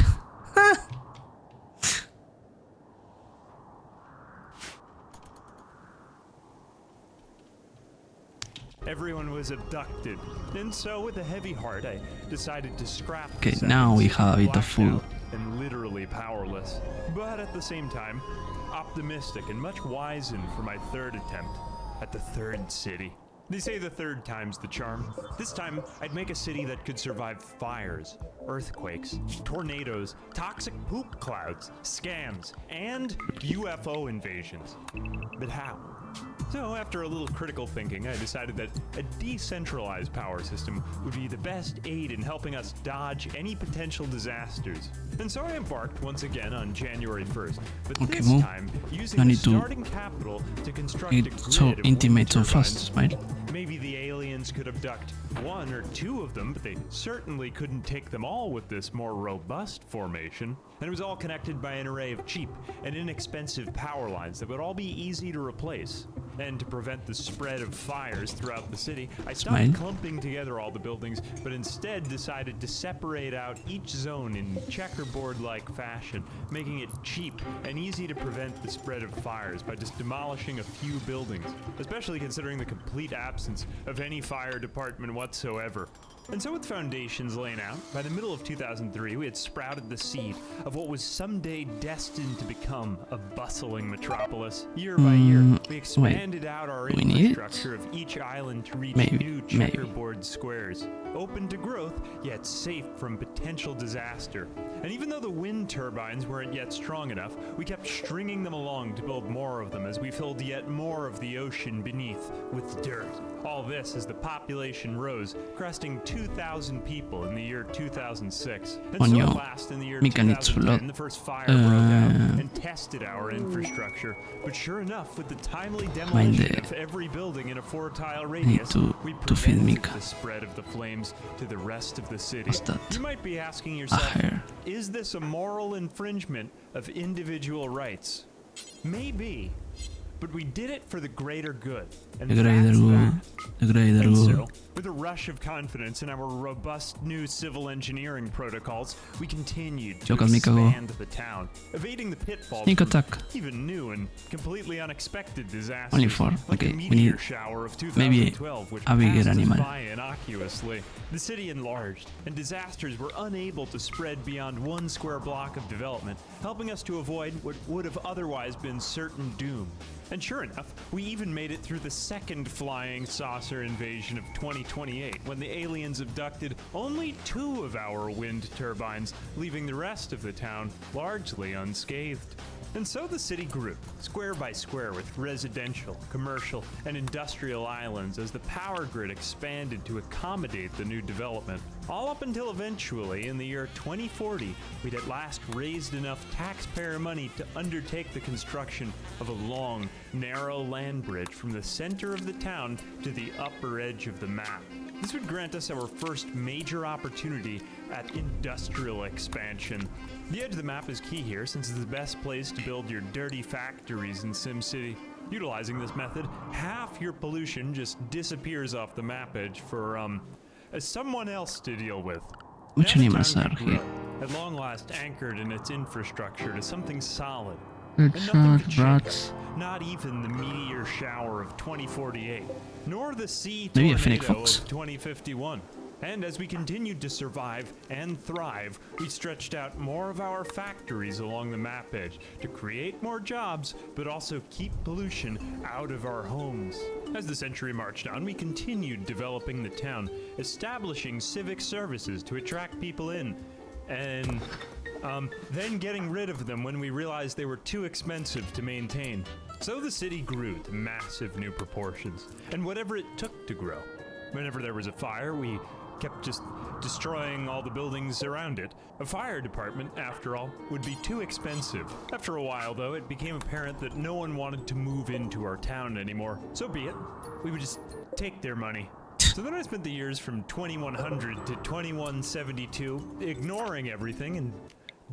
Everyone was abducted, and so with a heavy heart, I decided to scrap the Okay, sentence, now we have a bit of blacked food. out and literally powerless. But at the same time, optimistic and much wizened for my third attempt at the third city. They say the third time's the charm. This time, I'd make a city that could survive fires, earthquakes, tornadoes, toxic poop clouds, scams, and UFO invasions. But how? So, after a little critical thinking, I decided that a decentralized power system would be the best aid in helping us dodge any potential disasters. And so I embarked once again on January 1st, but Okay, this move. time using No the need to starting capital to construct a grid It's so of wind intimate so turbines. fast, right? Maybe the aliens could abduct one or two of them, but they certainly couldn't take them all with this more robust formation. And it was all connected by an array of cheap and inexpensive power lines that would all be easy to replace. And to prevent the spread of fires throughout the city, I stopped Smile. clumping together all the buildings, but instead decided to separate out each zone in checkerboard-like fashion, making it cheap and easy to prevent the spread of fires by just demolishing a few buildings, especially considering the complete absence of any fire department whatsoever. And so with foundations laying out, by the middle of 2003, we had sprouted the seed of what was someday destined to become a bustling metropolis. Year by year, we expanded out our we need it? infrastructure of each island to reach Maybe, new maybe. checkerboard squares, open to growth, yet safe from potential disaster. And even though the wind turbines weren't yet strong enough, we kept stringing them along to build more of them as we filled yet more of the ocean beneath with dirt. All this as the population rose, cresting 2,000 people in the year 2006. And so Coño, at last, in the year Mika needs 2010, blood. the first fire broke out and tested our infrastructure. But sure enough, with the timely demolition of every building in a 4-tile radius, we to feed prevented Mika. the spread of the flames to the rest of the city. What's that? You might be asking A yourself, hair. is this a moral infringement of individual rights? Maybe. but we did it for the greater good. And The greater that's good. that. The greater And good. so, with a rush of confidence in our robust new civil engineering protocols, we continued to Jokas mi cagó. expand the town, evading the pitfalls Sneak from attack. even new and completely unexpected disasters. Only 4. Like Okay, the we meteor need shower of maybe 2012, which a bigger passed us animal. by innocuously. The city enlarged, and disasters were unable to spread beyond 1 square block of development, helping us to avoid what would have otherwise been certain doom. And sure enough, we even made it through the second flying saucer invasion of 2028, when the aliens abducted only 2 of our wind turbines, leaving the rest of the town largely unscathed. And so the city grew, square by square, with residential, commercial, and industrial islands as the power grid expanded to accommodate the new development. All up until eventually, in the year 2040, we'd at last raised enough taxpayer money to undertake the construction of a long, narrow land bridge from the center of the town to the upper edge of the map. This would grant us our first major opportunity at industrial expansion. The edge of the map is key here, since it's the best place to build your dirty factories in SimCity. Utilizing this method, half your pollution just disappears off the map edge for, someone else to deal with. Mucho Now the animals town are could here. grow, at long last anchored in its infrastructure to something solid. Red And nothing could shark, shake rats. us. Not even the meteor shower of 2048, nor the sea Maybe a Fennec tornado Fox. of 2051. And as we continued to survive and thrive, we stretched out more of our factories along the map edge to create more jobs, but also keep pollution out of our homes. As the century marched on, we continued developing the town, establishing civic services to attract people in, and then getting rid of them when we realized they were too expensive to maintain. So the city grew to massive new proportions, and whatever it took to grow. Whenever there was a fire, we kept just destroying all the buildings around it. A fire department, after all, would be too expensive. After a while, though, it became apparent that no one wanted to move into our town anymore. So be it. We would just take their money. So then I spent the years from 2100 to 2172 ignoring everything and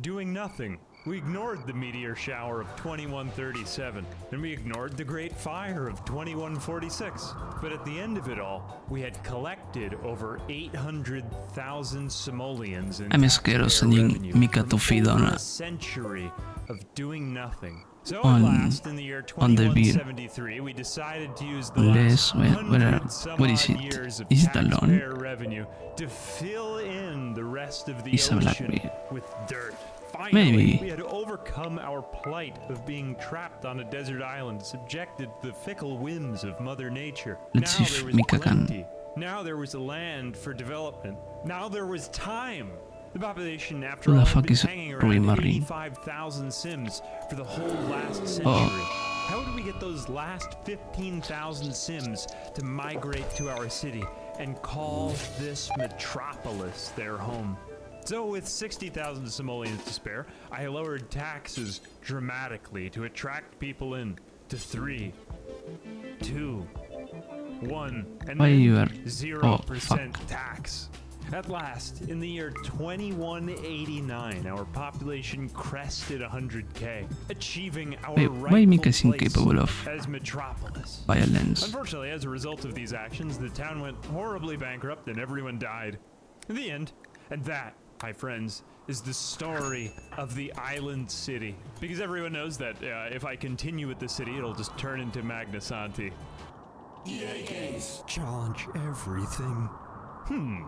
doing nothing. We ignored the meteor shower of 2137, and we ignored the Great Fire of 2146. But at the end of it all, we had collected over 800,000 simoleons in I'm scared of taxpayer sending revenue Mika to from feed over on a century of doing nothing. So on- at last, in the year on the beer. 2173, we decided to use the Unless, last where is 100-some-odd it? years of Is it alone? taxpayer revenue to fill in the rest of the It's a black ocean bear. with dirt. Finally, Maybe. we had to overcome our plight of being trapped on a desert island, subjected to the fickle whims of Mother Nature. Let's see Now if there was Mika can- plenty. Now there was land for development. Now there was time. The population, after Who the all, had fuck been is hanging Rui around Marin? 85,000 Sims for the whole last century. Oh. How do we get those last 15,000 Sims to migrate to our city and call this metropolis their home? So with 60,000 simoleons to spare, I lowered taxes dramatically to attract people in to 3, 2, 1, and Why then you are- 0% fuck. tax. At last, in the year 2189, our population crested 100K, achieving our Wait, why Mika is rightful place incapable of as metropolis. violence? Unfortunately, as a result of these actions, the town went horribly bankrupt and everyone died. In the end, and that, my friends, is the story of the island city. Because everyone knows that if I continue with the city, it'll just turn into Magna Santi. Challenge everything. In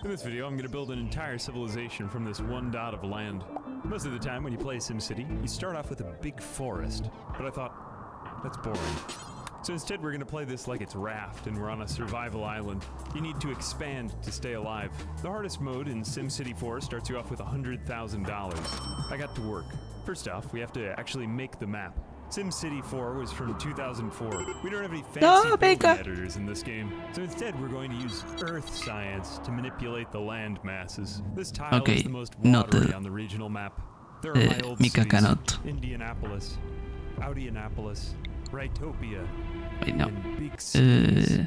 this video, I'm gonna build an entire civilization from this one dot of land. Most of the time when you play SimCity, you start off with a big forest. But I thought, that's boring. So instead, we're gonna play this like it's Raft and we're on a survival island. You need to expand to stay alive. The hardest mode in SimCity 4 starts you off with $100,000. I got to work. First off, we have to actually make the map. SimCity 4 was from 2004. We don't have any fancy building Mika. editors in this game. So instead, we're going to use earth science to manipulate the land masses. This tile Okay, is the most noted. watery on the regional map. There are my old Mika cities. cannot. Indianapolis, Audianapolis, Rightopia, Wait, no. and big cities.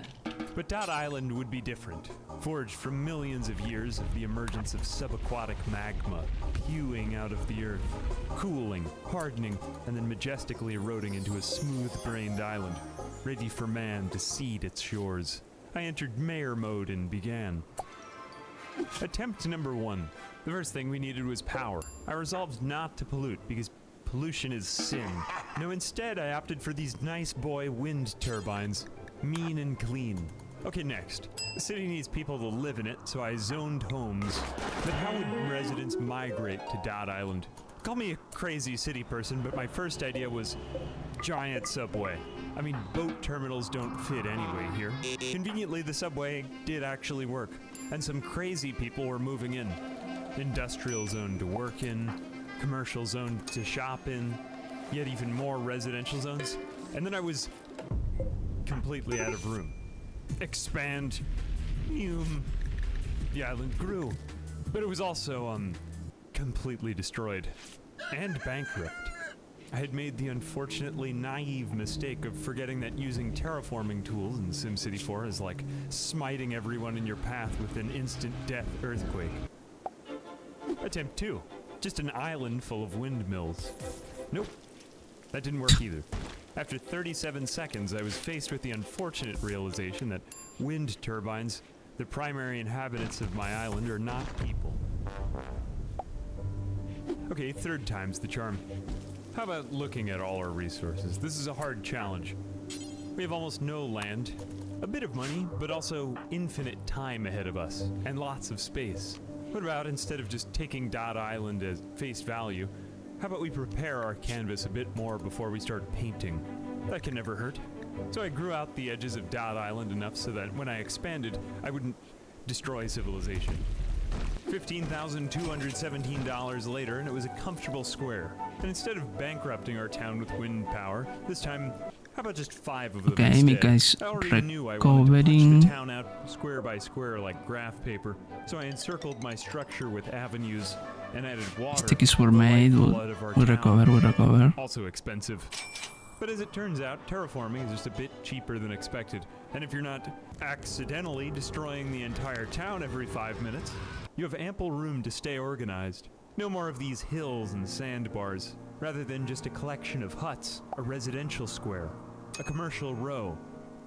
But Dot Island would be different, forged from millions of years of the emergence of subaquatic magma, hewing out of the earth, cooling, hardening, and then majestically eroding into a smooth-grained island, ready for man to seed its shores. I entered mayor mode and began. Attempt number 1. The first thing we needed was power. I resolved not to pollute because pollution is sin. No, instead I opted for these nice boy wind turbines, mean and clean. Okay, next. The city needs people to live in it, so I zoned homes. But how would residents migrate to Dot Island? Call me a crazy city person, but my first idea was giant subway. I mean, boat terminals don't fit anyway here. Conveniently, the subway did actually work, and some crazy people were moving in. Industrial zone to work in, commercial zone to shop in, yet even more residential zones. And then I was completely out of room. Expand. The island grew. But it was also, completely destroyed. And bankrupt. I had made the unfortunately naive mistake of forgetting that using terraforming tools in SimCity 4 is like smiting everyone in your path with an instant death earthquake. Attempt 2. Just an island full of windmills. Nope. That didn't work either. After 37 seconds, I was faced with the unfortunate realization that wind turbines, the primary inhabitants of my island, are not people. Okay, third time's the charm. How about looking at all our resources? This is a hard challenge. We have almost no land, a bit of money, but also infinite time ahead of us, and lots of space. What about, instead of just taking Dot Island as face value, how about we prepare our canvas a bit more before we start painting? That can never hurt. So I grew out the edges of Dot Island enough so that when I expanded, I wouldn't destroy civilization. $15,217 later, and it was a comfortable square. And instead of bankrupting our town with wind power, this time, how about just 5 of them Okay, instead? mi guys, I already knew I wanted to punch recovering. the town out square by square like graph paper, so I encircled my structure with avenues and added water. Stickies were the made, lifeblood of our we'll town. recover. Also expensive. But as it turns out, terraforming is just a bit cheaper than expected. And if you're not accidentally destroying the entire town every 5 minutes, you have ample room to stay organized. No more of these hills and sandbars, rather than just a collection of huts, a residential square, a commercial row,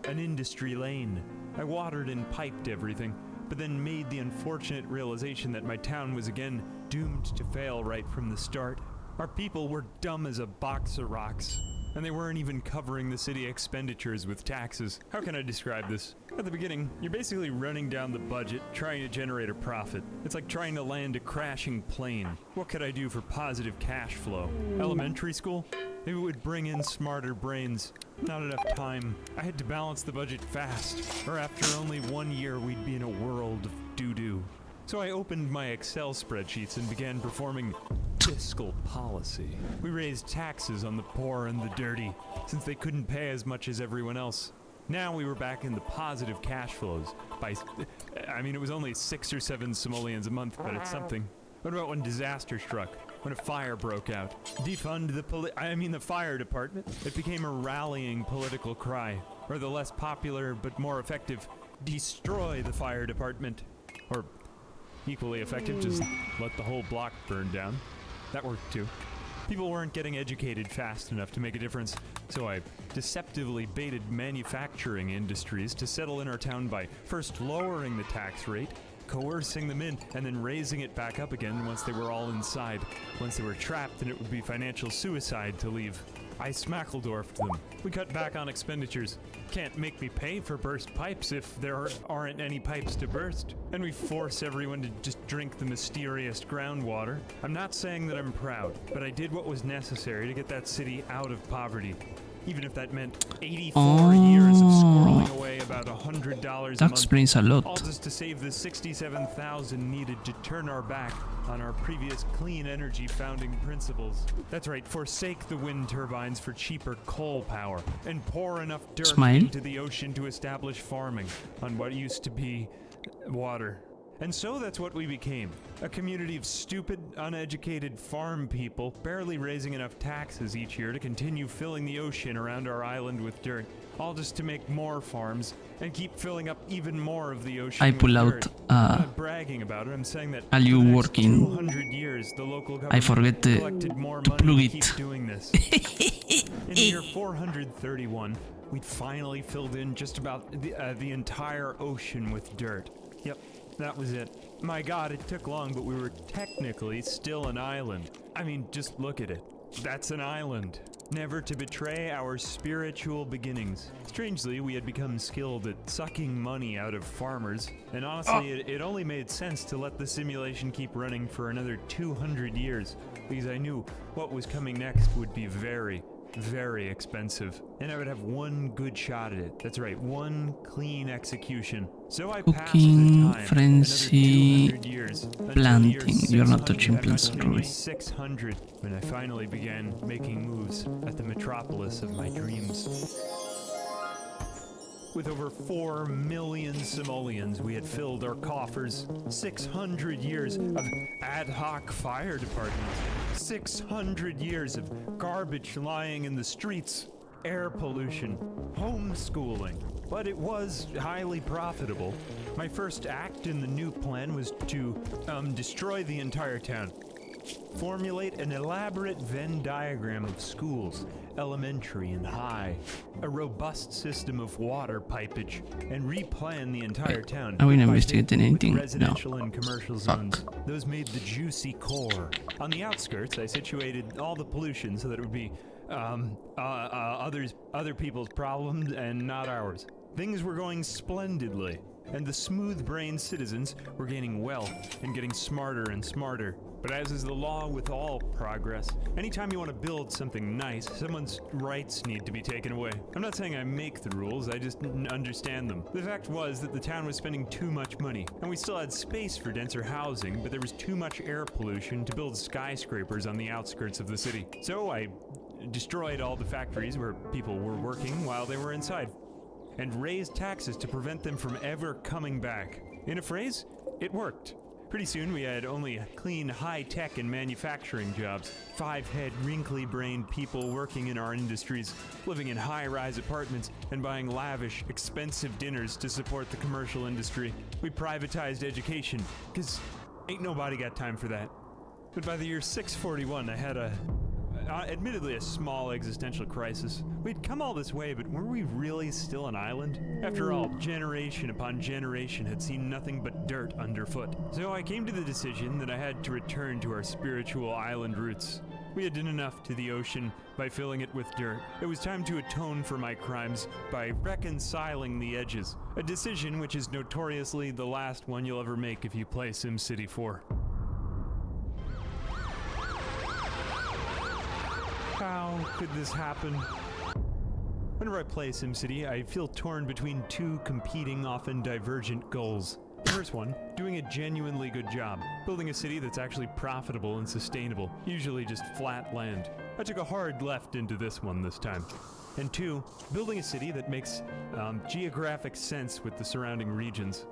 an industry lane. I watered and piped everything, but then made the unfortunate realization that my town was again doomed to fail right from the start. Our people were dumb as a box of rocks, and they weren't even covering the city expenditures with taxes. How can I describe this? At the beginning, you're basically running down the budget, trying to generate a profit. It's like trying to land a crashing plane. What could I do for positive cash flow? Elementary school? Maybe it would bring in smarter brains. Not enough time. I had to balance the budget fast, or after only 1 year we'd be in a world of doo-doo. So I opened my Excel spreadsheets and began performing fiscal policy. We raised taxes on the poor and the dirty, since they couldn't pay as much as everyone else. Now we were back in the positive cash flows it was only 6 or 7 simoleons a month, but it's something. What about when disaster struck? When a fire broke out? Defund the fire department? It became a rallying political cry. Or the less popular but more effective, destroy the fire department. Or equally effective, just let the whole block burn down. That worked too. People weren't getting educated fast enough to make a difference, so I deceptively baited manufacturing industries to settle in our town by first lowering the tax rate, coercing them in, and then raising it back up again once they were all inside. Once they were trapped, then it would be financial suicide to leave. I smackledorfed them. We cut back on expenditures. Can't make me pay for burst pipes if there aren't any pipes to burst. And we force everyone to just drink the mysterious groundwater. I'm not saying that I'm proud, but I did what was necessary to get that city out of poverty. Even if that meant 84 years of squirreling away about $100 a month. That explains a lot. All just to save the 67,000 needed to turn our back on our previous clean energy founding principles. That's right, forsake the wind turbines for cheaper coal power, and pour enough dirt into the ocean to establish farming on what used to be water. And so that's what we became. A community of stupid, uneducated farm people, barely raising enough taxes each year to continue filling the ocean around our island with dirt. All just to make more farms and keep filling up even more of the ocean. I pull out I'm not bragging about it. I'm saying that are you for the next working? 200 years, the local government I forget collected more to money plug to it. keep doing this. In the year 431, we'd finally filled in just about the entire ocean with dirt. Yep, that was it. My god, it took long, but we were technically still an island. I mean, just look at it. That's an island. Never to betray our spiritual beginnings. Strangely, we had become skilled at sucking money out of farmers, and honestly, it only made sense to let the simulation keep running for another 200 years, because I knew what was coming next would be very, very expensive, and I would have one good shot at it. That's right, one clean execution. So I passed Cooking, the time, frenzy, another 200 years, until the planting. year You're not 600, touching and plants, maybe Ruby. 600, when I finally began making moves at the metropolis of my dreams. With over 4 million simoleons, we had filled our coffers. 600 years of ad hoc fire departments. 600 years of garbage lying in the streets. Air pollution. Homeschooling. But it was highly profitable. My first act in the new plan was to destroy the entire town. Formulate an elaborate Venn diagram of schools, elementary and high, a robust system of water pipage, and replan the entire town. Are we bit by investigating bit anything? with residential No. and commercial Fuck. zones. Those made the juicy core. On the outskirts, I situated all the pollution so that it would be other people's problems and not ours. Things were going splendidly, and the smooth-brained citizens were gaining wealth and getting smarter and smarter. But as is the law with all progress, anytime you want to build something nice, someone's rights need to be taken away. I'm not saying I make the rules, I just understand them. The fact was that the town was spending too much money, and we still had space for denser housing, but there was too much air pollution to build skyscrapers on the outskirts of the city. So I destroyed all the factories where people were working while they were inside, and raised taxes to prevent them from ever coming back. In a phrase, it worked. Pretty soon we had only clean high-tech and manufacturing jobs. 5-head, wrinkly-brained people working in our industries, living in high-rise apartments and buying lavish, expensive dinners to support the commercial industry. We privatized education, because ain't nobody got time for that. But by the year 641, I had admittedly a small existential crisis. We'd come all this way, but were we really still an island? After all, generation upon generation had seen nothing but dirt underfoot. So I came to the decision that I had to return to our spiritual island roots. We had done enough to the ocean by filling it with dirt. It was time to atone for my crimes by reconciling the edges. A decision which is notoriously the last one you'll ever make if you play SimCity 4. How could this happen? Whenever I play SimCity, I feel torn between two competing, often divergent goals. The first one, doing a genuinely good job, building a city that's actually profitable and sustainable, usually just flat land. I took a hard left into this one this time. And 2, building a city that makes geographic sense with the surrounding regions.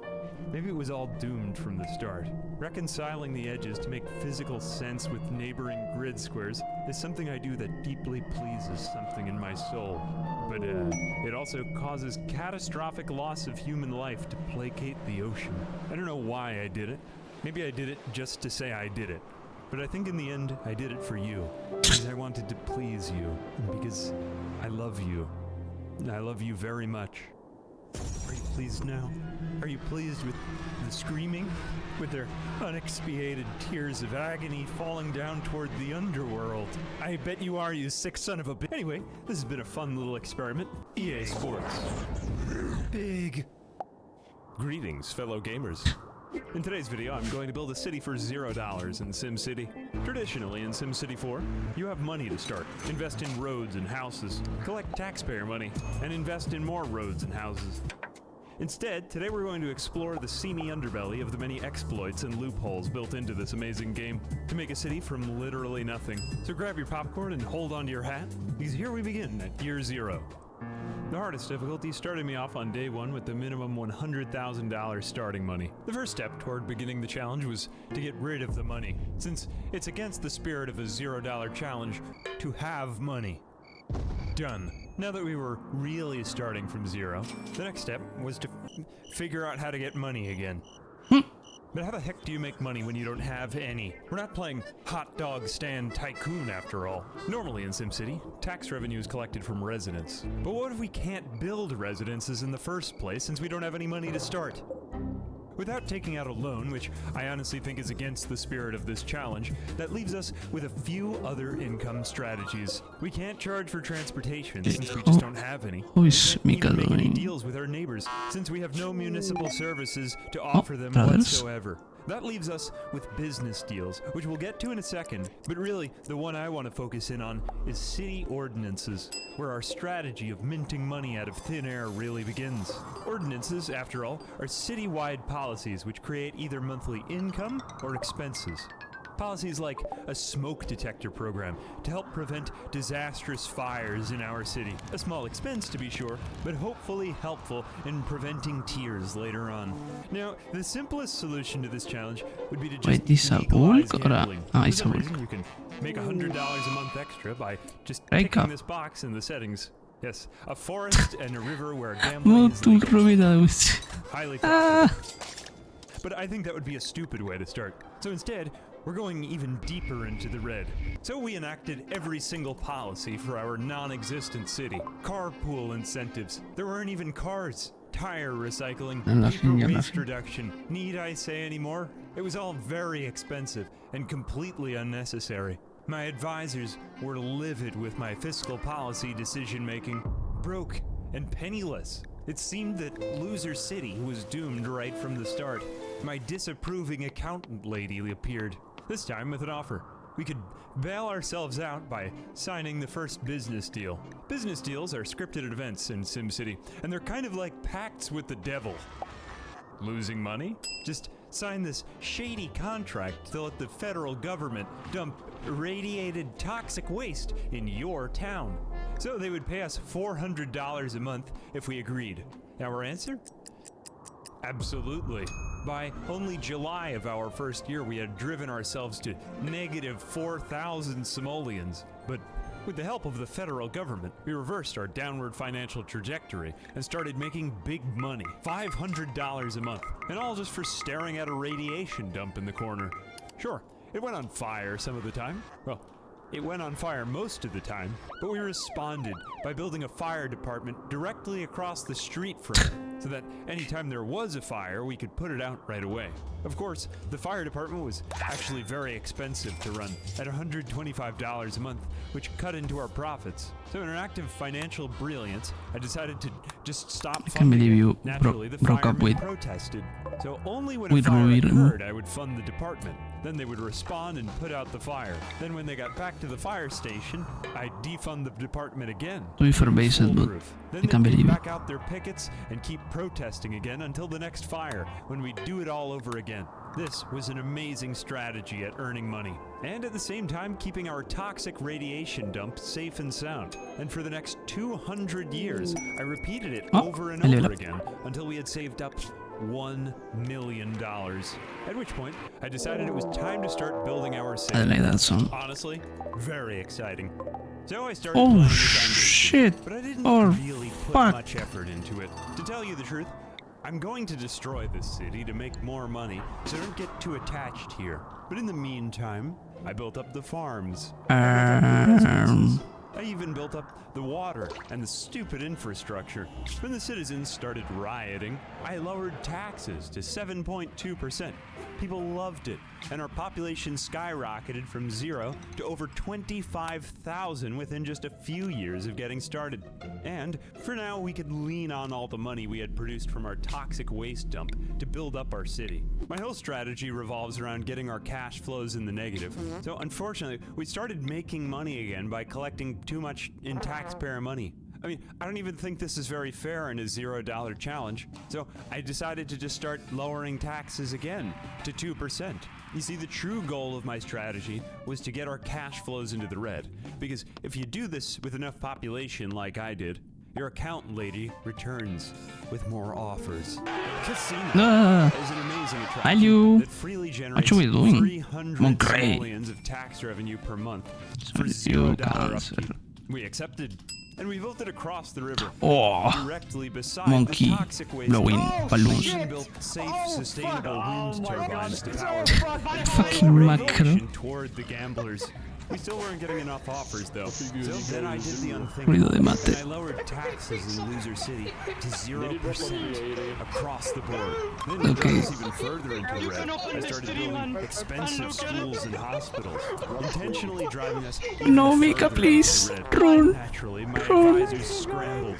Maybe it was all doomed from the start. Reconciling the edges to make physical sense with neighboring grid squares is something I do that deeply pleases something in my soul. But it also causes catastrophic loss of human life to placate the ocean. I don't know why I did it. Maybe I did it just to say I did it. But I think in the end, I did it for you. Because I wanted to please you. And because I love you. I love you very much. Are you pleased now? Are you pleased with the screaming? With their unexpiated tears of agony falling down toward the underworld? I bet you are, you sick son of a bitch. Anyway, this has been a fun little experiment. EA Sports. Big. Greetings, fellow gamers. In today's video, I'm going to build a city for $0 in SimCity. Traditionally, in SimCity 4, you have money to start. Invest in roads and houses, collect taxpayer money, and invest in more roads and houses. Instead, today we're going to explore the seamy underbelly of the many exploits and loopholes built into this amazing game to make a city from literally nothing. So grab your popcorn and hold onto your hat, because here we begin at year 0. The hardest difficulty started me off on day one with the minimum $100,000 starting money. The first step toward beginning the challenge was to get rid of the money, since it's against the spirit of a $0 challenge to have money. Done. Now that we were really starting from zero, the next step was to figure out how to get money again. But how the heck do you make money when you don't have any? We're not playing hot dog stand tycoon after all. Normally in SimCity, tax revenue is collected from residents. But what if we can't build residences in the first place since we don't have any money to start? Without taking out a loan, which I honestly think is against the spirit of this challenge, that leaves us with a few other income strategies. We can't charge for transportation since we just don't have any. How is Mika Make any doing? deals with our neighbors since we have no municipal services to offer them brothers. whatsoever. That leaves us with business deals, which we'll get to in a second, but really, the one I want to focus in on is city ordinances, where our strategy of minting money out of thin air really begins. Ordinances, after all, are city-wide policies which create either monthly income or expenses. Policies like a smoke detector program to help prevent disastrous fires in our city. A small expense, to be sure, but hopefully helpful in preventing tears later on. Now, the simplest solution to this challenge would be to just Wait, this a legalize bulk or a... gambling. Ah, For it's a some bulk. reason, you can make $100 a month extra by just Break ticking up. this box in the settings. Yes, a forest and a river where gambling is Motor legal. ruidaus. Highly Ah. profitable. But I think that would be a stupid way to start. So instead, we're going even deeper into the red. So we enacted every single policy for our non-existent city. Carpool incentives. There weren't even cars. Tire recycling. Paper waste reduction. Need I say any more? It was all very expensive and completely unnecessary. My advisors were livid with my fiscal policy decision-making. Broke and penniless. It seemed that Loser City was doomed right from the start. My disapproving accountant lady appeared, this time with an offer. We could bail ourselves out by signing the first business deal. Business deals are scripted events in SimCity, and they're kind of like pacts with the devil. Losing money? Just sign this shady contract to let the federal government dump irradiated toxic waste in your town. So they would pay us $400 a month if we agreed. Our answer? Absolutely. By only July of our first year, we had driven ourselves to negative 4,000 simoleons. But with the help of the federal government, we reversed our downward financial trajectory and started making big money, $500 a month, and all just for staring at a radiation dump in the corner. Sure, it went on fire some of the time. Well, it went on fire most of the time, but we responded by building a fire department directly across the street from it, so that anytime there was a fire, we could put it out right away. Of course, the fire department was actually very expensive to run, at $125 a month, which cut into our profits. So in an act of financial brilliance, I decided to just stop I can't funding believe it. you Naturally, the broke up firemen with- protested. So only when a with fire Ruiru. occurred, I would fund the department. Then they would respond and put out the fire. Then when they got back to the fire station, I'd defund the department again. To be fair, based, but Foolproof. Then I can't they'd believe take it. back out their pickets and keep protesting again until the next fire, when we'd do it all over again. This was an amazing strategy at earning money, and at the same time keeping our toxic radiation dump safe and sound. And for the next 200 years, I repeated it Oh, over and I leveled over up. again until we had saved up $1 million. At which point, I decided it was time to start building our I city. don't like that song. Honestly, very exciting. So I started Oh planning the foundation, shit! but I didn't Oh really put fuck! much effort into it. To tell you the truth, I'm going to destroy this city to make more money, so don't get too attached here. But in the meantime, I built up the farms. I built up the residences. I even built up the water and the stupid infrastructure. When the citizens started rioting, I lowered taxes to 7.2%. People loved it, and our population skyrocketed from 0 to over 25,000 within just a few years of getting started. And for now, we could lean on all the money we had produced from our toxic waste dump to build up our city. My whole strategy revolves around getting our cash flows in the negative. So unfortunately, we started making money again by collecting too much in taxpayer money. I mean, I don't even think this is very fair in a $0 challenge, so I decided to just start lowering taxes again to 2%. You see, the true goal of my strategy was to get our cash flows into the red, because if you do this with enough population like I did, your accountant lady returns with more offers. Casino is an amazing attraction that freely generates 300 simoleons of tax revenue per month for $0 upkeep. We accepted, and we built it across the river, directly beside the toxic waste. We built safe, sustainable wind turbines to power radiation toward the gamblers. We still weren't getting enough offers, though. So then I did the unthinkable, and I lowered taxes in Loser City to 0% across the board. Then it goes even further into the red. I started building expensive schools and hospitals, intentionally driving us No, Mika, please. Run. Naturally, my advisors scrambled.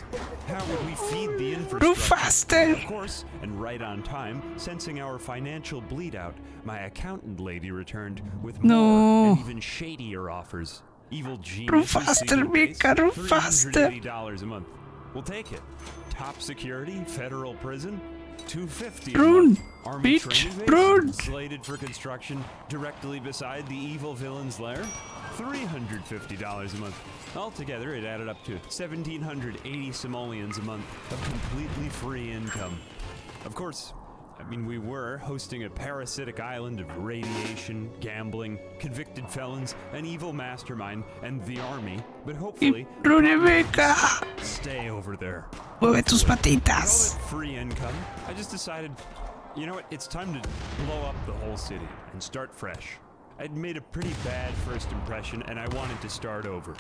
How would we feed the infrastructure? Run faster. Of course, and right on time, sensing our financial bleed out, my accountant lady returned with more and even shadier offers. Evil genius. Run faster, Mika, run faster. $380 a month. We'll take it. Top security, federal prison, $250 a Run, month. Army bitch, training base, run. slated for construction directly beside the evil villain's lair. $350 a month. Altogether, it added up to 1,780 simoleons a month of completely free income. Of course, I mean, we were hosting a parasitic island of radiation, gambling, convicted felons, an evil mastermind, and the army, but hopefully, stay over there. Mueve tus With all patitas. that free income, I just decided, you know what, it's time to blow up the whole city and start fresh. I'd made a pretty bad first impression, and I wanted to start over.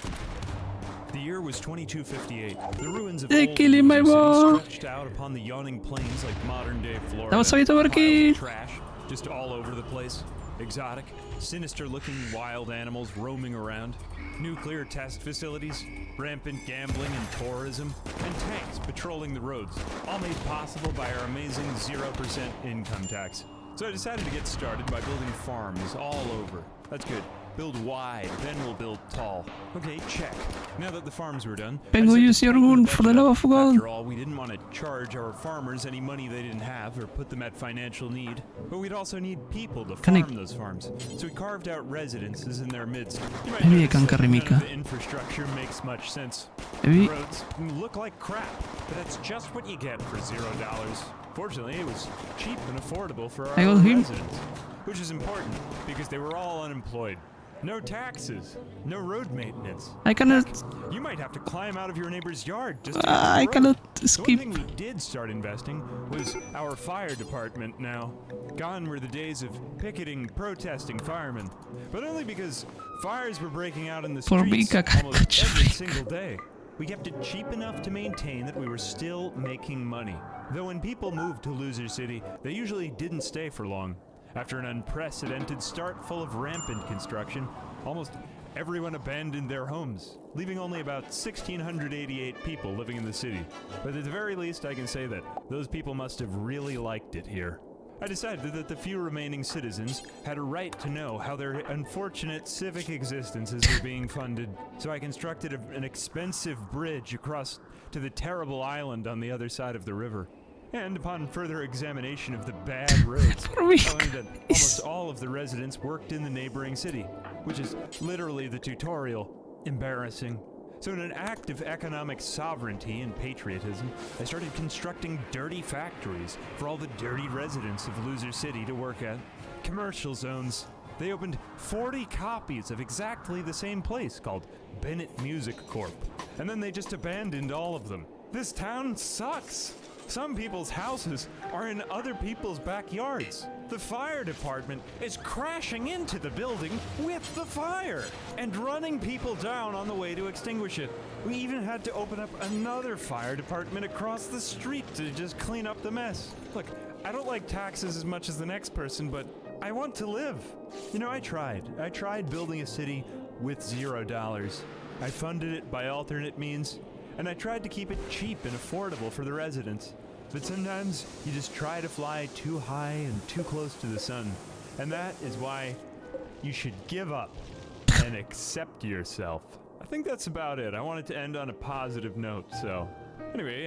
The year was 2258. The ruins of old killing my Loser City wall. stretched out upon the yawning plains like modern-day Florida. Damos ahorita por Piles aquí. of trash just all over the place. Exotic, sinister-looking wild animals roaming around. Nuclear test facilities, rampant gambling and tourism, and tanks patrolling the roads, all made possible by our amazing 0% income tax. So I decided to get started by building farms all over. That's good. Build wide, then we'll build tall. Okay, check. Now that the farms were done, Vengo I yo, decided señor to Gun, tighten for the the budget love up. of God. After all, we didn't want to charge our farmers any money they didn't have or put them at financial need. But we'd also need people to Can I- farm those farms. So we carved out residences in their midst. You might Maybe I notice can that carry none Mika. of the infrastructure makes much sense. Maybe. The roads look like crap, but that's just what you get for $0. Fortunately, it was cheap and affordable for our I got him. residents, which is important because they were all unemployed. No taxes, no road maintenance. I cannot. You might have to climb out of your neighbor's yard just to I get to the road. cannot The one skip. thing we did start investing was our fire department now. Gone were the days of picketing, protesting firemen. But only because fires were breaking out in the Por streets Mika, almost every cacho. single day. We kept it cheap enough to maintain that we were still making money. Though when people moved to Loser City, they usually didn't stay for long. After an unprecedented start full of rampant construction, almost everyone abandoned their homes, leaving only about 1,688 people living in the city. But at the very least, I can say that those people must have really liked it here. I decided that the few remaining citizens had a right to know how their unfortunate civic existences were being funded, so I constructed an expensive bridge across to the terrible island on the other side of the river. And upon further examination of the bad roads, I learned that almost all of the residents worked in the neighboring city, which is literally the tutorial. Embarrassing. So in an act of economic sovereignty and patriotism, I started constructing dirty factories for all the dirty residents of Loser City to work at. Commercial zones. They opened 40 copies of exactly the same place called Bennett Music Corp. And then they just abandoned all of them. This town sucks. Some people's houses are in other people's backyards. The fire department is crashing into the building with the fire and running people down on the way to extinguish it. We even had to open up another fire department across the street to just clean up the mess. Look, I don't like taxes as much as the next person, but I want to live. You know, I tried. I tried building a city with $0. I funded it by alternate means, and I tried to keep it cheap and affordable for the residents. But sometimes you just try to fly too high and too close to the sun. And that is why you should give up and accept yourself. I think that's about it. I wanted to end on a positive note, so... Anyway,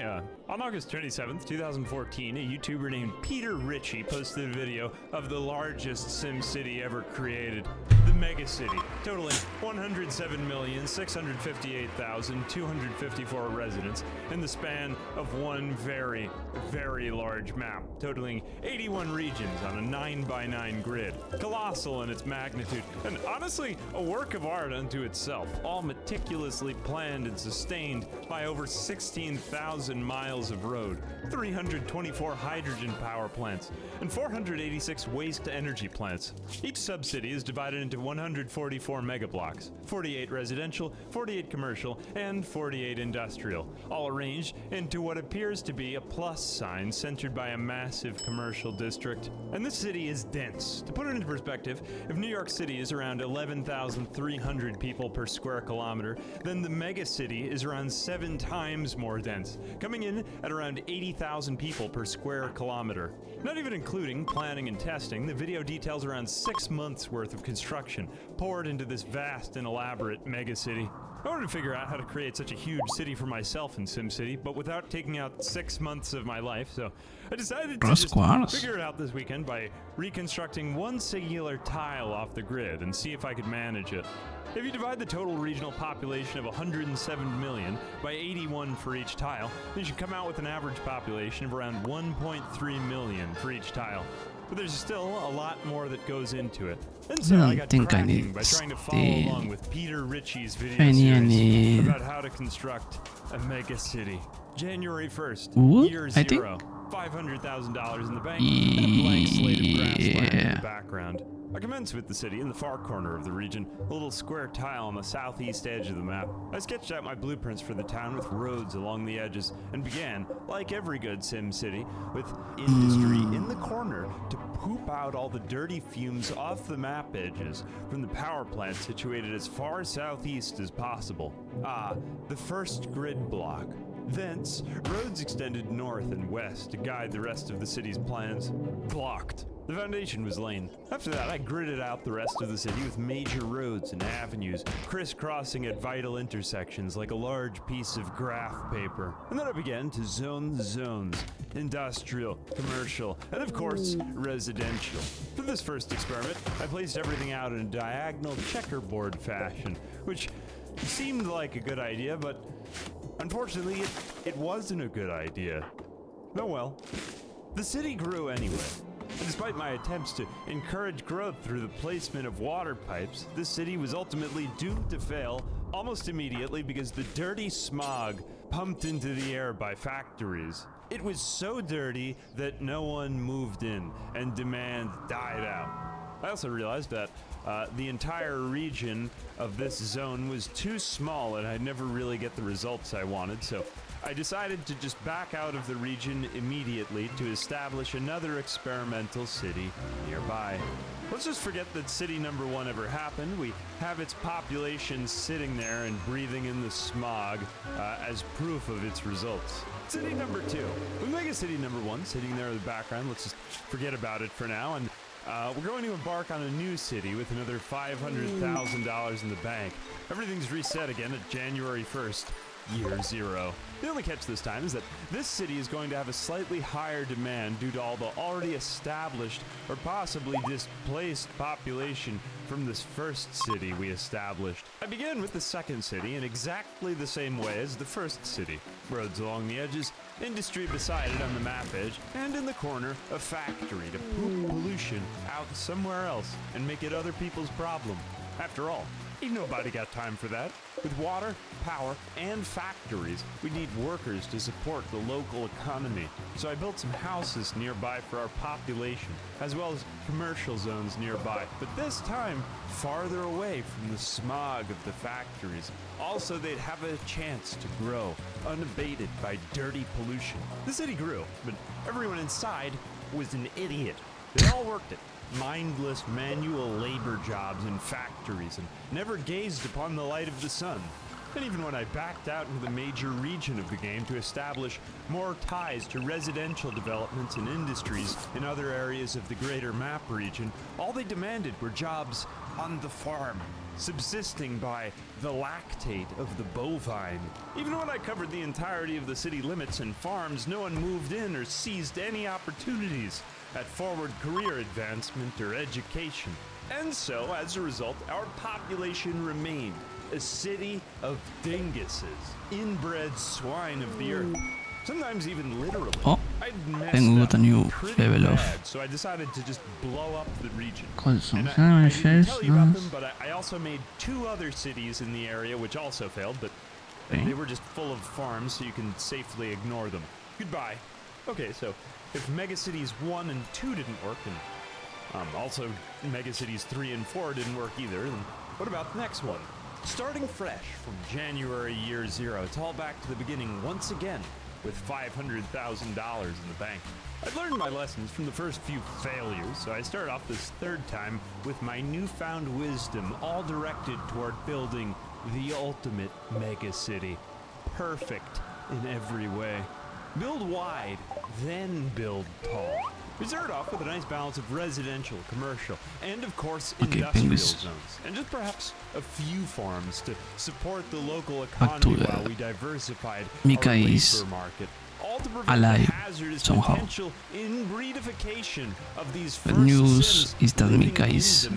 On August 27th, 2014, a YouTuber named Peter Ritchie posted a video of the largest SimCity ever created, the Mega City, totaling 107,658,254 residents in the span of one very, very large map, totaling 81 regions on a 9x9 grid. Colossal in its magnitude, and honestly, a work of art unto itself, all meticulously planned and sustained by over 16,000 miles of road, 324 hydrogen power plants, and 486 waste-to-energy plants. Each subcity is divided into 144 megablocks, 48 residential, 48 commercial, and 48 industrial, all arranged into what appears to be a plus sign centered by a massive commercial district. And this city is dense. To put it into perspective, if New York City is around 11,300 people per square kilometer, then the mega city is around 7 times more dense, coming in at around 80,000 people per square kilometer. Not even including planning and testing, the video details around 6 months worth of construction poured into this vast and elaborate mega city. I wanted to figure out how to create such a huge city for myself in SimCity, but without taking out 6 months of my life, so I decided to just figure it out this weekend by reconstructing one singular tile off the grid and see if I could manage it. If you divide the total regional population of 107 million by 81 for each tile, then you should come out with an average population of around 1.3 million for each tile. But there's still a lot more that goes into it. And so I got cracking by trying to follow along with Peter Ritchie's video series about how to construct a mega city. January 1st, year zero, $500,000 in the bank, and a blank slate of grassland in the background. I commenced with the city in the far corner of the region, a little square tile on the southeast edge of the map. I sketched out my blueprints for the town with roads along the edges, and began, like every good Sim City, with industry in the corner to poop out all the dirty fumes off the map edges from the power plant situated as far southeast as possible. The first grid block. Thence, roads extended north and west to guide the rest of the city's plans. Blocked. The foundation was laid. After that, I gridded out the rest of the city with major roads and avenues, crisscrossing at vital intersections like a large piece of graph paper. And then I began to zone the zones: industrial, commercial, and of course, residential. For this first experiment, I placed everything out in a diagonal checkerboard fashion, which seemed like a good idea, but unfortunately, it wasn't a good idea. Oh well. The city grew anyway. And despite my attempts to encourage growth through the placement of water pipes, this city was ultimately doomed to fail almost immediately because the dirty smog pumped into the air by factories. It was so dirty that no one moved in, and demand died out. I also realized that the entire region of this zone was too small and I'd never really get the results I wanted, so I decided to just back out of the region immediately to establish another experimental city nearby. Let's just forget that city number 1 ever happened. We have its population sitting there and breathing in the smog as proof of its results. City number 2. With Mega City number 1 sitting there in the background, let's just forget about it for now, and we're going to embark on a new city with another $500,000 in the bank. Everything's reset again at January 1st. Year zero. The only catch this time is that this city is going to have a slightly higher demand due to all the already established or possibly displaced population from this first city we established. I begin with the second city in exactly the same way as the first city. Roads along the edges, industry beside it on the map edge, and in the corner, a factory to poop pollution out somewhere else and make it other people's problem. After all, ain't nobody got time for that. With water, power, and factories, we need workers to support the local economy. So I built some houses nearby for our population, as well as commercial zones nearby, but this time farther away from the smog of the factories. Also, they'd have a chance to grow, unabated by dirty pollution. The city grew, but everyone inside was an idiot. They all worked it. Mindless manual labor jobs in factories and never gazed upon the light of the sun. And even when I backed out into the major region of the game to establish more ties to residential developments and industries in other areas of the greater map region, all they demanded were jobs on the farm. subsisting by the lactate of the bovine. Even when I covered the entirety of the city limits and farms, no one moved in or seized any opportunities at forward career advancement or education. And so, as a result, our population remained a city of dinguses, inbred swine of the earth. Sometimes even literally. Oh, I'd messed tengo up a new pretty level of bad, so I decided to just blow up the region. Colson And I didn't sandwiches. tell you about them, but I also made 2 other cities in the area which also failed, but they were just full of farms, so you can safely ignore them. Goodbye. Okay, so if Megacities 1 and 2 didn't work, and also Megacities 3 and 4 didn't work either, then what about the next one? Starting fresh from January year 0, it's all back to the beginning once again with $500,000 in the bank. I'd learned my lessons from the first few failures, so I started off this 3rd time with my newfound wisdom, all directed toward building the ultimate mega city. Perfect in every way. Build wide, then build tall. We started off with a nice balance of residential, commercial, and of course industrial zones, and just perhaps a few farms to support the local economy while we diversified our labor market. All to prevent the hazardous potential inbreedification of these first news is that Mika is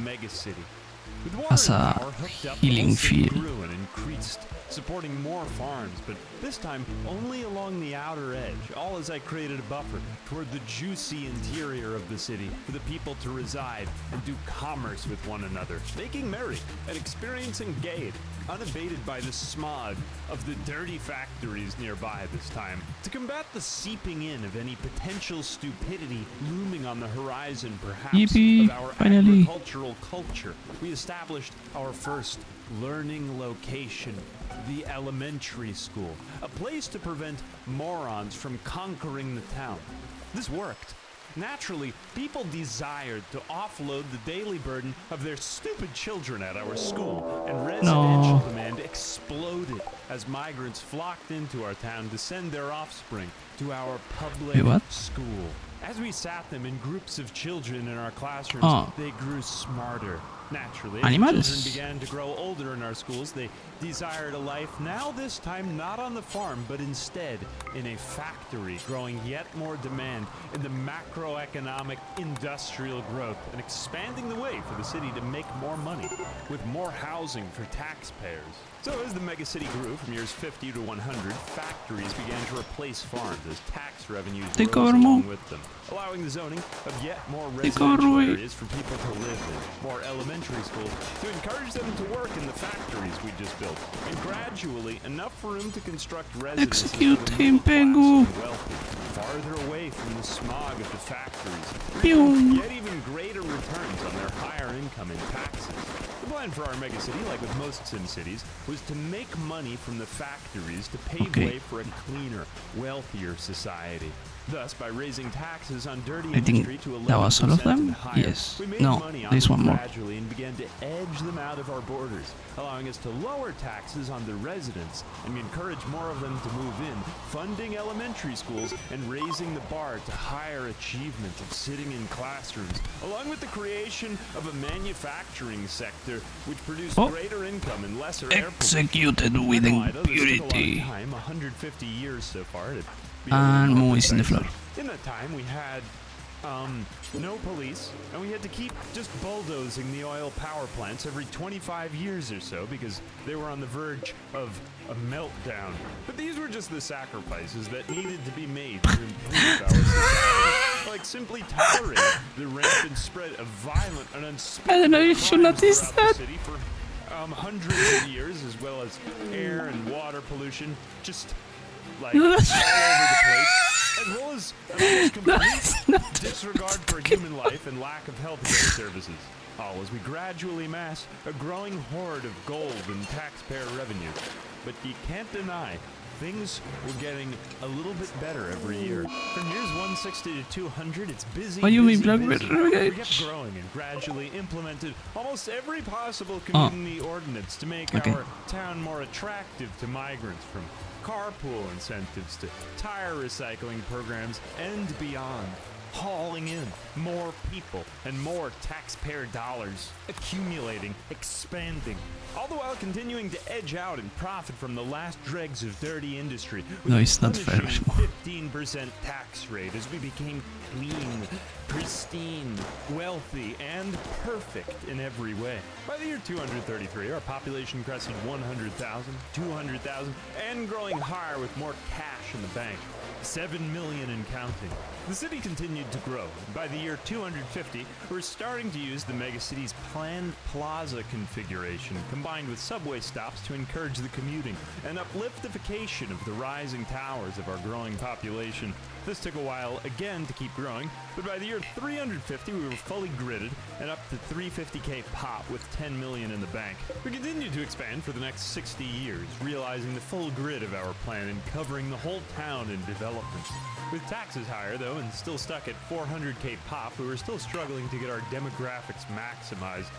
as a healing field. Grew and increased, supporting more farms, but this time only along the outer edge, all as I created a buffer toward the juicy interior of the city for the people to reside and do commerce with one another, making merry and experiencing gaiety, unabated by the smog of the dirty factories nearby this time. To combat the seeping in of any potential stupidity looming on the horizon, perhaps, of our agricultural culture, we established our first learning location, the elementary school, a place to prevent morons from conquering the town. This worked. Naturally, people desired to offload the daily burden of their stupid children at our school, and residential demand exploded as migrants flocked into our town to send their offspring to our public school. As we sat them in groups of children in our classrooms, they grew smarter. Naturally, as children began to grow older in our schools, they desired a life now this time not on the farm, but instead in a factory, growing yet more demand in the macroeconomic industrial growth and expanding the way for the city to make more money with more housing for taxpayers. So as the megacity grew from years 50 to 100, factories began to replace farms as tax revenues rose along with them, allowing the zoning of yet more residential areas for people to live in, more elementary schools to encourage them to work in the factories we just built, and gradually enough room to construct residences for the middle class and wealthy, farther away from the smog of the factories, yet even greater returns on their higher income in taxes. The plan for our megacity, like with most Sim cities, was to make money from the factories to pave way for a cleaner, wealthier society. Thus, by raising taxes on dirty industry to 11% and higher, we made money on them gradually and began to edge them out of our borders, allowing us to lower taxes on the residents and encourage more of them to move in, funding elementary schools and raising the bar to higher achievement of sitting in classrooms, along with the creation of a manufacturing sector which produced greater income and lesser air pollution. Executed with impunity. 150 years so far. And movies in the floor. In that time, we had no police, and we had to keep just bulldozing the oil power plants every 25 years or so because they were on the verge of a meltdown. But these were just the sacrifices that needed to be made to improve our society, like simply tolerating the rampant spread of violent and unspeakable crimes throughout the city for hundreds of years, as well as air and water pollution, just like all over the place, as well as an almost complete disregard for human life and lack of healthcare services. All as we gradually amass a growing hoard of gold and taxpayer revenue. But you can't deny, things were getting a little bit better every year. From years 160 to 200, it's busy, busy. We kept growing and gradually implemented almost every possible community ordinance to make our town more attractive to migrants, from carpool incentives to tire recycling programs and beyond. hauling in more people and more taxpayer dollars, accumulating, expanding, all the while continuing to edge out and profit from the last dregs of dirty industry with No, a it's not fair punishing anymore. 15% tax rate as we became clean, pristine, wealthy, and perfect in every way. By the year 233, our population crested 100,000, 200,000, and growing higher with more cash in the bank. 7 million and counting. The city continued to grow, and by the year 250, we're starting to use the megacity's planned plaza configuration, combined with subway stops to encourage the commuting and upliftification of the rising towers of our growing population. This took a while again to keep growing, but by the year 350, we were fully gridded and up to 350k pop with 10 million in the bank. We continued to expand for the next 60 years, realizing the full grid of our plan and covering the whole town in development. With taxes higher, though, and still stuck at 400k pop, we were still struggling to get our demographics maximized.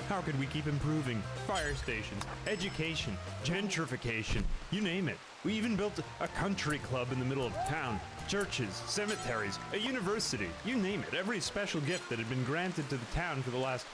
How could we keep improving? Fire stations, education, gentrification, you name it. We even built a country club in the middle of town, churches, cemeteries, a university, you name it. Every special gift that had been granted to the town for the last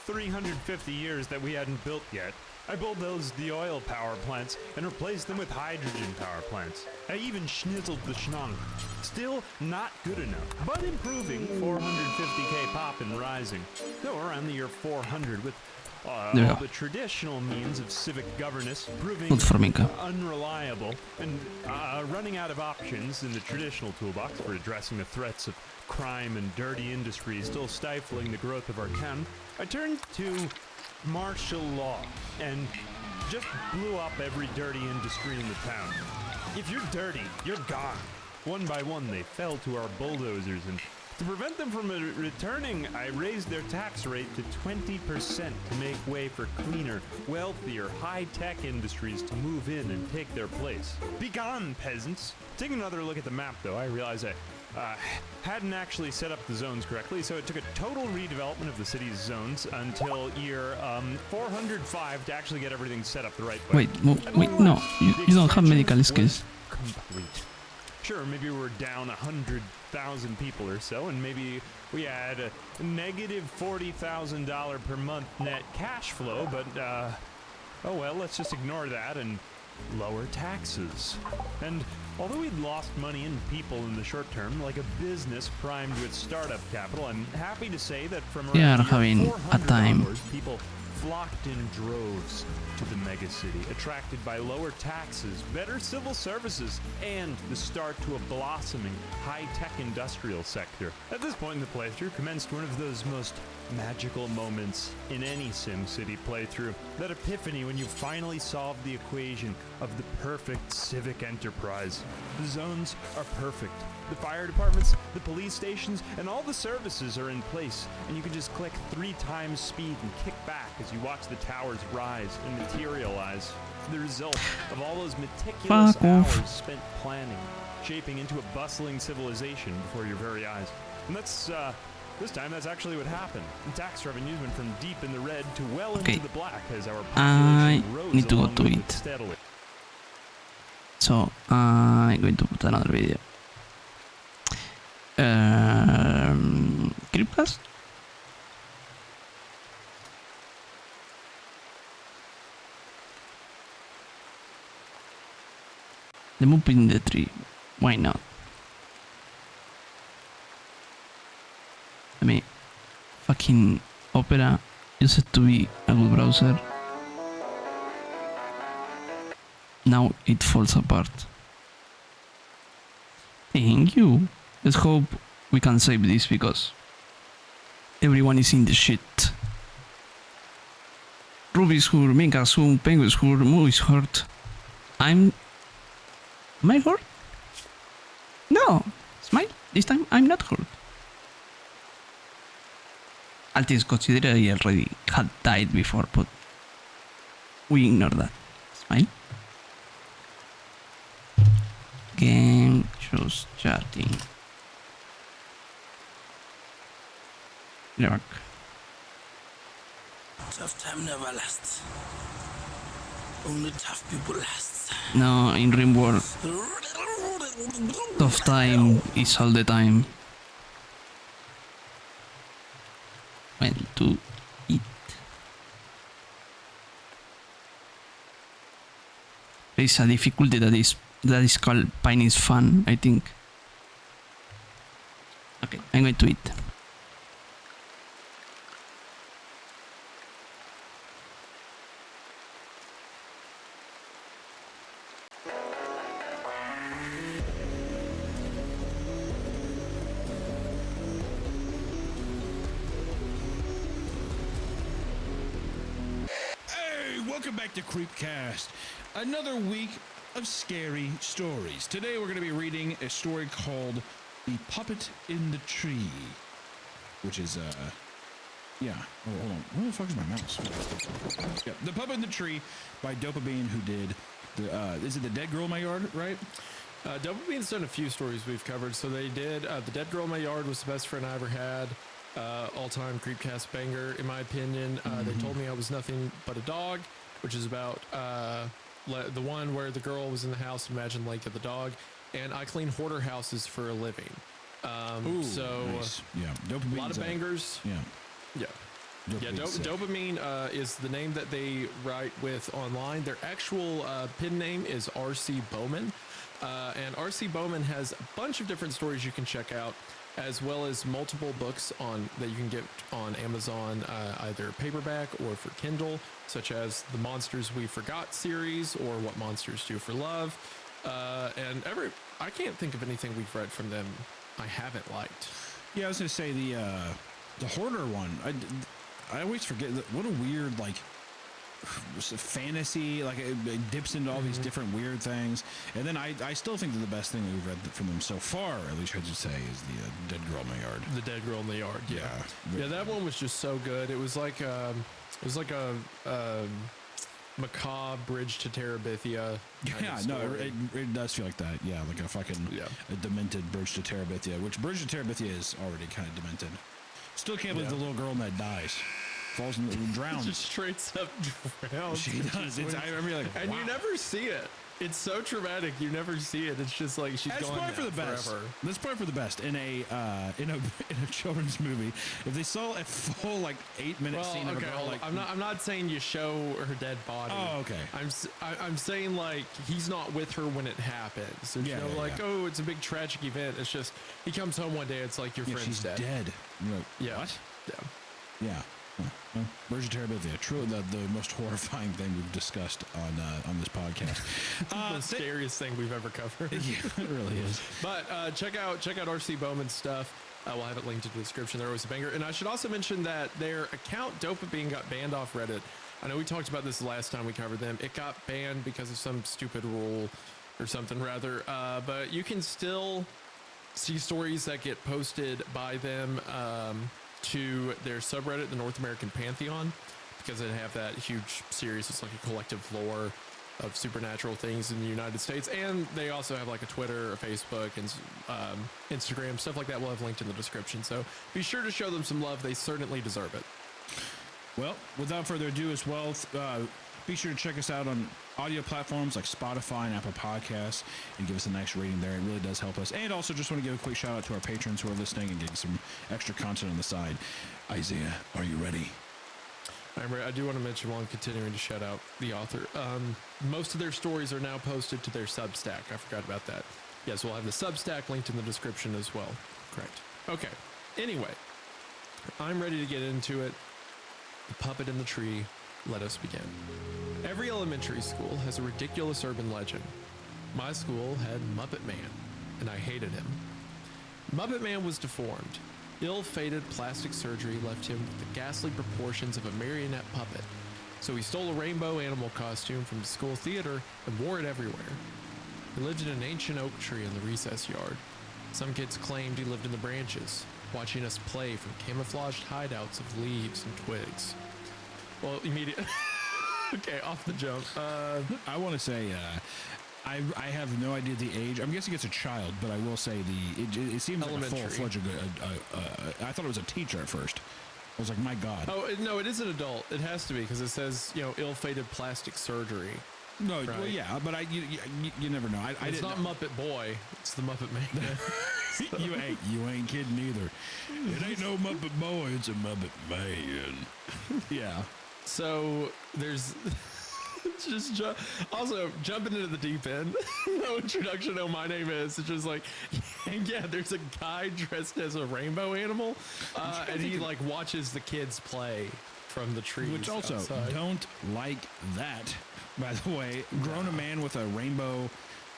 350 years that we hadn't built yet. I bulldozed the oil power plants and replaced them with hydrogen power plants. I even schnizzled the schnong. Still not good enough, but improving. 450k pop and rising. Though around the year 400 with all the traditional means of civic governance proving unreliable and running out of options in the traditional toolbox for addressing the threats of crime and dirty industry still stifling the growth of our town, I turned to martial law and just blew up every dirty industry in the town. If you're dirty, you're gone. One by one, they fell to our bulldozers, and to prevent them from returning, I raised their tax rate to 20% to make way for cleaner, wealthier, high-tech industries to move in and take their place. Be gone, peasants! Taking another look at the map, though, I realized I hadn't actually set up the zones correctly, so it took a total redevelopment of the city's zones until year 405 to actually get everything set up the right way. Wait, no, you don't have medical skills. Complete. Sure, maybe we're down 100,000 people or so, and maybe we had a negative $40,000 per month net cash flow, but, oh well, let's just ignore that and lower taxes. And although we'd lost money and people in the short term, like a business primed with startup capital, I'm happy to say that from around We are the year having 400 a time. onwards, people flocked in droves to the megacity, attracted by lower taxes, better civil services, and the start to a blossoming high-tech industrial sector. At this point in the playthrough commenced one of those most magical moments in any SimCity playthrough, that epiphany when you finally solve the equation of the perfect civic enterprise. The zones are perfect. The fire departments, the police stations, and all the services are in place, and you can just click 3 times speed and kick back as you watch the towers rise and materialize. The result of all those meticulous hours spent planning, shaping into a bustling civilization before your very eyes. And that's, this time that's actually what happened. The tax revenues went from deep in the red to well into the black as our population rose need to go along to with it. steadily. So I'm going to put another video. Creepcast? Let me put in the tree. Why not? I mean, fucking Opera used to be a good browser. Now it falls apart. Thank you. Let's hope we can save this because everyone is in the shit. Ruby's hurt, Minka's hurt, Penguin's hurt, Movie's hurt. Am I hurt? No. Smile. This time I'm not hurt. Altis considered he already had died before, but we ignore that. Smile. Game shows chatting. Look. Tough time never lasts. Only tough people last. No, in RimWorld, tough time is all the time. to eat. There's a difficulty that is called Pine is Fun, I think. Okay, I'm going to eat. Welcome back to Creepcast. Another week of scary stories. Today we're going to be reading a story called The Puppet in the Tree, which is, yeah. Oh, hold on. Where the fuck is my mouse? Yeah, The Puppet in the Tree by Dopamine, who did the, is it The Dead Girl in My Yard, right? Dopamine's done a few stories we've covered. So they did, The Dead Girl in My Yard was the best friend I ever had. All-time Creepcast banger, in my opinion. They told me I was nothing but a dog, which is about the one where the girl was in the house, imagine like the dog, and I clean hoarder houses for a living. Ooh, so nice. Yeah, Dopamine's a lot of bangers. Yeah. Dopamine is the name that they write with online. Their actual pin name is RC Bowman, and RC Bowman has a bunch of different stories you can check out, as well as multiple books that you can get on Amazon, either paperback or for Kindle, such as the Monsters We Forgot series or What Monsters Do for Love. And I can't think of anything we've read from them I haven't liked. Yeah, I was gonna say the Hoarder one. I always forget what a weird fantasy, like it dips into all these different weird things. And then I still think that the best thing that we've read from them so far, at least I should say, is the Dead Girl in My Yard. The Dead Girl in the Yard, yeah. That one was just so good. It was like a macabre bridge to Terabithia. Yeah, no, it does feel like that. Yeah, like a demented bridge to Terabithia, which bridge to Terabithia is already kind of demented. Still can't believe the little girl in that dies. Falls in the drowns. Just straight up drowns. She does. I remember like, and you never see it. It's so traumatic. You never see it. It's just like she's gone now for the best. Forever. That's probably for the best in a children's movie. If they saw a full 8-minute scene of a girl, I'm not saying you show her dead body. Oh, okay. I'm saying he's not with her when it happens. There's oh, it's a big tragic event. It's just he comes home one day. It's like your friend's she's dead. You're like, what? Yeah. Well, Bridge to Terabithia, truly the most horrifying thing we've discussed on this podcast. The scariest thing we've ever covered. Yeah, it really is. But check out RC Bowman's stuff. We'll have it linked in the description. They're always a banger. And I should also mention that their account Dopamine got banned off Reddit. I know we talked about this the last time we covered them. It got banned because of some stupid rule or something rather. But you can still see stories that get posted by them to their subreddit, the North American Pantheon, because they have that huge series. It's like a collective lore of supernatural things in the United States. And they also have a Twitter, a Facebook, and Instagram, stuff like that. We'll have linked in the description. So be sure to show them some love. They certainly deserve it. Well, without further ado as well, be sure to check us out on audio platforms like Spotify and Apple Podcasts and give us a nice rating there. It really does help us. And also just want to give a quick shout out to our patrons who are listening and getting some extra content on the side. Isaiah, are you ready? I'm ready. I do want to mention while I'm continuing to shout out the author. Most of their stories are now posted to their Substack. I forgot about that. Yes, we'll have the Substack linked in the description as well. Correct. Okay. Anyway, I'm ready to get into it. The Puppet in the Tree. Let us begin. Every elementary school has a ridiculous urban legend. My school had Muppet Man, and I hated him. Muppet Man was deformed. Ill-fated plastic surgery left him with the ghastly proportions of a marionette puppet, so he stole a rainbow animal costume from the school theater and wore it everywhere. He lived in an ancient oak tree in the recess yard. Some kids claimed he lived in the branches, watching us play from camouflaged hideouts of leaves and twigs. Well, immediately. Okay, off the jump. I want to say, I have no idea the age. I'm guessing it's a child, but I will say it seems like a full-fledged. I thought it was a teacher at first. I was like, my God. Oh no, it is an adult. It has to be because it says ill-fated plastic surgery. No, right? Well, yeah, but you never know. It's not Muppet Boy. It's the Muppet Man. you ain't kidding either. It ain't no Muppet boy, it's a Muppet man. Yeah. So there's just also jumping into the deep end. No introduction. Oh, my name is. It's just like, yeah. There's a guy dressed as a rainbow animal, and he like watches the kids play from the trees. Which also outside. don't like that. By the way, grown a man with a rainbow.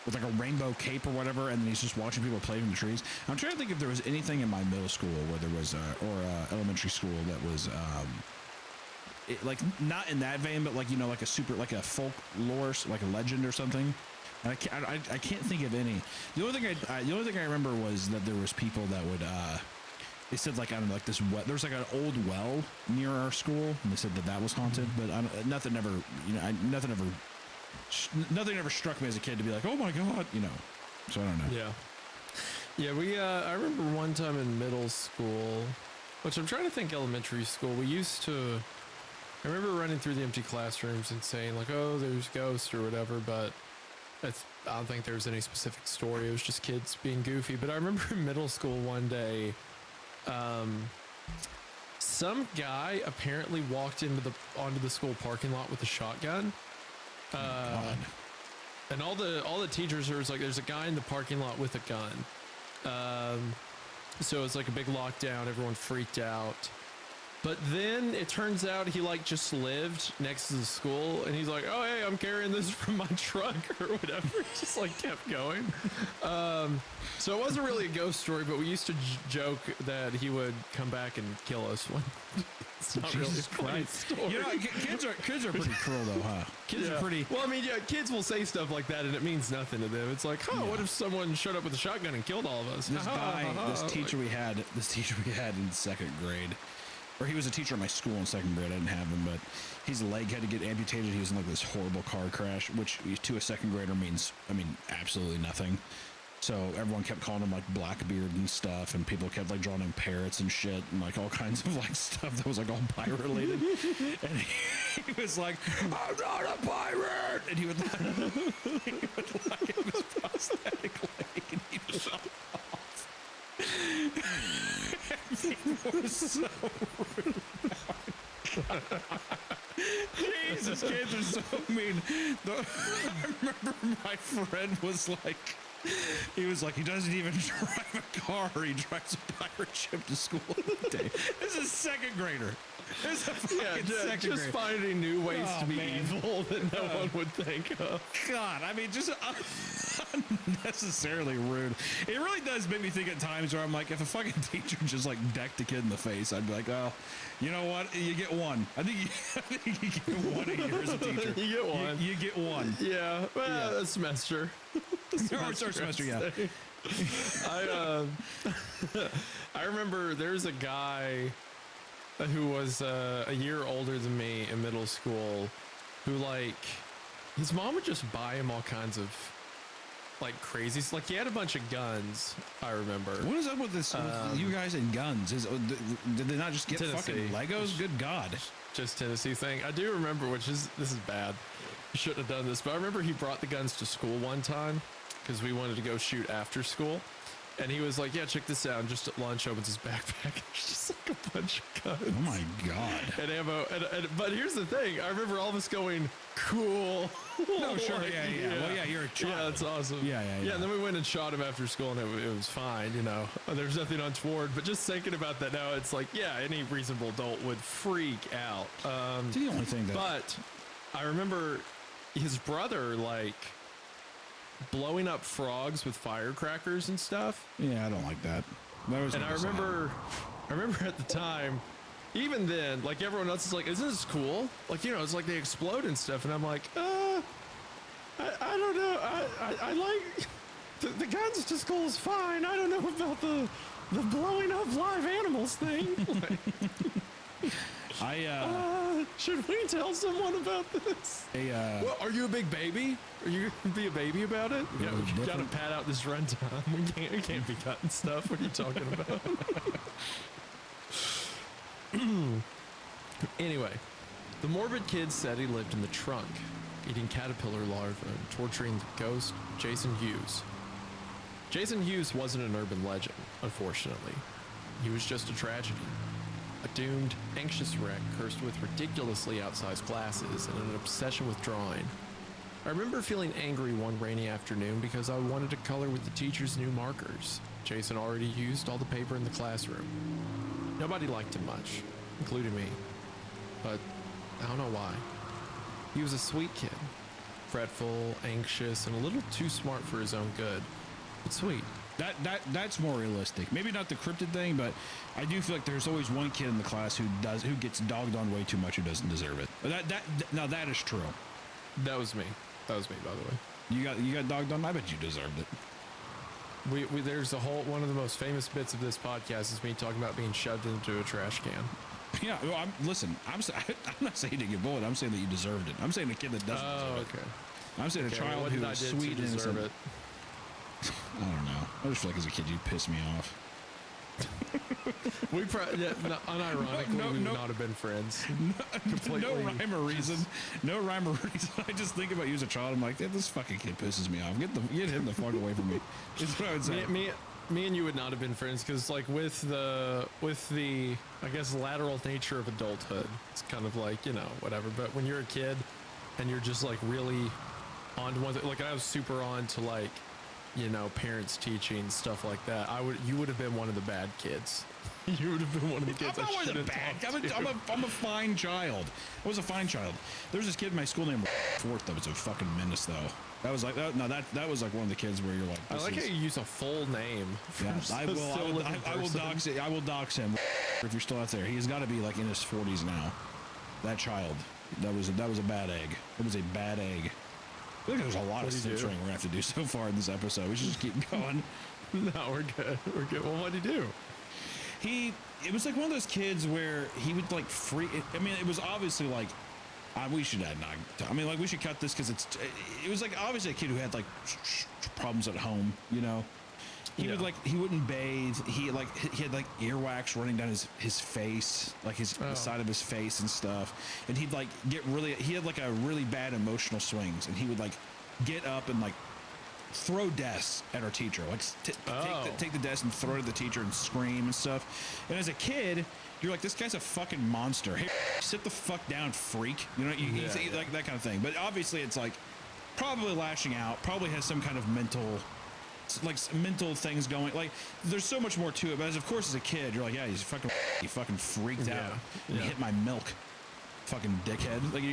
With like a rainbow cape or whatever, and then he's just watching people play in the trees. I'm trying to think if there was anything in my middle school where there was, or elementary school that was, like not in that vein, but like, you know, like a folklore, like a legend or something. And I can't think of any. The only thing I remember was that there was people that would, they said like, I don't know, like this there's like an old well near our school, and they said that was haunted, but nothing ever, you know, nothing ever struck me as a kid to be like, oh my god, you know. So I don't know. Yeah. We I remember one time in middle school, which I'm trying to think elementary school, we used to, I remember running through the empty classrooms and saying like, oh, there's ghosts or whatever, but I don't think there was any specific story. It was just kids being goofy. But I remember in middle school one day, some guy apparently walked onto the school parking lot with a shotgun. And all the teachers are like, there's a guy in the parking lot with a gun. So it's like a big lockdown. Everyone freaked out. But then it turns out he like just lived next to the school, and he's like, oh, hey, I'm carrying this from my truck or whatever. Just like kept going. So it wasn't really a ghost story, but we used to joke that he would come back and kill us when it's not Jesus really a Christ. story. You know, kids are pretty cruel though, huh? Kids are pretty. Well, I mean, yeah, kids will say stuff like that, and it means nothing to them. It's like, what if someone showed up with a shotgun and killed all of us? This teacher we had in second grade, or he was a teacher at my school in second grade. I didn't have him, but his leg had to get amputated. He was in like this horrible car crash, which to a second grader means, I mean, absolutely nothing. So everyone kept calling him like Blackbeard and stuff, and people kept like drawing him parrots and shit, and like all kinds of like stuff that was like all pirate related. And he was like, "I'm not a pirate," and he would like have his prosthetic leg, and he'd walk off. People were so rude. Jesus, kids are so mean. I remember my friend was like, he was like, he doesn't even drive a car. He drives a pirate ship to school every day. This is second grader. This is just finding new ways to be evil that no one would think of. God, I mean, just unnecessarily rude. It really does make me think at times where I'm like, if a fucking teacher just like decked a kid in the face, I'd be like, oh, you know what? You get one. I think you get one a year as a teacher. You get one. You get one. Yeah. Well, a semester. Semester, yeah. I remember there's a guy who was a year older than me in middle school who like his mom would just buy him all kinds of like crazies. Like he had a bunch of guns, I remember. What is up with this with you guys and guns? Did they not just get fucking Legos? Good God. Just Tennessee thing. I do remember, this is bad. I shouldn't have done this, but I remember he brought the guns to school one time because we wanted to go shoot after school. And he was like, yeah, check this out. And just at lunch, opens his backpack. It's just like a bunch of guns. Oh my God. And ammo. But here's the thing. I remember all of us going, cool. No, sure. Like, yeah. Well, yeah, you're a child. Yeah, that's awesome. Yeah. And then we went and shot him after school, and it was fine, you know. There's nothing untoward. But just thinking about that now, it's like, yeah, any reasonable adult would freak out. It's the only thing that... But I remember his brother, like, blowing up frogs with firecrackers and stuff. Yeah, I don't like that. And I remember at the time, even then, like everyone else is like, isn't this cool? Like, you know, it's like they explode and stuff. And I'm like, I don't know. I like the guns to school is fine. I don't know about the blowing up live animals thing. Should we tell someone about this? Well, are you a big baby? Are you gonna be a baby about it? Yeah, we gotta pad out this runtime. We can't be cutting stuff. What are you talking about? Anyway, the morbid kid said he lived in the trunk, eating caterpillar larvae and torturing the ghost Jason Hughes. Jason Hughes wasn't an urban legend, unfortunately. He was just a tragedy. A doomed, anxious wreck cursed with ridiculously outsized glasses and an obsession with drawing. I remember feeling angry one rainy afternoon because I wanted to color with the teacher's new markers. Jason already used all the paper in the classroom. Nobody liked him much, including me. But I don't know why. He was a sweet kid. Fretful, anxious, and a little too smart for his own good. But sweet. That's more realistic. Maybe not the cryptid thing, but I do feel like there's always one kid in the class who gets dogged on way too much, who doesn't deserve it. But now that is true. That was me. That was me, by the way. You got dogged on. I bet you deserved it. We there's a whole one of the most famous bits of this podcast is me talking about being shoved into a trash can. Yeah, well, I'm not saying to get bullied. I'm saying that you deserved it. I'm saying a kid that doesn't deserve it. Okay. I'm saying a child who is sweet and deserve it. I don't know. I just feel like as a kid you piss me off. We unironically we would not have been friends. No rhyme or reason. No rhyme or reason. I just think about you as a child. I'm like, this fucking kid pisses me off. Get him the fuck away from me. Is what I would say. Me and you would not have been friends because, like, with the I guess lateral nature of adulthood, it's kind of like, you know, whatever. But when you're a kid and you're just like really on to one thing, like I was super on to, like, you know, parents teaching stuff like that. You would have been one of the bad kids. You would have been one of the kids. I'm not one of the bad. I'm a fine child. I was a fine child. There was this kid in my school named Fort that was a fucking menace, though. That was like that was like one of the kids where you're like. I like how you use a full name. Yeah, I will dox it. I will dox him if you're still out there. He's got to be like in his 40s now. That child. That was a bad egg. It was a bad egg. I think there's a lot of censoring we're gonna have to do so far in this episode. We should just keep going. No, we're good. We're good. Well, what did he do? It was like one of those kids where he would like I mean, it was obviously like, we should add I mean, like, we should cut this because it was like obviously a kid who had like problems at home, you know. He would like, he wouldn't bathe. He had like earwax running down his face, like the side of his face and stuff. And he'd like he had like a really bad emotional swings, and he would like get up and like throw desks at our teacher, like take the desk and throw it at the teacher and scream and stuff. And as a kid, you're like, this guy's a fucking monster. Hey, sit the fuck down, freak. You know, like that kind of thing. But obviously, it's like probably lashing out. Probably has some kind of mental things going. Like, there's so much more to it. But of course, as a kid, you're like, yeah, he fucking freaked out. And he hit my milk. Fucking dickhead. Like,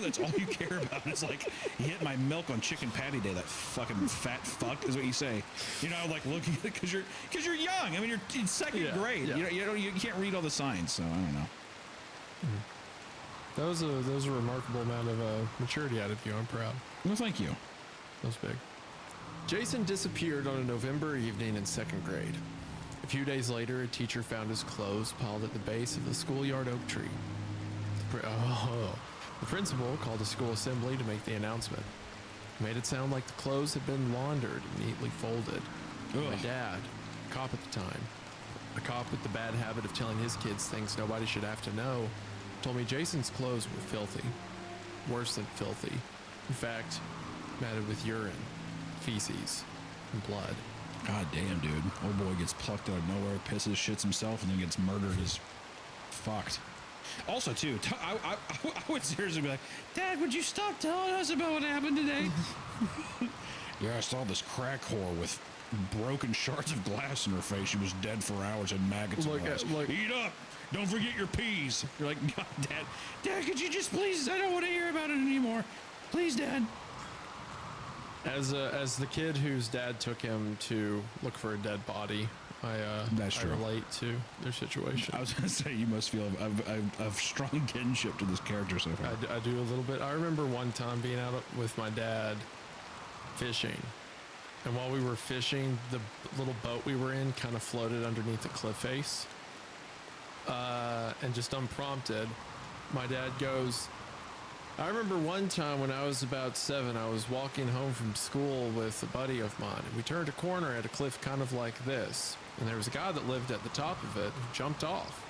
that's all you care about. It's like, he hit my milk on chicken patty day. That fucking fat fuck is what you say. You know, like, looking at it because you're young. I mean, you're in second grade. Yeah. You can't read all the signs. So I don't know. That was a remarkable amount of maturity out of you. I'm proud. Well, thank you. That was big. Jason disappeared on a November evening in second grade. A few days later, a teacher found his clothes piled at the base of the schoolyard oak tree. The principal called a school assembly to make the announcement. He made it sound like the clothes had been laundered and neatly folded. My dad, a cop at the time, a cop with the bad habit of telling his kids things nobody should have to know, told me Jason's clothes were filthy. Worse than filthy. In fact, matted with urine, feces, and blood. God damn, dude. Old boy gets plucked out of nowhere, pisses, shits himself, and then gets murdered. Is fucked. Also, too, I would seriously be like, Dad, would you stop telling us about what happened today? Yeah, I saw this crack whore with broken shards of glass in her face. She was dead for hours and maggots in her eyes. Eat up! Don't forget your peas! You're like, God, Dad, could you just please? I don't want to hear about it anymore. Please, Dad. As the kid whose dad took him to look for a dead body, I relate to their situation. I was going to say, you must feel a strong kinship to this character so far. I do a little bit. I remember one time being out with my dad fishing. And while we were fishing, the little boat we were in kind of floated underneath the cliff face. And just unprompted, my dad goes, I remember one time when I was about 7, I was walking home from school with a buddy of mine, and we turned a corner at a cliff kind of like this, and there was a guy that lived at the top of it who jumped off.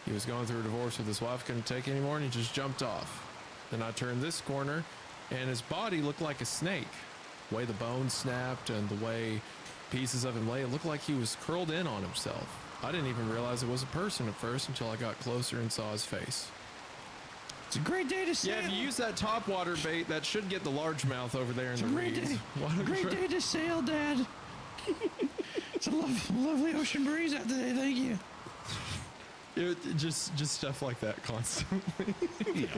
He was going through a divorce with his wife, couldn't take it anymore, and he just jumped off. Then I turned this corner, and his body looked like a snake. The way the bones snapped and the way pieces of him lay, it looked like he was curled in on himself. I didn't even realize it was a person at first until I got closer and saw his face. It's a great day to sail. Yeah, if you use that top water bait, that should get the largemouth over there in the reeds. Great day to sail, Dad. It's a lovely ocean breeze out today. Thank you. Just stuff like that constantly. Yeah.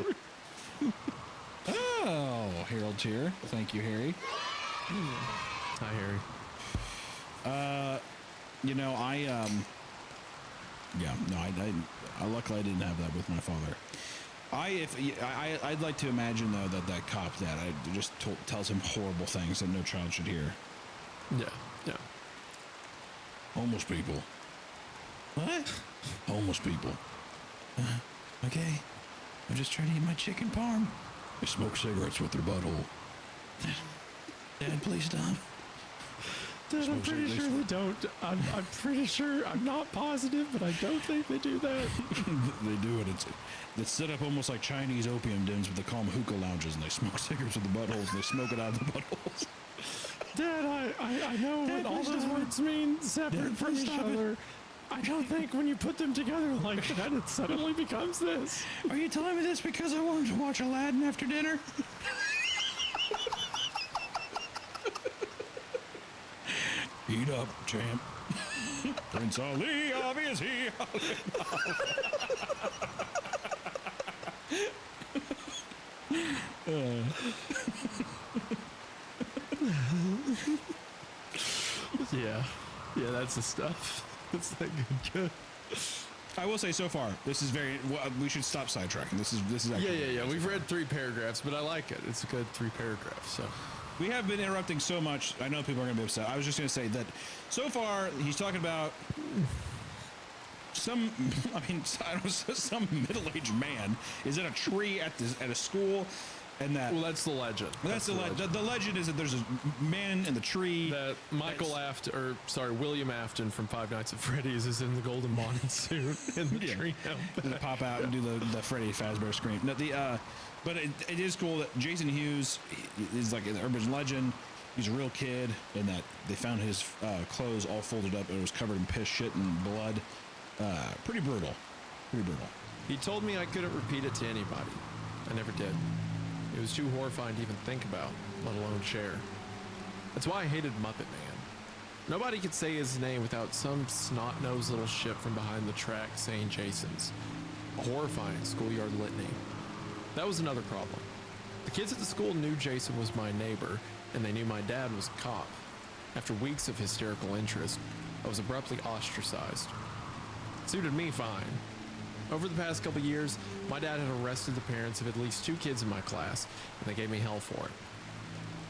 Oh, Harold's here. Thank you, Harry. Hi, Harry. You know, luckily I didn't have that with my father. I'd like to imagine though that cop dad just tells him horrible things that no child should hear. Yeah. Homeless people. What? Homeless people. Okay. I'm just trying to eat my chicken parm. They smoke cigarettes with their butthole. Dad, please stop. Dad, I'm pretty sure they don't. I'm pretty sure. I'm not positive, but I don't think they do that. They do it. It's set up almost like Chinese opium dens, but they call them hookah lounges, and they smoke cigarettes with the buttholes, and they smoke it out of the buttholes. Dad, I know what all those words mean separate from each other. I don't think when you put them together like that, it suddenly becomes this. Are you telling me this because I wanted to watch Aladdin after dinner? Eat up, champ. Prince Ali, obviously. Yeah, that's the stuff. That's that good. I will say so far, this is very. Well, we should stop sidetracking. This is actually. Yeah. We've read 3 paragraphs, but I like it. It's a good 3 paragraphs. So. We have been interrupting so much. I know people are going to be upset. I was just going to say that so far he's talking about some middle-aged man is in a tree at a school, and that. Well, that's the legend. That's the legend. The legend is that there's a man in the tree. That William Afton from Five Nights at Freddy's is in the golden bonnet suit in the tree. They pop out and do the Freddy Fazbear scream. No, but it is cool that Jason Hughes is like an urban legend. He's a real kid, and that they found his clothes all folded up. It was covered in piss, shit, and blood. Pretty brutal. He told me I couldn't repeat it to anybody. I never did. It was too horrifying to even think about, let alone share. That's why I hated Muppet Man. Nobody could say his name without some snot-nosed little shit from behind the track saying Jason's. A horrifying schoolyard litany. That was another problem. The kids at the school knew Jason was my neighbor, and they knew my dad was a cop. After weeks of hysterical interest, I was abruptly ostracized. It suited me fine. Over the past couple years, my dad had arrested the parents of at least 2 kids in my class, and they gave me hell for it.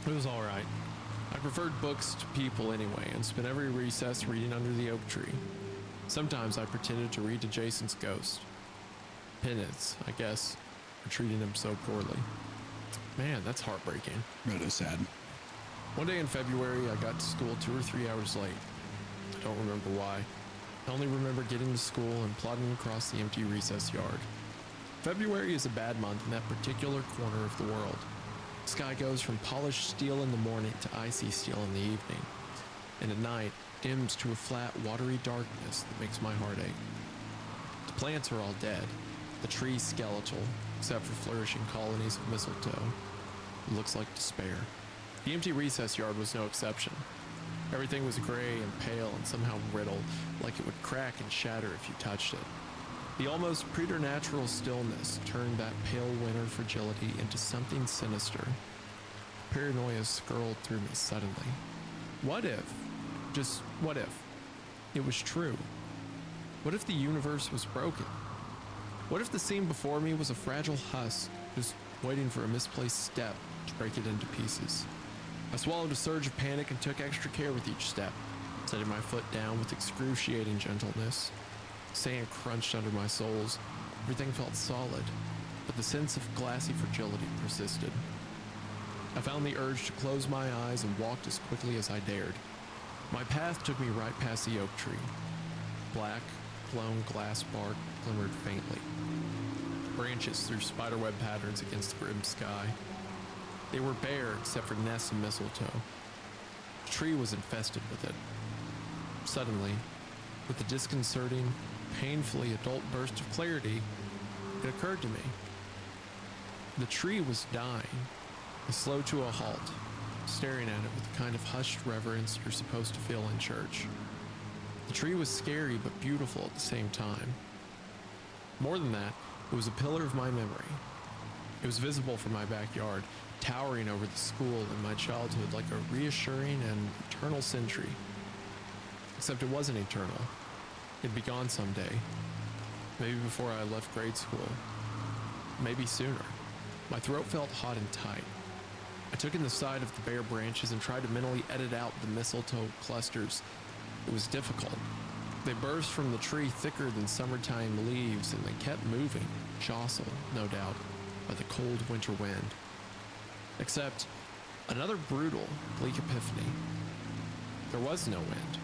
It was all right. I preferred books to people anyway, and spent every recess reading under the oak tree. Sometimes I pretended to read to Jason's ghost. Penance, I guess, for treating him so poorly. Man, that's heartbreaking. That is sad. One day in February, I got to school 2 or 3 hours late. I don't remember why. I only remember getting to school and plodding across the empty recess yard. February is a bad month in that particular corner of the world. The sky goes from polished steel in the morning to icy steel in the evening, and at night dims to a flat, watery darkness that makes my heart ache. The plants are all dead, the trees skeletal, except for flourishing colonies of mistletoe. It looks like despair. The empty recess yard was no exception. Everything was gray and pale and somehow brittle, like it would crack and shatter if you touched it. The almost preternatural stillness turned that pale winter fragility into something sinister. Paranoia skirled through me suddenly. What if, just what if, it was true? What if the universe was broken? What if the scene before me was a fragile husk, just waiting for a misplaced step to break it into pieces? I swallowed a surge of panic and took extra care with each step, setting my foot down with excruciating gentleness. Sand crunched under my soles. Everything felt solid, but the sense of glassy fragility persisted. I found the urge to close my eyes and walked as quickly as I dared. My path took me right past the oak tree. Black, blown glass bark glimmered faintly. Branches threw spiderweb patterns against the grim sky. They were bare except for nests of mistletoe. The tree was infested with it. Suddenly, with a disconcerting, painfully adult burst of clarity, it occurred to me. The tree was dying, slow to a halt, staring at it with the kind of hushed reverence you're supposed to feel in church. The tree was scary but beautiful at the same time. More than that, it was a pillar of my memory. It was visible from my backyard, towering over the school in my childhood like a reassuring and eternal sentry. Except it wasn't eternal. It'd be gone someday. Maybe before I left grade school. Maybe sooner. My throat felt hot and tight. I took in the side of the bare branches and tried to mentally edit out the mistletoe clusters. It was difficult. They burst from the tree thicker than summertime leaves, and they kept moving, jostled, no doubt, by the cold winter wind. Except another brutal, bleak epiphany. There was no wind.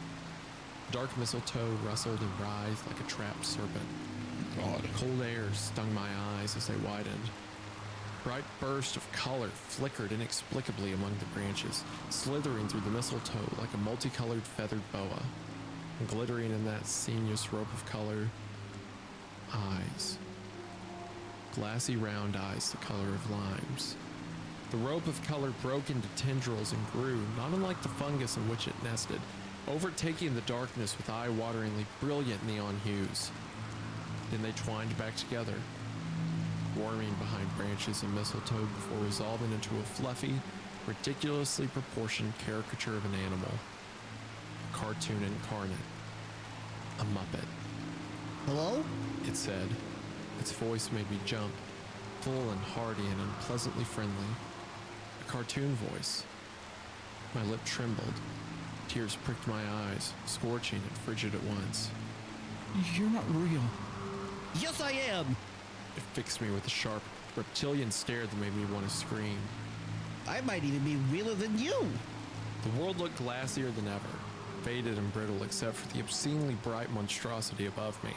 Dark mistletoe rustled and writhed like a trapped serpent. Cold air stung my eyes as they widened. Bright bursts of color flickered inexplicably among the branches, slithering through the mistletoe like a multicolored feathered boa. And glittering in that sinuous rope of color, eyes. Glassy round eyes the color of limes. The rope of color broke into tendrils and grew, not unlike the fungus in which it nested, overtaking the darkness with eye-wateringly brilliant neon hues. Then they twined back together, warming behind branches and mistletoe before resolving into a fluffy, ridiculously proportioned caricature of an animal. A cartoon incarnate. A Muppet. Hello? It said. Its voice made me jump, full and hearty and unpleasantly friendly. A cartoon voice. My lip trembled. Tears pricked my eyes, scorching and frigid at once. You're not real. Yes, I am! It fixed me with a sharp, reptilian stare that made me want to scream. I might even be realer than you! The world looked glassier than ever, faded and brittle except for the obscenely bright monstrosity above me.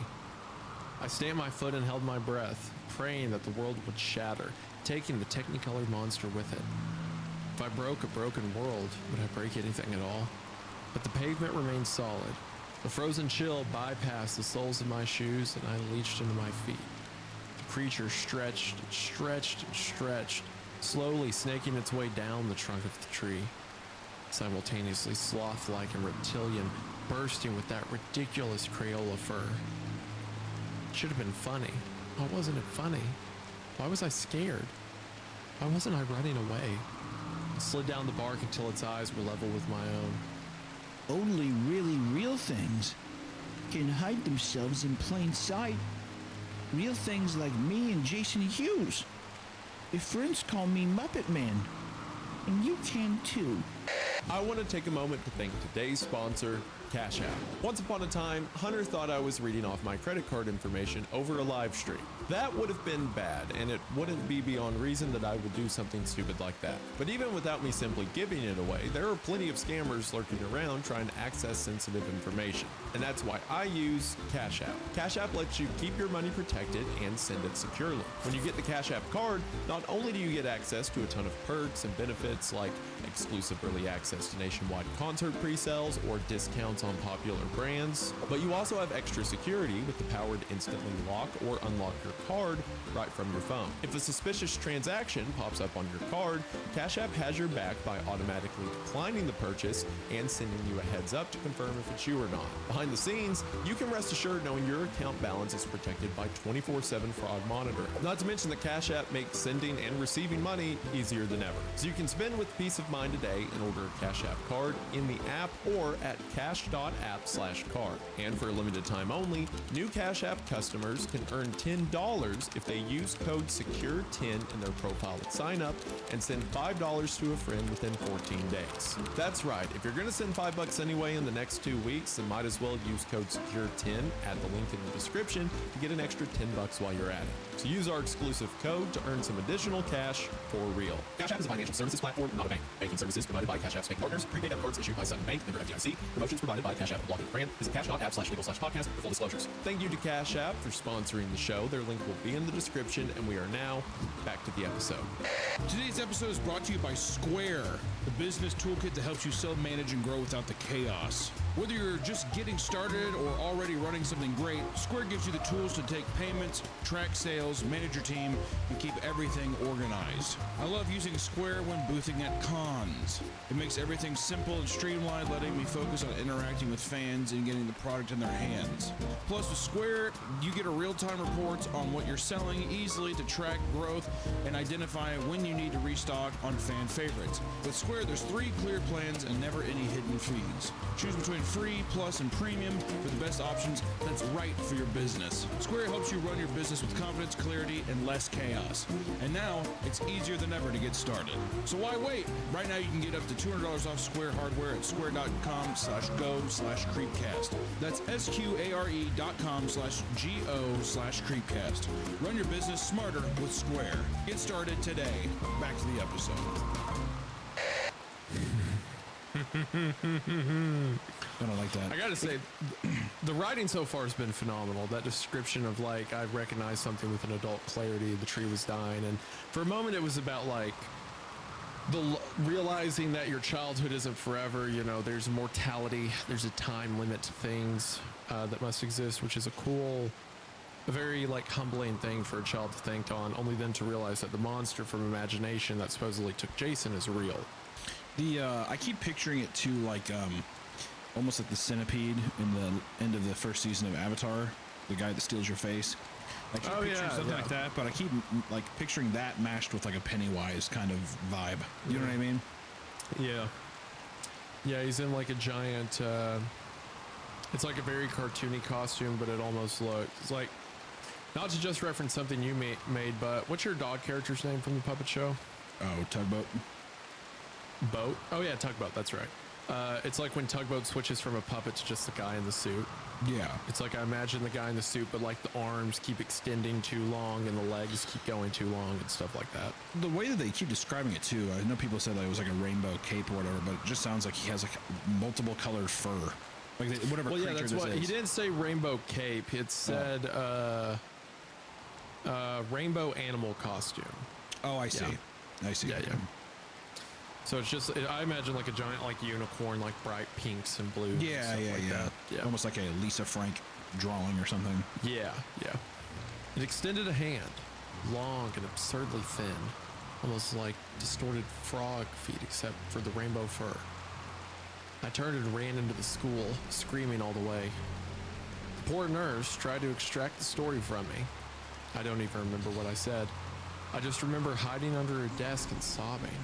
I stamped my foot and held my breath, praying that the world would shatter, taking the technicolored monster with it. If I broke a broken world, would I break anything at all? But the pavement remained solid. The frozen chill bypassed the soles of my shoes, and I leached into my feet. The creature stretched and stretched and stretched, slowly snaking its way down the trunk of the tree, simultaneously sloth-like and reptilian, bursting with that ridiculous Crayola fur. It should have been funny. Why wasn't it funny? Why was I scared? Why wasn't I running away? I slid down the bark until its eyes were level with my own. Only really real things can hide themselves in plain sight. Real things like me and Jason Hughes. Your friends call me Muppet Man, and you can too. I want to take a moment to thank today's sponsor, Cash App. Once upon a time, Hunter thought I was reading off my credit card information over a live stream. That would have been bad, and it wouldn't be beyond reason that I would do something stupid like that. But even without me simply giving it away, there are plenty of scammers lurking around trying to access sensitive information. And that's why I use Cash App. Cash App lets you keep your money protected and send it securely. When you get the Cash App card, not only do you get access to a ton of perks and benefits like exclusive early access to nationwide concert pre-sales or discounts on popular brands, but you also have extra security with the power to instantly lock or unlock your card right from your phone. If a suspicious transaction pops up on your card, Cash App has your back by automatically declining the purchase and sending you a heads up to confirm if it's you or not. Behind the scenes, you can rest assured knowing your account balance is protected by 24/7 fraud monitoring. Not to mention that Cash App makes sending and receiving money easier than ever. So you can spend with peace of mind today and order a Cash App card in the app or at cash.app/card. And for a limited time only, new Cash App customers can earn $10 if they use code SECURE10 in their profile at sign up and send $5 to a friend within 14 days. That's right, if you're going to send $5 anyway in the next 2 weeks, then might as well use code SECURE10 at the link in the description to get an extra $10 while you're at it. So use our exclusive code to earn some additional cash for real. Cash App is a financial services platform, not a bank. Banking services provided by Cash App's bank partners. Prepaid debit cards issued by Sutton Bank, member FDIC. Promotions provided by Cash App, blocking the brand. Visit cash.app/legal/podcast for full disclosures. Thank you to Cash App for sponsoring the show. Their link will be in the description, and we are now back to the episode. Today's episode is brought to you by Square. the business toolkit that helps you sell, manage, and grow without the chaos. Whether you're just getting started or already running something great, Square gives you the tools to take payments, track sales, manage your team, and keep everything organized. I love using Square when boothing at cons. It makes everything simple and streamlined, letting me focus on interacting with fans and getting the product in their hands. Plus, with Square, you get a real-time reports on what you're selling easily to track growth and identify when you need to restock on fan favorites. With Square, there's 3 clear plans and never any hidden fees. Choose between free, plus, and premium for the best options that's right for your business. Square helps you run your business with confidence, clarity, and less chaos. And now, it's easier than ever to get started. So why wait? Right now, you can get up to $200 off Square hardware at square.com/go/creepcast. That's SQARE.com/GO/creepcast. Run your business smarter with Square. Get started today. Back to the episode. I don't like that. I gotta say, the writing so far has been phenomenal. That description of like, I recognized something with an adult clarity, the tree was dying, and for a moment it was about like realizing that your childhood isn't forever. You know, there's mortality, there's a time limit to things that must exist, which is a very like humbling thing for a child to think on, only then to realize that the monster from imagination that supposedly took Jason is real. I keep picturing it too, like almost like the centipede in the end of the first season of Avatar, the guy that steals your face. I keep picturing something like that, but I keep like picturing that mashed with like a Pennywise kind of vibe. You know what I mean? Yeah. Yeah, he's in like a giant, it's like a very cartoony costume, but it almost looks like, not to just reference something you made, but what's your dog character's name from the puppet show? Oh, Tugboat. Boat? Oh yeah, Tugboat, that's right. It's like when Tugboat switches from a puppet to just the guy in the suit. Yeah. It's like I imagine the guy in the suit, but like the arms keep extending too long and the legs keep going too long and stuff like that. The way that they keep describing it too, I know people said that it was like a rainbow cape or whatever, but it just sounds like he has like multiple colored fur. Like whatever creature that's this what is. he didn't say rainbow cape. It said rainbow animal costume. Oh, I see. Yeah. I see. Yeah. So it's just, I imagine like a giant like unicorn, like bright pinks and blues. Yeah, and yeah. Almost like a Lisa Frank drawing or something. Yeah. It extended a hand, long and absurdly thin, almost like distorted frog feet except for the rainbow fur. I turned and ran into the school, screaming all the way. The poor nurse tried to extract the story from me. I don't even remember what I said. I just remember hiding under her desk and sobbing.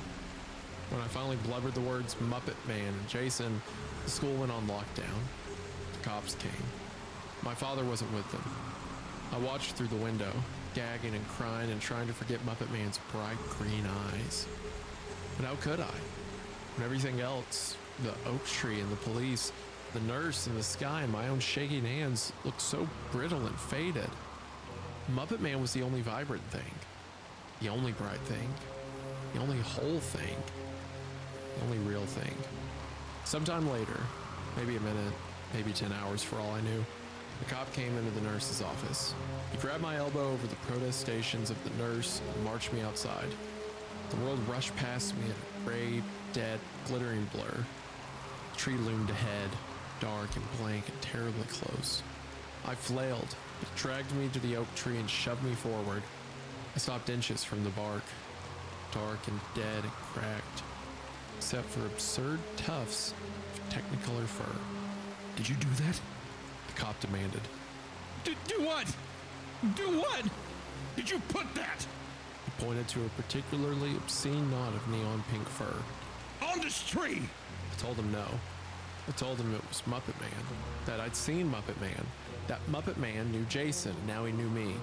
When I finally blubbered the words Muppet Man and Jason, the school went on lockdown. The cops came. My father wasn't with them. I watched through the window, gagging and crying and trying to forget Muppet Man's bright green eyes. But how could I? When everything else, the oak tree and the police, the nurse and the sky and my own shaking hands looked so brittle and faded. Muppet Man was the only vibrant thing, the only bright thing, the only whole thing. The only real thing. Sometime later, maybe a minute, maybe 10 hours for all I knew, the cop came into the nurse's office. He grabbed my elbow over the protestations of the nurse and marched me outside. The world rushed past me in a gray, dead, glittering blur. The tree loomed ahead, dark and blank and terribly close. I flailed. It dragged me to the oak tree and shoved me forward. I stopped inches from the bark, dark and dead and cracked, except for absurd tufts of technicolor fur. Did you do that? The cop demanded. Do what? Do what? Did you put that? He pointed to a particularly obscene knot of neon pink fur. On this tree! I told him no. I told him it was Muppet Man, that I'd seen Muppet Man, that Muppet Man knew Jason, and now he knew me.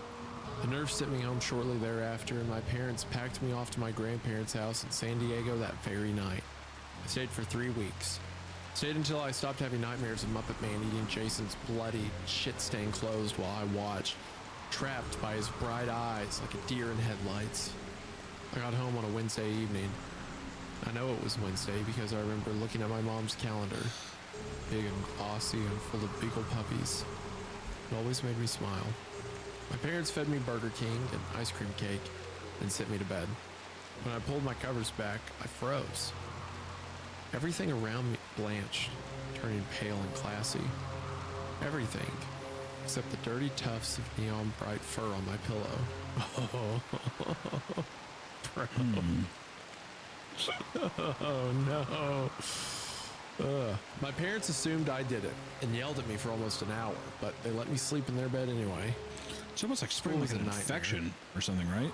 The nurse sent me home shortly thereafter, and my parents packed me off to my grandparents' house in San Diego that very night. I stayed for 3 weeks. Stayed until I stopped having nightmares of Muppet Man eating Jason's bloody, shit-stained clothes while I watched, trapped by his bright eyes like a deer in headlights. I got home on a Wednesday evening. I know it was Wednesday because I remember looking at my mom's calendar, big and glossy and full of beagle puppies. It always made me smile. My parents fed me Burger King and ice cream cake and sent me to bed. When I pulled my covers back, I froze. Everything around me blanched, turning pale and classy. Everything, except the dirty tufts of neon bright fur on my pillow. Oh, bro. Oh no. My parents assumed I did it and yelled at me for almost an hour, but they let me sleep in their bed anyway. It's almost like spraying like an infection or something, right?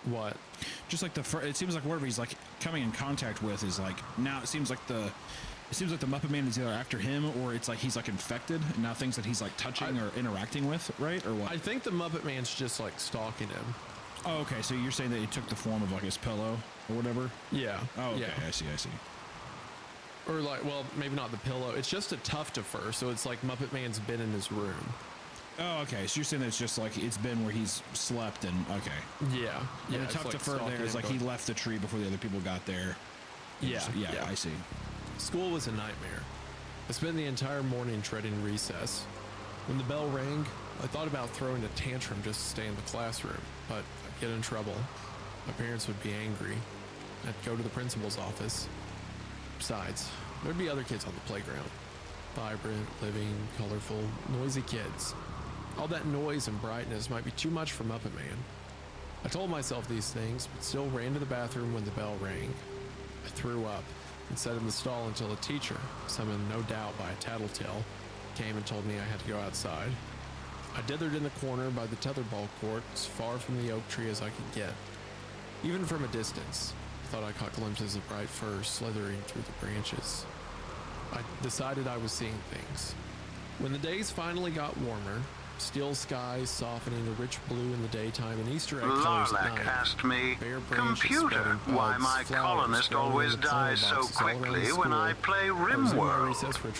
What? Just like it seems like whatever he's like coming in contact with is like, now it seems like the Muppet Man is either after him or it's like he's like infected and now things that he's like touching or interacting with, right? Or what? I think the Muppet Man's just like stalking him. Oh, okay. So you're saying that he took the form of like his pillow or whatever? Yeah. Oh, okay. Yeah. I see. Or like, well, maybe not the pillow. It's just a tuft of fur, so it's like Muppet Man's been in his room. Oh, okay. So you're saying that it's just like it's been where he's slept and okay. Yeah. And the tuft of fur there is like he left the tree before the other people got there. Yeah. Yeah, I see. School was a nightmare. I spent the entire morning dreading recess. When the bell rang, I thought about throwing a tantrum just to stay in the classroom, but I'd get in trouble. My parents would be angry. I'd go to the principal's office. Besides, there'd be other kids on the playground. Vibrant, living, colorful, noisy kids. All that noise and brightness might be too much for Muppet Man. I told myself these things, but still ran to the bathroom when the bell rang. I threw up and sat in the stall until a teacher, summoned no doubt by a tattletale, came and told me I had to go outside. I dithered in the corner by the tetherball court, as far from the oak tree as I could get. Even from a distance, I thought I caught glimpses of bright fur slithering through the branches. I decided I was seeing things. When the days finally got warmer, still skies softening a rich blue in the daytime and Easter egg colors at night. Larlac asked me, "Computer, why my colonist always dies so quickly when I play RimWorld?"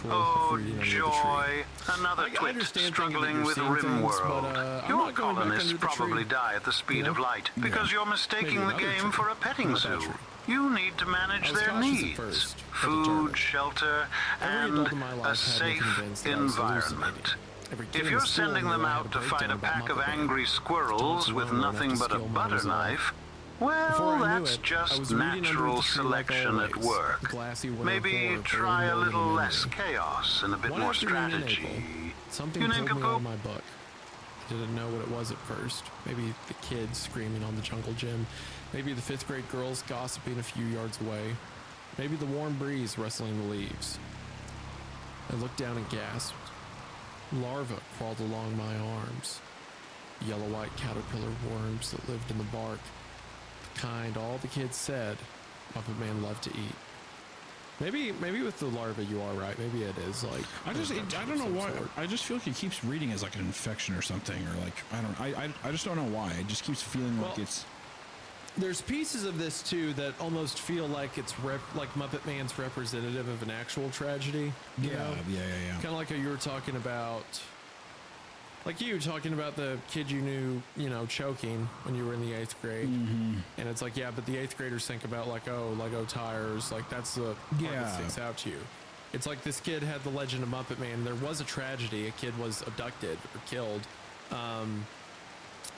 Oh, joy. Another twit struggling with RimWorld. Your colonists probably die at the speed of light because you're mistaking the game for a petting zoo. You need to manage their needs. Food, shelter, and a safe environment. If you're sending them out to fight a pack of angry squirrels with nothing but a butter knife, well, that's just natural selection at work. Maybe try a little less chaos and a bit more strategy. Something pulled me out of my book. I didn't know what it was at first. Maybe the kids screaming on the jungle gym. Maybe the 5th grade girls gossiping a few yards away. Maybe the warm breeze rustling the leaves. I looked down and gasped. Larvae crawled along my arms. Yellow-white caterpillar worms that lived in the bark. The kind all the kids said Muppet Man loved to eat. Maybe with the larvae you are right. Maybe it is like I don't know why. I just feel like it keeps reading as like an infection or something, or like I just don't know why. It just keeps feeling like it's. There's pieces of this too that almost feel like it's like Muppet Man's representative of an actual tragedy. Yeah. Kind of like how you were talking about, like you were talking about the kid you knew, choking when you were in the 8th grade. Mm-hmm. And it's like, yeah, but the 8th graders think about like, oh, Lego tires, like that's the part that sticks out to you. It's like this kid had the legend of Muppet Man. There was a tragedy. A kid was abducted or killed.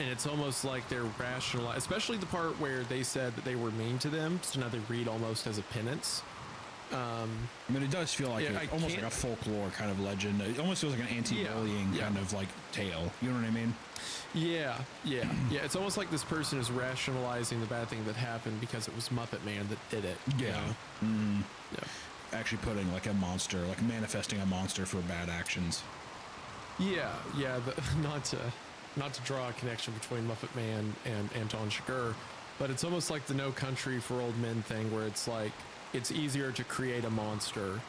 And it's almost like they're rationalized, especially the part where they said that they were mean to them. So now they read almost as a penance. I mean, it does feel like almost like a folklore kind of legend. It almost feels like an anti-bullying kind of like tale. You know what I mean? Yeah. It's almost like this person is rationalizing the bad thing that happened because it was Muppet Man that did it. Yeah. Actually putting like a monster, like manifesting a monster for bad actions. Yeah. Not to draw a connection between Muppet Man and Anton Chigurh, but it's almost like the No Country for Old Men thing where it's like, it's easier to create a monster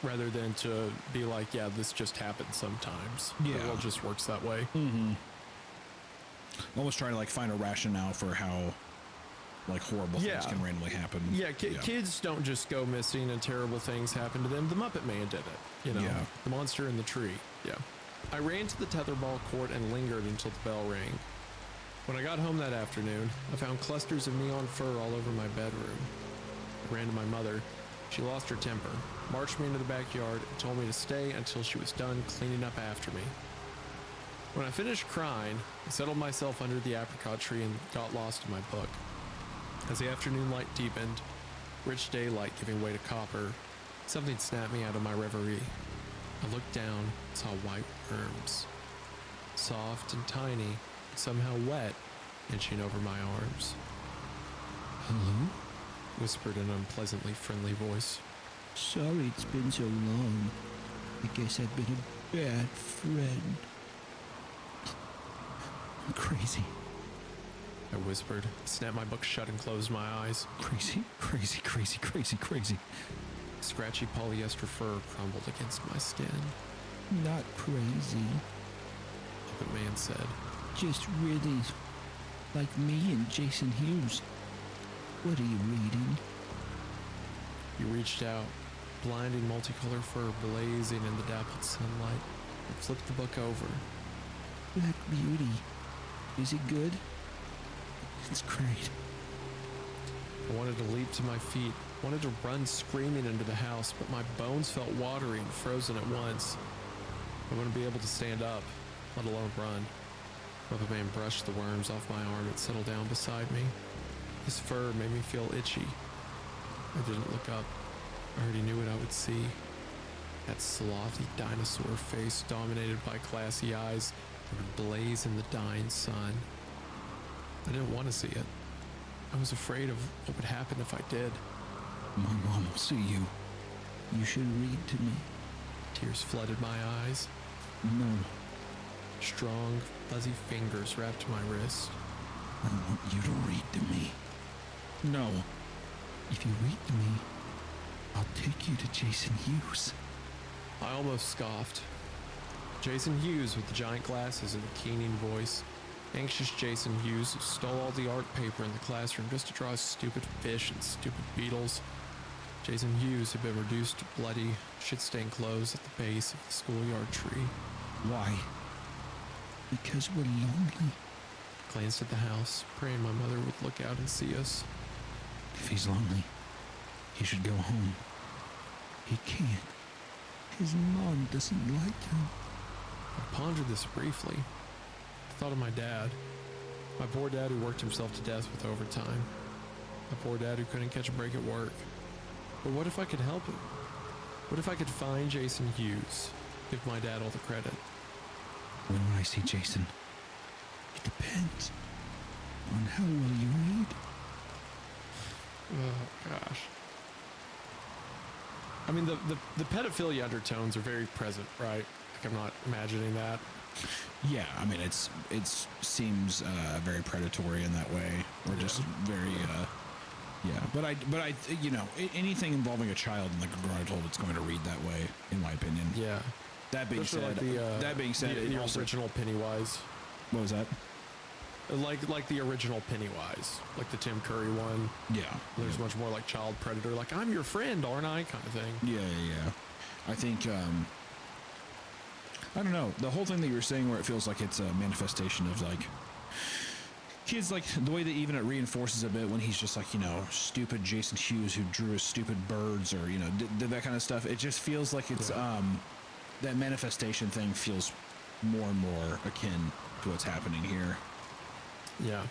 rather than to be like, yeah, this just happens sometimes. Yeah. The world just works that way. Mm-hmm. Almost trying to like find a rationale for how like horrible things can randomly happen. Yeah, kids don't just go missing and terrible things happen to them. The Muppet Man did it, the monster in the tree. Yeah. I ran to the tetherball court and lingered until the bell rang. When I got home that afternoon, I found clusters of neon fur all over my bedroom. I ran to my mother. She lost her temper, marched me into the backyard, and told me to stay until she was done cleaning up after me. When I finished crying, I settled myself under the apricot tree and got lost in my book. As the afternoon light deepened, rich daylight giving way to copper. Something snapped me out of my reverie. I looked down, saw white worms, soft and tiny, somehow wet, inching over my arms. Hello? Whispered an unpleasantly friendly voice. Sorry it's been so long. I guess I've been a bad friend. I'm crazy. I whispered, snapped my book shut and closed my eyes. Crazy, crazy, crazy, crazy, crazy. Scratchy polyester fur crumbled against my skin. Not crazy. Puppet Man said. Just really like me and Jason Hughes. What are you reading? He reached out, blinding multicolored fur blazing in the dappled sunlight, and flipped the book over. Black Beauty. Is it good? It's great. I wanted to leap to my feet, wanted to run screaming into the house, but my bones felt watery and frozen at once. I wouldn't be able to stand up, let alone run. Puppet Man brushed the worms off my arm and settled down beside me. His fur made me feel itchy. I didn't look up. I already knew what I would see. That slothy dinosaur face dominated by glassy eyes that would blaze in the dying sun. I didn't want to see it. I was afraid of what would happen if I did. My mom will see you. You should read to me. Tears flooded my eyes. No. Strong, fuzzy fingers wrapped my wrist. I want you to read to me. No. If you read to me, I'll take you to Jason Hughes. I almost scoffed. Jason Hughes with the giant glasses and the keening voice. Anxious Jason Hughes who stole all the art paper in the classroom just to draw stupid fish and stupid beetles. Jason Hughes had been reduced to bloody, shit-stained clothes at the base of the schoolyard tree. Why? Because we're lonely. Glanced at the house, praying my mother would look out and see us. If he's lonely, he should go home. He can't. His mom doesn't like him. I pondered this briefly. I thought of my dad. My poor dad who worked himself to death with overtime. My poor dad who couldn't catch a break at work. But what if I could help him? What if I could find Jason Hughes? Give my dad all the credit. When will I see Jason? It depends on how well you read. Oh, gosh. I mean, the pedophilia undertones are very present, right? Like, I'm not imagining that. Yeah, I mean, it seems very predatory in that way, or just very, yeah. But I, you know, anything involving a child in the grown adult, it's going to read that way, in my opinion. Yeah. That being said, the original Pennywise. What was that? Like the original Pennywise, like the Tim Curry one. Yeah. There's much more like child predator, like I'm your friend, aren't I, kind of thing. Yeah. I think, I don't know, the whole thing that you were saying where it feels like it's a manifestation of like kids, like the way that even it reinforces a bit when he's just like, you know, stupid Jason Hughes who drew his stupid birds or, you know, did that kind of stuff. It just feels like it's, that manifestation thing feels more and more akin to what's happening here. Yeah,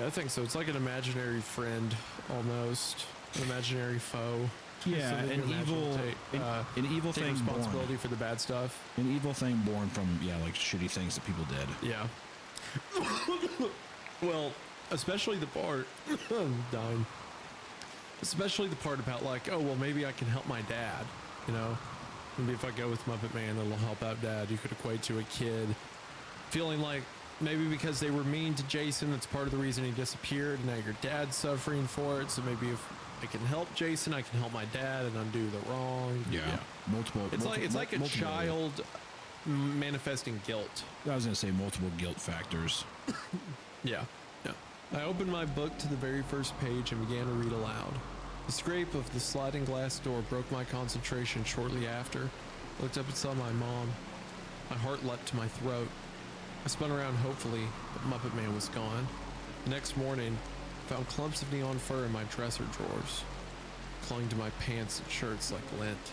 I think so. It's like an imaginary friend, almost an imaginary foe. Yeah, an evil thing responsibility born for the bad stuff. An evil thing born from like shitty things that people did. Yeah. Well, especially the part dying. Especially the part about like, oh well, maybe I can help my dad. You know, maybe if I go with Muppet Man, it'll help out Dad. You could equate to a kid feeling like maybe because they were mean to Jason, that's part of the reason he disappeared, and now your dad's suffering for it. So maybe if I can help Jason, I can help my dad and undo the wrong. Yeah. Multiple. It's like a child manifesting guilt. I was gonna say multiple guilt factors. Yeah. I opened my book to the very first page and began to read aloud. The scrape of the sliding glass door broke my concentration shortly after. I looked up and saw my mom. My heart leapt to my throat. I spun around hopefully, but Muppet Man was gone. The next morning, I found clumps of neon fur in my dresser drawers, clung to my pants and shirts like lint.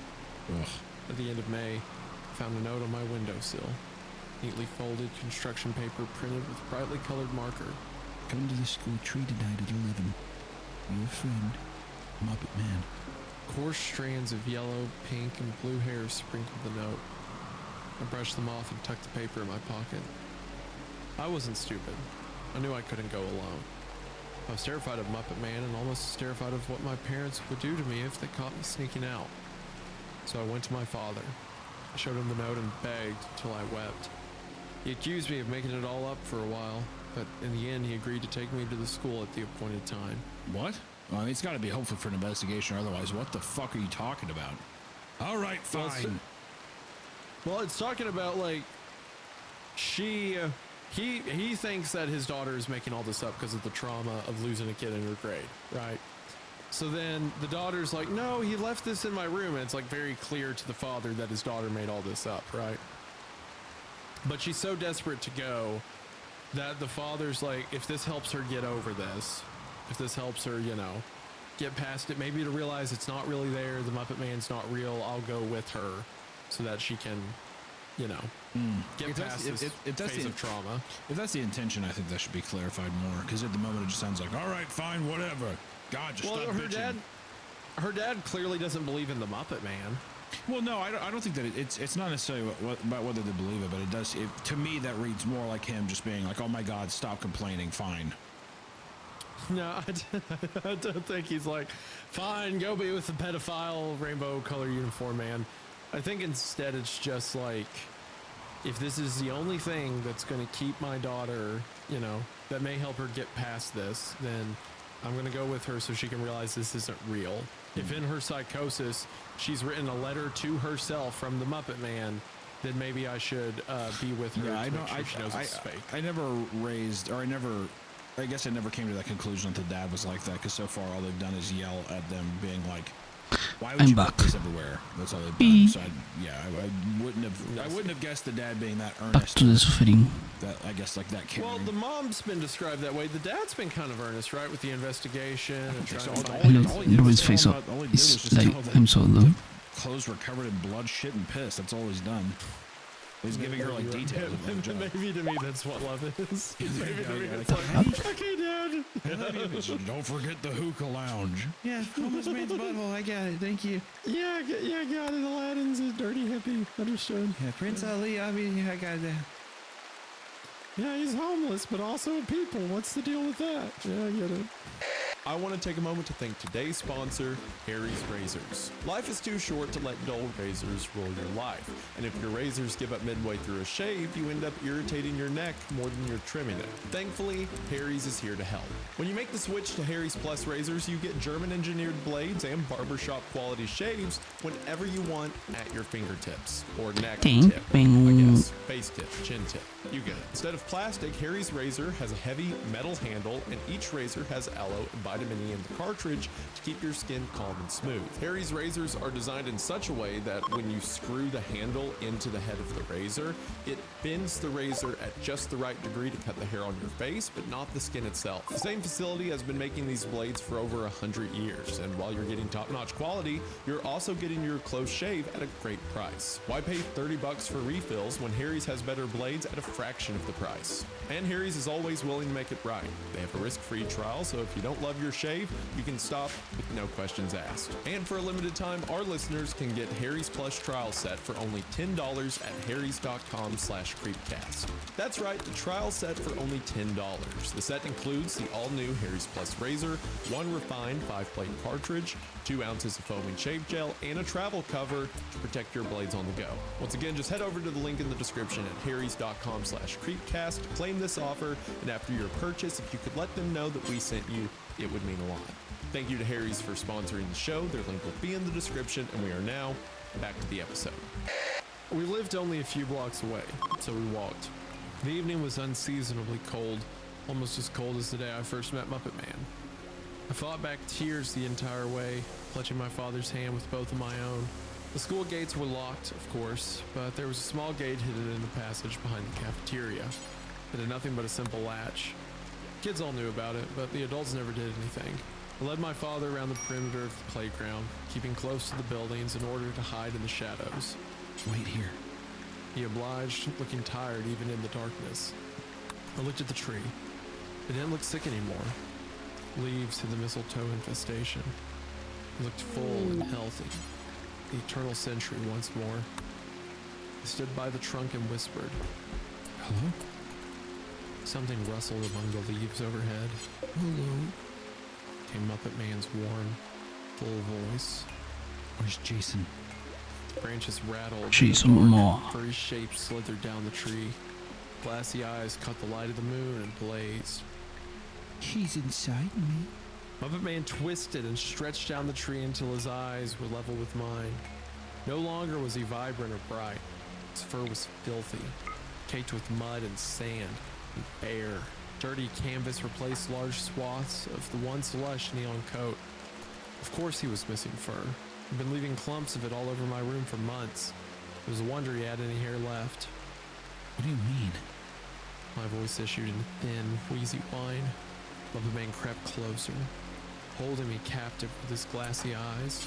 Ugh. At the end of May, I found a note on my windowsill. Neatly folded construction paper printed with brightly colored marker. Come to the school tree tonight at 11. Your friend, Muppet Man. Coarse strands of yellow, pink, and blue hair sprinkled the note. I brushed them off and tucked the paper in my pocket. I wasn't stupid. I knew I couldn't go alone. I was terrified of Muppet Man and almost as terrified of what my parents would do to me if they caught me sneaking out. So I went to my father. I showed him the note and begged till I wept. He accused me of making it all up for a while, but in the end he agreed to take me to the school at the appointed time. What? Well, I mean, it's got to be hopeful for an investigation, or otherwise, what the fuck are you talking about? All right, fine. Well, it's talking about like he thinks that his daughter is making all this up because of the trauma of losing a kid in her grade, right? So then the daughter's like, no, he left this in my room, and it's like very clear to the father that his daughter made all this up, right? But she's so desperate to go that the father's like, if this helps her get over this, if this helps her, you know, get past it, maybe to realize it's not really there, the Muppet Man's not real, I'll go with her so that she can, you know, get past this phase of trauma. If that's the intention, I think that should be clarified more, because at the moment it just sounds like, all right, fine, whatever. God, just stop bitching. Her dad clearly doesn't believe in the Muppet Man. Well, no, I don't think that it's not necessarily about whether they believe it, but it does. To me, that reads more like him just being like, "Oh my God, stop complaining, fine." No, I don't think he's like, "Fine, go be with the pedophile rainbow color uniform man." I think instead it's just like, if this is the only thing that's going to keep my daughter, you know, that may help her get past this, then I'm going to go with her so she can realize this isn't real. If in her psychosis, she's written a letter to herself from the Muppet Man, then maybe I should be with her. Yeah, I know. Sure she knows it's fake. I guess I never came to that conclusion that the dad was like that, because so far all they've done is yell at them, being like, "Why would you put this everywhere?" That's all they've done. So I wouldn't have guessed the dad being that earnest. Back to the suffering. That, I guess, like that caring. Well, the mom's been described that way. The dad's been kind of earnest, right, with the investigation. And trying to find I love Robin's face up. It's like, I'm so in love. Clothes were covered in blood, shit, and piss. That's all he's done. He's giving her like details. Maybe to me that's what love is. Maybe to me it's like, okay, Dad. Don't forget the hookah lounge. Yeah, homeless man's butthole. I got it. Thank you. Yeah, got it. Aladdin's a dirty hippie. Understood. Yeah, Prince Ali. I mean, I got that. Yeah, he's homeless, but also a people. What's the deal with that? Yeah, I get it. I want to take a moment to thank today's sponsor, Harry's Razors. Life is too short to let dull razors rule your life. And if your razors give up midway through a shave, you end up irritating your neck more than you're trimming it. Thankfully, Harry's is here to help. When you make the switch to Harry's Plus razors, you get German-engineered blades and barbershop quality shaves whenever you want at your fingertips. Or neck tip, I guess. Face tip, chin tip. You get it. Instead of plastic, Harry's razor has a heavy metal handle, and each razor has aloe and vitamin E in the cartridge to keep your skin calm and smooth. Harry's razors are designed in such a way that when you screw the handle into the head of the razor, it bends the razor at just the right degree to cut the hair on your face, but not the skin itself. The same facility has been making these blades for over 100 years, and while you're getting top-notch quality, you're also getting your close shave at a great price. Why pay $30 for refills when Harry's has better blades at a fraction of the price? And Harry's is always willing to make it right. They have a risk-free trial, so if you don't love your shave, you can stop with no questions asked. And for a limited time, our listeners can get Harry's Plus trial set for only $10 at harrys.com/creepcast. That's right, the trial set for only $10. The set includes the all-new Harry's Plus razor, one refined 5-plate cartridge, 2 ounces of foaming shave gel, and a travel cover to protect your blades on the go. Once again, just head over to the link in the description at harrys.com/creepcast to claim this offer, and after your purchase, if you could let them know that we sent you, it would mean a lot. Thank you to Harry's for sponsoring the show. Their link will be in the description, and we are now back to the episode. We lived only a few blocks away, so we walked. The evening was unseasonably cold, almost as cold as the day I first met Muppet Man. I fought back tears the entire way, clutching my father's hand with both of my own. The school gates were locked, of course, but there was a small gate hidden in the passage behind the cafeteria. It had nothing but a simple latch. Kids all knew about it, but the adults never did anything. I led my father around the perimeter of the playground, keeping close to the buildings in order to hide in the shadows. Wait here. He obliged, looking tired even in the darkness. I looked at the tree. It didn't look sick anymore. leaves to the mistletoe infestation. He looked full and healthy. The eternal century once more. I stood by the trunk and whispered, "Hello?" Something rustled among the leaves overhead. "Hello?" Came Muppet Man's warm, full voice. "Where's Jason?" Branches rattled. Jason and a dark, Momoa. furry shape slithered down the tree. Glassy eyes caught the light of the moon and blazed. "He's inside me." Muppet Man twisted and stretched down the tree until his eyes were level with mine. No longer was he vibrant or bright. His fur was filthy, caked with mud and sand, and bare. Dirty canvas replaced large swaths of the once lush neon coat. Of course he was missing fur. I'd been leaving clumps of it all over my room for months. It was a wonder he had any hair left. "What do you mean?" My voice issued in thin, wheezy whine. Muppet Man crept closer, holding me captive with his glassy eyes.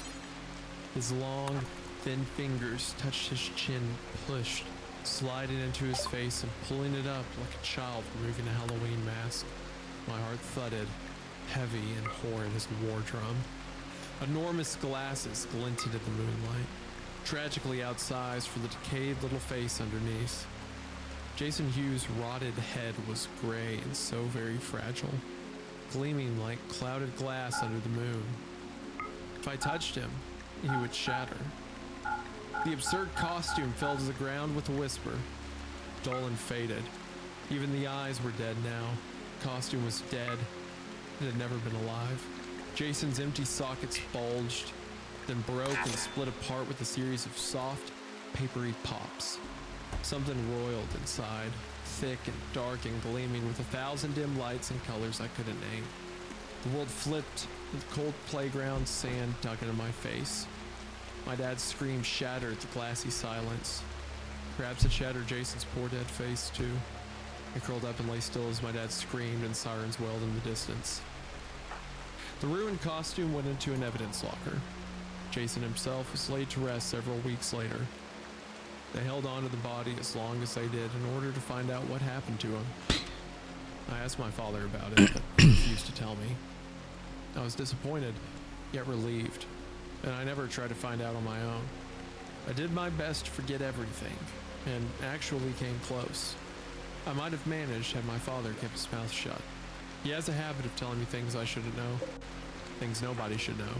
His long, thin fingers touched his chin, pushed, sliding into his face and pulling it up like a child removing a Halloween mask. My heart thudded, heavy and horrid as a war drum. Enormous glasses glinted in the moonlight, tragically outsized for the decayed little face underneath. Jason Hughes' rotted head was gray and so very fragile, gleaming like clouded glass under the moon. If I touched him, he would shatter. The absurd costume fell to the ground with a whisper, dull and faded. Even the eyes were dead now. The costume was dead. It had never been alive. Jason's empty sockets bulged, then broke and split apart with a series of soft, papery pops. Something roiled inside, thick and dark and gleaming with 1,000 dim lights and colors I couldn't name. The world flipped, and the cold playground sand dug into my face. My dad's scream shattered the glassy silence. Perhaps it shattered Jason's poor dead face too. I curled up and lay still as my dad screamed and sirens wailed in the distance. The ruined costume went into an evidence locker. Jason himself was laid to rest several weeks later. They held on to the body as long as they did in order to find out what happened to him. I asked my father about it, but he refused to tell me. I was disappointed, yet relieved, and I never tried to find out on my own. I did my best to forget everything, and actually came close. I might have managed had my father kept his mouth shut. He has a habit of telling me things I shouldn't know, things nobody should know.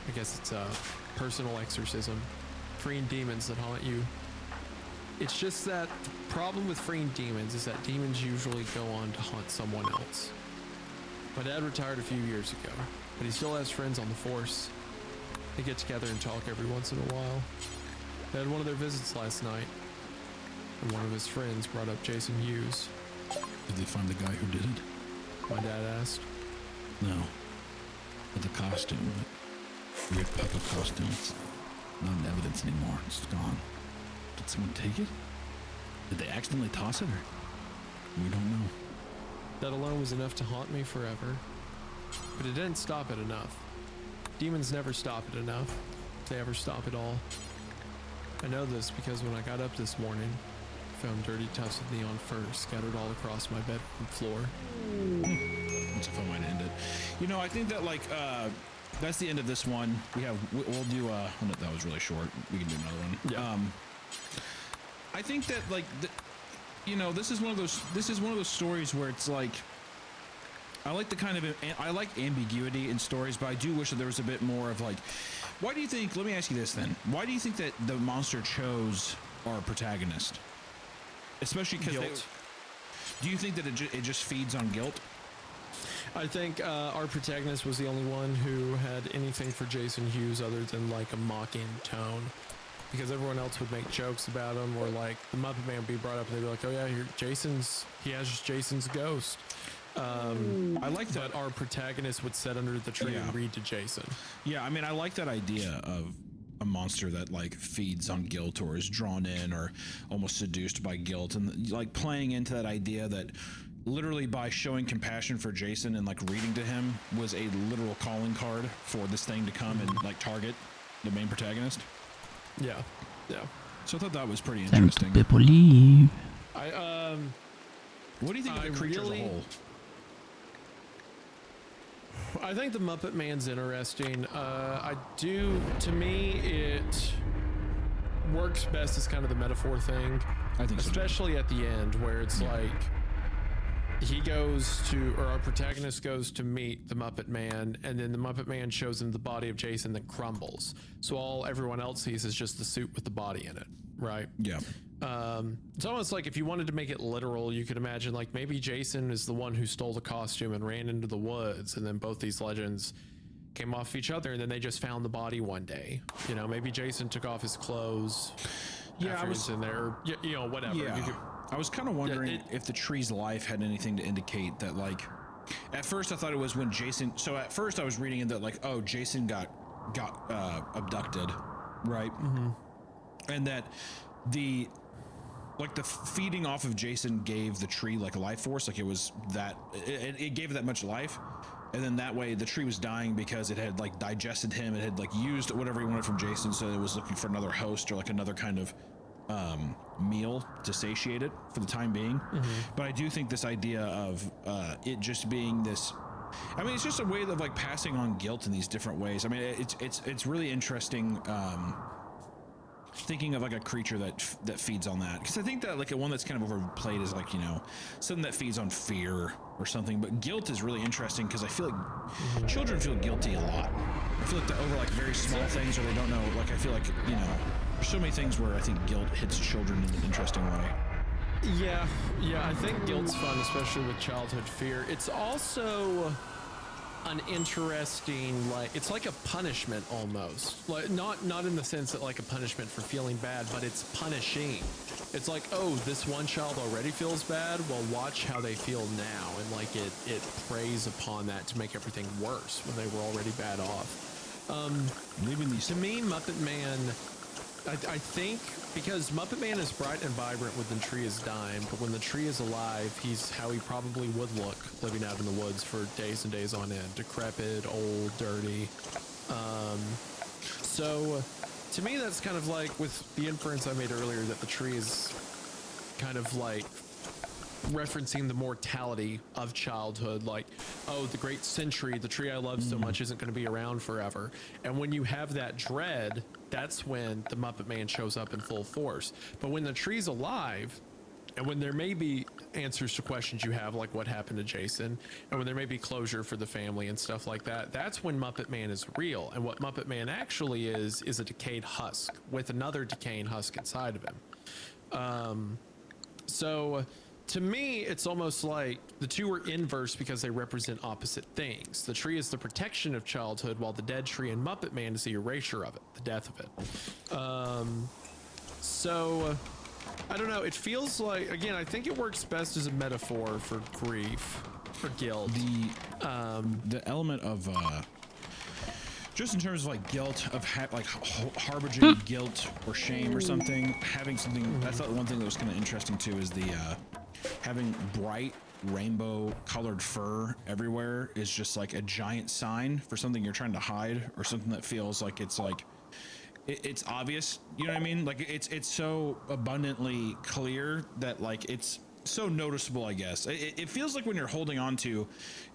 I guess it's a personal exorcism, freeing demons that haunt you. It's just that the problem with freeing demons is that demons usually go on to haunt someone else. My dad retired a few years ago, but he still has friends on the force. They get together and talk every once in a while. They had one of their visits last night, and one of his friends brought up Jason Hughes. "Did they find the guy who did it?" My dad asked. "No. But the costume, the weird puppet costume, it's not in evidence anymore. It's gone. Did someone take it? Did they accidentally toss it, or we don't know." That alone was enough to haunt me forever. But it didn't stop it enough. Demons never stop it enough, if they ever stop at all. I know this because when I got up this morning, I found dirty tufts of neon fur scattered all across my bedroom floor. That's a fun way to end it. You know, I think that that's the end of this one. We'll do that was really short. We can do another one. Yeah. I think that this is one of those stories where it's like, I like ambiguity in stories, but I do wish that there was a bit more of like, why do you think, let me ask you this then, why do you think that the monster chose our protagonist? Especially because do you think that it just feeds on guilt? I think our protagonist was the only one who had anything for Jason Hughes other than like a mocking tone. Because everyone else would make jokes about him, or like the Muppet Man would be brought up and they'd be like, "Oh yeah, he has Jason's ghost." I like that. But our protagonist would sit under the tree and read to Jason. Yeah, I mean, I like that idea of a monster that like feeds on guilt or is drawn in or almost seduced by guilt, and like playing into that idea that literally by showing compassion for Jason and like reading to him was a literal calling card for this thing to come and like target the main protagonist. Yeah. So I thought that was pretty Some interesting. people leave. What do you think of the creature as a whole? I think the Muppet Man's interesting. To me, it works best as kind of the metaphor thing. I think especially at the end where it's like he goes to, or our protagonist goes to meet the Muppet Man, and then the Muppet Man shows him the body of Jason that crumbles. So all everyone else sees is just the suit with the body in it, right? Yeah. It's almost like if you wanted to make it literal, you could imagine like maybe Jason is the one who stole the costume and ran into the woods, and then both these legends came off each other, and then they just found the body one day. You know, maybe Jason took off his clothes. Yeah, I was in there. You know, whatever. Yeah. I was kind of wondering if the tree's life had anything to indicate that, like, at first I thought it was when Jason. So at first I was reading it that like, oh, Jason got abducted, right? Mm-hmm. And that the feeding off of Jason gave the tree like a life force, like it was that it gave it that much life, and then that way the tree was dying because it had like digested him, it had like used whatever he wanted from Jason, so it was looking for another host or like another kind of meal to satiate it for the time being. But I do think this idea of it just being this, I mean, it's just a way of like passing on guilt in these different ways. I mean, it's really interesting thinking of like a creature that feeds on that, because I think that like one that's kind of overplayed is like, you know, something that feeds on fear or something, but guilt is really interesting because I feel like children feel guilty a lot. I feel like they're over like very small things, or they don't know, like I feel like, you know, there's so many things where I think guilt hits children in an interesting way. Yeah, I think guilt's fun, especially with childhood fear. It's also an interesting, like, it's like a punishment almost, like not in the sense that like a punishment for feeling bad, but it's punishing. It's like, oh, this one child already feels bad, well, watch how they feel now, and like it preys upon that to make everything worse when they were already bad off. To me, Muppet Man, I think, because Muppet Man is bright and vibrant when the tree is dying, but when the tree is alive, he's how he probably would look living out in the woods for days and days on end. Decrepit, old, dirty. So to me, that's kind of like with the inference I made earlier that the tree is kind of like referencing the mortality of childhood, like, oh, the great century, the tree I love so much isn't going to be around forever. And when you have that dread, that's when the Muppet Man shows up in full force. But when the tree's alive, and when there may be answers to questions you have, like what happened to Jason, and when there may be closure for the family and stuff like that, that's when Muppet Man is real. And what Muppet Man actually is a decayed husk with another decaying husk inside of him. So to me, it's almost like the two are inverse because they represent opposite things. The tree is the protection of childhood, while the dead tree in Muppet Man is the erasure of it, the death of it. So I don't know. It feels like, again, I think it works best as a metaphor for grief, for guilt. The element of just in terms of like guilt, of harboring guilt or shame or something, having something. I thought one thing that was kind of interesting too is the having bright rainbow colored fur everywhere is just like a giant sign for something you're trying to hide, or something that feels like it's obvious, you know what I mean? Like it's so abundantly clear that like it's so noticeable, I guess. It feels like when you're holding on to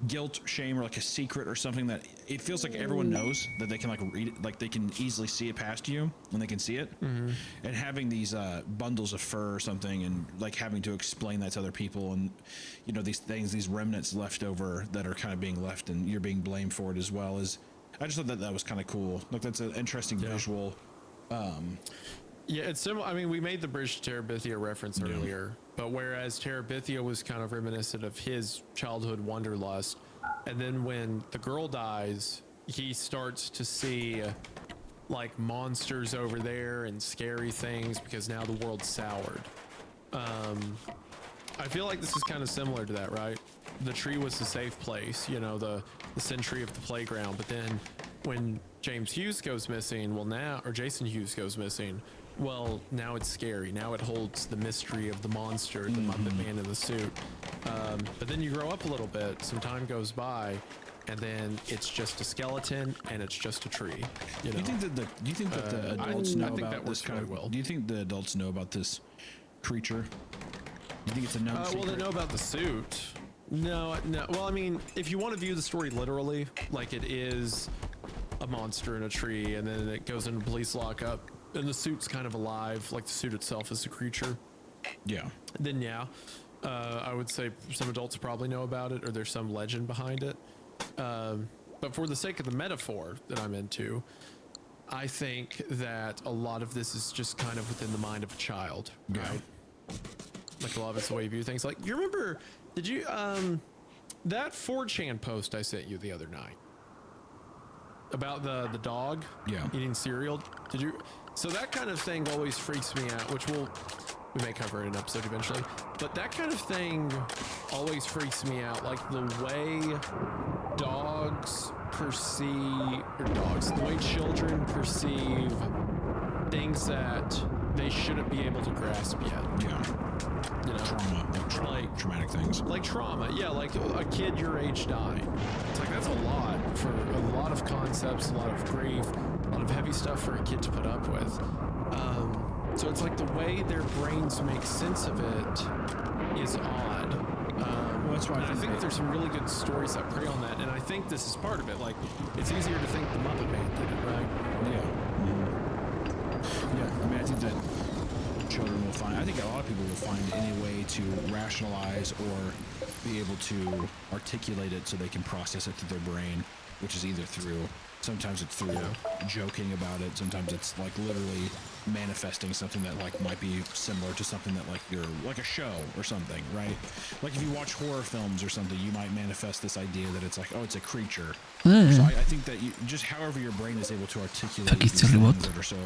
guilt, shame, or like a secret or something, that it feels like everyone knows that they can like read it, like they can easily see it past you when they can see it. And having these bundles of fur or something, and like having to explain that to other people, and you know, these things, these remnants left over that are kind of being left, and you're being blamed for it as well, as I just thought that was kind of cool. Like that's an interesting visual. Yeah, it's similar. I mean, we made the Bridge to Terabithia reference earlier, but whereas Terabithia was kind of reminiscent of his childhood wanderlust, and then when the girl dies, he starts to see like monsters over there and scary things because now the world's soured. I feel like this is kind of similar to that, right? The tree was the safe place, you know, the century of the playground, but then when James Hughes goes missing, or Jason Hughes goes missing, well, now it's scary. Now it holds the mystery of the monster, the Muppet Man in the suit. But then you grow up a little bit, some time goes by, and then it's just a skeleton and it's just a tree. You know? Do you think that the adults know about this kind of? Well. Do you think the adults know about this creature? Do you think it's a known secret? Well, they know about the suit. No. Well, I mean, if you want to view the story literally, like it is a monster in a tree, and then it goes into police lockup, and the suit's kind of alive, like the suit itself is a creature. Yeah. Then I would say some adults probably know about it, or there's some legend behind it. But for the sake of the metaphor that I'm into, I think that a lot of this is just kind of within the mind of a child, right? Like a lot of it's the way you view things. Like, you remember, did you, that 4chan post I sent you the other night about the dog eating cereal? Did you? So that kind of thing always freaks me out, which we may cover in an episode eventually. But that kind of thing always freaks me out, like the way dogs perceive, the way children perceive things that they shouldn't be able to grasp yet. Yeah. You know, like traumatic things. Like trauma, yeah, like a kid your age dying. It's like, that's a lot for a lot of concepts, a lot of grief, a lot of heavy stuff for a kid to put up with. So it's like the way their brains make sense of it is odd. Well, that's why I think there's some really good stories that prey on that, and I think this is part of it. Like, it's easier to think the Muppet Man did it, right? Yeah, I mean, I think that children will find, I think a lot of people will find any way to rationalize or be able to articulate it so they can process it through their brain, which is either through, sometimes it's through joking about it, sometimes it's like literally manifesting something that like might be similar to something that like you're, like a show or something, right? Like if you watch horror films or something, you might manifest this idea that it's like, oh, it's a creature. So I think that you, just however your brain is able to articulate these things that are so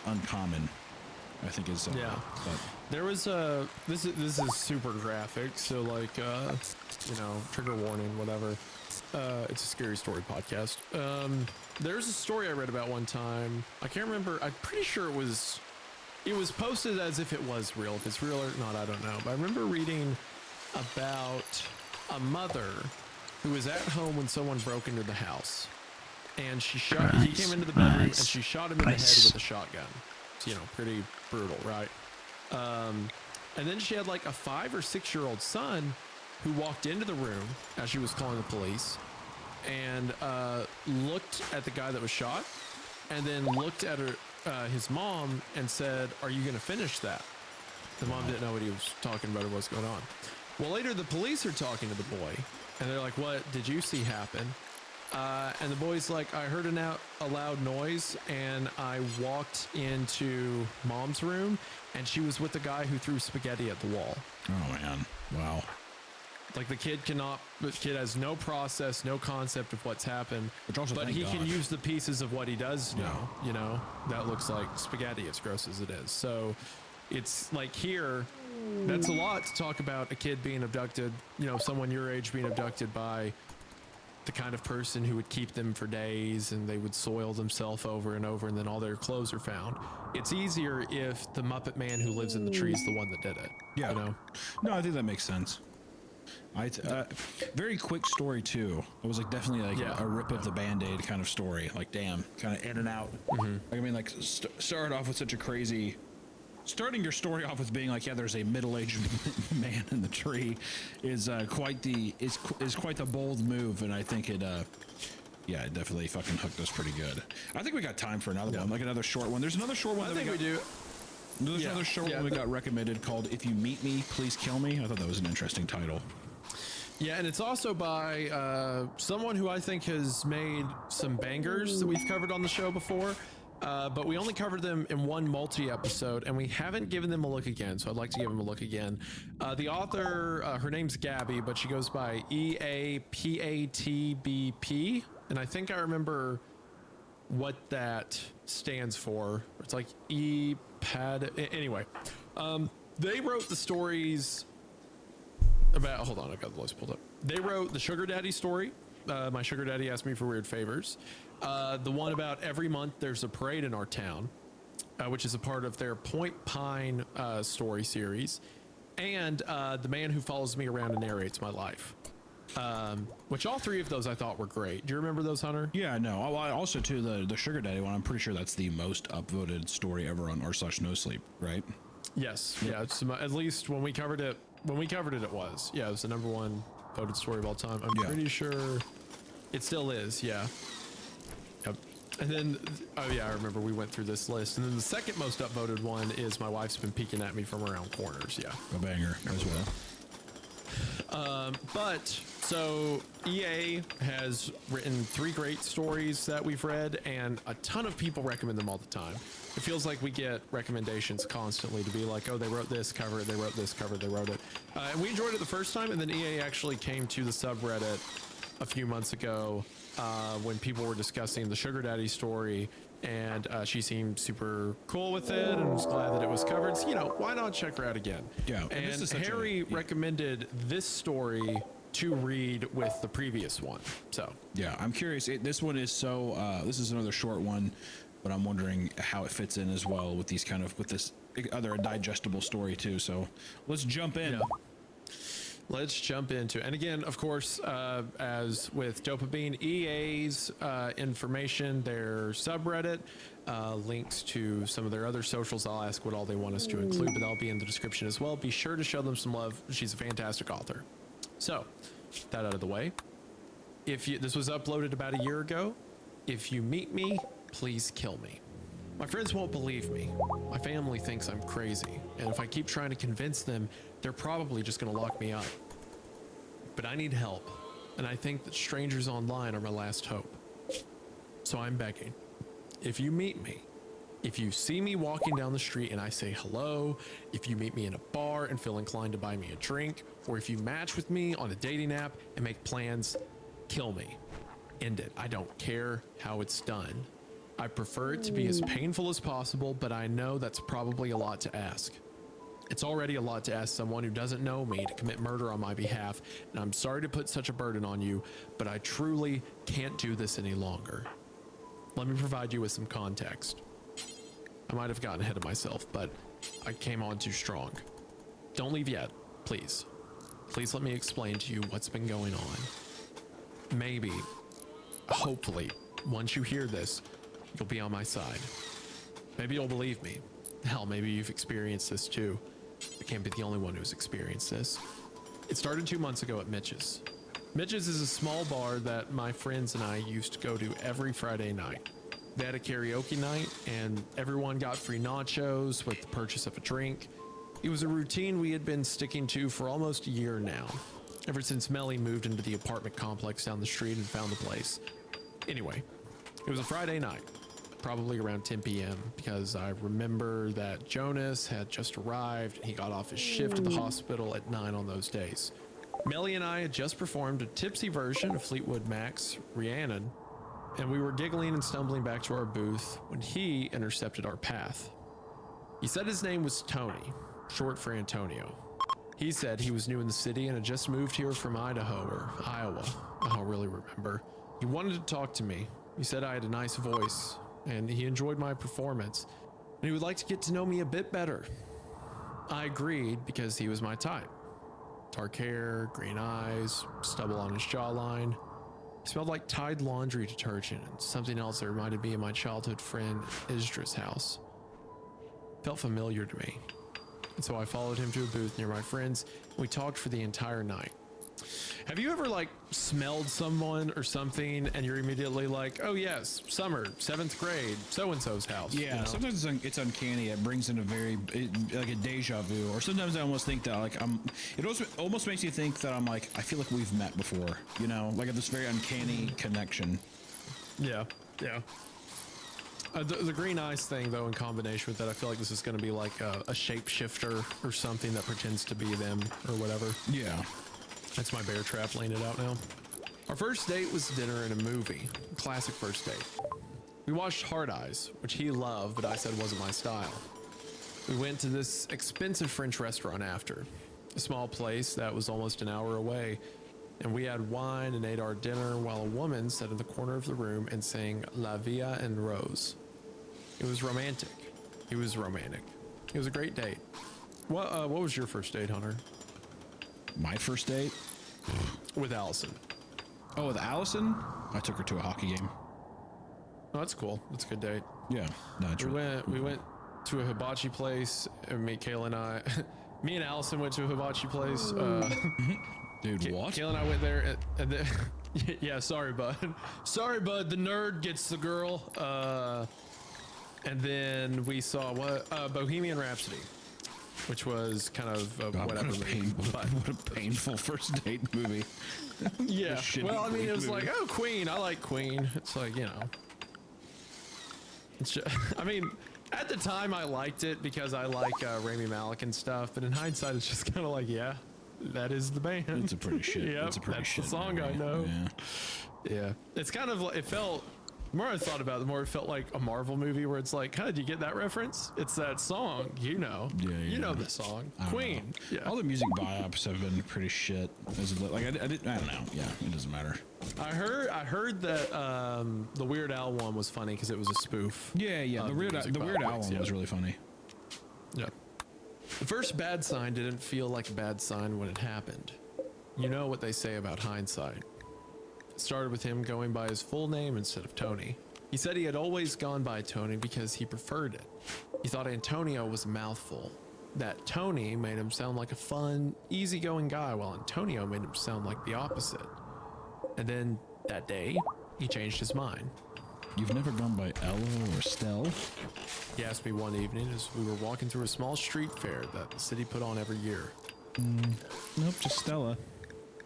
uncommon, I think is but there was a this is super graphic, so like you know, trigger warning, whatever. It's a scary story podcast. There's a story I read about one time. I can't remember. I'm pretty sure it was posted as if it was real. If it's real or not, I don't know. But I remember reading about a mother who was at home when someone broke into the house, and she shot. He came into the bedroom and she shot him in the head with a shotgun. It's, you know, pretty brutal, right? And then she had like a 5 or 6 year old son who walked into the room as she was calling the police and looked at the guy that was shot, and then looked at her, his mom, and said, "Are you going to finish that?" The mom didn't know what he was talking about or what's going on. Well, later the police are talking to the boy, and they're like, "What did you see happen?" And the boy's like, "I heard a loud noise, and I walked into mom's room, and she was with the guy who threw spaghetti at the wall." Oh man, wow. Like the kid has no process, no concept of what's happened, but he can use the pieces of what he does know. You know, that looks like spaghetti, as gross as it is. So it's like here, that's a lot to talk about a kid being abducted, you know, someone your age being abducted by the kind of person who would keep them for days, and they would soil themselves over and over, and then all their clothes are found. It's easier if the Muppet Man who lives in the tree is the one that did it. Yeah. You know? No, I think that makes sense. Very quick story too. It was like definitely like a rip of the Band-Aid kind of story. Like, damn, kind of in and out. Like, I mean, like started off with such a crazy. Starting your story off with being like, yeah, there's a middle-aged man in the tree, is quite the bold move, and I think it it definitely fucking hooked us pretty good. I think we got time for another one, like another short one. There's another short one. I think we do. There's another short one we got recommended called "If You Meet Me, Please Kill Me." I thought that was an interesting title. Yeah, and it's also by someone who I think has made some bangers that we've covered on the show before, but we only covered them in one multi-episode, and we haven't given them a look again, so I'd like to give them a look again. The author, her name's Gabby, but she goes by EAPATBP, and I think I remember what that stands for. It's like anyway. They wrote the stories about, hold on, I got the list pulled up. They wrote the Sugar Daddy story. My sugar daddy asked me for weird favors. The one about every month there's a parade in our town, which is a part of their Point Pine story series. And The Man Who Follows Me Around and Narrates My Life. Which all three of those I thought were great. Do you remember those, Hunter? Yeah, no. Also, too, the Sugar Daddy one, I'm pretty sure that's the most upvoted story ever on r/No Sleep, right? Yes. Yeah. It's, at least when we covered it when we covered it, it was. Yeah, it was the #1 voted story of all time. I'm pretty sure it still is. Yeah. Yep. And then, oh yeah, I remember we went through this list. And then the second most upvoted one is My Wife's Been Peeking at Me from Around Corners. Yeah. A banger as well. But so EA has written 3 great stories that we've read, and a ton of people recommend them all the time. It feels like we get recommendations constantly to be like, oh, they wrote this, cover it, they wrote this, cover it, they wrote it. And we enjoyed it the first time, and then EA actually came to the subreddit a few months ago when people were discussing the Sugar Daddy story, and she seemed super cool with it and was glad that it was covered. So, you know, why not check her out again? Yeah. And Harry recommended this story to read with the previous one. So yeah, I'm curious. This one is so. This is another short one, but I'm wondering how it fits in as well with these kind of with this other digestible story too. So let's jump in. Yeah. Let's jump into, and again, of course, as with Dopamine, EA's information, their subreddit, links to some of their other socials. I'll ask what all they want us to include, but that'll be in the description as well. Be sure to show them some love. She's a fantastic author. So, that out of the way. This was uploaded about a year ago. If you meet me, please kill me. My friends won't believe me. My family thinks I'm crazy, and if I keep trying to convince them, they're probably just gonna lock me up. But I need help, and I think that strangers online are my last hope. So I'm begging. If you meet me, if you see me walking down the street and I say hello, if you meet me in a bar and feel inclined to buy me a drink, or if you match with me on a dating app and make plans, kill me. End it. I don't care how it's done. I prefer it to be as painful as possible, but I know that's probably a lot to ask. It's already a lot to ask someone who doesn't know me to commit murder on my behalf, and I'm sorry to put such a burden on you, but I truly can't do this any longer. Let me provide you with some context. I might have gotten ahead of myself, but I came on too strong. Don't leave yet, please. Please let me explain to you what's been going on. Maybe, hopefully, once you hear this, you'll be on my side. Maybe you'll believe me. Hell, maybe you've experienced this too. I can't be the only one who's experienced this. It started 2 months ago at Mitch's. Mitch's is a small bar that my friends and I used to go to every Friday night. They had a karaoke night, and everyone got free nachos with the purchase of a drink. It was a routine we had been sticking to for almost a year now, ever since Melly moved into the apartment complex down the street and found the place. Anyway, it was a Friday night, probably around 10 p.m. because I remember that Jonas had just arrived and he got off his shift at the hospital at 9 on those days. Melly and I had just performed a tipsy version of Fleetwood Mac's Rhiannon, and we were giggling and stumbling back to our booth when he intercepted our path. He said his name was Tony, short for Antonio. He said he was new in the city and had just moved here from Idaho or Iowa. I don't really remember. He wanted to talk to me. He said I had a nice voice, and he enjoyed my performance, and he would like to get to know me a bit better. I agreed because he was my type. Dark hair, green eyes, stubble on his jawline. He smelled like Tide laundry detergent and something else that reminded me of my childhood friend Isdra's house. Felt familiar to me, and so I followed him to a booth near my friends, and we talked for the entire night. Have you ever like smelled someone or something and you're immediately like, oh yes, summer, 7th grade, so-and-so's house? Yeah, you know? sometimes it's uncanny. It brings in like a deja vu, or sometimes I almost think that like it almost makes you think that I'm like, I feel like we've met before, you know, like this very uncanny connection. Yeah, yeah. The green eyes thing, though, in combination with that, I feel like this is going to be like a shapeshifter or something that pretends to be them or whatever. Yeah. That's my bear trap laying it out now. Our first date was dinner and a movie. Classic first date. We watched Hard Eyes, which he loved, but I said wasn't my style. We went to this expensive French restaurant after. A small place that was almost an hour away. And we had wine and ate our dinner while a woman sat in the corner of the room and sang La Via en Rose. It was romantic. He was romantic. It was a great date. What was your first date, Hunter? My first date? With Allison. Oh, with Allison? I took her to a hockey game. Oh, that's cool. That's a good date. Yeah. No, we went to a hibachi place, and Kayla and I, Me and Allison went to a hibachi place. Dude, what? Kayla and I went there, and then, yeah, sorry, bud. Sorry, bud. The nerd gets the girl. And then we saw Bohemian Rhapsody, which was kind of whatever. What a painful first date movie. Yeah. Well, I mean, it was like, oh, Queen. I like Queen. It's like, you know. It's just, I mean, at the time I liked it because I like Rami Malek and stuff, but in hindsight, it's just kind of like, yeah, that is the band. It's a pretty shit. Yep, it's a pretty that's shit the song movie. I know. Yeah. Yeah. It's kind of like, it felt, the more I thought about it, the more it felt like a Marvel movie where it's like, do you get that reference? It's that song, you know. Yeah. You know the song. Queen. Yeah. All the music biops have been pretty shit. Like I don't know. Yeah, it doesn't matter. I heard that the Weird Al one was funny because it was a spoof. Yeah. The Weird Al one was really funny. Yeah. The first bad sign didn't feel like a bad sign when it happened. You know what they say about hindsight. It started with him going by his full name instead of Tony. He said he had always gone by Tony because he preferred it. He thought Antonio was a mouthful. That Tony made him sound like a fun, easygoing guy, while Antonio made him sound like the opposite. And then that day, he changed his mind. You've never gone by Ella or Stell? He asked me one evening as we were walking through a small street fair that the city put on every year. Nope, just Stella.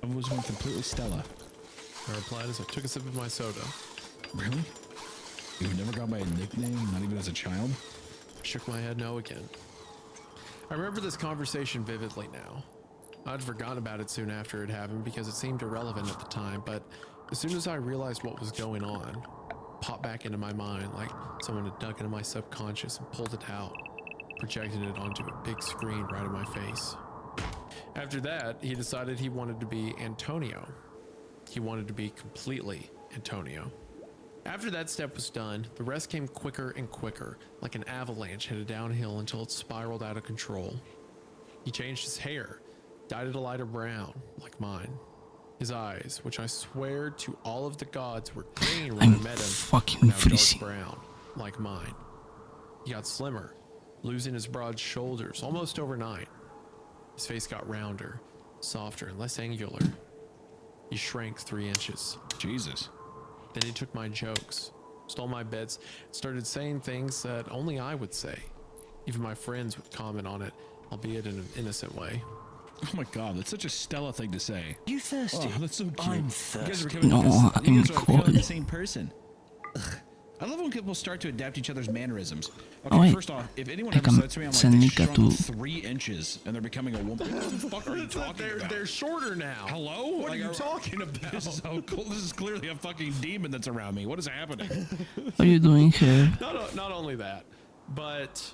I was going completely Stella. I replied as I took a sip of my soda. Really? You've never gone by a nickname, not even as a child? I shook my head no again. I remember this conversation vividly now. I'd forgotten about it soon after it happened because it seemed irrelevant at the time, but as soon as I realized what was going on, it popped back into my mind like someone had dug into my subconscious and pulled it out, projecting it onto a big screen right in my face. After that, he decided he wanted to be Antonio. He wanted to be completely Antonio. After that step was done, the rest came quicker and quicker, like an avalanche headed downhill until it spiraled out of control. He changed his hair, dyed it a lighter brown, like mine. His eyes, which I swear to all of the gods were green when I met him, fucking now freezing. dark brown, like mine. He got slimmer, losing his broad shoulders almost overnight. His face got rounder, softer, and less angular. He shrank 3 inches. Jesus. Then he took my jokes, stole my bits, started saying things that only I would say. Even my friends would comment on it, albeit in an innocent way. Oh my god, that's such a Stella thing to say. You thirsty? Oh, that's so cute. I'm You guys thirsty. are becoming, No, you guys I'm are becoming cold. the same person. Ugh. I love when people start to adapt each other's mannerisms. Okay, Oh, wait. first off, if anyone I ever can said to me, I'm like, send they Nika shrunk to- 3 inches and they're becoming a woman. What the fuck are you talking about? They're shorter now. Hello? What are you talking about? This is so cool. This is clearly a fucking demon that's around me. What is happening? What are you doing here? Not only that, but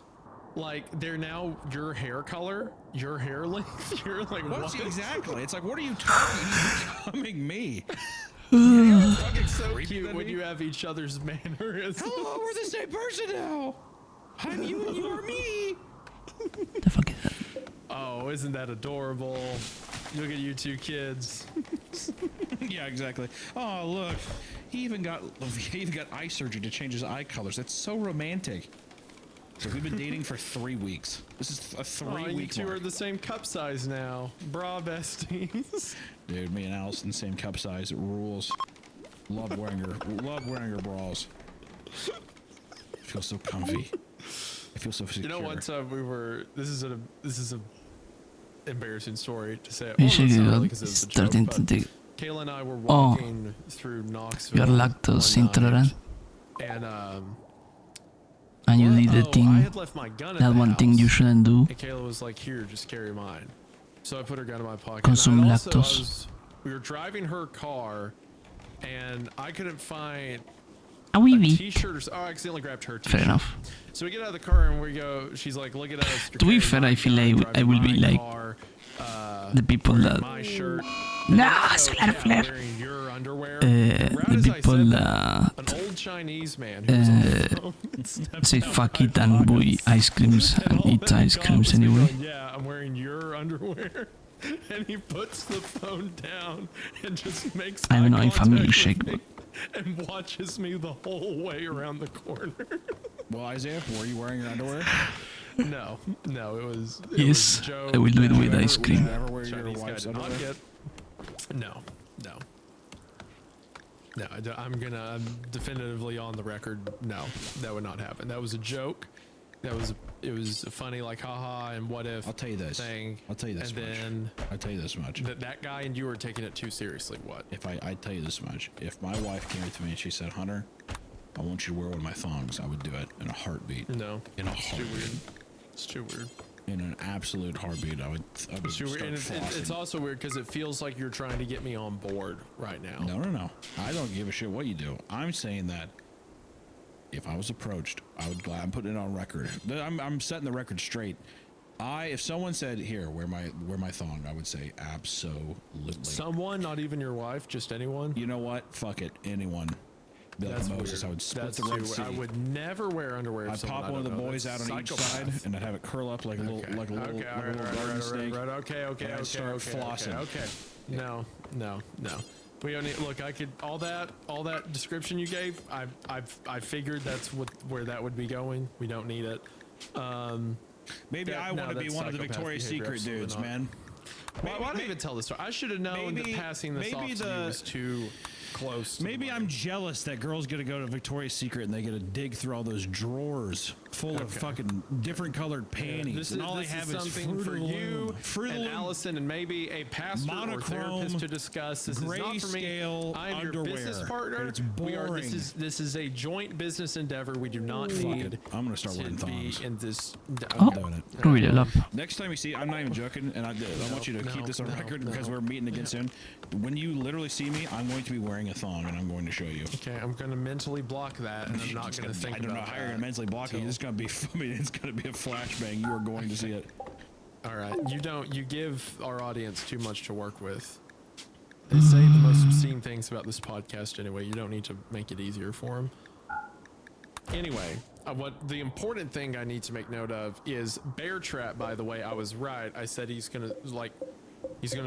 like they're now your hair color, your hair length. You're like, what? Exactly. It's like, what are you talking? You're becoming me. You're fucking so cute when you have each other's mannerisms. Hello, we're the same person now. I'm you and you are me. The fuck is that? Oh, isn't that adorable? Look at you two kids. Yeah, exactly. Oh, look. He even got eye surgery to change his eye colors. That's so romantic. So we've been dating for 3 weeks. This is a 3-week You two mark. are the same cup size now. Bra besties. Dude, me and Allison, same cup size. It rules. Love wearing her bras. I feel so comfy. I feel so secure. You know, one time we were. This is a embarrassing story to say. We Well, should it's not go really 'cause it was a joke, starting but to take. Kayla and I were Oh. walking through Knoxville. You're lactose one night, intolerant. And And you did the I thing. had left my gun at That the one thing house, you shouldn't do. And Kayla was like, "Here, just carry mine." So I put her gun in my pocket. Consume And I lactose. we were driving her car, and I couldn't find A wee wee. t-shirt. I accidentally grabbed her t-shirt. Fair enough. So we get out of the car and we go. She's like, "Look at us." To be fair, I feel like I will be like the people that. My shirt. Nah, solar flare. Wearing your underwear. The people that An old Chinese man who was on the phone stepped say out fuck my it and buy ice creams and eat ice creams anyway. going, yeah, I'm wearing your underwear. And he puts the phone down and just makes I don't know if I'm eye contact milkshake, with me and watches me the whole way around the corner. Well, Isaiah, were you wearing your underwear? No, it was. Yes, was Joe, I will do it with ice cream. Chinese guy did not get. No. I'm definitively on the record. No, that would not happen. That was a joke. It was a funny like haha and what if. I'll tell you this. Thing. I'll tell you this and much. then I'll tell you this much. That guy and you were taking it too seriously. What? If I tell you this much, if my wife came to me and she said, "Hunter, I want you to wear one of my thongs," I would do it in a heartbeat. No, in a it's too weird. It's too weird. In an absolute heartbeat, I would It's too weird. start And flossing. it's also weird because it feels like you're trying to get me on board right now. No. I don't give a shit what you do. I'm saying that if I was approached, I'm putting it on record. I'm setting the record straight. If someone said, "Here, wear my thong," I would say absolutely. Someone, not even your wife, just anyone. You know what? Fuck it, anyone. Be like That's Moses, weird. I would split That's the Red too Sea. weird. I would never wear underwear. I'd pop one of the boys out on each side, and I'd have it curl up like a little garden snake. Okay. And I'd start flossing. Okay. No. We don't need, look. I could all that description you gave. I figured that's where that would be going. We don't need it. Maybe I want to be one of the Victoria's Secret dudes, man. Why don't I even tell this story? I should have known that passing this off to you was too close. Maybe I'm jealous that girls get to go to Victoria's Secret and they get to dig through all those drawers full of fucking different colored panties. All I have is something for you and Allison and maybe a pastor or therapist to discuss. This is not for me. I am your business partner. It's boring. This is a joint business endeavor. We do not need. I'm gonna start wearing thongs. In this. Oh, really up. Next time you see, I'm not even joking, and I want you to keep this on record because we're meeting again soon. When you literally see me, I'm going to be wearing a thong, and I'm going to show you. Okay, I'm going to mentally block that, and I'm not going to think about it. I don't know how you're going to mentally block it. It's going to be, it's going to be a flashbang. You are going to see it. All right, you give our audience too much to work with. They say the most obscene things about this podcast anyway. You don't need to make it easier for them. Anyway, what the important thing I need to make note of is Bear Trap. By the way, I was right. I said he's gonna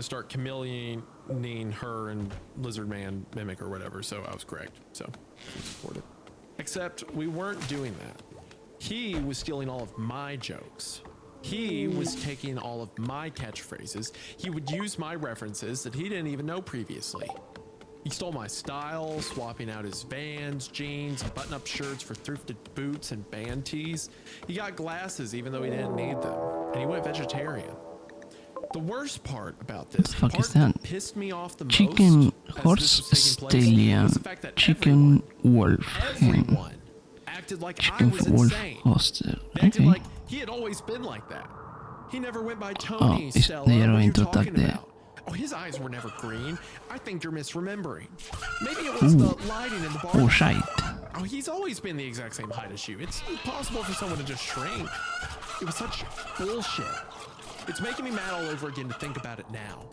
start chameleoning her and Lizard Man mimic or whatever. So I was correct. So support it. Except we weren't doing that. He was stealing all of my jokes. He was taking all of my catchphrases. He would use my references that he didn't even know previously. He stole my style, swapping out his Vans, jeans, and button-up shirts for thrifted boots and band tees. He got glasses even though he didn't need them, and he went vegetarian. The worst part about this, the part that pissed me off the Chicken most horse stallion, chicken wolf hen, acted like chicken I was wolf insane. hoster. They acted Okay. like he had always been like that. He never went by Oh, Tony, Stella. they are What are going you to attack talking the. about? Oh, his eyes were never green. I think you're misremembering. Maybe it was the lighting in the bar. Oh, shite. Oh, he's always been the exact same height as you. It's impossible for someone to just shrink. It was such bullshit. It's making me mad all over again to think about it now.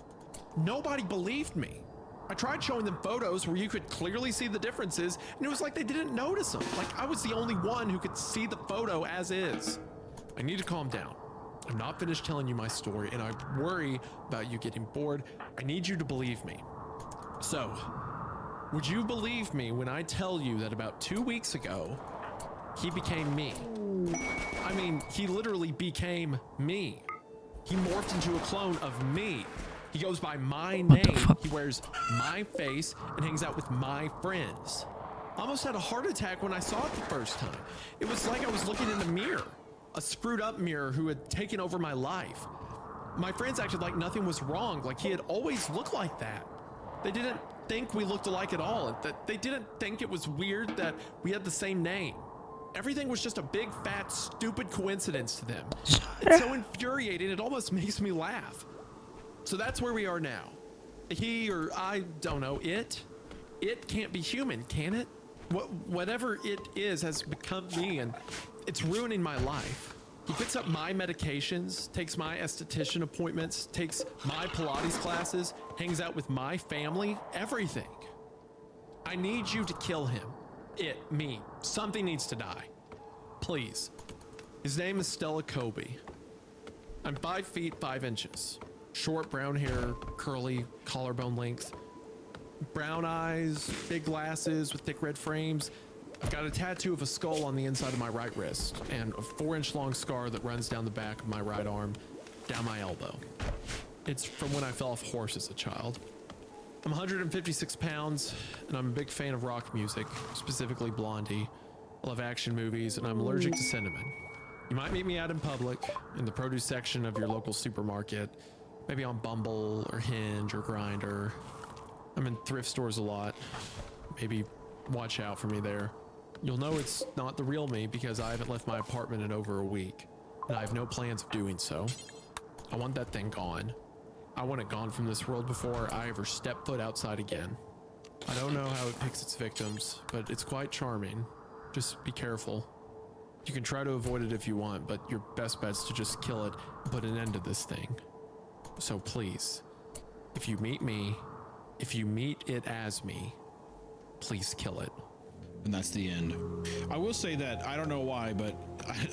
Nobody believed me. I tried showing them photos where you could clearly see the differences, and it was like they didn't notice them. Like I was the only one who could see the photo as is. I need to calm down. I'm not finished telling you my story, and I worry about you getting bored. I need you to believe me. So, would you believe me when I tell you that about 2 weeks ago, he became me? I mean, he literally became me. He morphed into a clone of me. He goes by my name. He wears my face and hangs out with my friends. I almost had a heart attack when I saw it the first time. It was like I was looking in a mirror. A screwed up mirror who had taken over my life. My friends acted like nothing was wrong, like he had always looked like that. They didn't think we looked alike at all. They didn't think it was weird that we had the same name. Everything was just a big, fat, stupid coincidence to them. It's so infuriating, it almost makes me laugh. So that's where we are now. He or I don't know, it can't be human, can it? Whatever it is has become me, and it's ruining my life. He picks up my medications, takes my esthetician appointments, takes my Pilates classes, hangs out with my family, everything. I need you to kill him. Me. Something needs to die. Please. His name is Stella Kobe. I'm 5 feet 5 inches. Short brown hair, curly, collarbone length. Brown eyes, big glasses with thick red frames. I've got a tattoo of a skull on the inside of my right wrist and a 4-inch long scar that runs down the back of my right arm, down my elbow. It's from when I fell off a horse as a child. I'm 156 pounds, and I'm a big fan of rock music, specifically Blondie. I love action movies, and I'm allergic to cinnamon. You might meet me out in public, in the produce section of your local supermarket, maybe on Bumble or Hinge or Grindr. I'm in thrift stores a lot. Maybe watch out for me there. You'll know it's not the real me because I haven't left my apartment in over a week, and I have no plans of doing so. I want that thing gone. I want it gone from this world before I ever step foot outside again. I don't know how it picks its victims, but it's quite charming. Just be careful. You can try to avoid it if you want, but your best bet's to just kill it and put an end to this thing. So please, if you meet me, if you meet it as me, please kill it. And that's the end. I will say that I don't know why, but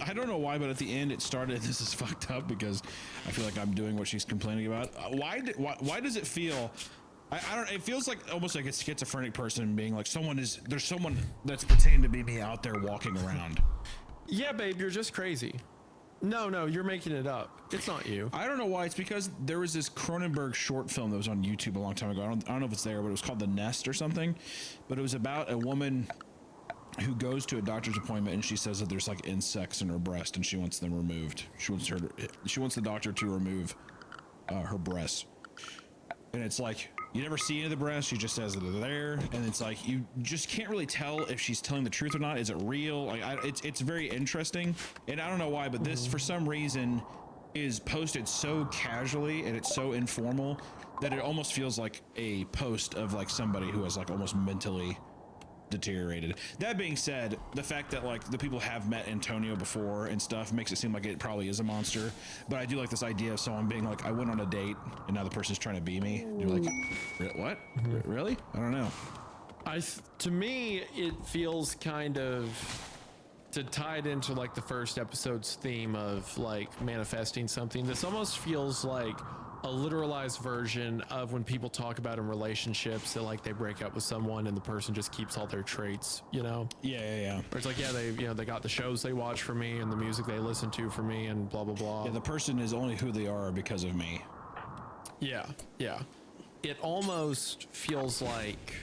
I don't know why, but at the end it started. This is fucked up because I feel like I'm doing what she's complaining about. Why does it feel? I don't. It feels like almost like a schizophrenic person being like there's someone that's pretending to be me out there walking around. Yeah, babe, you're just crazy. No, you're making it up. It's not you. I don't know why. It's because there was this Cronenberg short film that was on YouTube a long time ago. I don't know if it's there, but it was called The Nest or something. But it was about a woman who goes to a doctor's appointment and she says that there's like insects in her breast and she wants them removed. She wants the doctor to remove her breasts. And it's like, you never see any of the breasts. She just says that they're there. And it's like, you just can't really tell if she's telling the truth or not. Is it real? Like, it's very interesting. And I don't know why, but this for some reason is posted so casually and it's so informal that it almost feels like a post of like somebody who is like almost mentally deteriorated. That being said, the fact that like the people have met Antonio before and stuff makes it seem like it probably is a monster. But I do like this idea of someone being like, I went on a date and now the person's trying to be me. And you're like, what? Really? I don't know. To me, it feels kind of to tie it into like the first episode's theme of like manifesting something. This almost feels like a literalized version of when people talk about in relationships that like they break up with someone and the person just keeps all their traits, you know? Yeah. Or it's like, yeah, they got the shows they watch for me and the music they listen to for me and blah, blah, blah. Yeah, the person is only who they are because of me. Yeah. It almost feels like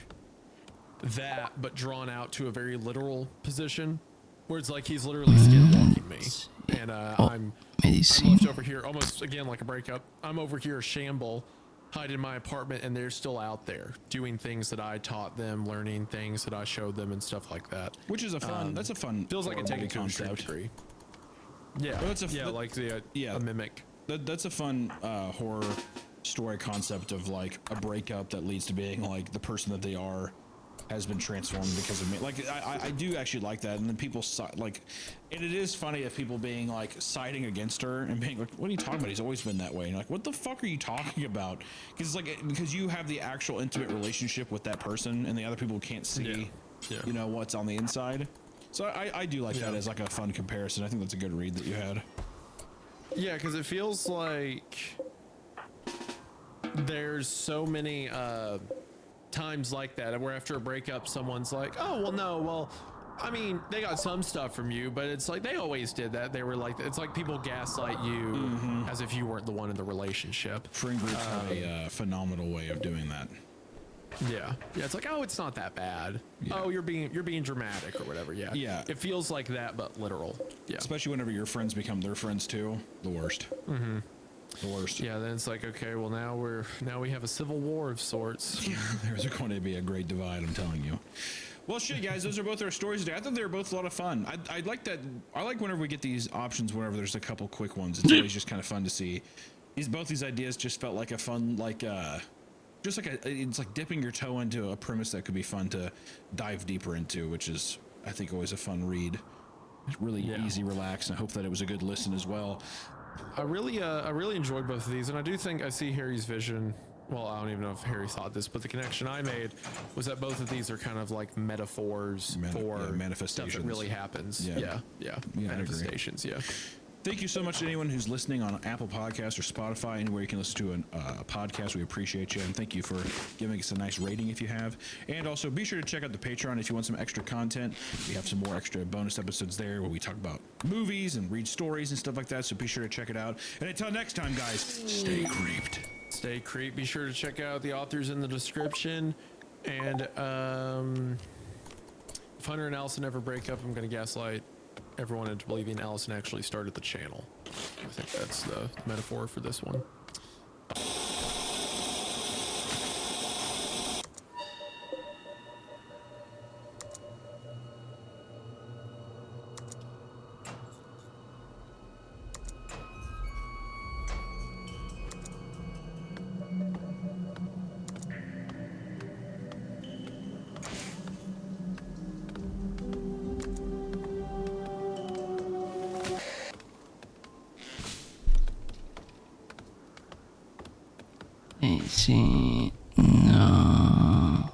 that, but drawn out to a very literal position where it's like he's literally skinwalking me. And I'm left over here, almost again like a breakup. I'm over here, shamble, hide in my apartment, and they're still out there doing things that I taught them, learning things that I showed them, and stuff like that. Which is a fun. That's a fun. Feels like it taken to a extreme degree. Yeah, well, a mimic. That's a fun horror story concept of like a breakup that leads to being like the person that they are has been transformed because of me. Like I do actually like that, and then people like, and it is funny of people being like siding against her and being like, "What are you talking about? He's always been that way." And you're like, what the fuck are you talking about? Because because you have the actual intimate relationship with that person, and the other people can't see, you know, what's on the inside. So I do like that as like a fun comparison. I think that's a good read that you had. Yeah, because it feels like there's so many times like that where after a breakup someone's like, oh well, no, well, I mean, they got some stuff from you, but it's like they always did that. They were like, it's like people gaslight you as if you weren't the one in the relationship. Friend groups have a phenomenal way of doing that. Yeah, it's like, oh, it's not that bad. Oh, you're being dramatic or whatever. Yeah, it feels like that, but literal. Yeah, especially whenever your friends become their friends too. The worst. The worst. Yeah, then it's like, okay, well now we have a civil war of sorts. There's going to be a great divide, I'm telling you. Well, shit, guys, those are both our stories today. I thought they were both a lot of fun. I like that. I like whenever we get these options, whenever there's a couple quick ones. It's always just kind of fun to see. Both these ideas just felt like a fun, like just like it's like dipping your toe into a premise that could be fun to dive deeper into, which is, I think, always a fun read. It's really easy, relaxed, and I hope that it was a good listen as well. I really enjoyed both of these, and I do think I see Harry's vision. Well, I don't even know if Harry thought this, but the connection I made was that both of these are kind of like metaphors for manifestations. Stuff that really happens. Yeah, manifestations. Thank you so much to anyone who's listening on Apple Podcasts or Spotify, anywhere you can listen to a podcast. We appreciate you, and thank you for giving us a nice rating if you have. And also, be sure to check out the Patreon if you want some extra content. We have some more extra bonus episodes there where we talk about movies and read stories and stuff like that, so be sure to check it out. And until next time, guys, stay creeped. Stay creeped. Be sure to check out the authors in the description. And if Hunter and Allison ever break up, I'm going to gaslight everyone into believing Allison actually started the channel. I think that's the metaphor for this one. See, no.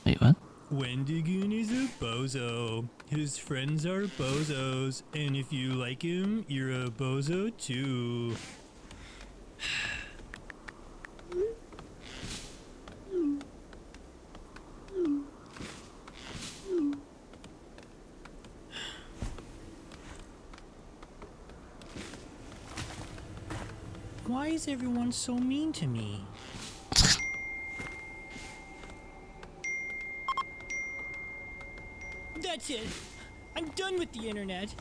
Wait, what? Wendigoon is a bozo. His friends are bozos, and if you like him, you're a bozo too. Why is everyone so mean to me? That's it. I'm done with the internet.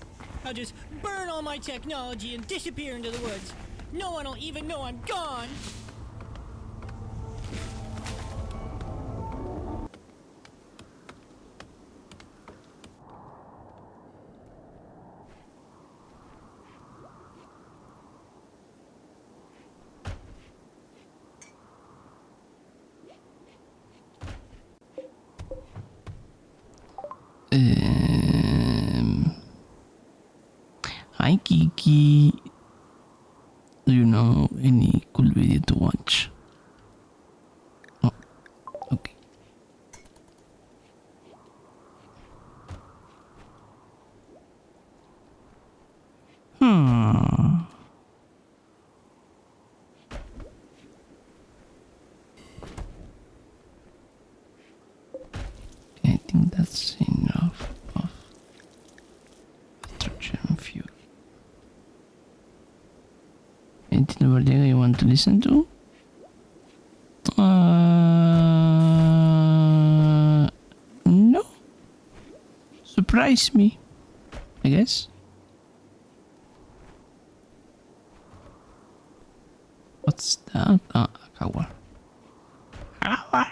I'll just burn all my technology and disappear into the woods. No one will even know I'm gone. Hi Kiki. Do you know any cool video to watch? Oh, okay. I think that's enough of hydrogen fuel. Anything over there you want to listen to? No. Surprise me, I guess. What's that? Akawa. Akawa.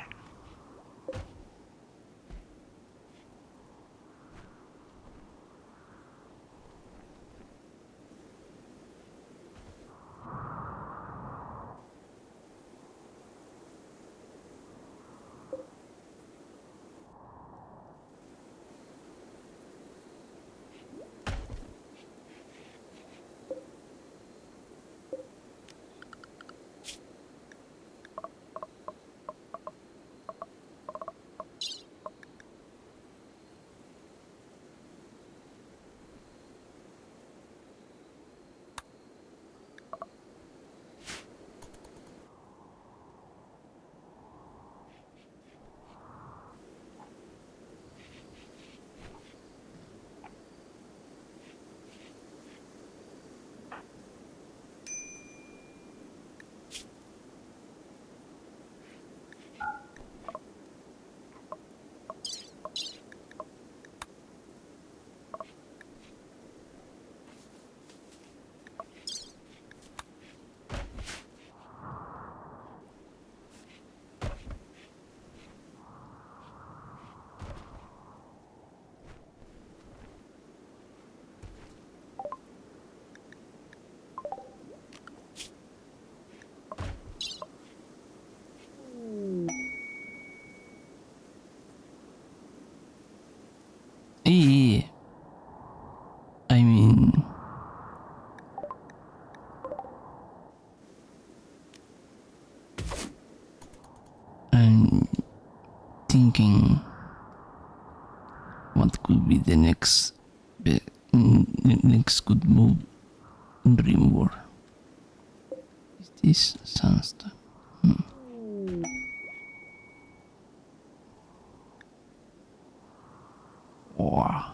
Yeah. I mean, I'm thinking what could be the next good move Rimworld. Is this sandstone? Wow.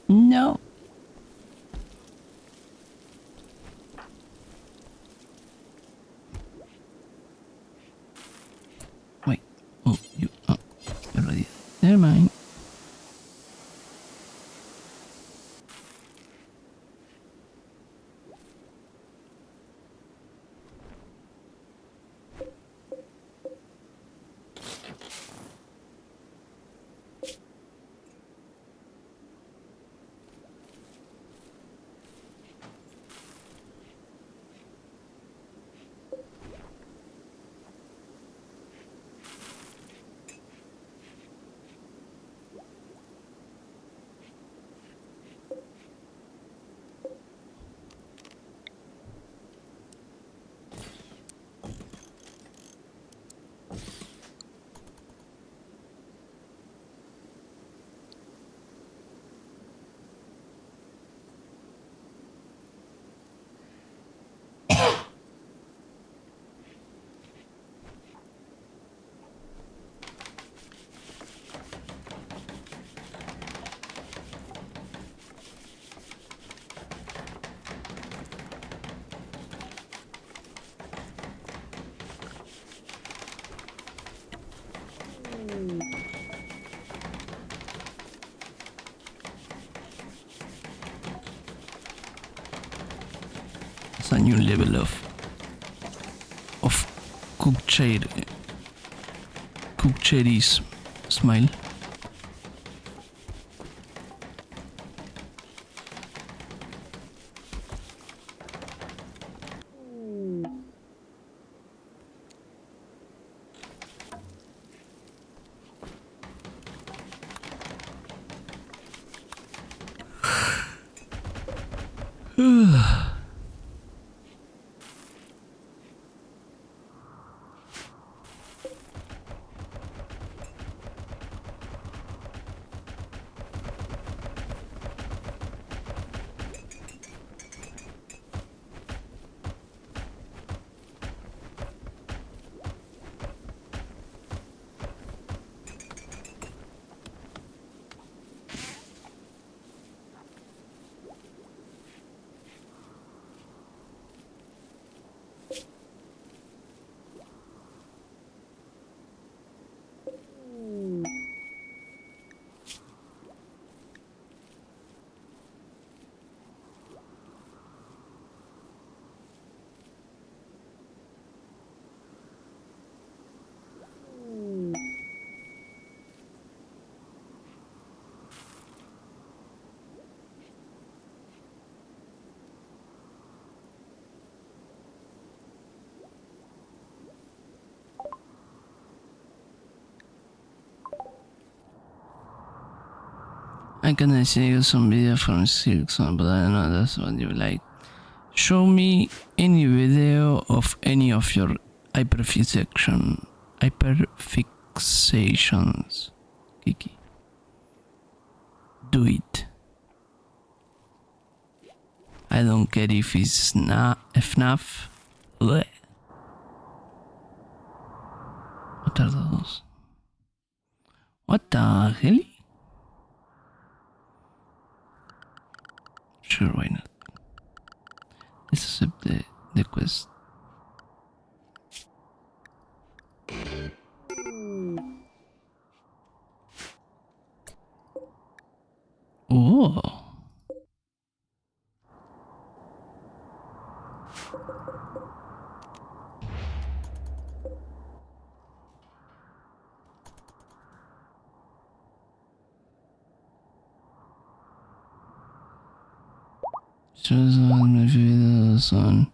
No. Wait. Oh, you. Oh, you're ready. Never mind. It's a new level of cooked cherries smile. I can see you some video from Silkson, but I don't know that's what you like. Show me any video of any of your hyperfixations. Kiki. Do it. I don't care if it's FNAF. Blech. What are those? What the hell? Sure, why not? Let's accept the quest. Oh. Shows all my videos on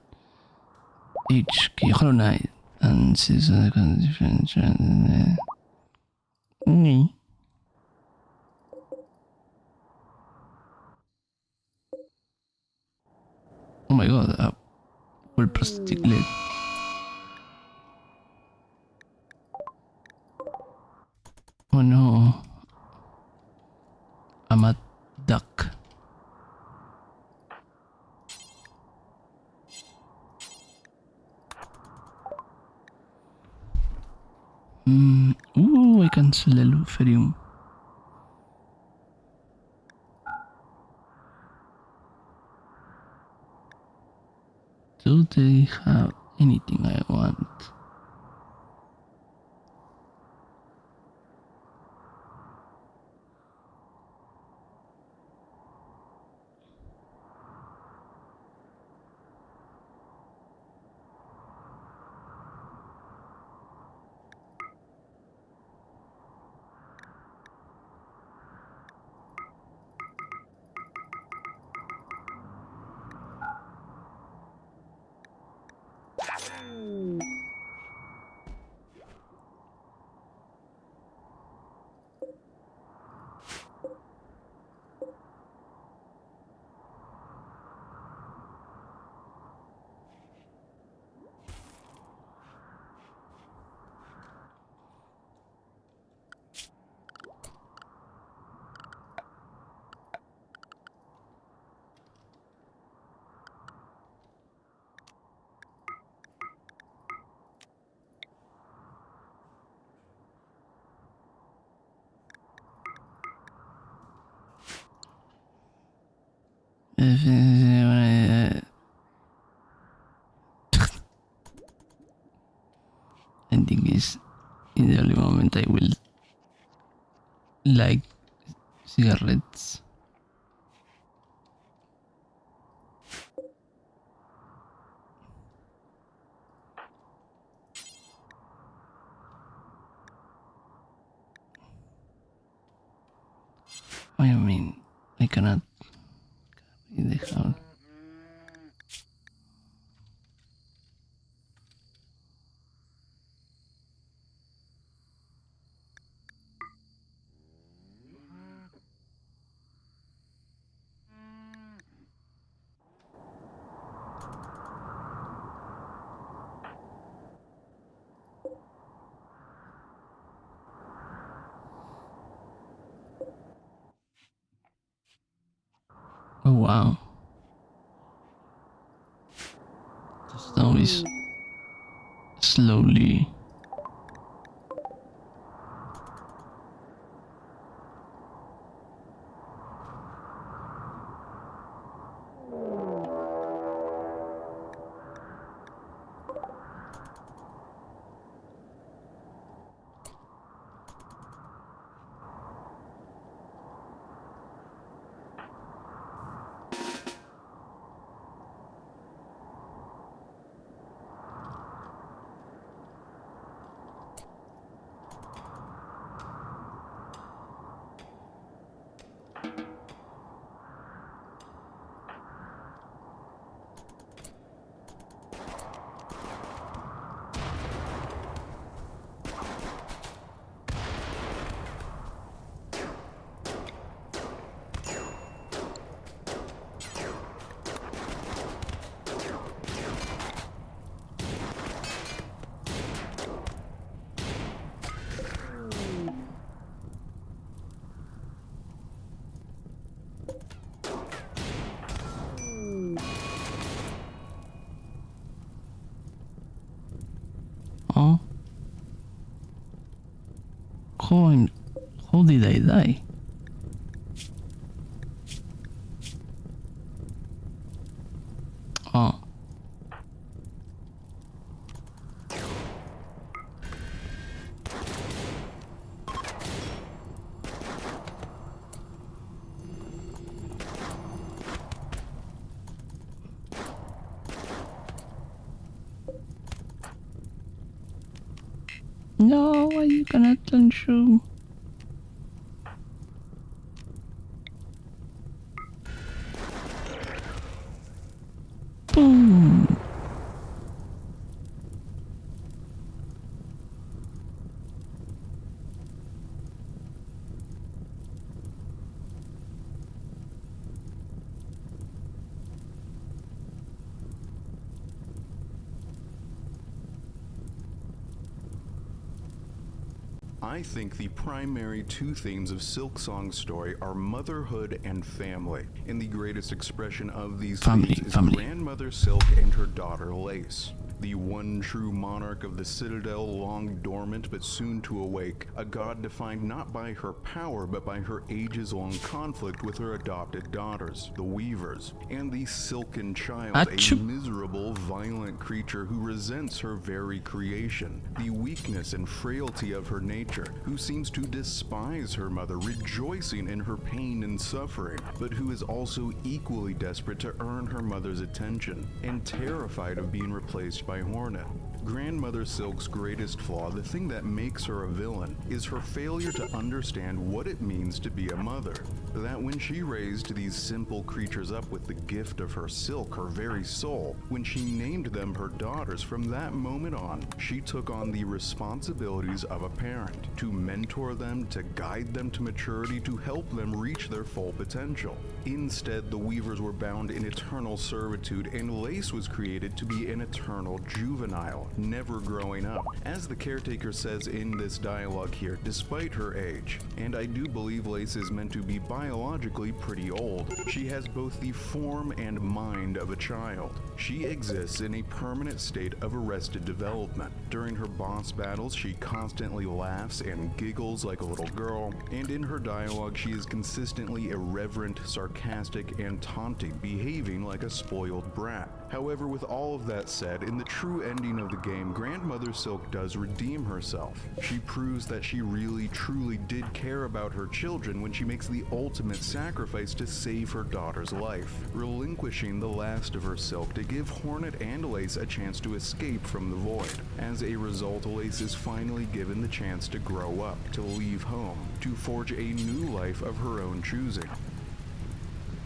HK Hollow Knight and sees a different trend. Oh my god, a full prosthetic leg. Oh no. I'm a duck. Ooh, I can sell a Luferium. Do they have anything I want? I think it's in the only moment I will like cigarettes. What do you mean? I cannot carry the house. Oh wow. The snow is slowly. how did I die? Oh. No, why you cannot turn through? Boom. I think the primary two themes of Silksong's story are motherhood and family, and the greatest expression of these themes is grandmother Silk and her daughter Lace. The one true monarch of the Citadel, long dormant but soon to awake, a god defined not by her power but by her ages-long conflict with her adopted daughters, the Weavers, and the Silken Child, a miserable, violent creature who resents her very creation, the weakness and frailty of her nature, who seems to despise her mother, rejoicing in her pain and suffering, but who is also equally desperate to earn her mother's attention, and terrified of being replaced by Hornet. Grandmother Silk's greatest flaw, the thing that makes her a villain, is her failure to understand what it means to be a mother. That when she raised these simple creatures up with the gift of her silk, her very soul, when she named them her daughters, from that moment on, she took on the responsibilities of a parent, to mentor them, to guide them to maturity, to help them reach their full potential. Instead, the Weavers were bound in eternal servitude, and Lace was created to be an eternal juvenile, never growing up, as the caretaker says in this dialogue here, despite her age. And I do believe Lace is meant to be biologically pretty old. She has both the form and mind of a child. She exists in a permanent state of arrested development. During her boss battles, she constantly laughs and giggles like a little girl, and in her dialogue, she is consistently irreverent, sarcastic, and taunting, behaving like a spoiled brat. However, with all of that said, in the true ending of the game, Grandmother Silk does redeem herself. She proves that she really truly did care about her children when she makes the ultimate sacrifice to save her daughter's life, relinquishing the last of her silk to give Hornet and Lace a chance to escape from the void. As a result, Lace is finally given the chance to grow up, to leave home, to forge a new life of her own choosing.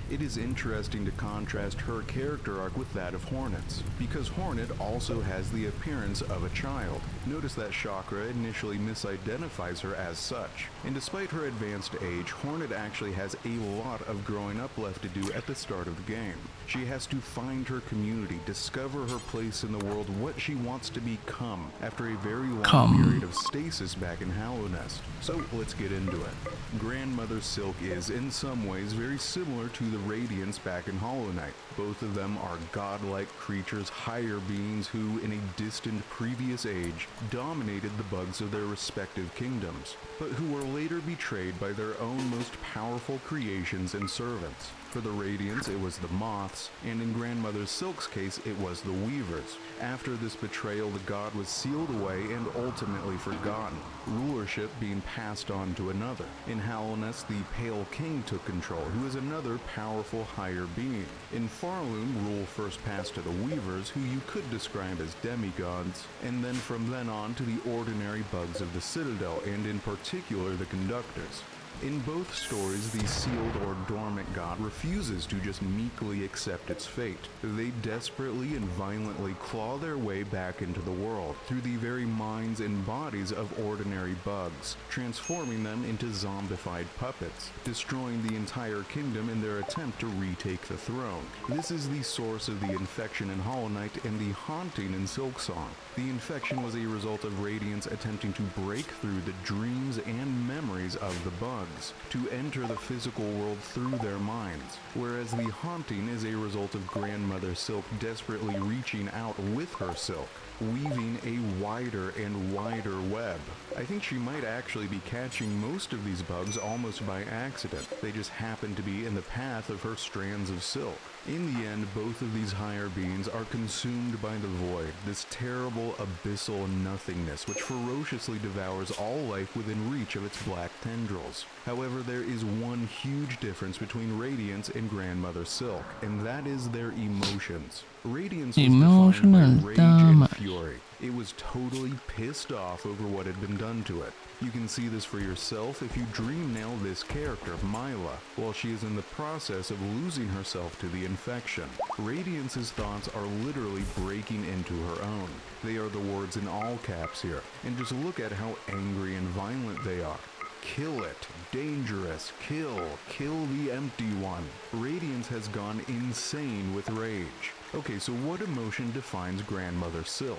It is interesting to contrast her character arc with that of Hornet's, because Hornet also has the appearance of a child. Notice that Chakra initially misidentifies her as such, and despite her advanced age, Hornet actually has a lot of growing up left to do at the start of the game. She has to find her community, discover her place in the world, what she wants to become, after a very long period of stasis back in Hollow Nest. So let's get into it. Grandmother Silk is, in some ways, very similar to the Radiants back in Hollow Knight. Both of them are godlike creatures, higher beings who, in a distant previous age, dominated the bugs of their respective kingdoms, but who were later betrayed by their own most powerful creations and servants. For the Radiants, it was the Moths, and in Grandmother Silk's case, it was the Weavers. After this betrayal, the god was sealed away and ultimately forgotten, rulership being passed on to another. In Hallownest, the Pale King took control, who is another powerful higher being. In Farloom, rule first passed to the Weavers, who you could describe as demigods, and then from then on to the ordinary bugs of the Citadel, and in particular the Conductors. In both stories, the sealed or dormant god refuses to just meekly accept its fate. They desperately and violently claw their way back into the world through the very minds and bodies of ordinary bugs, transforming them into zombified puppets, destroying the entire kingdom in their attempt to retake the throne. This is the source of the infection in Hollow Knight and the haunting in Silksong. The infection was a result of Radiants attempting to break through the dreams and memories of the bugs, bugs, to enter the physical world through their minds, whereas the haunting is a result of Grandmother Silk desperately reaching out with her silk, weaving a wider and wider web. I think she might actually be catching most of these bugs almost by accident. They just happen to be in the path of her strands of silk. In the end, both of these higher beings are consumed by the void, this terrible abyssal nothingness which ferociously devours all life within reach of its black tendrils. However, there is one huge difference between Radiance and Grandmother Silk, and that is their emotions. Radiance was defined by rage and fury. It was totally pissed off over what had been done to it. You can see this for yourself if you dream nail this character, Mila, while she is in the process of losing herself to the infection. Radiance's thoughts are literally breaking into her own. They are the words in all caps here, and just look at how angry and violent they are. Kill it. Dangerous. Kill. Kill the empty one. Radiance has gone insane with rage. Okay, so what emotion defines Grandmother Silk?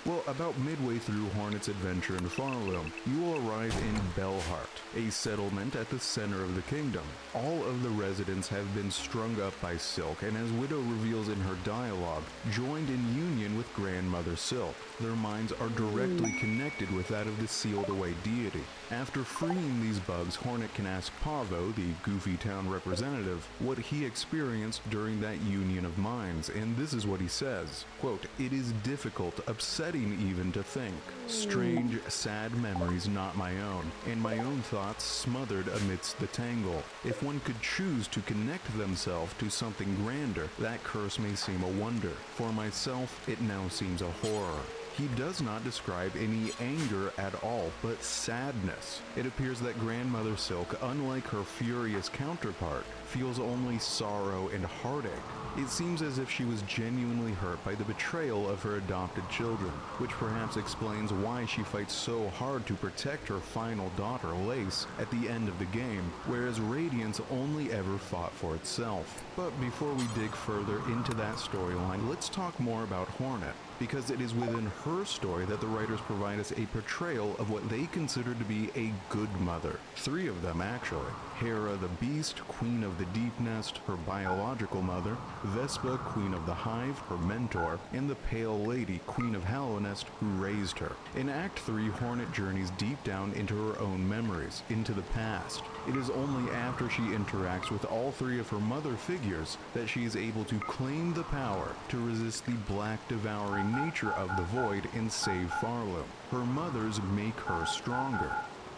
Well, about midway through Hornet's adventure in Farloom, you will arrive in Bellheart, a settlement at the center of the kingdom. All of the residents have been strung up by Silk, and as Widow reveals in her dialogue, joined in union with Grandmother Silk. Their minds are directly connected with that of the sealed-away deity. After freeing these bugs, Hornet can ask Pavo, the Goofy Town representative, what he experienced during that union of minds, and this is what he says, quote, "It is difficult, upsetting even to think. Strange, sad memories not my own, and my own thoughts smothered amidst the tangle. If one could choose to connect themselves to something grander, that curse may seem a wonder. For myself, it now seems a horror." He does not describe any anger at all, but sadness. It appears that Grandmother Silk, unlike her furious counterpart, feels only sorrow and heartache. It seems as if she was genuinely hurt by the betrayal of her adopted children, which perhaps explains why she fights so hard to protect her final daughter, Lace, at the end of the game, whereas Radiance only ever fought for itself. But before we dig further into that storyline, let's talk more about Hornet, because it is within her story that the writers provide us a portrayal of what they consider to be a good mother. 3 of them, actually. Hera the Beast, Queen of the Deep Nest, her biological mother, Vespa, Queen of the Hive, her mentor, and the Pale Lady, Queen of Hallownest, who raised her. In Act 3, Hornet journeys deep down into her own memories, into the past. It is only after she interacts with all 3 of her mother figures that she is able to claim the power to resist the black devouring nature of the void and save Farloom. Her mothers make her stronger.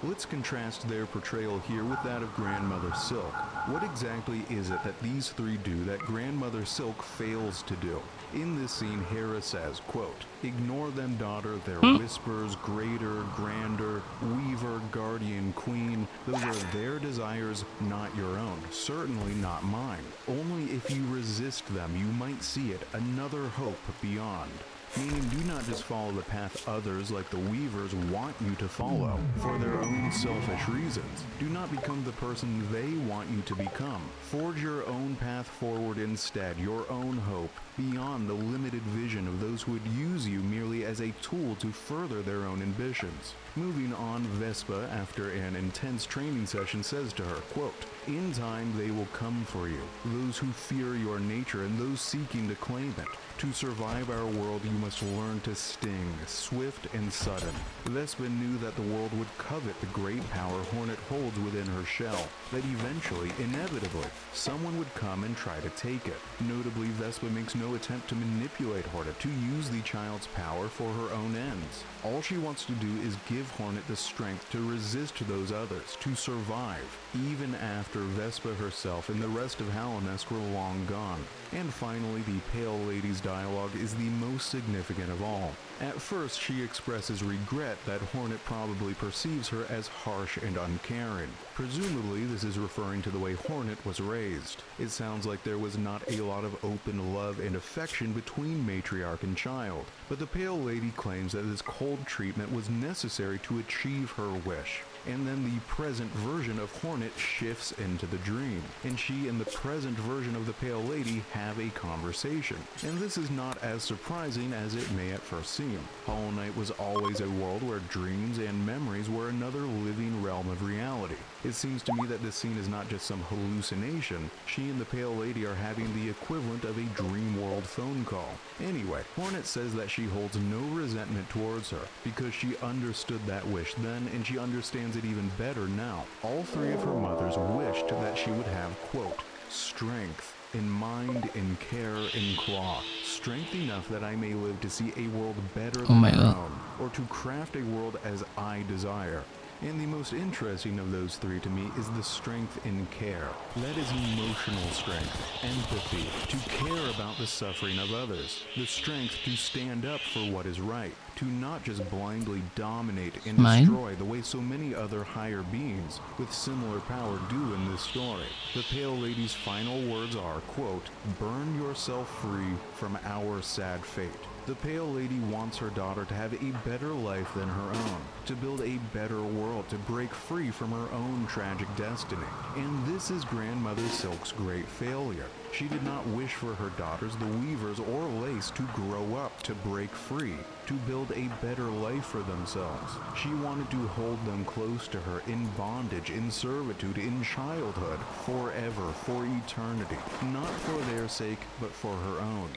Let's contrast their portrayal here with that of Grandmother Silk. What exactly is it that these 3 do that Grandmother Silk fails to do? In this scene, Hera says, quote, "Ignore them, daughter, their whispers, greater, grander, weaver, guardian, queen, those are their desires, not your own, certainly not mine. Only if you resist them, you might see it, another hope beyond." Meaning, do not just follow the path others like the Weavers want you to follow for their own selfish reasons. Do not become the person they want you to become. Forge your own path forward instead, your own hope, beyond the limited vision of those who would use you merely as a tool to further their own ambitions. Moving on, Vespa, after an intense training session, says to her, quote, "In time they will come for you, those who fear your nature and those seeking to claim it. To survive our world, you must learn to sting, swift and sudden." Vespa knew that the world would covet the great power Hornet holds within her shell, that eventually, inevitably, someone would come and try to take it. Notably, Vespa makes no attempt to manipulate Hornet to use the child's power for her own ends. All she wants to do is give Hornet the strength to resist those others, to survive, even after Vespa herself and the rest of Hallownest were long gone. And finally, the Pale Lady's dialogue is the most significant of all. At first, she expresses regret that Hornet probably perceives her as harsh and uncaring. Presumably, this is referring to the way Hornet was raised. It sounds like there was not a lot of open love and affection between matriarch and child, but the Pale Lady claims that this cold treatment was necessary to achieve her wish. and then the present version of Hornet shifts into the dream, and she and the present version of the Pale Lady have a conversation. And this is not as surprising as it may at first seem. Hollow Knight was always a world where dreams and memories were another living realm of reality. It seems to me that this scene is not just some hallucination. She and the Pale Lady are having the equivalent of a dream world phone call. Anyway, Hornet says that she holds no resentment towards her because she understood that wish then, and she understands it even better now. All three of her mothers wished that she would have, quote, strength in mind, in care, in claw. Strength enough that I may live to see a world better than my own, or to craft a world as I desire. And the most interesting of those three to me is the strength in care. That is emotional strength, empathy, to care about the suffering of others, the strength to stand up for what is right, to not just blindly dominate and destroy the way so many other higher beings with similar power do in this story. The Pale Lady's final words are, quote, burn yourself free from our sad fate. The Pale Lady wants her daughter to have a better life than her own, to build a better world, to break free from her own tragic destiny. And this is Grandmother Silk's great failure. She did not wish for her daughters, the Weavers or Lace, to grow up, to break free, to build a better life for themselves. She wanted to hold them close to her, in bondage, in servitude, in childhood, forever, for eternity, not for their sake, but for her own.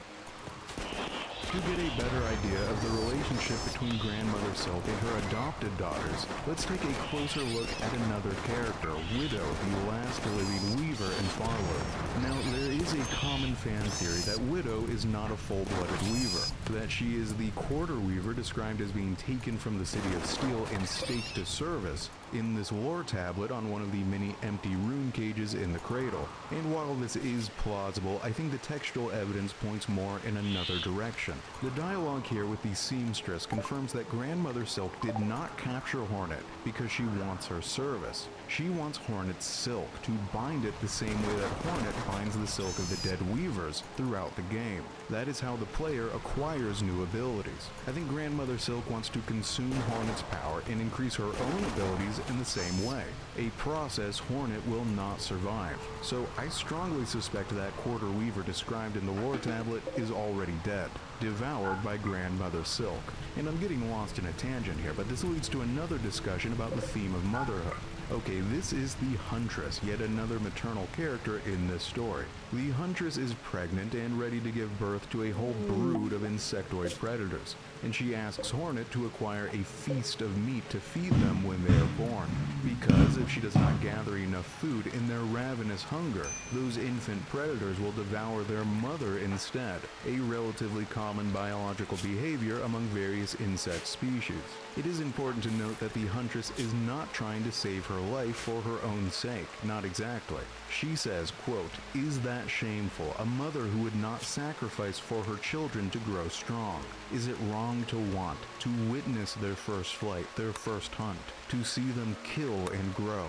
To get a better idea of the relationship between Grandmother Silk and her adopted daughters, let's take a closer look at another character, Widow, the last living Weaver in Farlow. Now, there is a common fan theory that Widow is not a full-blooded Weaver, that she is the quarter Weaver described as being taken from the City of Steel and staked to service in this lore tablet on one of the many empty rune cages in the cradle. And while this is plausible, I think the textual evidence points more in another direction. The dialogue here with the seamstress confirms that Grandmother Silk did not capture Hornet because she wants her service. She wants Hornet's silk, to bind it the same way that Hornet binds the silk of the dead Weavers throughout the game. That is how the player acquires new abilities. I think Grandmother Silk wants to consume Hornet's power and increase her own abilities in the same way, a process Hornet will not survive. So I strongly suspect that quarter Weaver described in the lore tablet is already dead, devoured by Grandmother Silk. And I'm getting lost in a tangent here, but this leads to another discussion about the theme of motherhood. Okay, this is the Huntress, yet another maternal character in this story. The Huntress is pregnant and ready to give birth to a whole brood of insectoid predators, and she asks Hornet to acquire a feast of meat to feed them when they are born, because if she does not gather enough food in their ravenous hunger, those infant predators will devour their mother instead, a relatively common biological behavior among various insect species. It is important to note that the Huntress is not trying to save her life for her own sake, not exactly. She says, quote, is that shameful, a mother who would not sacrifice for her children to grow strong? Is it wrong to want, to witness their first flight, their first hunt, to see them kill and grow?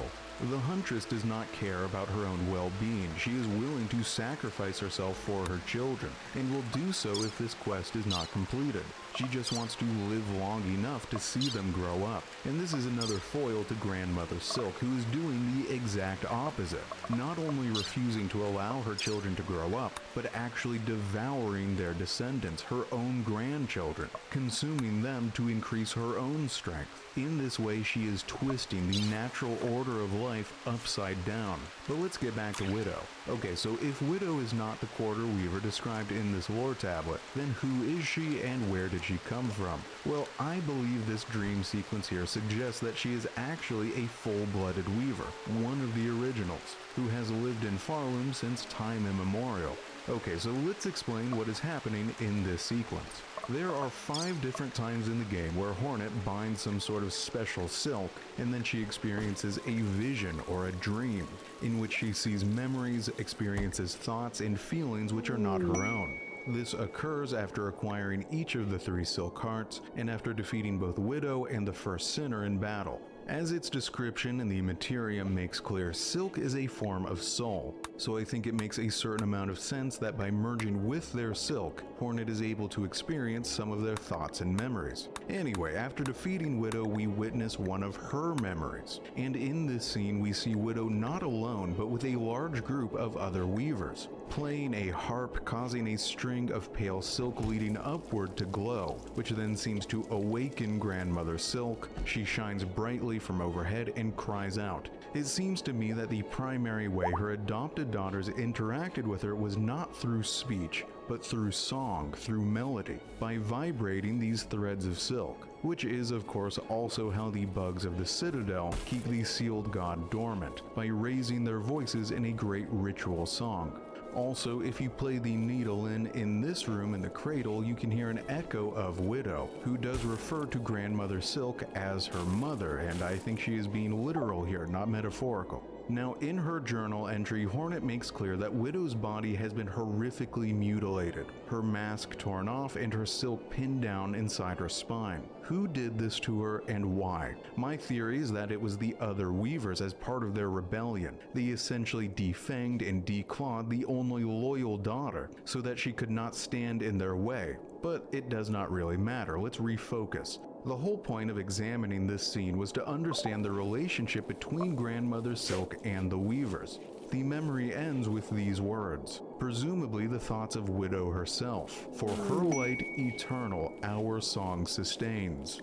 The Huntress does not care about her own well-being. She is willing to sacrifice herself for her children, and will do so if this quest is not completed. She just wants to live long enough to see them grow up. And this is another foil to Grandmother Silk, who is doing the exact opposite. Not only refusing to allow her children to grow up, but actually devouring their descendants, her own grandchildren, consuming them to increase her own strength. In this way, she is twisting the natural order of life upside down. But let's get back to Widow. Okay, so if Widow is not the quarter Weaver described in this lore tablet, then who is she and where did she come from? Well, I believe this dream sequence here suggests that she is actually a full-blooded Weaver, one of the originals, who has lived in Farloom since time immemorial. Okay, so let's explain what is happening in this sequence. There are 5 different times in the game where Hornet binds some sort of special silk, and then she experiences a vision or a dream, in which she sees memories, experiences thoughts and feelings which are not her own. This occurs after acquiring each of the 3 silk hearts, and after defeating both Widow and the first Sinner in battle. As its description in the materia makes clear, silk is a form of soul, so I think it makes a certain amount of sense that by merging with their silk, Hornet is able to experience some of their thoughts and memories. Anyway, after defeating Widow, we witness one of her memories, and in this scene we see Widow not alone but with a large group of other weavers, playing a harp, causing a string of pale silk leading upward to glow, which then seems to awaken Grandmother Silk. She shines brightly from overhead and cries out. It seems to me that the primary way her adopted daughters interacted with her was not through speech, but through song, through melody, by vibrating these threads of silk, which is of course also how the bugs of the Citadel keep the sealed god dormant, by raising their voices in a great ritual song. Also, if you play the needle in this room in the cradle, you can hear an echo of Widow, who does refer to Grandmother Silk as her mother, and I think she is being literal here, not metaphorical. Now, in her journal entry, Hornet makes clear that Widow's body has been horrifically mutilated, her mask torn off and her silk pinned down inside her spine. Who did this to her and why? My theory is that it was the other weavers as part of their rebellion. They essentially defanged and declawed the only loyal daughter so that she could not stand in their way. But it does not really matter. Let's refocus. The whole point of examining this scene was to understand the relationship between Grandmother Silk and the Weavers. The memory ends with these words, presumably the thoughts of Widow herself. For her light eternal our song sustains.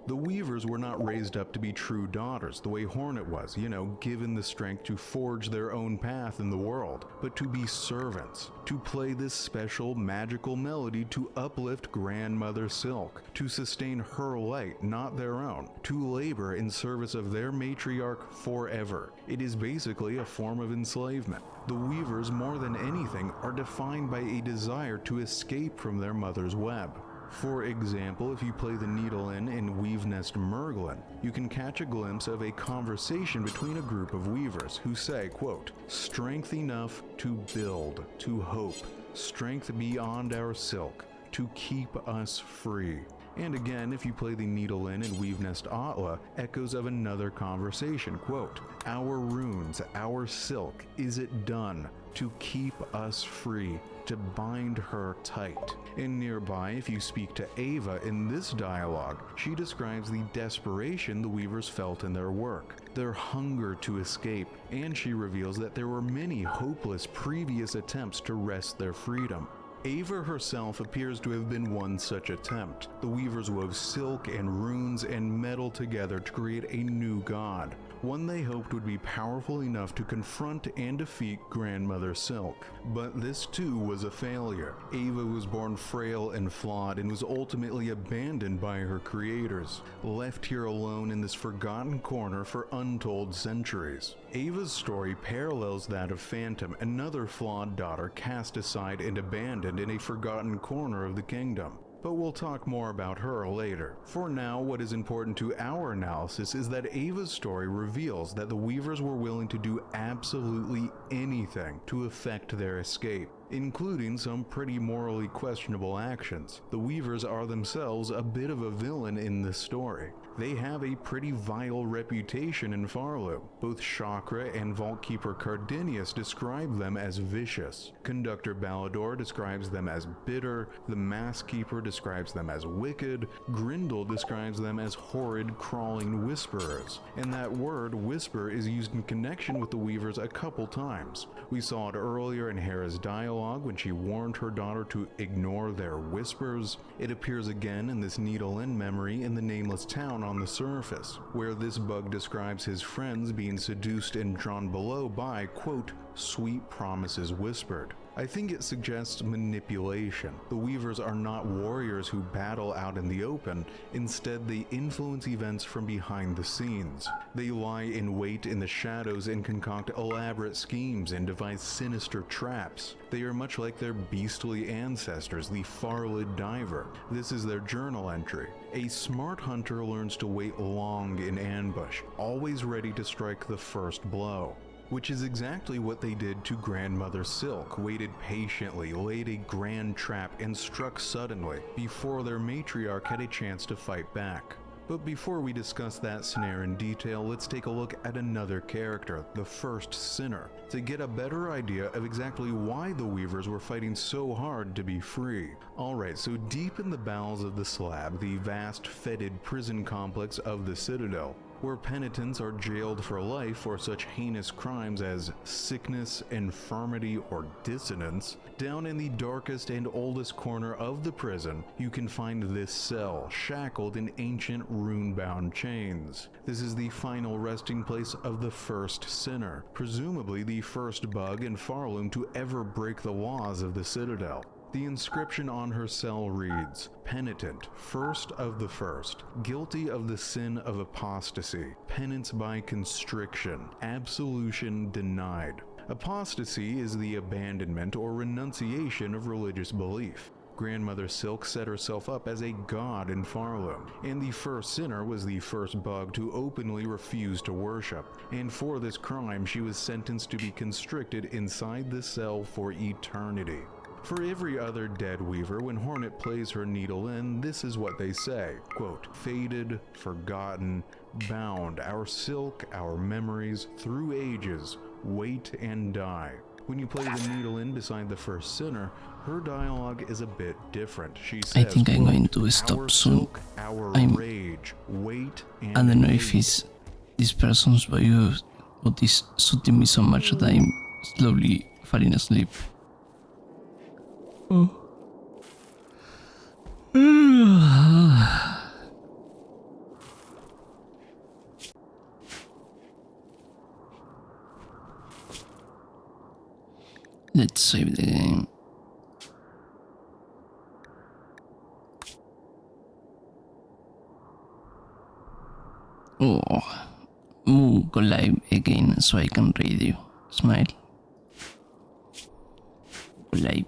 The Weavers were not raised up to be true daughters the way Hornet was, given the strength to forge their own path in the world, but to be servants, to play this special magical melody to uplift Grandmother Silk, to sustain her light, not their own, to labor in service of their matriarch forever. It is basically a form of enslavement. The Weavers, more than anything, are defined by a desire to escape from their mother's web. For example, if you play the needle in Weave Nest Merglin, you can catch a glimpse of a conversation between a group of weavers who say, quote, "Strength enough to build, to hope, strength beyond our silk, to keep us free." And again, if you play the needle in Weave Nest Atla, echoes of another conversation, quote, "Our runes, our silk, is it done to keep us free, to bind her tight?" And nearby, if you speak to Ava in this dialogue, she describes the desperation the weavers felt in their work, their hunger to escape, and she reveals that there were many hopeless previous attempts to wrest their freedom. Ava herself appears to have been one such attempt. The weavers wove silk and runes and metal together to create a new god, one they hoped would be powerful enough to confront and defeat Grandmother Silk. But this too was a failure. Ava was born frail and flawed and was ultimately abandoned by her creators, left here alone in this forgotten corner for untold centuries. Ava's story parallels that of Phantom, another flawed daughter cast aside and abandoned in a forgotten corner of the kingdom. But we'll talk more about her later. For now, what is important to our analysis is that Ava's story reveals that the Weavers were willing to do absolutely anything to effect their escape, including some pretty morally questionable actions. The Weavers are themselves a bit of a villain in this story. They have a pretty vile reputation in Farlow. Both Chakra and Vaultkeeper Cardinius describe them as vicious. Conductor Ballador describes them as bitter, the Mask Keeper describes them as wicked, Grindel describes them as horrid, crawling whisperers, and that word whisper is used in connection with the Weavers a couple times. We saw it earlier in Hera's dialogue when she warned her daughter to ignore their whispers. It appears again in this needle-in memory in the Nameless Town on the surface, where this bug describes his friends being seduced and drawn below by, quote, "sweet promises whispered." I think it suggests manipulation. The Weavers are not warriors who battle out in the open. Instead, they influence events from behind the scenes. They lie in wait in the shadows and concoct elaborate schemes and devise sinister traps. They are much like their beastly ancestors, the Farlid Diver. This is their journal entry. A smart hunter learns to wait long in ambush, always ready to strike the first blow. Which is exactly what they did to Grandmother Silk, waited patiently, laid a grand trap, and struck suddenly, before their matriarch had a chance to fight back. But before we discuss that snare in detail, let's take a look at another character, the first sinner, to get a better idea of exactly why the Weavers were fighting so hard to be free. Alright, so deep in the bowels of the Slab, the vast, fetid prison complex of the Citadel, where penitents are jailed for life for such heinous crimes as sickness, infirmity, or dissonance, down in the darkest and oldest corner of the prison, you can find this cell, shackled in ancient rune-bound chains. This is the final resting place of the first sinner, presumably the first bug in Farloom to ever break the laws of the Citadel. The inscription on her cell reads, "Penitent, first of the first, guilty of the sin of apostasy, penance by constriction, absolution denied." Apostasy is the abandonment or renunciation of religious belief. Grandmother Silk set herself up as a god in Farloom, and the first sinner was the first bug to openly refuse to worship, and for this crime she was sentenced to be constricted inside the cell for eternity. For every other dead Weaver, when Hornet plays her needle in, this is what they say, quote, "Faded, forgotten, bound, our silk, our memories, through ages, wait and die." When you play the needle in beside the first sinner, her dialogue is a bit different. She says, I think I'm going to stop "Our soon. silk, our rage, wait and I don't know if wait." it's this person's voice, but it's suiting me so much that I'm slowly falling asleep. Oh. Let's save the game. Oh, go live again so I can read you. Smile. Go live.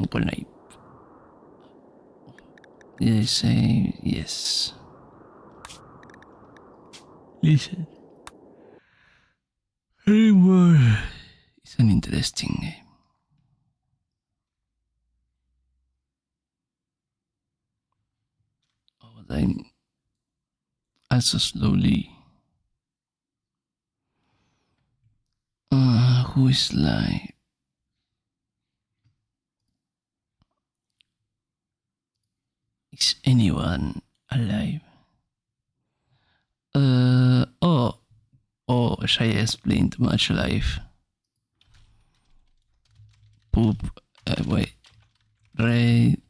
Go live. Yes, say yes. Listen. Anymore. It's an interesting game. Oh, but I'm also slowly. Who is live? Is anyone alive? Shall I explain too much life? Poop, wait. Raid.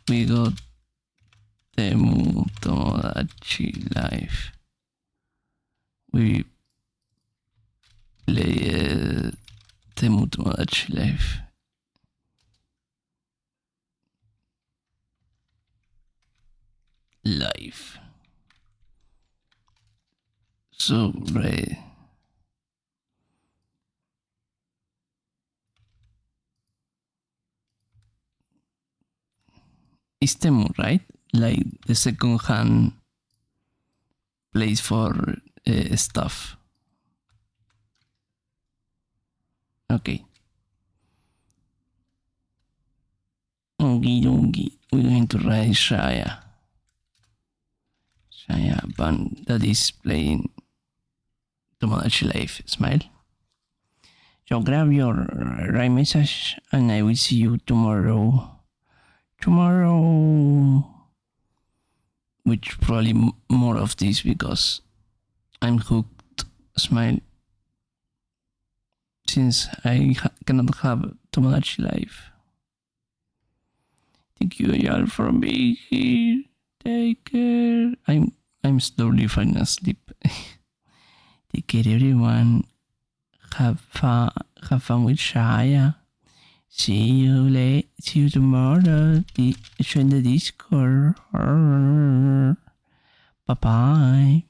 We got Tomodachi live. We play Tomodachi live. Live. So, right. It's Temu, right? Like the second hand place for stuff. Okay. Okie, we're going to ride Shaya. Shaya band that is playing Tomodachi Life. Smile. So grab your right message and I will see you tomorrow. Which probably more of this because I'm hooked. Smile. Since I cannot have Tomodachi Life. Thank you y'all for being here. Take care. I'm slowly falling asleep. Take care everyone. Have fun with Shaya. See you tomorrow. Join the Discord. Bye bye.